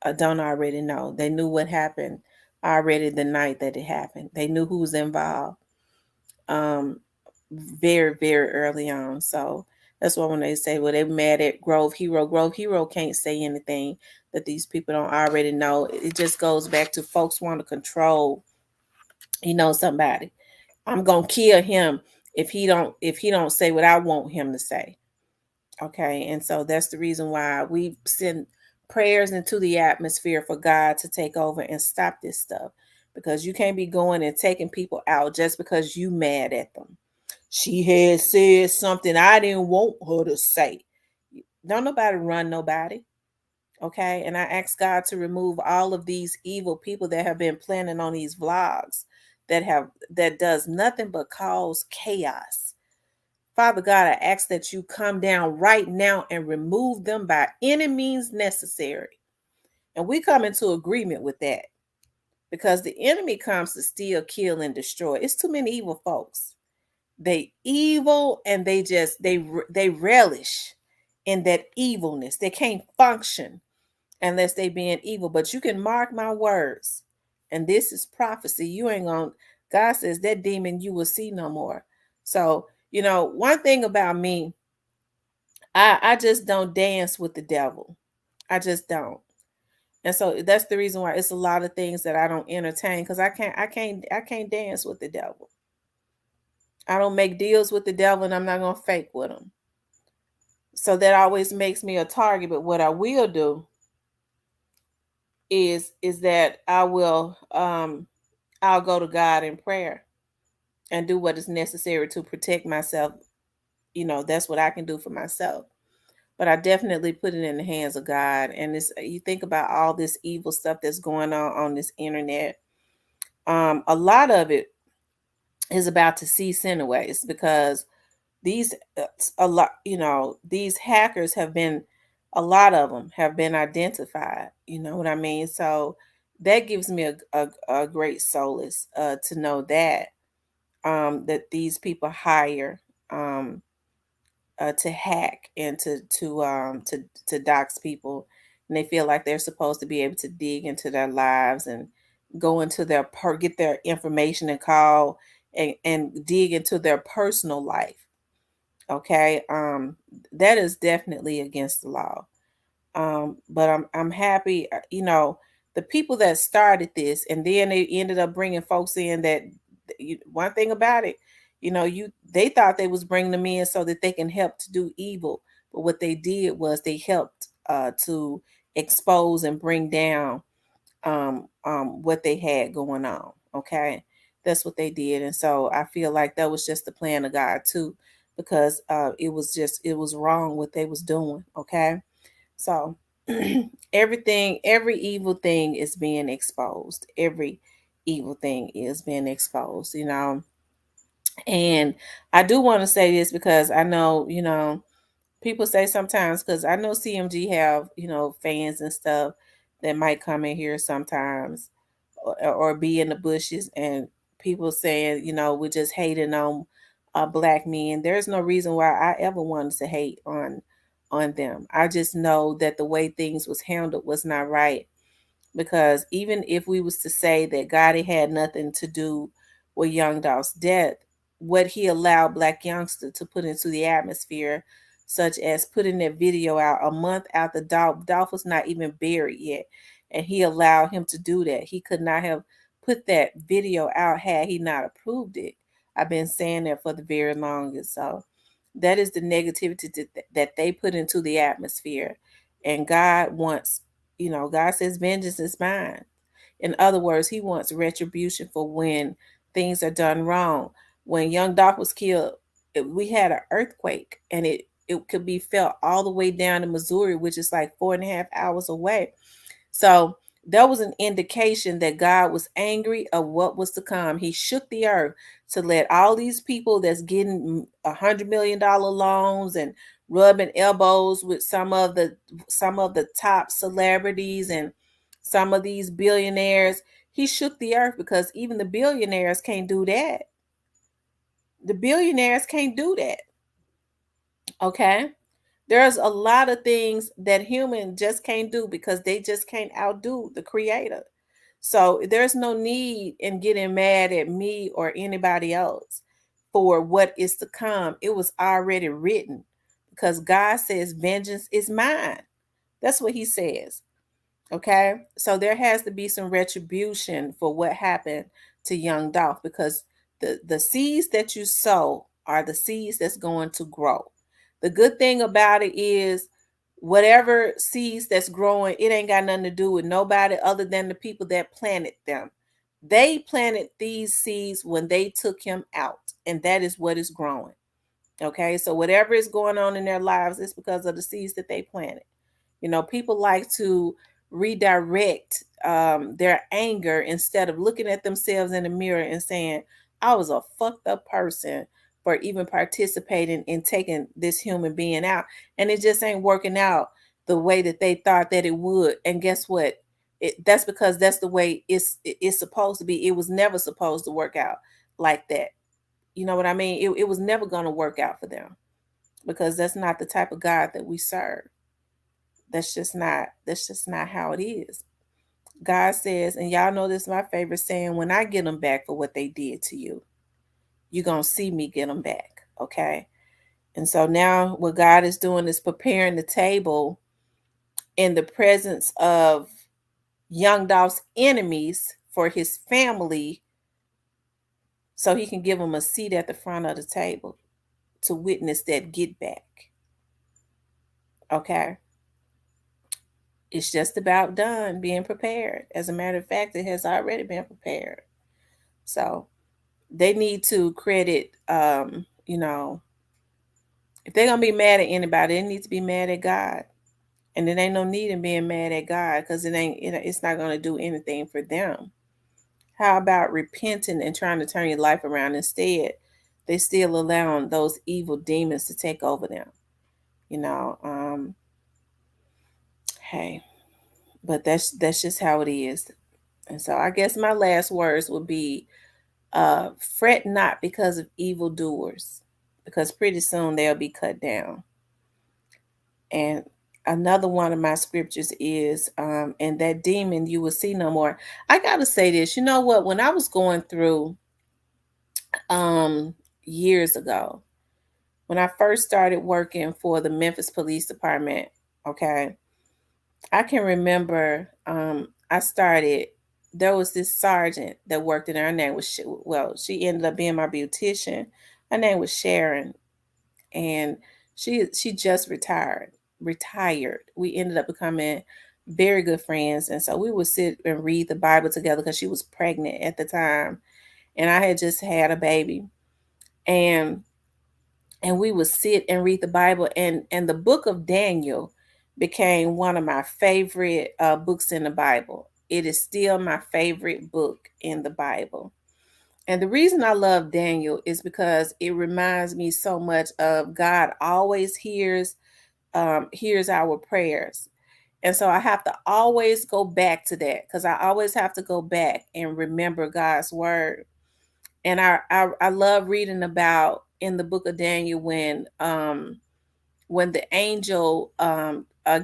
already know. They knew what happened already the night that it happened. They knew who was involved very, very early on. So that's why when they say, well, they're mad at Grove Hero can't say anything that these people don't already know. It just goes back to folks want to control, somebody. I'm gonna kill him if he don't say what I want him to say. Okay, and so that's the reason why we send prayers into the atmosphere for God to take over and stop this stuff, because you can't be going and taking people out just because you mad at them. She had said something I didn't want her to say. Don't nobody run nobody. Okay, and I ask God to remove all of these evil people that have been planning on these vlogs that does nothing but cause chaos. Father God, I ask that you come down right now and remove them by any means necessary. And we come into agreement with that, because the enemy comes to steal, kill, and destroy. It's too many evil folks. They evil, and they relish in that evilness. They can't function unless they being evil. But you can mark my words, and this is prophecy. You ain't gonna, God says that demon you will see no more. So, one thing about me, I just don't dance with the devil. I just don't. And so that's the reason why it's a lot of things that I don't entertain, because I can't dance with the devil. I don't make deals with the devil, and I'm not gonna fake with him. So that always makes me a target. But what I will do is that I'll go to God in prayer and do what is necessary to protect myself. That's what I can do for myself. But I definitely put it in the hands of God. And you think about all this evil stuff that's going on this internet. A lot of it is about to cease anyways, because these these hackers have been, a lot of them have been identified. You know what I mean? So that gives me a great solace to know that that these people hire to hack and to dox people, and they feel like they're supposed to be able to dig into their lives and go into get their information and call and dig into their personal life. Okay, that is definitely against the law. But I'm happy, the people that started this, and then they ended up bringing folks in that, one thing about it, they thought they was bringing them in so that they can help to do evil, but what they did was they helped to expose and bring down what they had going on. Okay, that's what they did, and so I feel like that was just the plan of God too, because it was wrong what they was doing. Okay, so every evil thing is being exposed. Every evil thing is being exposed. And I do want to say this because I know, people say sometimes, because I know CMG have, fans and stuff that might come in here sometimes, or be in the bushes, and people saying, we're just hating on black men. There's no reason why I ever wanted to hate on them. I just know that the way things was handled was not right, because even if we was to say that God had nothing to do with Young Dolph's death, what he allowed Black youngster to put into the atmosphere, such as putting that video out a month after Dolph was not even buried yet, and he allowed him to do that. He could not have put that video out had he not approved it. I've been saying that for the very longest. So that is the negativity that they put into the atmosphere. And God wants, God says, vengeance is mine. In other words, he wants retribution for when things are done wrong. When Young Doc was killed, we had an earthquake, and it could be felt all the way down to Missouri, which is like 4.5 hours away. So that was an indication that God was angry of what was to come. He shook the earth to let all these people that's getting $100 million loans and rubbing elbows with some of the top celebrities and some of these billionaires. He shook the earth because even the billionaires can't do that. The billionaires can't do that. Okay. There's a lot of things that human just can't do because they just can't outdo the creator. So there's no need in getting mad at me or anybody else for what is to come. It was already written, because God says vengeance is mine. That's what he says. Okay. So there has to be some retribution for what happened to young Dolph, because the seeds that you sow are the seeds that's going to grow. The good thing about it is, whatever seeds that's growing, it ain't got nothing to do with nobody other than the people that planted them. They planted these seeds when they took him out, and that is what is growing. Okay. So whatever is going on in their lives is because of the seeds that they planted. People like to redirect their anger instead of looking at themselves in the mirror and saying, I was a fucked up person for even participating in taking this human being out. And it just ain't working out the way that they thought that it would. And guess what? That's because that's the way it's supposed to be. It was never supposed to work out like that. You know what I mean? It was never going to work out for them, because that's not the type of God that we serve. That's just not how it is. God says, and y'all know this is my favorite saying, when I get them back for what they did to you, you're going to see me get them back. Okay. And so now what God is doing is preparing the table in the presence of Young Dolph's enemies for his family so he can give them a seat at the front of the table to witness that get back. Okay. It's just about done being prepared. As a matter of fact, it has already been prepared. So they need to credit, you know, if they're going to be mad at anybody, they need to be mad at God. And it ain't no need in being mad at God because it's not going to do anything for them. How about repenting and trying to turn your life around? Instead, they still allowing those evil demons to take over them. You know, hey, but that's just how it is. And so I guess my last words would be fret not because of evildoers, because pretty soon they'll be cut down. And another one of my scriptures is, and that demon you will see no more. I gotta say this, you know what? When I was going through years ago, when I first started working for the Memphis Police Department, okay, I can remember there was this sergeant that worked in there. Her name was, she ended up being my beautician. Her name was Sharon, and she just retired. We ended up becoming very good friends, and so we would sit and read the Bible together because she was pregnant at the time, and I had just had a baby, and we would sit and read the Bible, and the book of Daniel became one of my favorite books in the Bible. It is still my favorite book in the Bible. And the reason I love Daniel is because it reminds me so much of God always hears our prayers. And so I have to always go back to that because I always have to go back and remember God's word. And I love reading about in the book of Daniel when the angel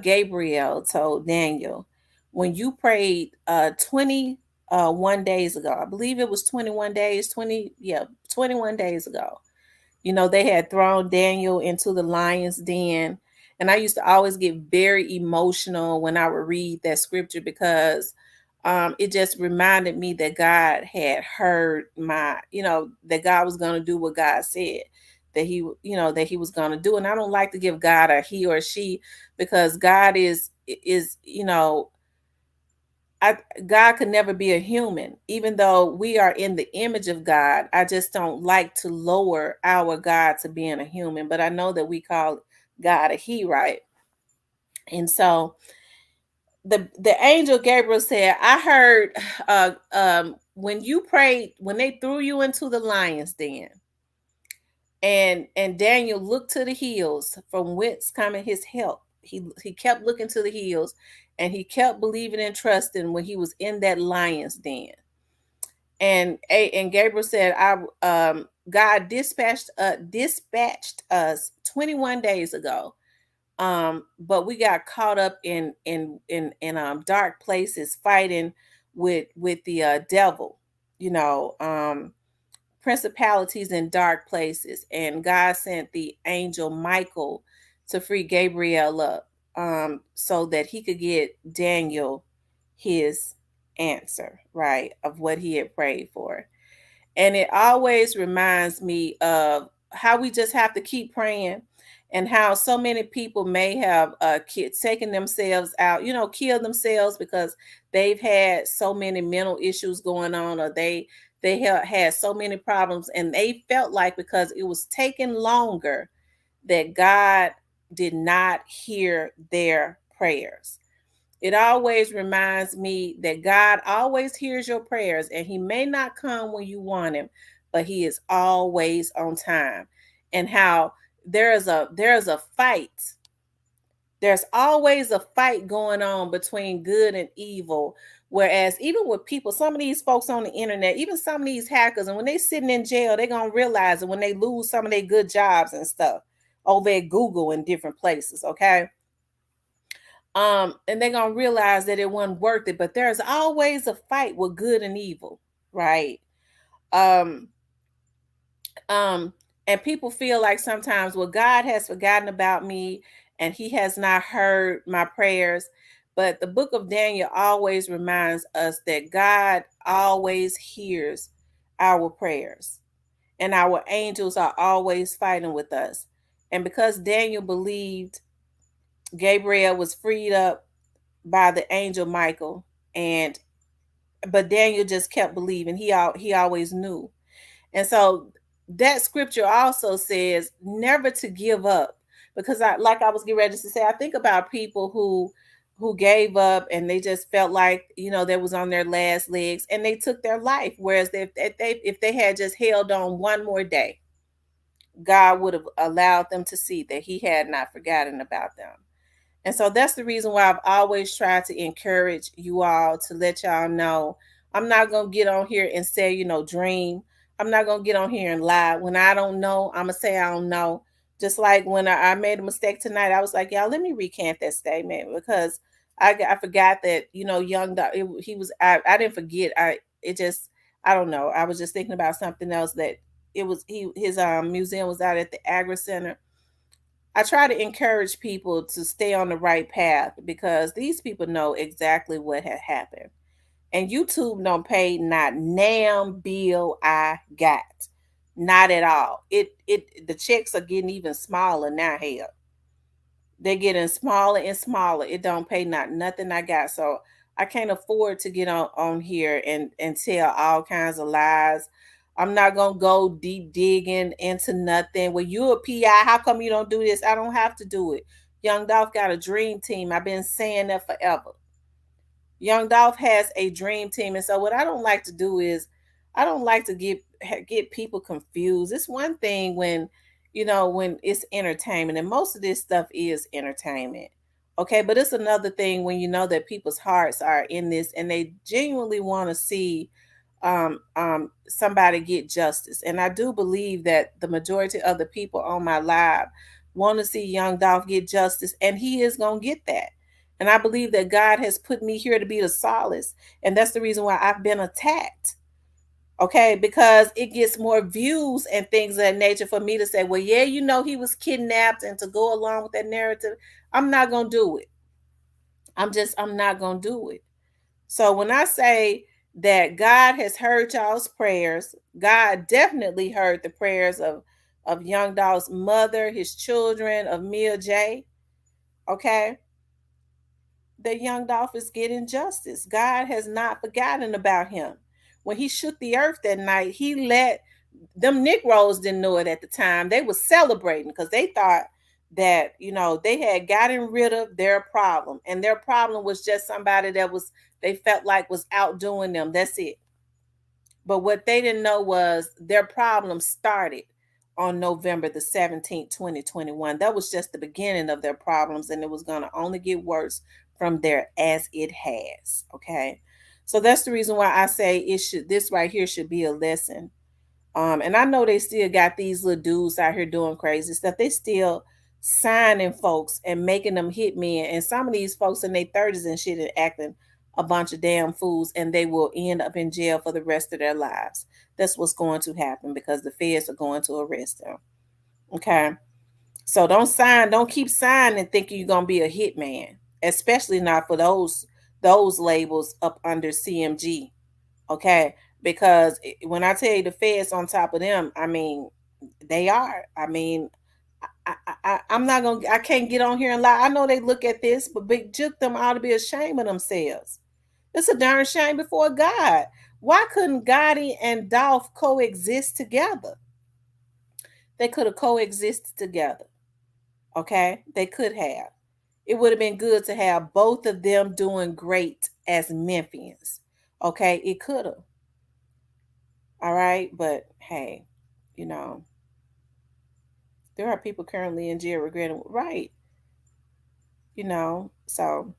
Gabriel told Daniel, when you prayed 21 days ago, I believe it was 21 days, 21 days ago, you know, they had thrown Daniel into the lion's den. And I used to always get very emotional when I would read that scripture because it just reminded me that God had heard that God was going to do what God said that he was going to do. And I don't like to give God a he or she because God is God could never be a human, even though we are in the image of God. I just don't like to lower our God to being a human, but I know that we call God a he, right? And so the angel Gabriel said, I heard when you prayed, when they threw you into the lion's den, and Daniel looked to the hills from whence cometh his help. He kept looking to the hills, and he kept believing and trusting when he was in that lion's den. And Gabriel said, God dispatched us 21 days ago. But we got caught up in dark places fighting with the devil, principalities in dark places, and God sent the angel Michael to free Gabriel up, so that he could get Daniel his answer, right, of what he had prayed for. And it always reminds me of how we just have to keep praying, and how so many people may have taken themselves out, killed themselves because they've had so many mental issues going on, or they have had so many problems, and they felt like because it was taking longer that God did not hear their prayers. It always reminds me that God always hears your prayers, and he may not come when you want him, but he is always on time. And how there's a fight. There's always a fight going on between good and evil. Whereas even with people, some of these folks on the internet, even some of these hackers, and when they sitting in jail, they're going to realize it when they lose some of their good jobs and stuff over at Google and different places, okay? And they're going to realize that it wasn't worth it. But there's always a fight with good and evil, right? And people feel like sometimes, well, God has forgotten about me and he has not heard my prayers. But the book of Daniel always reminds us that God always hears our prayers, and our angels are always fighting with us. And because Daniel believed, Gabriel was freed up by the angel Michael, and but Daniel just kept believing. He always knew. And so that scripture also says never to give up, because I was getting ready to say, I think about people who gave up and they just felt like, they was on their last legs and they took their life. Whereas if they had just held on one more day, God would have allowed them to see that he had not forgotten about them. And so that's the reason why I've always tried to encourage you all, to let y'all know I'm not going to get on here and say, dream. I'm not going to get on here and lie. When I don't know, I'm going to say I don't know. Just like when I made a mistake tonight, I was like, y'all, let me recant that statement, because I forgot that, young dog, he was, I didn't forget. I don't know. I was just thinking about something else, that his museum was out at the Agri Center. I try to encourage people to stay on the right path, because these people know exactly what had happened. And YouTube don't pay not nam bill I got. Not at all. The checks are getting even smaller now, hell. They're getting smaller and smaller. It don't pay not nothing I got. So I can't afford to get on here and tell all kinds of lies. I'm not gonna go deep digging into nothing. Well, you a PI, how come you don't do this? I don't have to do it. Young Dolph got a dream team. I've been saying that forever. Young Dolph has a dream team. And so what I don't like to do is, I don't like to get people confused. It's one thing when, when it's entertainment, and most of this stuff is entertainment. Okay, but it's another thing when you know that people's hearts are in this and they genuinely want to see somebody get justice. And I do believe that the majority of the people on my live want to see Young Dolph get justice, and he is going to get that. And I believe that God has put me here to be the solace. And that's the reason why I've been attacked. Okay, because it gets more views and things of that nature for me to say, well, yeah, he was kidnapped, and to go along with that narrative. I'm not going to do it. I'm not going to do it. So when I say that God has heard y'all's prayers, God definitely heard the prayers of Young Dolph's mother, his children, of Mia J. Okay, that Young Dolph is getting justice. God has not forgotten about him. When he shook the earth that night, he let them Negroes didn't know it at the time. They were celebrating because they thought that, they had gotten rid of their problem. And their problem was just somebody that they felt like was outdoing them. That's it. But what they didn't know was their problem started on November the 17th, 2021. That was just the beginning of their problems, and it was going to only get worse from there, as it has. Okay. So that's the reason why I say this right here should be a lesson. And I know they still got these little dudes out here doing crazy stuff. They still signing folks and making them hitmen. And some of these folks in their 30s and shit and acting a bunch of damn fools, and they will end up in jail for the rest of their lives. That's what's going to happen, because the feds are going to arrest them. Okay. So don't keep signing thinking you're going to be a hitman, especially not for those labels up under CMG. Okay. Because when I tell you the feds on top of them, I mean, they are. I mean, I can't get on here and lie. I know they look at this, but Big Juke them ought to be ashamed of themselves. It's a darn shame before God. Why couldn't Gotti and Dolph coexist together? They could have coexisted together. Okay? They could have. It would have been good to have both of them doing great as Memphians. Okay? It could have. All right? But hey, there are people currently in jail regretting, right? So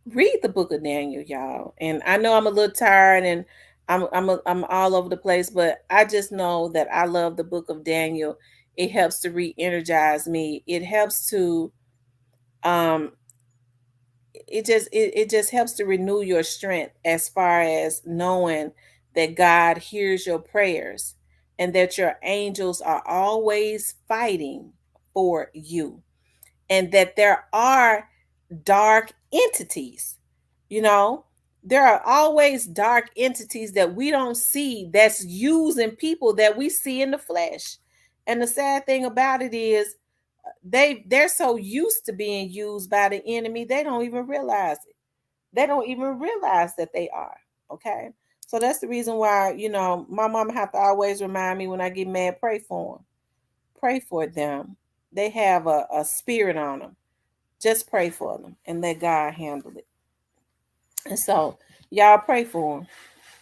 read the book of Daniel, y'all. And I know I'm a little tired and I'm all over the place, but I just know that I love the book of Daniel. It helps to re-energize me. It helps to it just helps to renew your strength, as far as knowing that God hears your prayers and that your angels are always fighting for you, and that there are dark entities. You know, there are always dark entities that we don't see that's using people that we see in the flesh. And the sad thing about it is they're so used to being used by the enemy, they don't even realize it. They don't even realize that they are. Okay. So that's the reason why, my mama have to always remind me when I get mad, pray for them. Pray for them. They have a spirit on them. Just pray for them and let God handle it. And so y'all pray for them.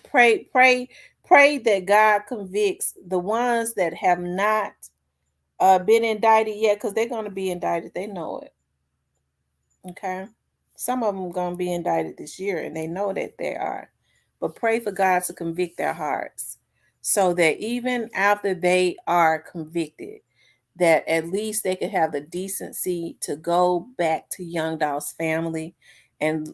Pray that God convicts the ones that have not been indicted yet, because they're going to be indicted. They know it. Okay. Some of them are going to be indicted this year, and they know that they are. But pray for God to convict their hearts so that even after they are convicted, that at least they could have the decency to go back to Young Daw's family, and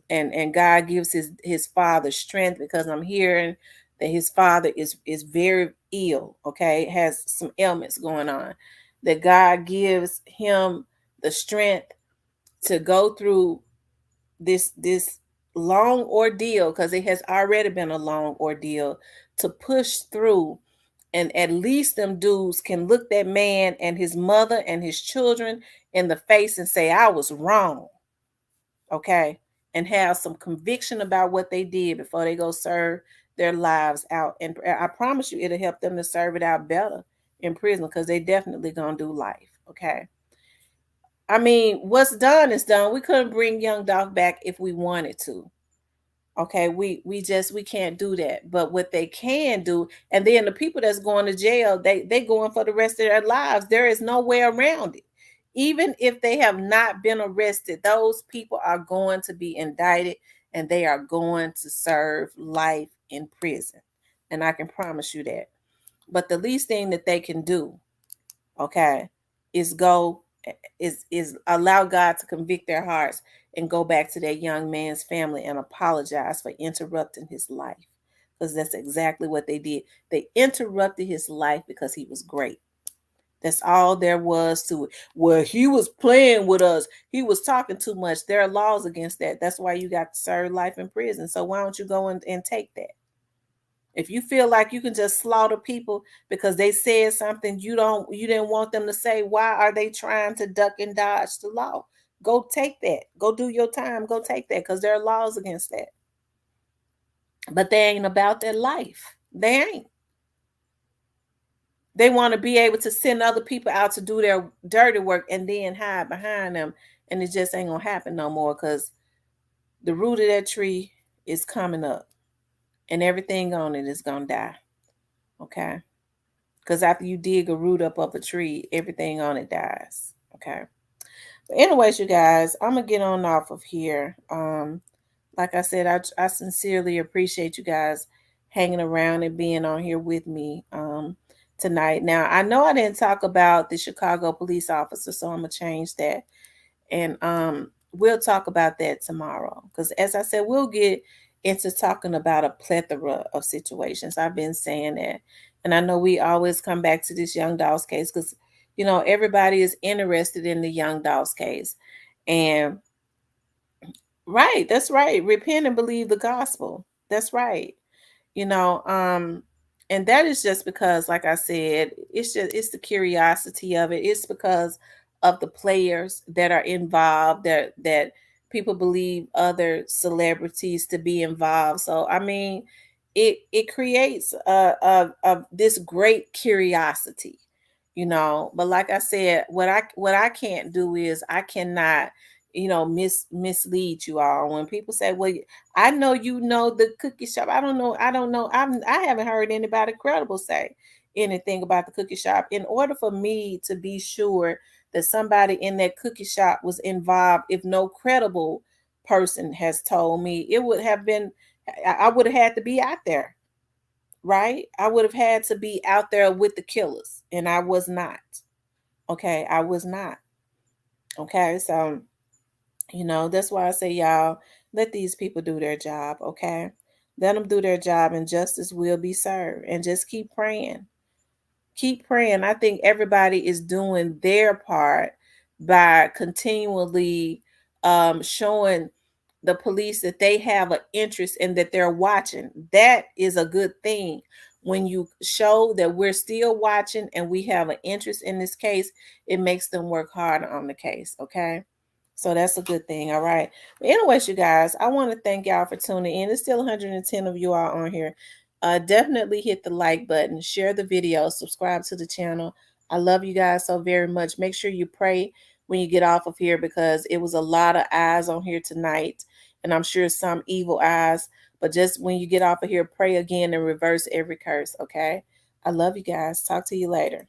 God gives his father strength, because I'm hearing that his father is very ill, okay, has some ailments going on, that God gives him the strength to go through this long ordeal, because it has already been a long ordeal, to push through, and at least them dudes can look that man and his mother and his children in the face and say, I was wrong. Okay. And have some conviction about what they did before they go serve their lives out. And I promise you, it'll help them to serve it out better in prison, because they definitely gonna do life. Okay. I mean, what's done is done. We couldn't bring Young Doc back if we wanted to. Okay, we can't do that. But what they can do, and then the people that's going to jail, they going for the rest of their lives. There is no way around it. Even if they have not been arrested, those people are going to be indicted, and they are going to serve life in prison. And I can promise you that. But the least thing that they can do, okay, is allow God to convict their hearts and go back to that young man's family and apologize for interrupting his life, because that's exactly what they did. They interrupted his life because he was great. That's all there was to it. Well, he was playing with us. He was talking too much. There are laws against that. That's why you got to serve life in prison. So why don't you go and take that? If you feel like you can just slaughter people because they said something you didn't want them to say, why are they trying to duck and dodge the law? Go take that. Go do your time. Go take that, because there are laws against that. But they ain't about that life. They ain't. They want to be able to send other people out to do their dirty work and then hide behind them. And it just ain't going to happen no more, because the root of that tree is coming up and everything on it is going to die. Okay. Because after you dig a root up of a tree, everything on it dies. Okay. But anyways, you guys, I'm going to get on off of here. Like I said, I sincerely appreciate you guys hanging around and being on here with me tonight. Now, I know I didn't talk about the Chicago police officer, so I'm going to change that. And we'll talk about that tomorrow. Because as I said, we'll get into talking about a plethora of situations. I've been saying that. And I know we always come back to this Young Dawes case because, everybody is interested in the Young Dawes case. And right, that's right. Repent and believe the gospel. That's right. And that is just because, like I said, it's the curiosity of it. It's because of the players that are involved, that people believe other celebrities to be involved. So I mean, it creates this great curiosity, But like I said, what I can't do is I cannot mislead you all. When people say, well, I know the cookie shop. I don't know. I haven't heard anybody credible say anything about the cookie shop. In order for me to be sure that somebody in that cookie shop was involved, if no credible person has told me, it would have been, I would have had to be out there, right? I would have had to be out there with the killers, and I was not. Okay, I was not. Okay, so that's why I say, y'all, let these people do their job, okay? Let them do their job, and justice will be served. And just keep praying. Keep praying. I think everybody is doing their part by continually showing the police that they have an interest and that they're watching. That is a good thing. When you show that we're still watching and we have an interest in this case, it makes them work harder on the case. Okay. So that's a good thing. All right. But anyways, you guys, I want to thank y'all for tuning in. There's still 110 of you all on here. Definitely hit the like button, share the video, subscribe to the channel. I love you guys so very much. Make sure you pray when you get off of here, because it was a lot of eyes on here tonight, and I'm sure some evil eyes. But just when you get off of here, pray again and reverse every curse. Okay. I love you guys. Talk to you later.